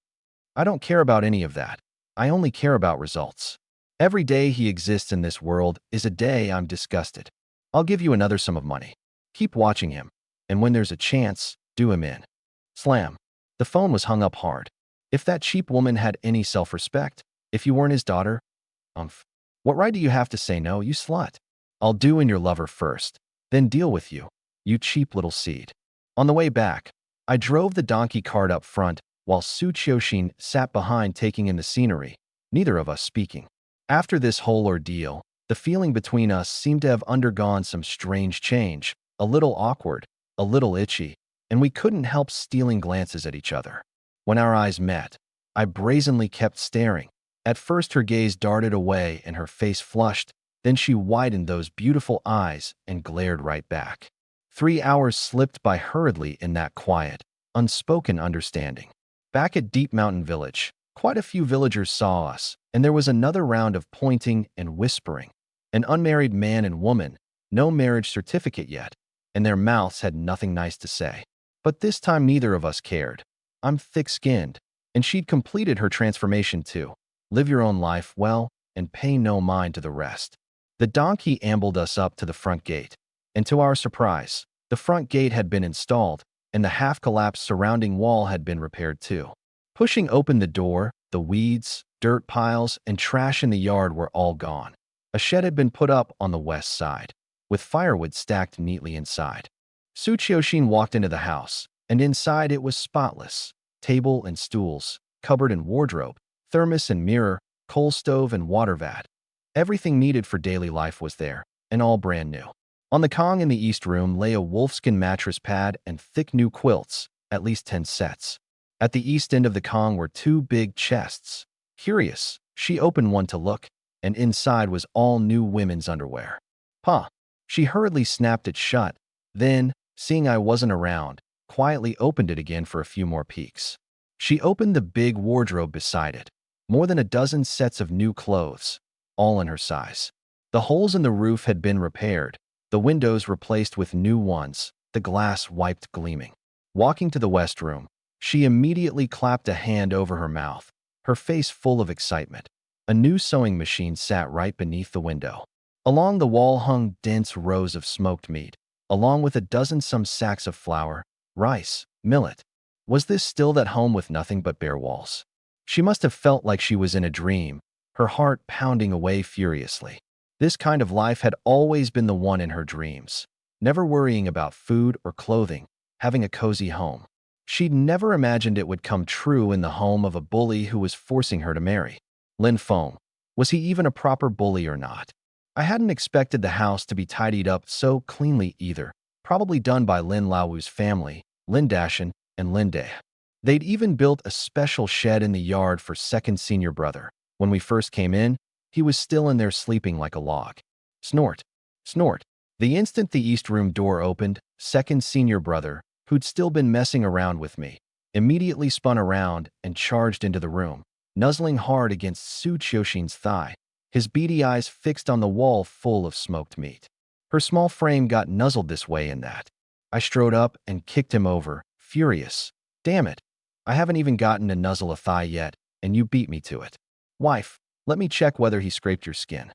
I don't care about any of that. I only care about results. Every day he exists in this world is a day I'm disgusted. I'll give you another sum of money. Keep watching him, and when there's a chance, do him in. Slam. The phone was hung up hard. If that cheap woman had any self-respect, if you weren't his daughter, what right do you have to say no, you slut? I'll do in your lover first, then deal with you, you cheap little seed. On the way back, I drove the donkey cart up front while Su Qiuxin sat behind taking in the scenery, neither of us speaking. After this whole ordeal, the feeling between us seemed to have undergone some strange change, a little awkward, a little itchy, and we couldn't help stealing glances at each other. When our eyes met, I brazenly kept staring. At first her gaze darted away and her face flushed, then she widened those beautiful eyes and glared right back. 3 hours slipped by hurriedly in that quiet, unspoken understanding. Back at Deep Mountain Village, quite a few villagers saw us, and there was another round of pointing and whispering. An unmarried man and woman, no marriage certificate yet, and their mouths had nothing nice to say. But this time neither of us cared. I'm thick-skinned, and she'd completed her transformation too. Live your own life well, and pay no mind to the rest. The donkey ambled us up to the front gate, and to our surprise, the front gate had been installed, and the half-collapsed surrounding wall had been repaired too. Pushing open the door, the weeds, dirt piles, and trash in the yard were all gone. A shed had been put up on the west side, with firewood stacked neatly inside. Su Qiuxin walked into the house, and inside it was spotless. Table and stools, cupboard and wardrobe, thermos and mirror, coal stove and water vat. Everything needed for daily life was there, and all brand new. On the Kong in the east room lay a wolfskin mattress pad and thick new quilts, at least 10 sets. At the east end of the Kong were 2 big chests. Curious, she opened one to look, and inside was all new women's underwear. Pa! She hurriedly snapped it shut, then, seeing I wasn't around, quietly opened it again for a few more peeks. She opened the big wardrobe beside it. More than a dozen sets of new clothes, all in her size. The holes in the roof had been repaired, the windows replaced with new ones, the glass wiped gleaming. Walking to the west room, she immediately clapped a hand over her mouth, her face full of excitement. A new sewing machine sat right beneath the window. Along the wall hung dense rows of smoked meat, along with a dozen some sacks of flour, rice, millet. Was this still that home with nothing but bare walls? She must have felt like she was in a dream, her heart pounding away furiously. This kind of life had always been the one in her dreams. Never worrying about food or clothing, having a cozy home. She'd never imagined it would come true in the home of a bully who was forcing her to marry. Lin Feng. Was he even a proper bully or not? I hadn't expected the house to be tidied up so cleanly either, probably done by Lin Lao's family, Lin Dashan and Lin Dae. They'd even built a special shed in the yard for second senior brother. When we first came in, he was still in there sleeping like a log. Snort. Snort. The instant the east room door opened, second senior brother, who'd still been messing around with me, immediately spun around and charged into the room, nuzzling hard against Su Qiuxin's thigh, his beady eyes fixed on the wall full of smoked meat. Her small frame got nuzzled this way and that. I strode up and kicked him over, furious. Damn it. I haven't even gotten to nuzzle a thigh yet, and you beat me to it. Wife, let me check whether he scraped your skin.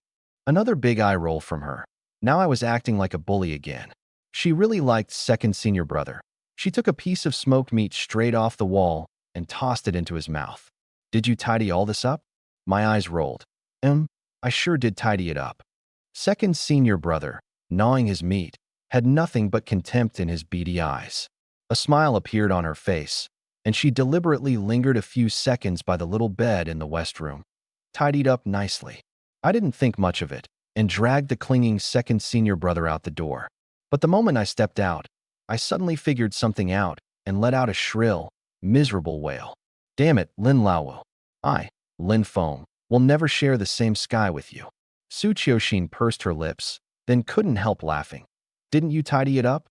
Another big eye roll from her. Now I was acting like a bully again. She really liked second senior brother. She took a piece of smoked meat straight off the wall and tossed it into his mouth. Did you tidy all this up? My eyes rolled. I sure did tidy it up. Second senior brother, gnawing his meat, had nothing but contempt in his beady eyes. A smile appeared on her face, and she deliberately lingered a few seconds by the little bed in the west room. Tidied up nicely. I didn't think much of it, and dragged the clinging second senior brother out the door. But the moment I stepped out, I suddenly figured something out and let out a shrill, miserable wail. Damn it, Lin Lao. I, Lin Feng, will never share the same sky with you. Su Qiuxin pursed her lips, then couldn't help laughing. Didn't you tidy it up?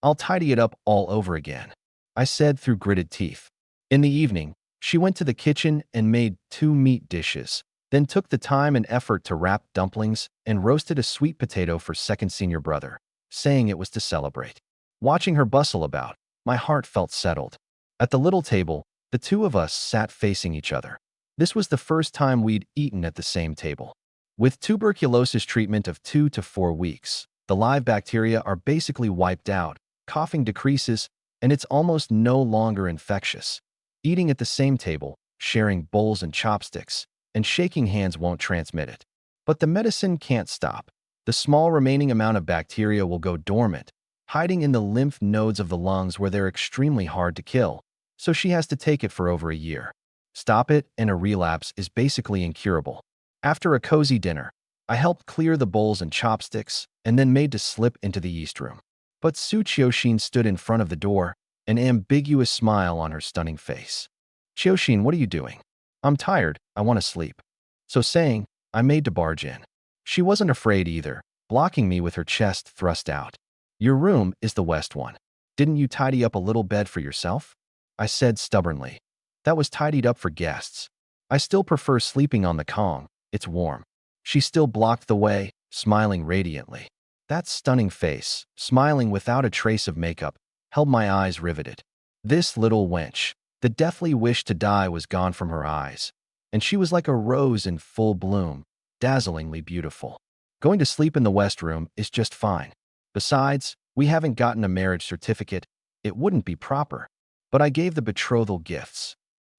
I'll tidy it up all over again, I said through gritted teeth. In the evening, she went to the kitchen and made 2 meat dishes, then took the time and effort to wrap dumplings and roasted a sweet potato for second senior brother, saying it was to celebrate. Watching her bustle about, my heart felt settled. At the little table, the two of us sat facing each other. This was the first time we'd eaten at the same table. With tuberculosis treatment of 2 to 4 weeks, the live bacteria are basically wiped out, coughing decreases, and it's almost no longer infectious. Eating at the same table, sharing bowls and chopsticks, and shaking hands won't transmit it. But the medicine can't stop. The small remaining amount of bacteria will go dormant, hiding in the lymph nodes of the lungs where they're extremely hard to kill, so she has to take it for over a year. Stop it, and a relapse is basically incurable. After a cozy dinner, I helped clear the bowls and chopsticks, and then made to slip into the east room. But Su Qiuxin stood in front of the door, an ambiguous smile on her stunning face. Qiuxin, what are you doing? I'm tired, I want to sleep. So saying, I made to barge in. She wasn't afraid either, blocking me with her chest thrust out. Your room is the west one. Didn't you tidy up a little bed for yourself? I said stubbornly. That was tidied up for guests. I still prefer sleeping on the Kong, it's warm. She still blocked the way, smiling radiantly. That stunning face, smiling without a trace of makeup, held my eyes riveted. This little wench, the deathly wish to die was gone from her eyes, and she was like a rose in full bloom, dazzlingly beautiful. Going to sleep in the west room is just fine. Besides, we haven't gotten a marriage certificate. It wouldn't be proper. But I gave the betrothal gifts.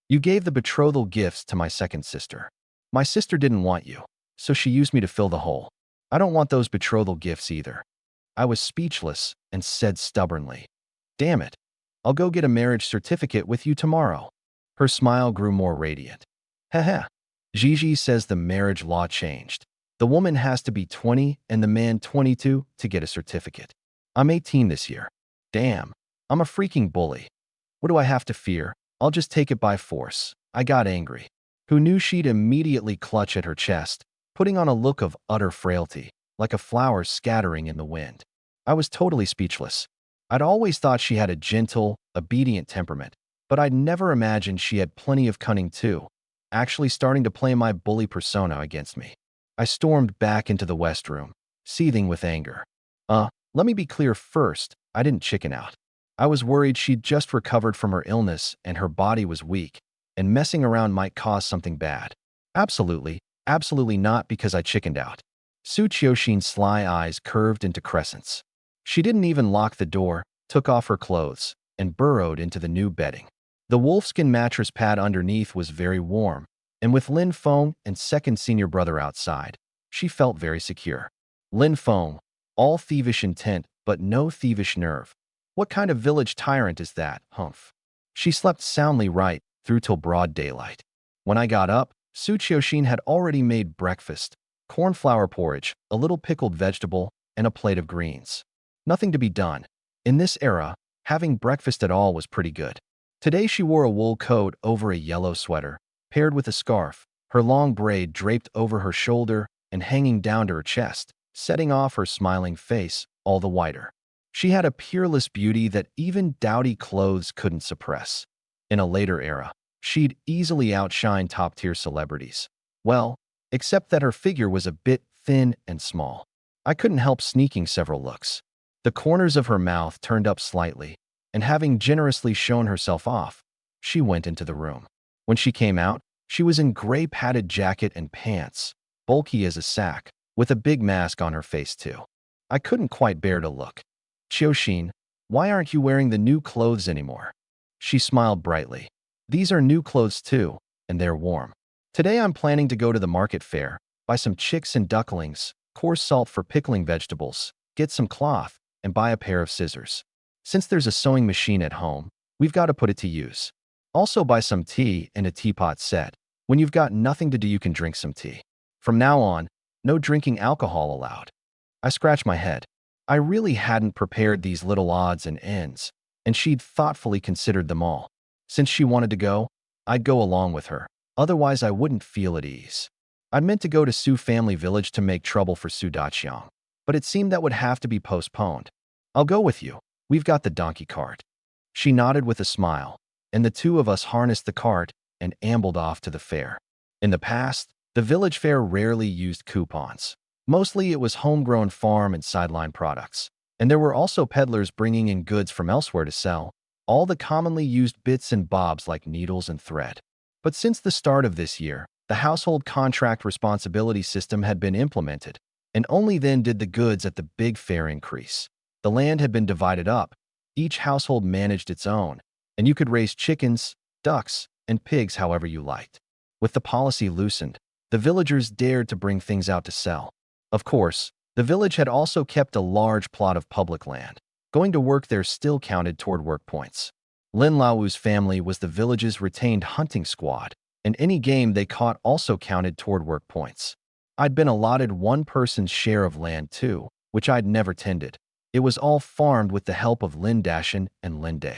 You gave the betrothal gifts to my second sister. My sister didn't want you, so she used me to fill the hole. I don't want those betrothal gifts either. I was speechless and said stubbornly, damn it, I'll go get a marriage certificate with you tomorrow. Her smile grew more radiant. Heh. Gigi says the marriage law changed. The woman has to be 20 and the man 22 to get a certificate. I'm 18 this year. Damn, I'm a freaking bully. What do I have to fear? I'll just take it by force. I got angry. Who knew she'd immediately clutch at her chest, putting on a look of utter frailty, like a flower scattering in the wind. I was totally speechless. I'd always thought she had a gentle, obedient temperament, but I'd never imagined she had plenty of cunning too, actually starting to play my bully persona against me. I stormed back into the west room, seething with anger. Let me be clear first, I didn't chicken out. I was worried she'd just recovered from her illness and her body was weak, and messing around might cause something bad. Absolutely not because I chickened out. Su Qiuxin's sly eyes curved into crescents. She didn't even lock the door, took off her clothes, and burrowed into the new bedding. The wolfskin mattress pad underneath was very warm, and with Lin Feng and second senior brother outside, She felt very secure. Lin Feng, all thievish intent, but no thievish nerve. What kind of village tyrant is that, humph? She slept soundly right through till broad daylight. When I got up, Su Qiuxin had already made breakfast, cornflour porridge, a little pickled vegetable, and a plate of greens. Nothing to be done. In this era, having breakfast at all was pretty good. Today she wore a wool coat over a yellow sweater, paired with a scarf, her long braid draped over her shoulder and hanging down to her chest, setting off her smiling face all the whiter. She had a peerless beauty that even dowdy clothes couldn't suppress. In a later era, she'd easily outshine top-tier celebrities. Well, except that her figure was a bit thin and small. I couldn't help sneaking several looks. The corners of her mouth turned up slightly, and having generously shown herself off, she went into the room. When she came out, she was in gray padded jacket and pants, bulky as a sack, with a big mask on her face too. I couldn't quite bear to look. Qiuxin, why aren't you wearing the new clothes anymore? She smiled brightly. These are new clothes too, and they're warm. Today I'm planning to go to the market fair, buy some chicks and ducklings, coarse salt for pickling vegetables, get some cloth, and buy a pair of scissors. Since there's a sewing machine at home, we've got to put it to use. Also buy some tea and a teapot set. When you've got nothing to do, you can drink some tea. From now on, no drinking alcohol allowed. I scratched my head. I really hadn't prepared these little odds and ends, and she'd thoughtfully considered them all. Since she wanted to go, I'd go along with her. Otherwise, I wouldn't feel at ease. I'd meant to go to Su family village to make trouble for Su Daqiang, but it seemed that would have to be postponed. I'll go with you. We've got the donkey cart. She nodded with a smile, and the two of us harnessed the cart and ambled off to the fair. In the past, the village fair rarely used coupons. Mostly it was homegrown farm and sideline products, and there were also peddlers bringing in goods from elsewhere to sell, all the commonly used bits and bobs like needles and thread. But since the start of this year, the household contract responsibility system had been implemented, and only then did the goods at the big fair increase. The land had been divided up, each household managed its own, and you could raise chickens, ducks, and pigs however you liked. With the policy loosened, the villagers dared to bring things out to sell. Of course, the village had also kept a large plot of public land. Going to work there still counted toward work points. Lin Lao's family was the village's retained hunting squad, and any game they caught also counted toward work points. I'd been allotted one person's share of land too, which I'd never tended. It was all farmed with the help of Lin Dashin and Lin Dea.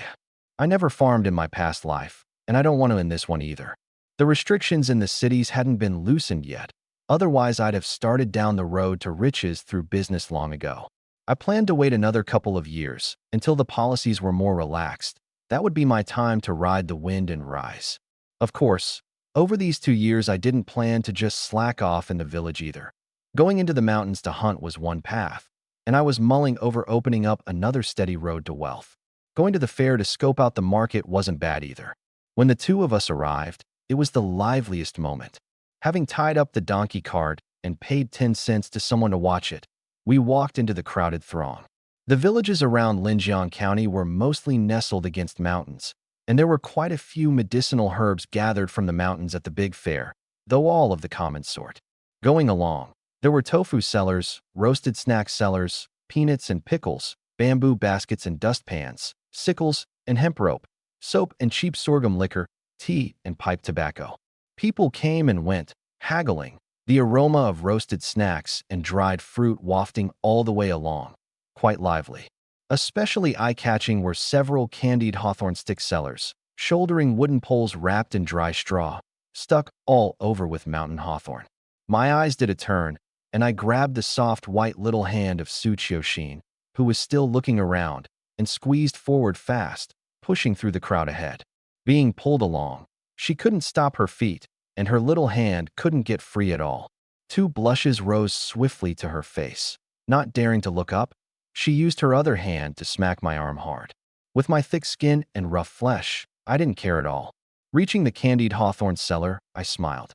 I never farmed in my past life, and I don't want to in this one either. The restrictions in the cities hadn't been loosened yet. Otherwise, I'd have started down the road to riches through business long ago. I planned to wait another couple of years until the policies were more relaxed. That would be my time to ride the wind and rise. Of course, over these 2 years, I didn't plan to just slack off in the village either. Going into the mountains to hunt was one path, and I was mulling over opening up another steady road to wealth. Going to the fair to scope out the market wasn't bad either. When the two of us arrived, it was the liveliest moment. Having tied up the donkey cart and paid 10 cents to someone to watch it, we walked into the crowded throng. The villages around Linjiang County were mostly nestled against mountains, and there were quite a few medicinal herbs gathered from the mountains at the big fair, though all of the common sort. Going along, there were tofu sellers, roasted snack sellers, peanuts and pickles, bamboo baskets and dustpans, sickles and hemp rope, soap and cheap sorghum liquor, tea and pipe tobacco. People came and went, haggling, the aroma of roasted snacks and dried fruit wafting all the way along. Quite lively. Especially eye-catching were several candied hawthorn stick sellers, shouldering wooden poles wrapped in dry straw, stuck all over with mountain hawthorn. My eyes did a turn, and I grabbed the soft white little hand of Su Qiuxin, who was still looking around, and squeezed forward fast, pushing through the crowd ahead. Being pulled along, she couldn't stop her feet, and her little hand couldn't get free at all. 2 blushes rose swiftly to her face. Not daring to look up, she used her other hand to smack my arm hard. With my thick skin and rough flesh, I didn't care at all. Reaching the candied hawthorn seller, I smiled.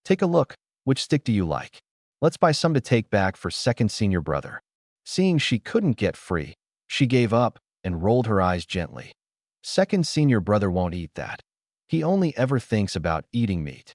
Take a look. Which stick do you like? Let's buy some to take back for second senior brother. Seeing she couldn't get free, she gave up and rolled her eyes gently. Second senior brother won't eat that. He only ever thinks about eating meat.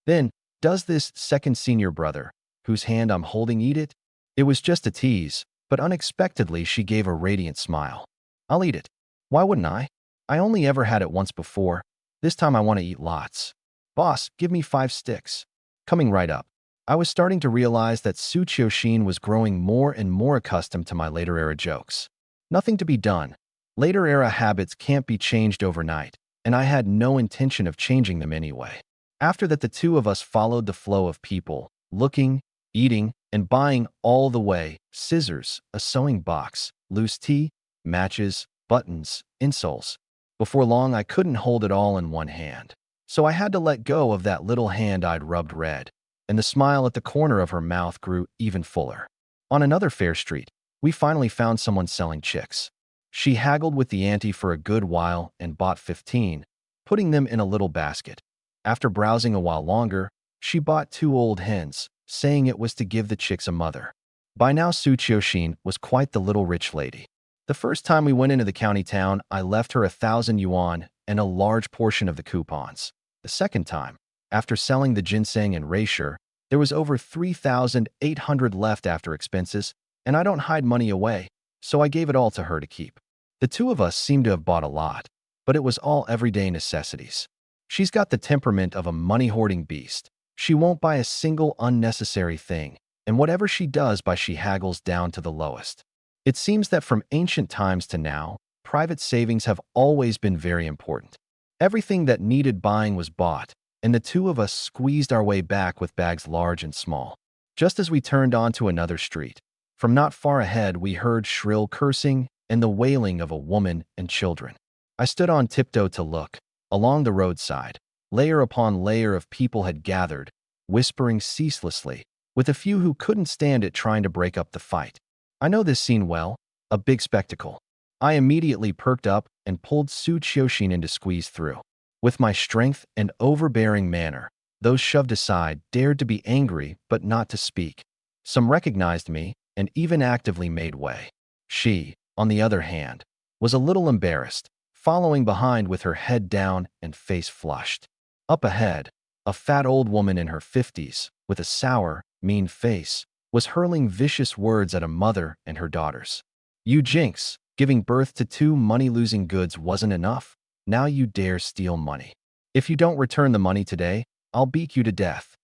Then, does this second senior brother, whose hand I'm holding eat it? It was just a tease, but unexpectedly she gave a radiant smile. I'll eat it. Why wouldn't I? I only ever had it once before. This time I want to eat lots. Boss, give me 5 sticks. Coming right up. I was starting to realize that Tsuchiyoshin was growing more and more accustomed to my later era jokes. Nothing to be done. Later era habits can't be changed overnight, and I had no intention of changing them anyway. After that, the two of us followed the flow of people, looking, eating, and buying all the way: scissors, a sewing box, loose tea, matches, buttons, insoles. Before long, I couldn't hold it all in one hand. So I had to let go of that little hand I'd rubbed red, and the smile at the corner of her mouth grew even fuller. On another fair street, we finally found someone selling chicks. She haggled with the auntie for a good while and bought 15, putting them in a little basket. After browsing a while longer, she bought 2 old hens, saying it was to give the chicks a mother. By now, Tsuchiyoshin was quite the little rich lady. The first time we went into the county town, I left her 1,000 yuan and a large portion of the coupons. The second time, after selling the ginseng and reishi, there was over 3,800 left after expenses, and I don't hide money away, so I gave it all to her to keep. The two of us seemed to have bought a lot, but it was all everyday necessities. She's got the temperament of a money-hoarding beast. She won't buy a single unnecessary thing, and whatever she does buy, she haggles down to the lowest. It seems that from ancient times to now, private savings have always been very important. Everything that needed buying was bought, and the two of us squeezed our way back with bags large and small. Just as we turned onto another street, from not far ahead we heard shrill cursing and the wailing of a woman and children. I stood on tiptoe to look. Along the roadside, layer upon layer of people had gathered, whispering ceaselessly, with a few who couldn't stand it trying to break up the fight. I know this scene well, a big spectacle. I immediately perked up and pulled Tsuchiyoshin in to squeeze through. With my strength and overbearing manner, those shoved aside dared to be angry but not to speak. Some recognized me and even actively made way. She, on the other hand, was a little embarrassed, following behind with her head down and face flushed. Up ahead, a fat old woman in her 50s, with a sour, mean face, was hurling vicious words at a mother and her daughters. You jinx, giving birth to 2 money-losing goods wasn't enough. Now you dare steal money. If you don't return the money today, I'll beat you to death.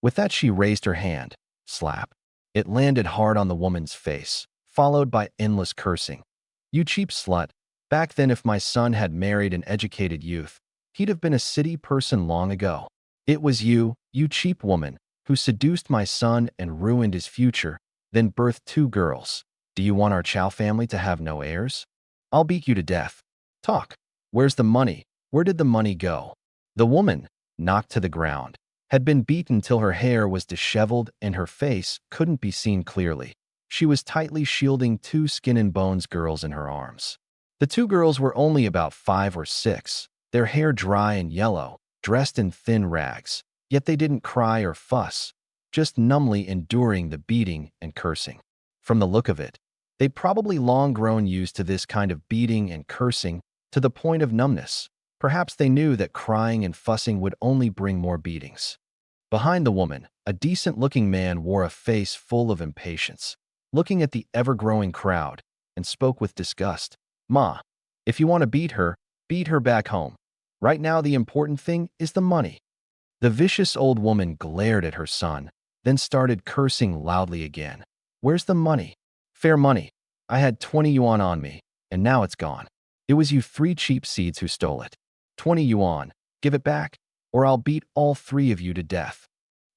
With that, she raised her hand. Slap. It landed hard on the woman's face, followed by endless cursing. You cheap slut. Back then, if my son had married an educated youth, he'd have been a city person long ago. It was you, you cheap woman, who seduced my son and ruined his future, then birthed 2 girls. Do you want our Chow family to have no heirs? I'll beat you to death. Talk. Where's the money? Where did the money go? The woman, knocked to the ground, had been beaten till her hair was disheveled and her face couldn't be seen clearly. She was tightly shielding 2 skin and bones girls in her arms. The 2 girls were only about 5 or 6, their hair dry and yellow, dressed in thin rags, yet they didn't cry or fuss, just numbly enduring the beating and cursing. From the look of it, they'd probably long grown used to this kind of beating and cursing to the point of numbness. Perhaps they knew that crying and fussing would only bring more beatings. Behind the woman, a decent-looking man wore a face full of impatience, looking at the ever-growing crowd, and spoke with disgust. Ma, if you want to beat her back home. Right now the important thing is the money. The vicious old woman glared at her son, then started cursing loudly again. Where's the money? Fair money. I had 20 yuan on me, and now it's gone. It was you 3 cheap seeds who stole it. 20 yuan. Give it back, or I'll beat all 3 of you to death.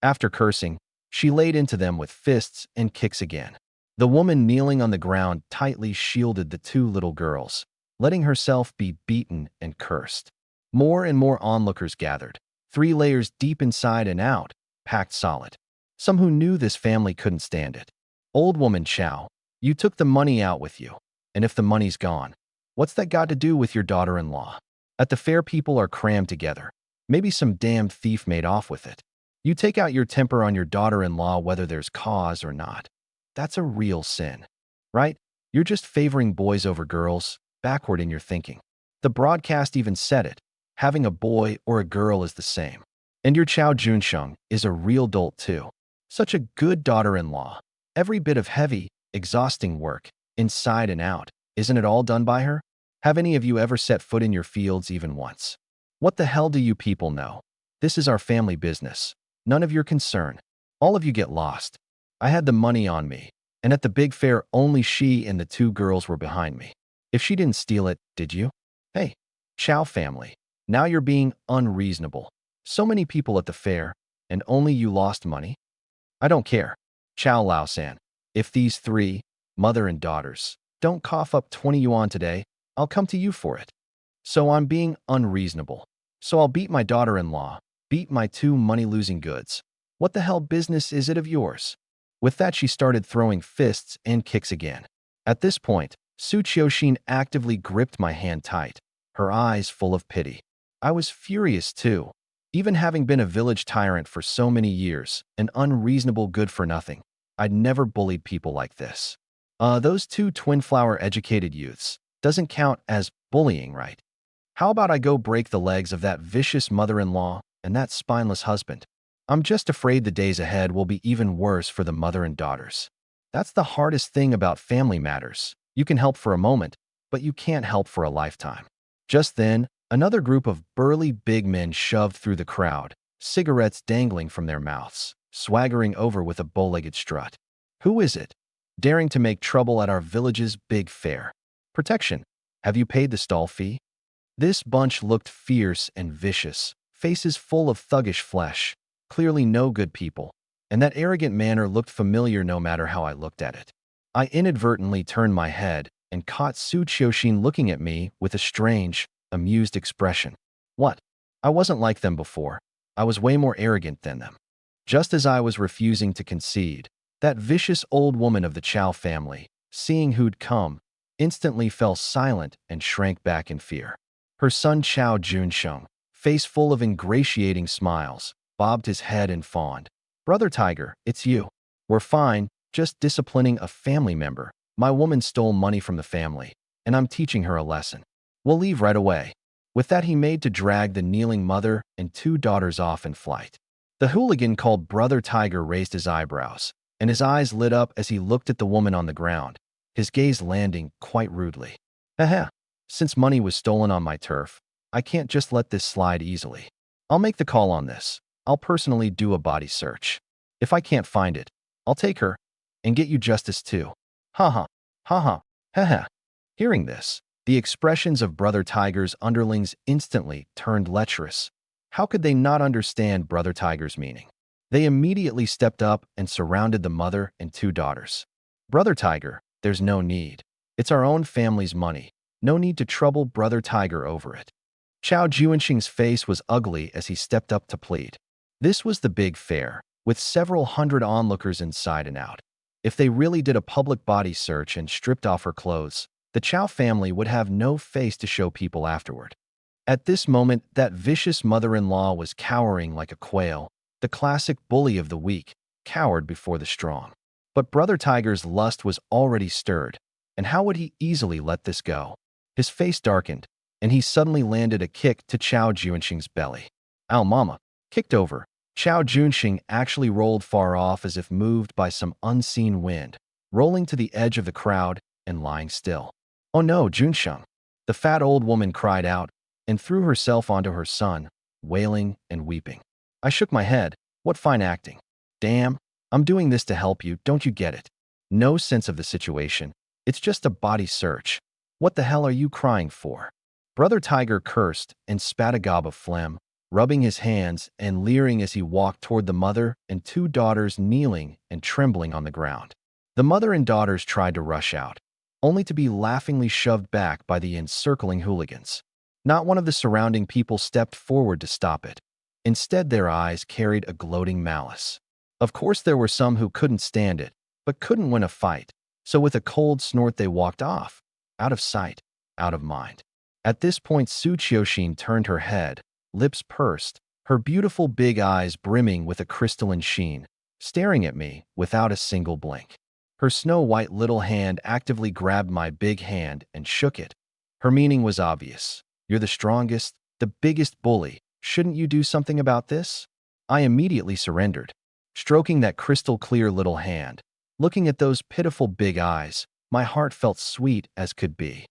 After cursing, she laid into them with fists and kicks again. The woman kneeling on the ground tightly shielded the 2 little girls, letting herself be beaten and cursed. More and more onlookers gathered, 3 layers deep inside and out, packed solid. Some who knew this family couldn't stand it. Old woman Chow, you took the money out with you, and if the money's gone, what's that got to do with your daughter-in-law? At the fair, people are crammed together. Maybe some damned thief made off with it. You take out your temper on your daughter-in-law whether there's cause or not. That's a real sin, right? You're just favoring boys over girls, backward in your thinking. The broadcast even said it. Having a boy or a girl is the same. And your Chow Junsheng is a real dolt too. Such a good daughter-in-law. Every bit of heavy, exhausting work, inside and out, isn't it all done by her? Have any of you ever set foot in your fields even once? What the hell do you people know? This is our family business. None of your concern. All of you get lost. I had the money on me, and at the big fair only she and the two girls were behind me. If she didn't steal it, did you? Hey, Chow family, now you're being unreasonable. So many people at the fair, and only you lost money? I don't care. Chow Lao-san, if these three, mother and daughters, don't cough up 20 yuan today, I'll come to you for it. So I'm being unreasonable. So I'll beat my daughter-in-law, beat my two money-losing goods. What the hell business is it of yours? With that, she started throwing fists and kicks again. At this point, Su Qiuxin actively gripped my hand tight, her eyes full of pity. I was furious too. Even having been a village tyrant for so many years, an unreasonable good-for-nothing, I'd never bullied people like this. Those two twin-flower educated youths doesn't count as bullying, right? How about I go break the legs of that vicious mother-in-law and that spineless husband? I'm just afraid the days ahead will be even worse for the mother and daughters. That's the hardest thing about family matters. You can help for a moment, but you can't help for a lifetime. Just then, another group of burly big men shoved through the crowd, cigarettes dangling from their mouths, swaggering over with a bow-legged strut. Who is it? Daring to make trouble at our village's big fair. Protection. Have you paid the stall fee? This bunch looked fierce and vicious, faces full of thuggish flesh, clearly no good people, and that arrogant manner looked familiar no matter how I looked at it. I inadvertently turned my head and caught Su Qiuxin looking at me with a strange, amused expression. What? I wasn't like them before. I was way more arrogant than them. Just as I was refusing to concede, that vicious old woman of the Chow family, seeing who'd come, instantly fell silent and shrank back in fear. Her son Chow Junsheng, face full of ingratiating smiles, bobbed his head and fawned. Brother Tiger, it's you. We're fine, just disciplining a family member. My woman stole money from the family, and I'm teaching her a lesson. We'll leave right away. With that, he made to drag the kneeling mother and two daughters off in flight. The hooligan called Brother Tiger raised his eyebrows, and his eyes lit up as he looked at the woman on the ground, his gaze landing quite rudely. Haha, since money was stolen on my turf, I can't just let this slide easily. I'll make the call on this. I'll personally do a body search. If I can't find it, I'll take her and get you justice too. Ha ha, haha. Hearing this, the expressions of Brother Tiger's underlings instantly turned lecherous. How could they not understand Brother Tiger's meaning? They immediately stepped up and surrounded the mother and two daughters. Brother Tiger, there's no need. It's our own family's money. No need to trouble Brother Tiger over it. Chow Junsheng's face was ugly as he stepped up to plead. This was the big fair, with several hundred onlookers inside and out. If they really did a public body search and stripped off her clothes, the Chow family would have no face to show people afterward. At this moment, that vicious mother-in-law was cowering like a quail, the classic bully of the weak, cowered before the strong. But Brother Tiger's lust was already stirred, and how would he easily let this go? His face darkened, and he suddenly landed a kick to Chow Junsheng's belly. Ow mama, kicked over. Chow Junsheng actually rolled far off as if moved by some unseen wind, rolling to the edge of the crowd and lying still. Oh no, Junsheng! The fat old woman cried out and threw herself onto her son, wailing and weeping. I shook my head. What fine acting. Damn, I'm doing this to help you, don't you get it? No sense of the situation. It's just a body search. What the hell are you crying for? Brother Tiger cursed and spat a gob of phlegm, rubbing his hands and leering as he walked toward the mother and two daughters kneeling and trembling on the ground. The mother and daughters tried to rush out, only to be laughingly shoved back by the encircling hooligans. Not one of the surrounding people stepped forward to stop it. Instead, their eyes carried a gloating malice. Of course, there were some who couldn't stand it, but couldn't win a fight, so with a cold snort they walked off, out of sight, out of mind. At this point, Su Qiuxin turned her head, lips pursed, her beautiful big eyes brimming with a crystalline sheen, staring at me without a single blink. Her snow-white little hand actively grabbed my big hand and shook it. Her meaning was obvious. You're the strongest, the biggest bully. Shouldn't you do something about this? I immediately surrendered. stroking that crystal-clear little hand. Looking at those pitiful big eyes, my heart felt sweet as could be.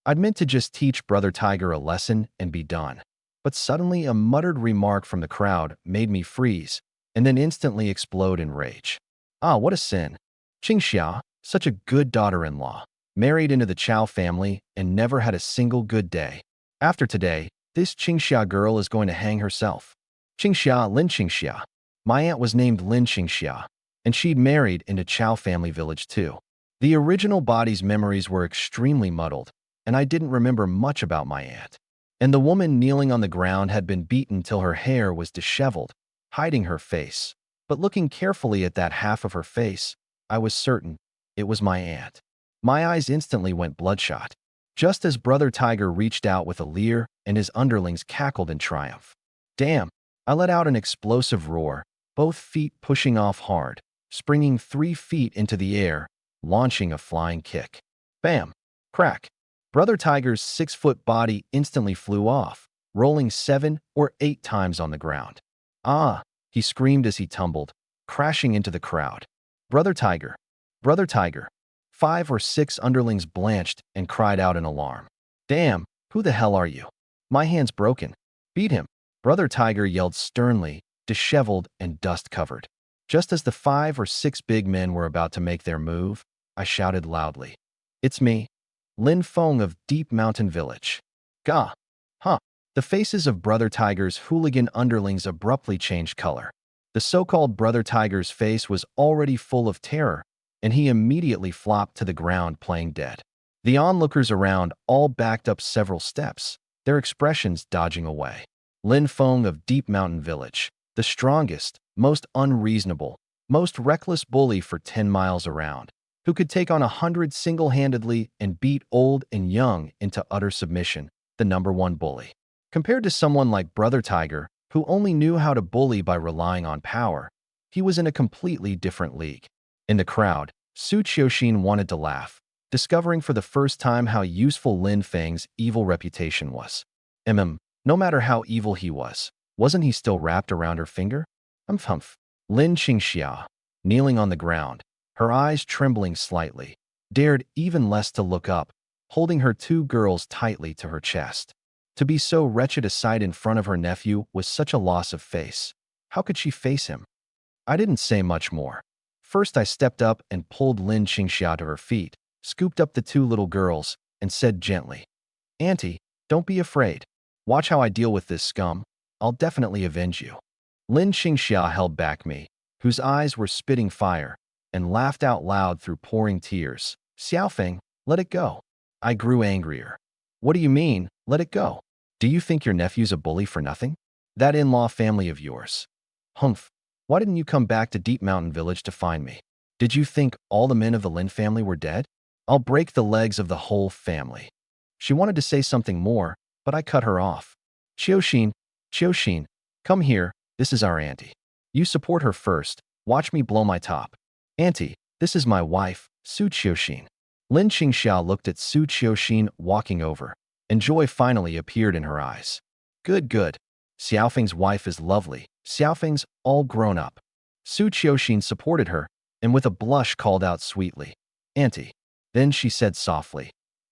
I'd meant to just teach Brother Tiger a lesson and be done. But suddenly a muttered remark from the crowd made me freeze and then instantly explode in rage. Ah, what a sin. Qingxia, such a good daughter-in-law, married into the Chow family and never had a single good day. After today, this Qingxia girl is going to hang herself. Qingxia, Lin Qingxia. My aunt was named Lin Qingxia, and she'd married into Chow family village too. The original body's memories were extremely muddled, and I didn't remember much about my aunt. And the woman kneeling on the ground had been beaten till her hair was disheveled, hiding her face. But looking carefully at that half of her face, I was certain it was my aunt. My eyes instantly went bloodshot, just as Brother Tiger reached out with a leer and his underlings cackled in triumph. Damn! I let out an explosive roar, both feet pushing off hard, springing 3 feet into the air, launching a flying kick. Bam! Crack! Brother Tiger's 6-foot body instantly flew off, rolling 7 or 8 times on the ground. Ah! He screamed as he tumbled, crashing into the crowd. Brother Tiger! Brother Tiger! 5 or 6 underlings blanched and cried out in alarm. Damn! Who the hell are you? My hand's broken. Beat him! Brother Tiger yelled sternly, disheveled and dust-covered. Just as the 5 or 6 big men were about to make their move, I shouted loudly. It's me, Lin Feng of Deep Mountain Village. Gah! Huh! The faces of Brother Tiger's hooligan underlings abruptly changed color. The so-called Brother Tiger's face was already full of terror, and he immediately flopped to the ground playing dead. The onlookers around all backed up several steps, their expressions dodging away. Lin Feng of Deep Mountain Village, the strongest, most unreasonable, most reckless bully for 10 miles around, who could take on 100 single-handedly and beat old and young into utter submission, the #1 bully. Compared to someone like Brother Tiger, who only knew how to bully by relying on power, he was in a completely different league. In the crowd, Su Qiuxin wanted to laugh, discovering for the first time how useful Lin Feng's evil reputation was. No matter how evil he was, wasn't he still wrapped around her finger? Humph. Lin Qingxia, kneeling on the ground, her eyes trembling slightly, dared even less to look up, holding her 2 girls tightly to her chest. To be so wretched a sight in front of her nephew was such a loss of face. How could she face him? I didn't say much more. First, I stepped up and pulled Lin Qingxia to her feet, scooped up the 2 little girls, and said gently, Auntie, don't be afraid. Watch how I deal with this scum. I'll definitely avenge you. Lin Qingxia held back me, whose eyes were spitting fire, and laughed out loud through pouring tears. Xiaofeng, let it go. I grew angrier. What do you mean, let it go? Do you think your nephew's a bully for nothing? That in-law family of yours. Humph. Why didn't you come back to Deep Mountain Village to find me? Did you think all the men of the Lin family were dead? I'll break the legs of the whole family. She wanted to say something more, but I cut her off. Qiuxin, come here, this is our auntie. You support her first, watch me blow my top. Auntie, this is my wife, Su Qiuxin. Lin Qingxia looked at Su Qiuxin walking over, and joy finally appeared in her eyes. Good. Xiaofeng's wife is lovely. Xiaofeng's all grown up. Su Qiuxin supported her, and with a blush called out sweetly, Auntie. Then she said softly,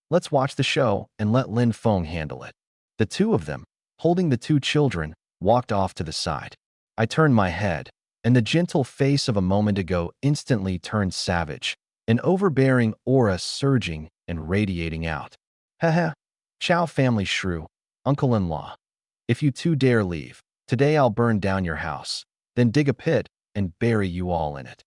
let's watch the show and let Lin Feng handle it. The 2 of them, holding the 2 children, walked off to the side. I turned my head, and the gentle face of a moment ago instantly turned savage, an overbearing aura surging and radiating out. Haha, Chow family shrew, uncle-in-law. If you 2 dare leave, today I'll burn down your house, then dig a pit and bury you all in it.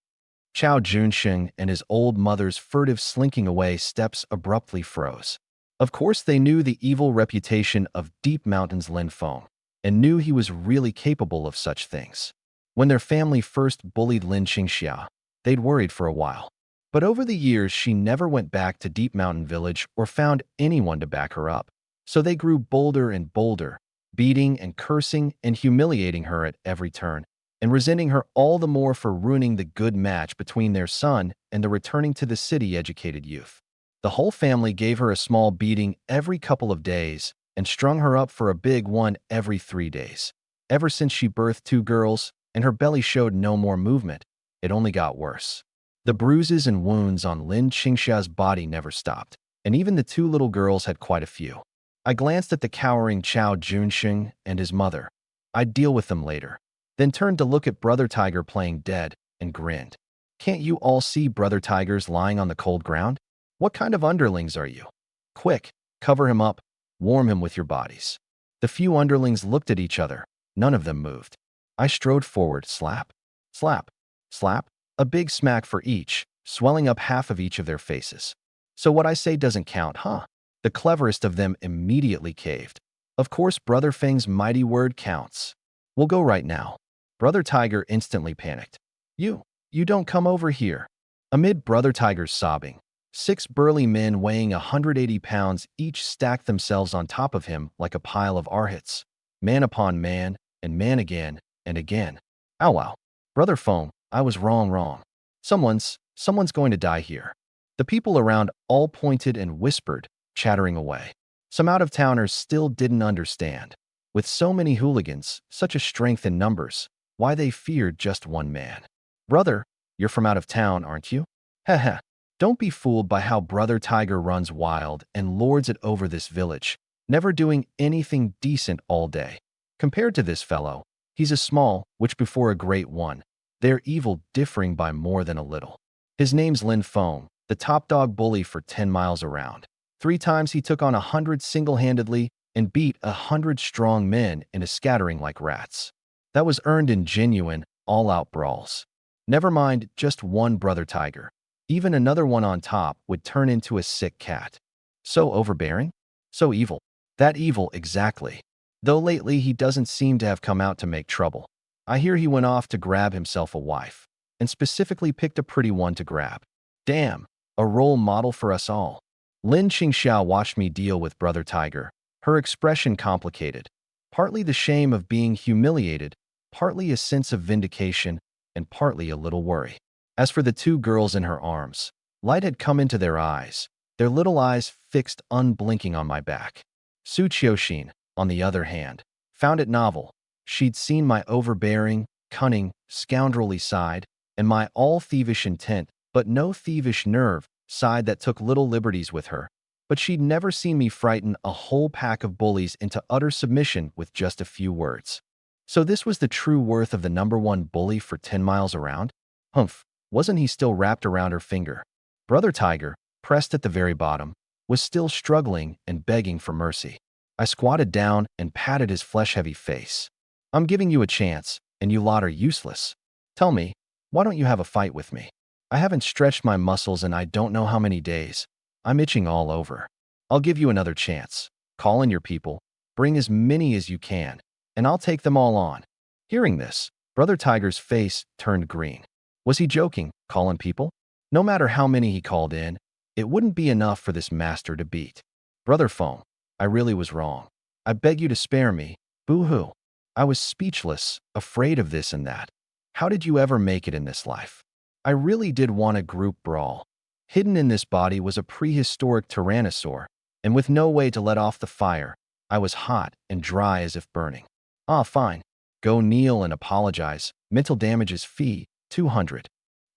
Chow Junsheng and his old mother's furtive slinking away steps abruptly froze. Of course they knew the evil reputation of Deep Mountain's Lin Feng, and knew he was really capable of such things. When their family first bullied Lin Qingxia, they'd worried for a while. But over the years she never went back to Deep Mountain Village or found anyone to back her up. So they grew bolder and bolder, beating and cursing and humiliating her at every turn, and resenting her all the more for ruining the good match between their son and the returning to the city educated youth. The whole family gave her a small beating every couple of days and strung her up for a big one every 3 days. Ever since she birthed 2 girls, and her belly showed no more movement. It only got worse. The bruises and wounds on Lin Qingxia's body never stopped, and even the two little girls had quite a few. I glanced at the cowering Chao Junxing and his mother. I'd deal with them later. Then turned to look at Brother Tiger playing dead and grinned. Can't you all see Brother Tigers lying on the cold ground? What kind of underlings are you? Quick, cover him up, warm him with your bodies. The few underlings looked at each other. None of them moved. I strode forward, slap, slap, slap, a big smack for each, swelling up half of each of their faces. So what I say doesn't count, huh? The cleverest of them immediately caved. Of course, Brother Feng's mighty word counts. We'll go right now. Brother Tiger instantly panicked. You don't come over here. Amid Brother Tiger's sobbing, 6 burly men weighing 180 pounds each stacked themselves on top of him like a pile of arhats, man upon man, and man again and again. Ow wow. Brother Feng, I was wrong. Someone's going to die here. The people around all pointed and whispered, chattering away. Some out-of-towners still didn't understand. With so many hooligans, such a strength in numbers, why they feared just one man. Brother, you're from out of town, aren't you? Heh. Don't be fooled by how Brother Tiger runs wild and lords it over this village, never doing anything decent all day. Compared to this fellow, he's a small, which before a great one, their evil differing by more than a little. His name's Lin Feng, the top dog bully for 10 miles around. 3 times he took on 100 single-handedly and beat 100 strong men in a scattering like rats. That was earned in genuine, all-out brawls. Never mind just one Brother Tiger. Even another one on top would turn into a sick cat. So overbearing? So evil. That evil exactly. Though lately he doesn't seem to have come out to make trouble. I hear he went off to grab himself a wife, and specifically picked a pretty one to grab. Damn, a role model for us all. Lin Qingxiao watched me deal with Brother Tiger, her expression complicated. Partly the shame of being humiliated, partly a sense of vindication, and partly a little worry. As for the 2 girls in her arms, light had come into their eyes, their little eyes fixed unblinking on my back. Su Qiuxin, on the other hand, found it novel. She'd seen my overbearing, cunning, scoundrelly side, and my all-thievish intent, but no thievish nerve, side that took little liberties with her. But she'd never seen me frighten a whole pack of bullies into utter submission with just a few words. So this was the true worth of the #1 bully for 10 miles around? Humph, wasn't he still wrapped around her finger? Brother Tiger, pressed at the very bottom, was still struggling and begging for mercy. I squatted down and patted his flesh-heavy face. I'm giving you a chance, and you lot are useless. Tell me, why don't you have a fight with me? I haven't stretched my muscles in I don't know how many days. I'm itching all over. I'll give you another chance. Call in your people, bring as many as you can, and I'll take them all on. Hearing this, Brother Tiger's face turned green. Was he joking, calling people? No matter how many he called in, it wouldn't be enough for this master to beat. Brother Feng, I really was wrong. I beg you to spare me. Boo-hoo. I was speechless, afraid of this and that. How did you ever make it in this life? I really did want a group brawl. Hidden in this body was a prehistoric tyrannosaur, and with no way to let off the fire, I was hot and dry as if burning. Ah, fine. Go kneel and apologize. Mental damages fee, 200.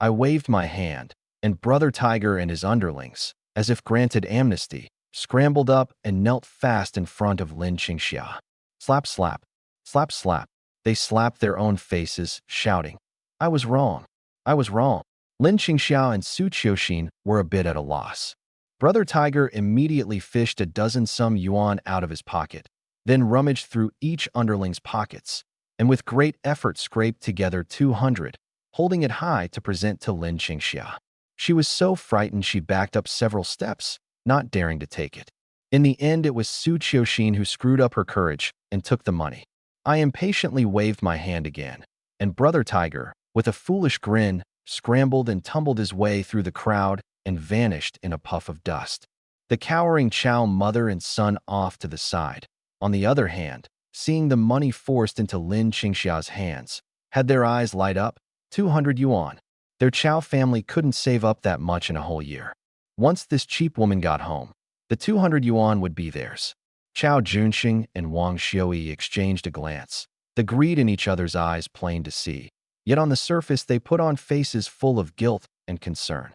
I waved my hand, and Brother Tiger and his underlings, as if granted amnesty, scrambled up and knelt fast in front of Lin Qingxia. Slap, slap, slap, slap. They slapped their own faces, shouting, I was wrong. I was wrong. Lin Qingxiao and Su Qiuxin were a bit at a loss. Brother Tiger immediately fished a dozen some yuan out of his pocket, then rummaged through each underling's pockets, and with great effort scraped together 200, holding it high to present to Lin Qingxia. She was so frightened she backed up several steps, not daring to take it. In the end, it was Su Qiuxin who screwed up her courage and took the money. I impatiently waved my hand again, and Brother Tiger, with a foolish grin, scrambled and tumbled his way through the crowd and vanished in a puff of dust. The cowering Chow mother and son off to the side, on the other hand, seeing the money forced into Lin Qingxia's hands, had their eyes light up. 200 yuan. Their Chow family couldn't save up that much in a whole year. Once this cheap woman got home, the 200 yuan would be theirs. Chao Junxing and Wang Xiui exchanged a glance. the greed in each other's eyes plain to see. Yet on the surface they put on faces full of guilt and concern.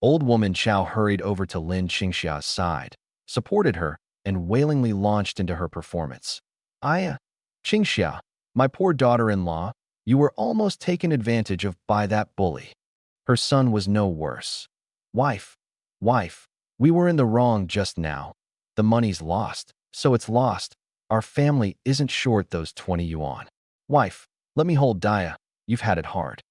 Old woman Chow hurried over to Lin Qingxia's side, supported her, and wailingly launched into her performance. Qingxia, my poor daughter-in-law, you were almost taken advantage of by that bully. Her son was no worse. Wife, we were in the wrong just now. The money's lost, so it's lost. Our family isn't short those 20 yuan. Wife, let me hold Dia, you've had it hard.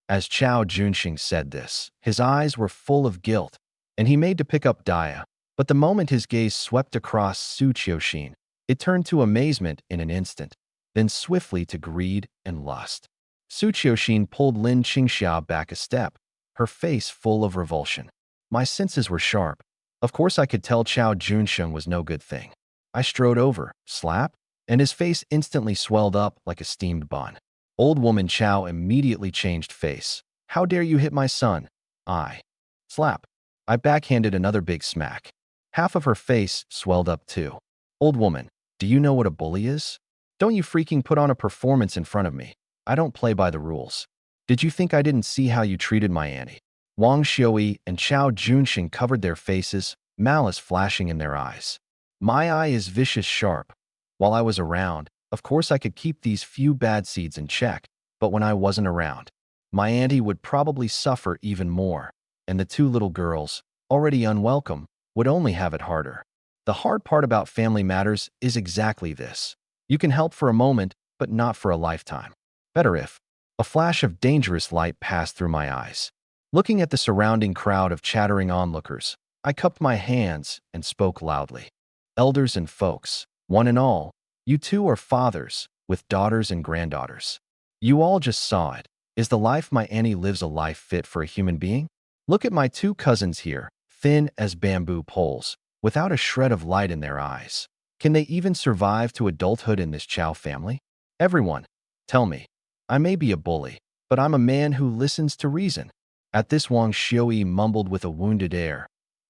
As Chao Junxing said this, his eyes were full of guilt, and he made to pick up Dia, but the moment his gaze swept across Su Qiuxin, it turned to amazement in an instant, then swiftly to greed and lust. Su Qiuxin pulled Lin Qingxia back a step, her face full of revulsion. My senses were sharp. Of course I could tell Chao Junxing was no good thing. I strode over, slap, and his face instantly swelled up like a steamed bun. Old woman Chow immediately changed face. How dare you hit my son? I. Slap. I backhanded another big smack. Half of her face swelled up too. Old woman, do you know what a bully is? Don't you freaking put on a performance in front of me. I don't play by the rules. Did you think I didn't see how you treated my auntie? Wang Xiui and Chao Junxing covered their faces, malice flashing in their eyes. My eye is vicious sharp. While I was around, of course I could keep these few bad seeds in check, but when I wasn't around, my auntie would probably suffer even more, and the two little girls, already unwelcome, would only have it harder. The hard part about family matters is exactly this. You can help for a moment, but not for a lifetime. Better if. A flash of dangerous light passed through my eyes. Looking at the surrounding crowd of chattering onlookers, I cupped my hands and spoke loudly. Elders and folks, one and all, you two are fathers, with daughters and granddaughters. You all just saw it. Is the life my auntie lives a life fit for a human being? Look at my two cousins here, thin as bamboo poles, without a shred of light in their eyes. Can they even survive to adulthood in this Chow family? Everyone, tell me. I may be a bully, but I'm a man who listens to reason. At this Wang Xiui mumbled with a wounded air.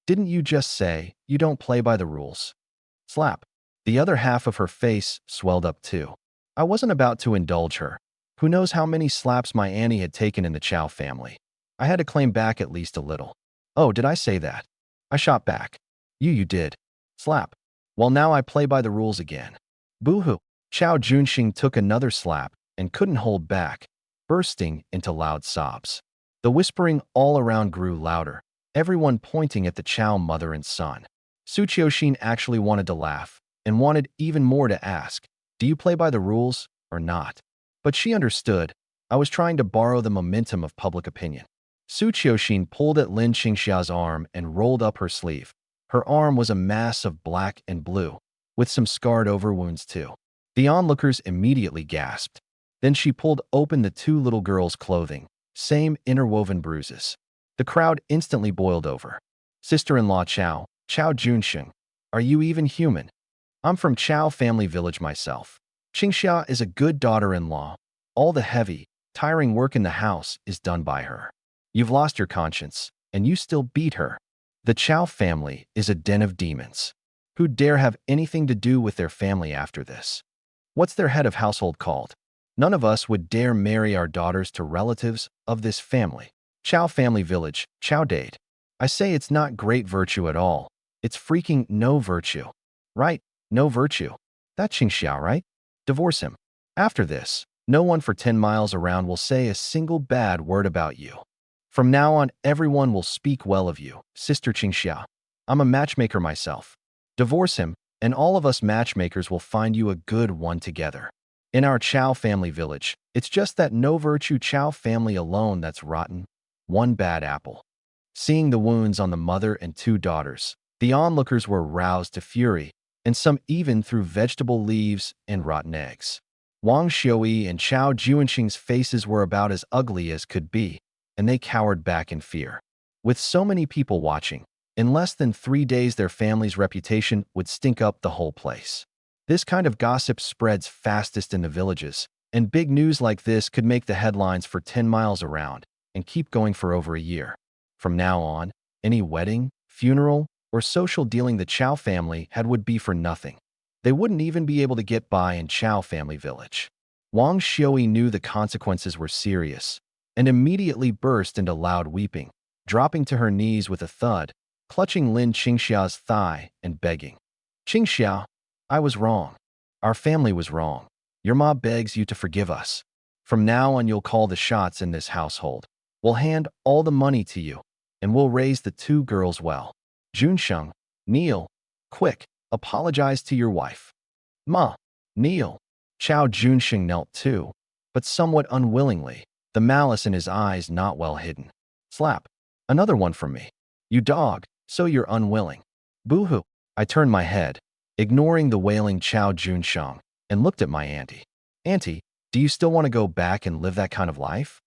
Didn't you just say you don't play by the rules? Slap. The other half of her face swelled up too. I wasn't about to indulge her. Who knows how many slaps my auntie had taken in the Chow family. I had to claim back at least a little. Oh, did I say that? I shot back. You did. Slap. Well, now I play by the rules again. Boo-hoo. Chao Junxing took another slap and couldn't hold back, bursting into loud sobs. The whispering all around grew louder, everyone pointing at the Chow mother and son. Su Qiuxin actually wanted to laugh, and wanted even more to ask, do you play by the rules or not? But she understood. I was trying to borrow the momentum of public opinion. Su Qiuxin pulled at Lin Qingxia's arm and rolled up her sleeve. Her arm was a mass of black and blue, with some scarred-over wounds too. The onlookers immediately gasped. Then she pulled open the two little girls' clothing, same interwoven bruises. The crowd instantly boiled over. Sister-in-law Chao Junxing, are you even human? I'm from Chow family village myself. Qingxia is a good daughter-in-law. All the heavy, tiring work in the house is done by her. You've lost your conscience, and you still beat her. The Chow family is a den of demons. Who dare have anything to do with their family after this? What's their head of household called? None of us would dare marry our daughters to relatives of this family. Chow family village, Chow date. I say it's not great virtue at all. It's freaking no virtue. Right, no virtue. That's Qingxia, right? Divorce him. After this, no one for 10 miles around will say a single bad word about you. From now on, everyone will speak well of you, Sister Qingxia. I'm a matchmaker myself. Divorce him, and all of us matchmakers will find you a good one together. In our Chow family village, it's just that no-virtue Chow family alone that's rotten. One bad apple. Seeing the wounds on the mother and two daughters, the onlookers were roused to fury, and some even threw vegetable leaves and rotten eggs. Wang Xiui and Chao Junxing's faces were about as ugly as could be, and they cowered back in fear. With so many people watching, in less than 3 days their family's reputation would stink up the whole place. This kind of gossip spreads fastest in the villages, and big news like this could make the headlines for 10 miles around and keep going for over a year. From now on, any wedding, funeral, or social dealing the Chow family had would be for nothing. They wouldn't even be able to get by in Chow family village. Wang Xiui knew the consequences were serious and immediately burst into loud weeping, dropping to her knees with a thud, clutching Lin Qingxia's thigh and begging, "Qingxia, I was wrong. Our family was wrong. Your ma begs you to forgive us. From now on, you'll call the shots in this household. We'll hand all the money to you, and we'll raise the two girls well. Junsheng, kneel. Quick, apologize to your wife." "Ma, kneel." Chao Junsheng knelt too, but somewhat unwillingly, the malice in his eyes not well hidden. "Slap. Another one from me. You dog, so you're unwilling. Boo-hoo." I turned my head, ignoring the wailing Chao Junsheng, and looked at my auntie. "Auntie, do you still want to go back and live that kind of life?"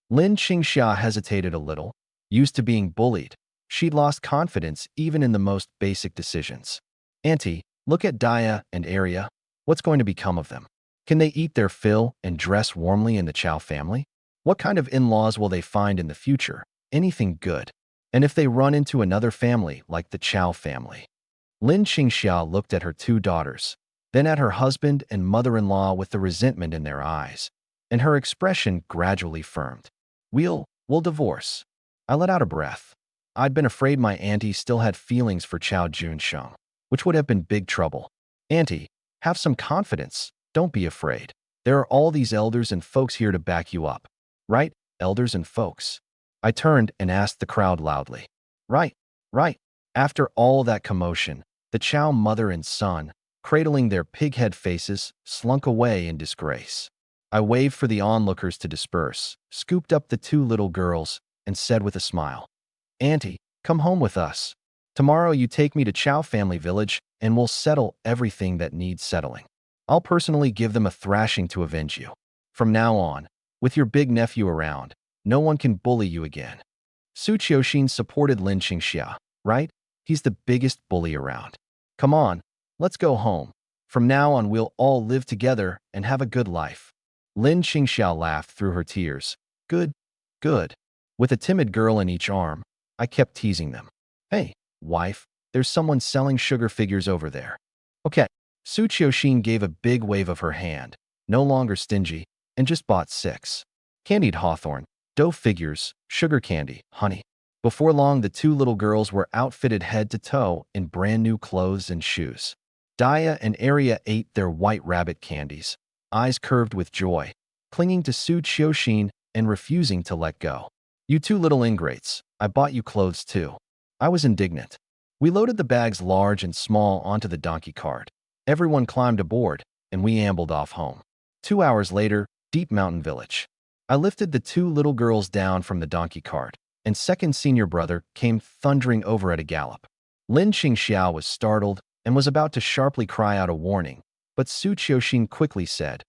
Lin Qingxia hesitated a little. Used to being bullied, she'd lost confidence even in the most basic decisions. "Auntie, look at Dia and Arya. What's going to become of them? Can they eat their fill and dress warmly in the Chow family? What kind of in-laws will they find in the future? Anything good? And if they run into another family like the Chow family?" Lin Qingxia looked at her two daughters, then at her husband and mother-in-law with the resentment in their eyes, and her expression gradually firmed. We'll divorce." I let out a breath. I'd been afraid my auntie still had feelings for Chao Junsheng, which would have been big trouble. "Auntie, have some confidence. Don't be afraid. There are all these elders and folks here to back you up." "Right, elders and folks." I turned and asked the crowd loudly. Right. After all that commotion, the Chow mother and son, cradling their pighead faces, slunk away in disgrace. I waved for the onlookers to disperse, scooped up the two little girls, and said with a smile, "Auntie, come home with us. Tomorrow you take me to Chow family village and we'll settle everything that needs settling. I'll personally give them a thrashing to avenge you. From now on, with your big nephew around, no one can bully you again." Su Qiuxin supported Lin Qingxia, right? He's the biggest bully around. "Come on, let's go home. From now on, we'll all live together and have a good life." Lin Qingxia laughed through her tears. Good. With a timid girl in each arm, I kept teasing them. "Hey, wife, there's someone selling sugar figures over there." "Okay." Su Qiuxin gave a big wave of her hand, no longer stingy, and just bought 6. Candied hawthorn, dough figures, sugar candy, honey. Before long, the two little girls were outfitted head to toe in brand new clothes and shoes. Dia and Arya ate their white rabbit candies, eyes curved with joy, clinging to Su Qiuxin and refusing to let go. "You two little ingrates, I bought you clothes too." I was indignant. We loaded the bags large and small onto the donkey cart. Everyone climbed aboard, and we ambled off home. 2 hours later, Deep Mountain Village. I lifted the two little girls down from the donkey cart, and second senior brother came thundering over at a gallop. Lin Qingxia was startled and was about to sharply cry out a warning, but Su Qiuxin quickly said,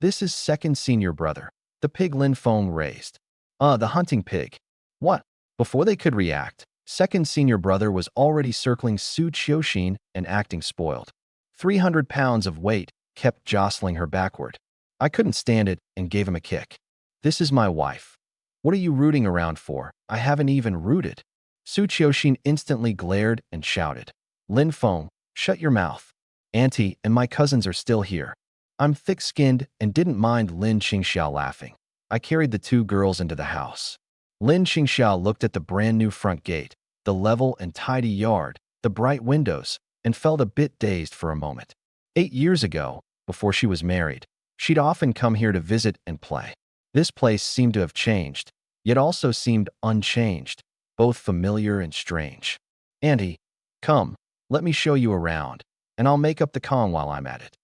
"This is second senior brother, the pig Lin Feng raised." The hunting pig." "What?" Before they could react, second senior brother was already circling Su Qiuxin and acting spoiled. 300 pounds of weight kept jostling her backward. I couldn't stand it and gave him a kick. "This is my wife. What are you rooting around for? I haven't even rooted." Su Qiuxin instantly glared and shouted, "Lin Feng, shut your mouth. Auntie and my cousins are still here." I'm thick-skinned and didn't mind Lin Qingxia laughing. I carried the two girls into the house. Lin Qingxia looked at the brand-new front gate, the level and tidy yard, the bright windows, and felt a bit dazed for a moment. 8 years ago, before she was married, she'd often come here to visit and play. This place seemed to have changed, yet also seemed unchanged, both familiar and strange. "Auntie, come, let me show you around, and I'll make up the Kong while I'm at it."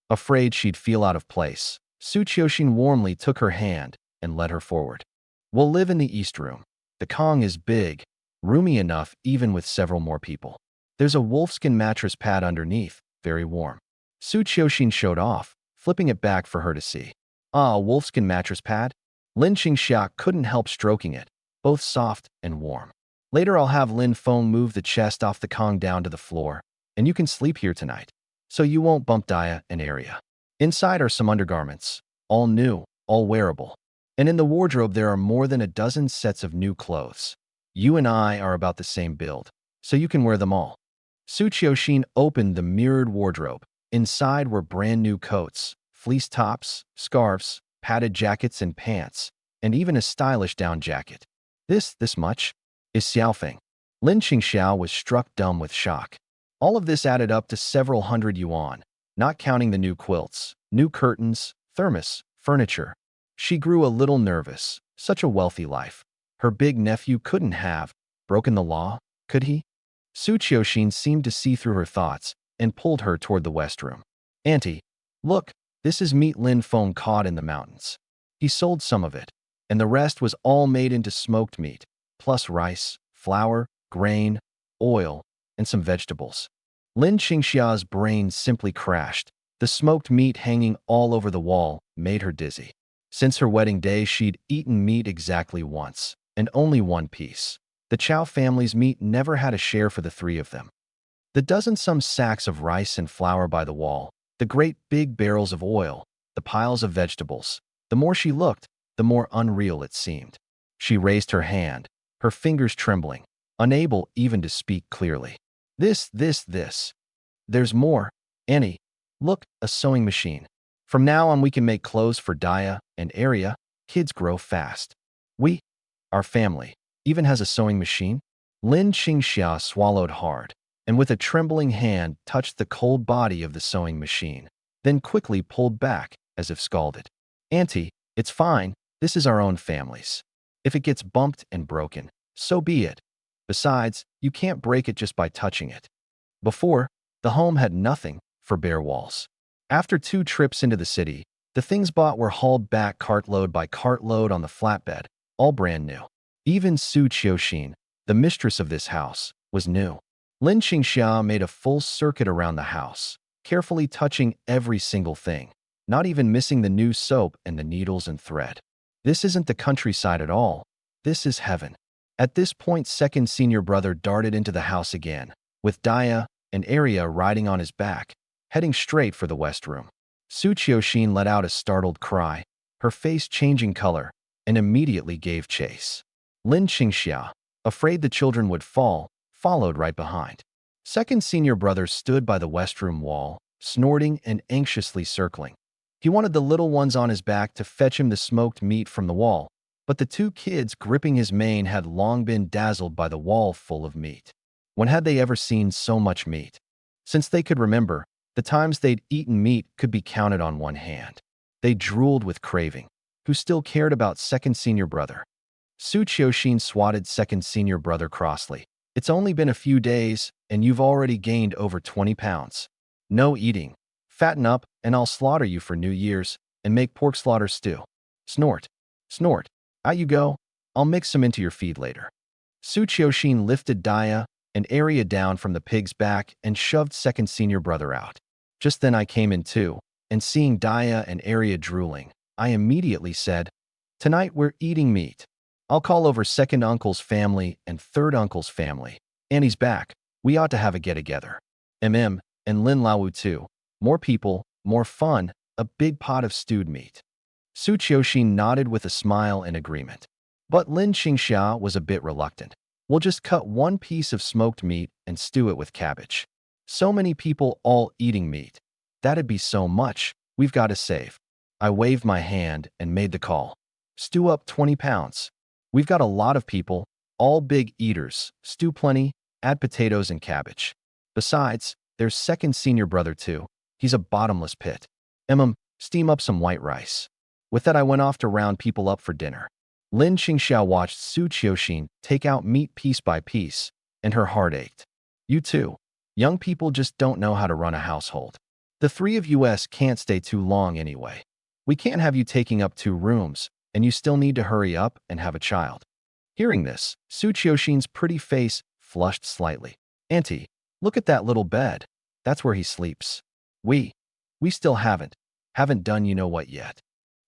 Afraid she'd feel out of place, Su Qiuxin warmly took her hand and led her forward. "We'll live in the East Room. The Kong is big, roomy enough even with several more people. There's a wolfskin mattress pad underneath, very warm." Su Qiuxin showed off, flipping it back for her to see. "Ah, a wolfskin mattress pad?" Lin Qingxia couldn't help stroking it, both soft and warm. "Later I'll have Lin Feng move the chest off the Kong down to the floor, and you can sleep here tonight, so you won't bump Dia and Arya. Inside are some undergarments, all new, all wearable. And in the wardrobe there are more than a dozen sets of new clothes. You and I are about the same build, so you can wear them all." Su Qiuxin opened the mirrored wardrobe. Inside were brand new coats, fleece tops, scarves, padded jackets and pants, and even a stylish down jacket. This much? Is Xiaofeng. Lin Qingxiao was struck dumb with shock. All of this added up to several hundred yuan, not counting the new quilts, new curtains, thermos, furniture. She grew a little nervous. Such a wealthy life. Her big nephew couldn't have broken the law, could he? Su Qiuxin seemed to see through her thoughts and pulled her toward the west room. Auntie, look, this is meat Lin Feng caught in the mountains. He sold some of it, and the rest was all made into smoked meat, plus rice, flour, grain, oil, and some vegetables. Lin Qingxia's brain simply crashed. The smoked meat hanging all over the wall made her dizzy. Since her wedding day, she'd eaten meat exactly once, and only one piece. The Chow family's meat never had a share for the three of them. The dozen-some sacks of rice and flour by the wall, the great big barrels of oil, the piles of vegetables. The more she looked, the more unreal it seemed. She raised her hand, her fingers trembling, unable even to speak clearly. This. There's more. Annie, look, a sewing machine. From now on we can make clothes for Daya and Area. Kids grow fast. Our family, even has a sewing machine? Lin Qingxia swallowed hard, and with a trembling hand touched the cold body of the sewing machine, then quickly pulled back, as if scalded. Auntie, it's fine, this is our own family's. If it gets bumped and broken, so be it. Besides, you can't break it just by touching it. Before, the home had nothing for bare walls. After 2 trips into the city, the things bought were hauled back cartload by cartload on the flatbed, all brand new. Even Su Qiuxin, the mistress of this house, was new. Lin Qingxia made a full circuit around the house, carefully touching every single thing, not even missing the new soap and the needles and thread. This isn't the countryside at all. This is heaven. At this point, second senior brother darted into the house again, with Daya and Area riding on his back, heading straight for the west room. Su Qiuxin let out a startled cry, her face changing color, and immediately gave chase. Lin Qingxia, afraid the children would fall, followed right behind. Second senior brother stood by the west room wall, snorting and anxiously circling. He wanted the little ones on his back to fetch him the smoked meat from the wall, but the 2 kids gripping his mane had long been dazzled by the wall full of meat. When had they ever seen so much meat? Since they could remember, the times they'd eaten meat could be counted on one hand. They drooled with craving. Who still cared about second senior brother? Su Qiuxin swatted second senior brother crossly. It's only been a few days, and you've already gained over 20 pounds. No eating. Fatten up, and I'll slaughter you for New Year's, and make pork slaughter stew. Snort. Snort. Out you go. I'll mix some into your feed later. Su Qiuxin lifted Daya and Area down from the pig's back and shoved second senior brother out. Just then I came in too, and seeing Daya and Area drooling, I immediately said, "Tonight we're eating meat. I'll call over second uncle's family and third uncle's family. Annie's back. We ought to have a get-together. And Lin Laowu too. More people, more fun, a big pot of stewed meat." Su Qiuxin nodded with a smile in agreement. But Lin Qingxia was a bit reluctant. "We'll just cut 1 piece of smoked meat and stew it with cabbage. So many people all eating meat. That'd be so much. We've got to save." I waved my hand and made the call. "Stew up 20 pounds. We've got a lot of people, all big eaters. Stew plenty, add potatoes and cabbage. Besides, there's second senior brother too. He's a bottomless pit. Steam up some white rice." With that, I went off to round people up for dinner. Lin Qingxia watched Su Qiuxin take out meat piece by piece, and her heart ached. "You too. Young people just don't know how to run a household. The 3 of us can't stay too long anyway. We can't have you taking up 2 rooms, and you still need to hurry up and have a child." Hearing this, Su Qiuxin's pretty face flushed slightly. "Auntie, look at that little bed. That's where he sleeps. We still haven't done you know what yet."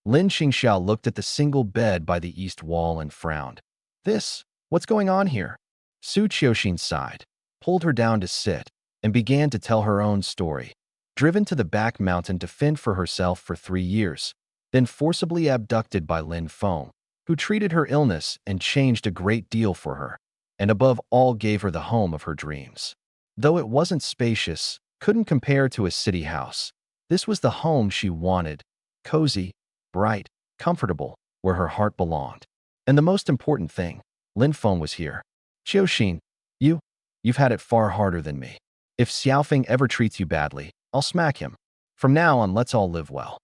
Lin Qingxia looked at the single bed by the east wall and frowned. What's going on here?" Su Qiuxin sighed, pulled her down to sit, and began to tell her own story. Driven to the back mountain to fend for herself for 3 years, then forcibly abducted by Lin Feng, who treated her illness and changed a great deal for her, and above all gave her the home of her dreams. Though it wasn't spacious, couldn't compare to a city house, This was the home she wanted, cozy, bright, comfortable, where her heart belonged. And the most important thing, Lin Feng was here. Xiaoxin, you've had it far harder than me. If Xiaofeng ever treats you badly, I'll smack him. From now on, let's all live well.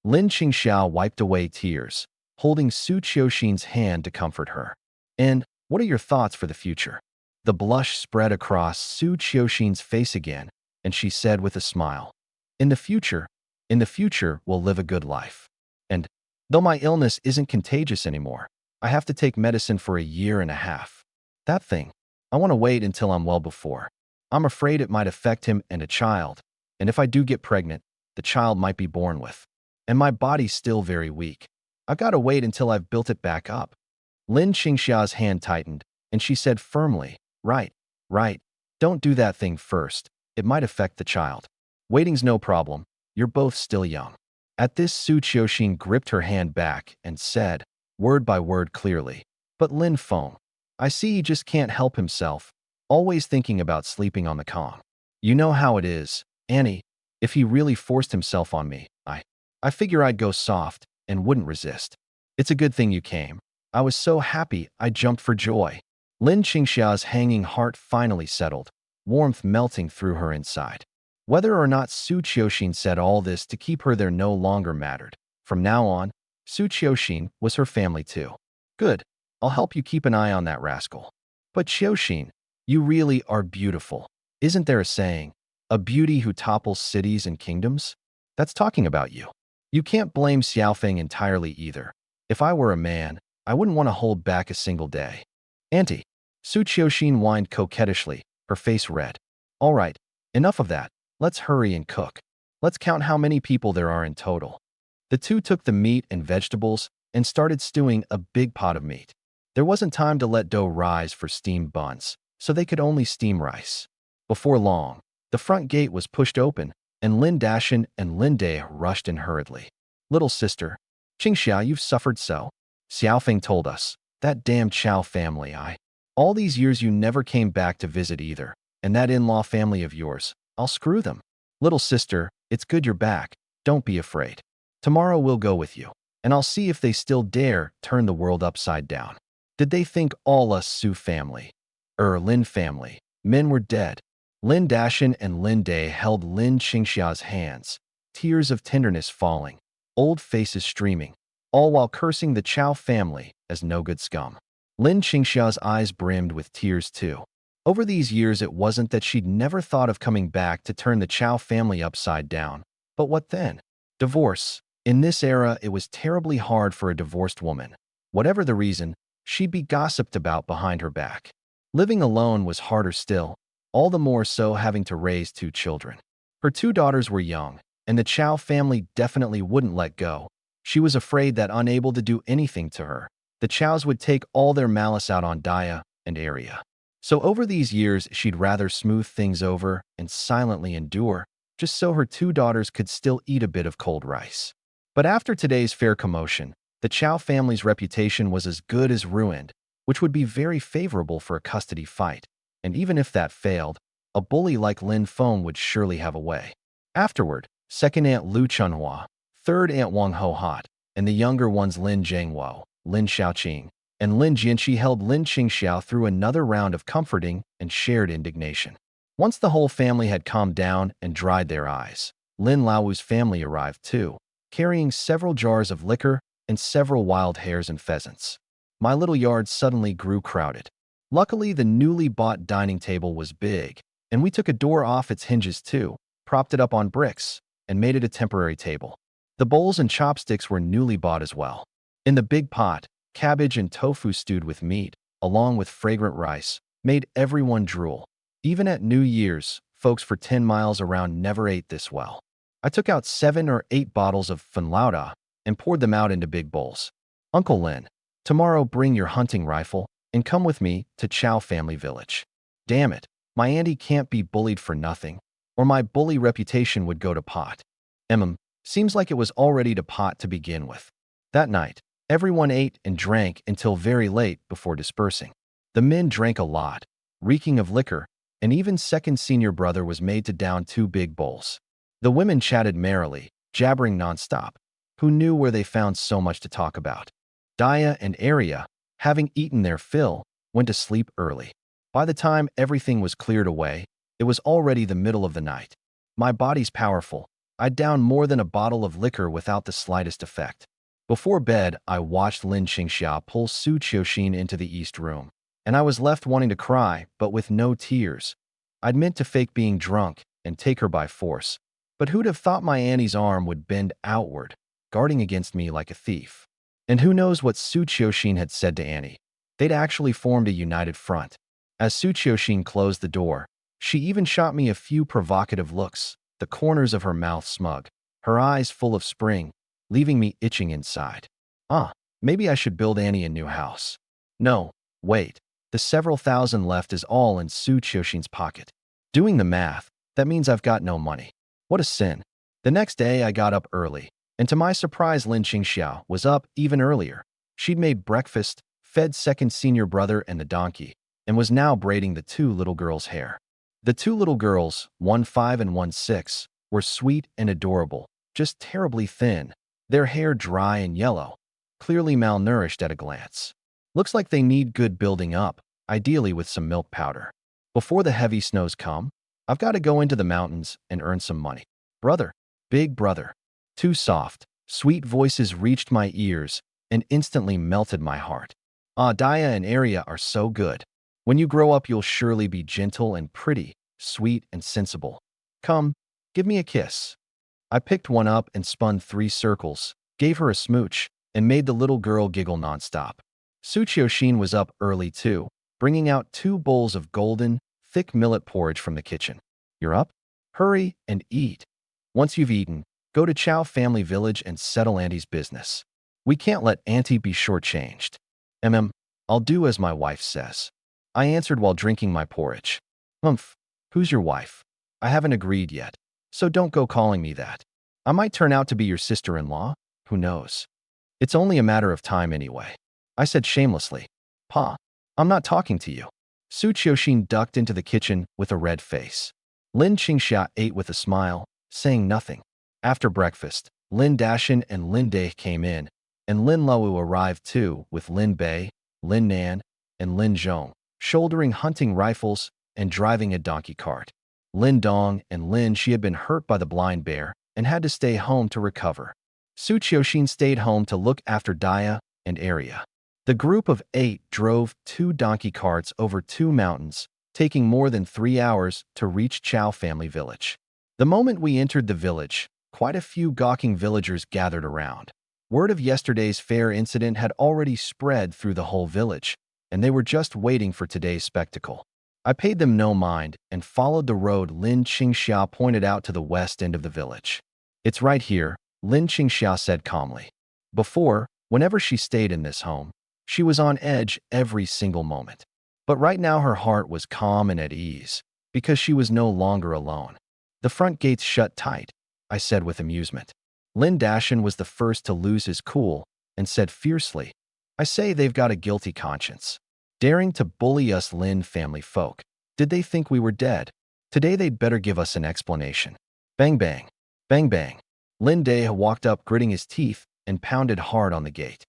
Lin Qingxiao wiped away tears, holding Su Qiuxin's hand to comfort her. And what are your thoughts for the future? The blush spread across Su Qiuxin's face again, and she said with a smile, In the future, we'll live a good life. And though my illness isn't contagious anymore, I have to take medicine for a year and a half. That thing, I want to wait until I'm well before. I'm afraid it might affect him and a child, and if I do get pregnant, the child might be born with. And my body's still very weak. I've got to wait until I've built it back up. Lin Qingxia's hand tightened, and she said firmly, Right. Don't do that thing first. It might affect the child. Waiting's no problem. You're both still young. At this, Su Qiuxin gripped her hand back and said, word by word clearly, But Lin Feng, I see he just can't help himself, always thinking about sleeping on the Kong. You know how it is, Annie. If he really forced himself on me, I figure I'd go soft and wouldn't resist. It's a good thing you came. I was so happy I jumped for joy. Lin Qingxia's hanging heart finally settled, warmth melting through her inside. Whether or not Su Qiuxin said all this to keep her there no longer mattered. From now on, Su Qiuxin was her family too. Good. I'll help you keep an eye on that rascal. But Qiuxin, you really are beautiful. Isn't there a saying, a beauty who topples cities and kingdoms? That's talking about you. You can't blame Xiaofeng entirely either. If I were a man, I wouldn't want to hold back a single day. Auntie, Su Qiuxin whined coquettishly, her face red. All right, enough of that. Let's hurry and cook. Let's count how many people there are in total. The two took the meat and vegetables and started stewing a big pot of meat. There wasn't time to let dough rise for steamed buns, so they could only steam rice. Before long, the front gate was pushed open, and Lin Dashin and Lin Dai rushed in hurriedly. Little sister, Qingxia, you've suffered so. Xiaofeng told us. That damn Chao family, all these years you never came back to visit either, and that in-law family of yours, I'll screw them. Little sister, it's good you're back. Don't be afraid. Tomorrow we'll go with you, and I'll see if they still dare turn the world upside down. Did they think all us Su family, Lin family, men were dead? Lin Dashin and Lin Dai held Lin Qingxia's hands, tears of tenderness falling, old faces streaming, all while cursing the Chao family as no good scum. Lin Qingxia's eyes brimmed with tears too. Over these years, it wasn't that she'd never thought of coming back to turn the Chao family upside down. But what then? Divorce. In this era, it was terribly hard for a divorced woman. Whatever the reason, she'd be gossiped about behind her back. Living alone was harder still, all the more so having to raise two children. Her two daughters were young, and the Chao family definitely wouldn't let go. She was afraid that, unable to do anything to her, the Chaos would take all their malice out on Daya and Arya. So over these years, she'd rather smooth things over and silently endure, just so her two daughters could still eat a bit of cold rice. But after today's fair commotion, the Chao family's reputation was as good as ruined, which would be very favorable for a custody fight. And even if that failed, a bully like Lin Feng would surely have a way. Afterward, second aunt Lu Chunhua, third aunt Wang Ho Hot, and the younger ones Lin Zhengwo, Lin Xiaoqing, and Lin Jianqi held Lin Qingxiao through another round of comforting and shared indignation. Once the whole family had calmed down and dried their eyes, Lin Lao's family arrived too, carrying several jars of liquor and several wild hares and pheasants. My little yard suddenly grew crowded. Luckily, the newly bought dining table was big, and we took a door off its hinges too, propped it up on bricks, and made it a temporary table. The bowls and chopsticks were newly bought as well. In the big pot, cabbage and tofu stewed with meat, along with fragrant rice, made everyone drool. Even at New Year's, folks for 10 miles around never ate this well. I took out 7 or 8 bottles of funlauda and poured them out into big bowls. Uncle Lin, tomorrow bring your hunting rifle and come with me to Chao Family Village. Damn it, my auntie can't be bullied for nothing, or my bully reputation would go to pot. Seems like it was already to pot to begin with. That night, everyone ate and drank until very late before dispersing. The men drank a lot, reeking of liquor, and even second senior brother was made to down 2 big bowls. The women chatted merrily, jabbering nonstop. Who knew where they found so much to talk about? Daya and Arya, having eaten their fill, went to sleep early. By the time everything was cleared away, it was already the middle of the night. My body's powerful. I downed more than a bottle of liquor without the slightest effect. Before bed, I watched Lin Qingxia pull Su Qiuxin into the east room, and I was left wanting to cry, but with no tears. I'd meant to fake being drunk and take her by force, but who'd have thought my Annie's arm would bend outward, guarding against me like a thief? And who knows what Su Qiuxin had said to Annie? They'd actually formed a united front. As Su Qiuxin closed the door, she even shot me a few provocative looks, the corners of her mouth smug, her eyes full of spring, leaving me itching inside. Maybe I should build Annie a new house. No, wait. The several thousand left is all in Su Qiuxin's pocket. Doing the math, that means I've got no money. What a sin. The next day I got up early, and to my surprise Lin Qingxia was up even earlier. She'd made breakfast, fed second senior brother and the donkey, and was now braiding the two little girls' hair. The two little girls, one 5 and one 6, were sweet and adorable, just terribly thin, their hair dry and yellow, clearly malnourished at a glance. Looks like they need good building up, ideally with some milk powder. Before the heavy snows come, I've got to go into the mountains and earn some money. Brother, big brother. Two soft, sweet voices reached my ears and instantly melted my heart. Daya and Arya are so good. When you grow up, you'll surely be gentle and pretty, sweet and sensible. Come, give me a kiss. I picked one up and spun 3 circles, gave her a smooch, and made the little girl giggle nonstop. Su Qiuxin was up early too, bringing out 2 bowls of golden, thick millet porridge from the kitchen. You're up? Hurry and eat. Once you've eaten, go to Chow Family Village and settle Auntie's business. We can't let Auntie be shortchanged. I'll do as my wife says. I answered while drinking my porridge. Who's your wife? I haven't agreed yet, so don't go calling me that. I might turn out to be your sister-in-law, who knows? It's only a matter of time anyway. I said shamelessly. Pa, I'm not talking to you. Su Qiuxin ducked into the kitchen with a red face. Lin Qingxia ate with a smile, saying nothing. After breakfast, Lin Dashan and Lin Dai came in, and Lin Luo arrived too, with Lin Bei, Lin Nan, and Lin Zhong, shouldering hunting rifles and driving a donkey cart. Lin Dong and Lin Shi had been hurt by the blind bear and had to stay home to recover. Su Qiuxin stayed home to look after Daya and Arya. The group of 8 drove 2 donkey carts over 2 mountains, taking more than 3 hours to reach Chow Family Village. The moment we entered the village, quite a few gawking villagers gathered around. Word of yesterday's fair incident had already spread through the whole village, and they were just waiting for today's spectacle. I paid them no mind and followed the road Lin Qingxia pointed out to the west end of the village. It's right here, Lin Qingxia said calmly. Before, whenever she stayed in this home, she was on edge every single moment. But right now her heart was calm and at ease, because she was no longer alone. The front gates shut tight, I said with amusement. Lin Dashan was the first to lose his cool and said fiercely, I say they've got a guilty conscience. Daring to bully us Lin family folk. Did they think we were dead? Today they'd better give us an explanation. Bang bang. Bang bang. Lin Dai walked up gritting his teeth and pounded hard on the gate.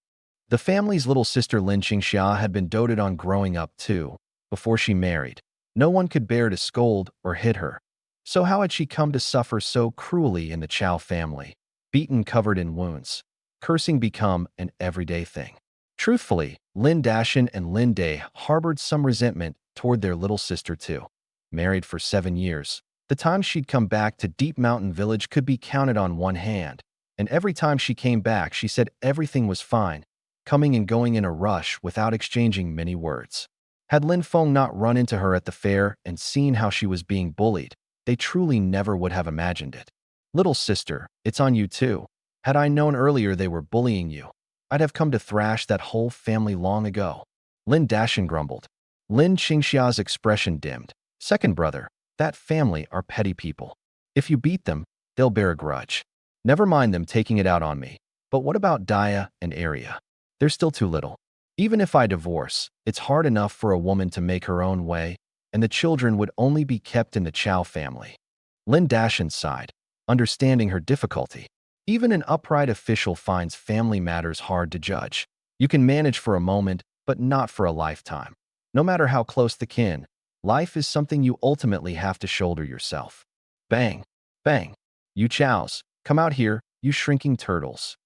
The family's little sister Lin Qingxia had been doted on growing up too, before she married. No one could bear to scold or hit her. So how had she come to suffer so cruelly in the Chow family? Beaten, covered in wounds. Cursing become an everyday thing. Truthfully, Lin Dashan and Lin Dai harbored some resentment toward their little sister too. Married for 7 years, the time she'd come back to Deep Mountain Village could be counted on one hand, and every time she came back she said everything was fine, coming and going in a rush without exchanging many words. Had Lin Feng not run into her at the fair and seen how she was being bullied, they truly never would have imagined it. Little sister, it's on you too. Had I known earlier they were bullying you, I'd have come to thrash that whole family long ago. Lin Dashan grumbled. Lin Qingxia's expression dimmed. Second brother, that family are petty people. If you beat them, they'll bear a grudge. Never mind them taking it out on me. But what about Daya and Arya? They're still too little. Even if I divorce, it's hard enough for a woman to make her own way, and the children would only be kept in the Chow family. Lin Dashan sighed. understanding her difficulty. Even an upright official finds family matters hard to judge. You can manage for a moment, but not for a lifetime. No matter how close the kin, life is something you ultimately have to shoulder yourself. Bang! Bang! You chows, come out here, you shrinking turtles.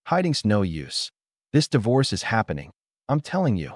Hiding's no use. This divorce is happening. I'm telling you.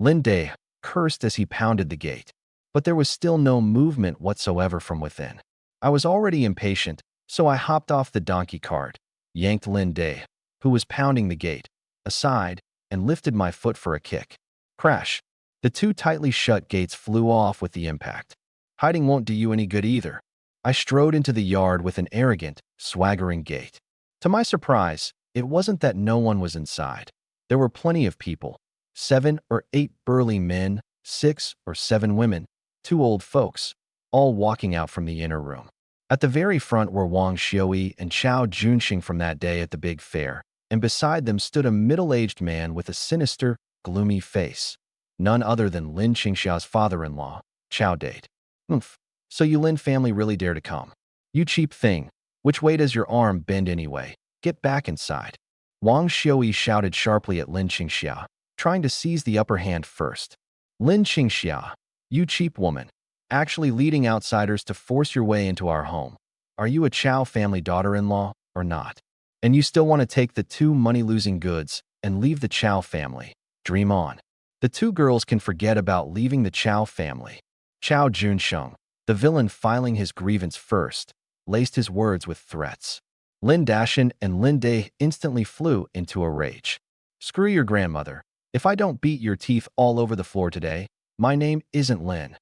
Lin Day cursed as he pounded the gate, but there was still no movement whatsoever from within. I was already impatient, so I hopped off the donkey cart, yanked Lin Day, who was pounding the gate, aside, and lifted my foot for a kick. Crash! The two tightly shut gates flew off with the impact. Hiding won't do you any good either. I strode into the yard with an arrogant, swaggering gait. To my surprise, it wasn't that no one was inside. There were plenty of people. 7 or 8 burly men, 6 or 7 women, 2 old folks, all walking out from the inner room. At the very front were Wang Xiui and Chao Junxing from that day at the big fair, and beside them stood a middle-aged man with a sinister, gloomy face. None other than Lin Qingxia's father-in-law, Chao Date. Oomph. So you Lin family really dare to come. You cheap thing. Which way does your arm bend anyway? Get back inside. Wang Xiui shouted sharply at Lin Qingxia, trying to seize the upper hand first. Lin Qingxia, you cheap woman, actually leading outsiders to force your way into our home. Are you a Chao family daughter-in-law or not? And you still want to take the 2 money-losing goods and leave the Chao family? Dream on. The 2 girls can forget about leaving the Chao family. Chao Junsheng, the villain filing his grievance first, laced his words with threats. Lin Dashan and Lin Day instantly flew into a rage. Screw your grandmother. If I don't beat your teeth all over the floor today, my name isn't Lin.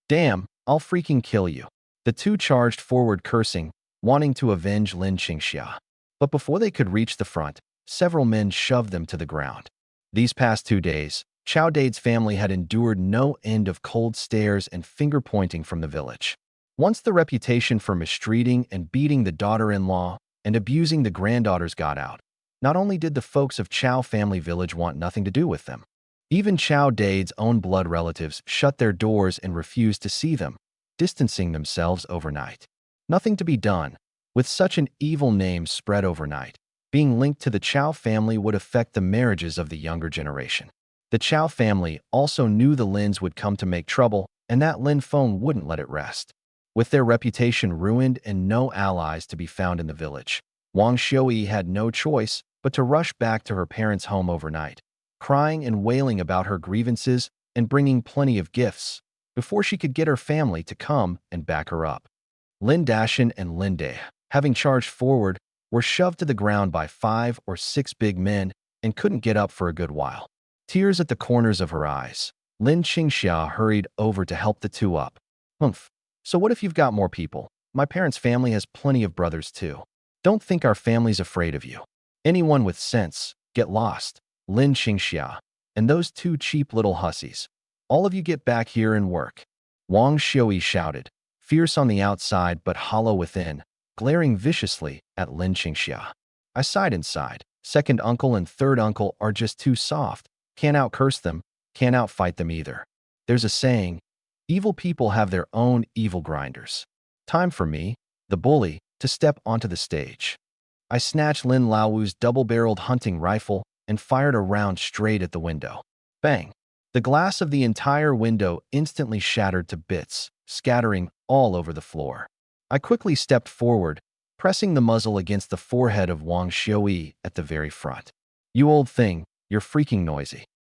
Damn, I'll freaking kill you. The 2 charged forward cursing, wanting to avenge Lin Qingxia. But before they could reach the front, several men shoved them to the ground. These past 2 days, Chao Dade's family had endured no end of cold stares and finger-pointing from the village. Once the reputation for mistreating and beating the daughter-in-law and abusing the granddaughters got out, not only did the folks of Chao family village want nothing to do with them, even Chao Dade's own blood relatives shut their doors and refused to see them, distancing themselves overnight. Nothing to be done. With such an evil name spread overnight, being linked to the Chao family would affect the marriages of the younger generation. The Chao family also knew the Lins would come to make trouble, and that Lin phone wouldn't let it rest. With their reputation ruined and no allies to be found in the village, Wang Xiui had no choice but to rush back to her parents' home overnight, crying and wailing about her grievances and bringing plenty of gifts, before she could get her family to come and back her up. Lin Dashan and Lin Day, having charged forward, were shoved to the ground by 5 or 6 big men and couldn't get up for a good while. Tears at the corners of her eyes, Lin Qingxia hurried over to help the 2 up. Humph. So what if you've got more people? My parents' family has plenty of brothers too. Don't think our family's afraid of you. Anyone with sense, get lost. Lin Qingxia, and those 2 cheap little hussies. All of you get back here and work. Wang Xiui shouted, fierce on the outside but hollow within, glaring viciously at Lin Qingxia. I sighed inside. Second uncle and third uncle are just too soft. Can't out-curse them, can't out-fight them either. There's a saying, evil people have their own evil grinders. Time for me, the bully, to step onto the stage. I snatched Lin Laowu's double-barreled hunting rifle and fired a round straight at the window. Bang! The glass of the entire window instantly shattered to bits, scattering all over the floor. I quickly stepped forward, pressing the muzzle against the forehead of Wang Xiui at the very front. You old thing, you're freaking noisy.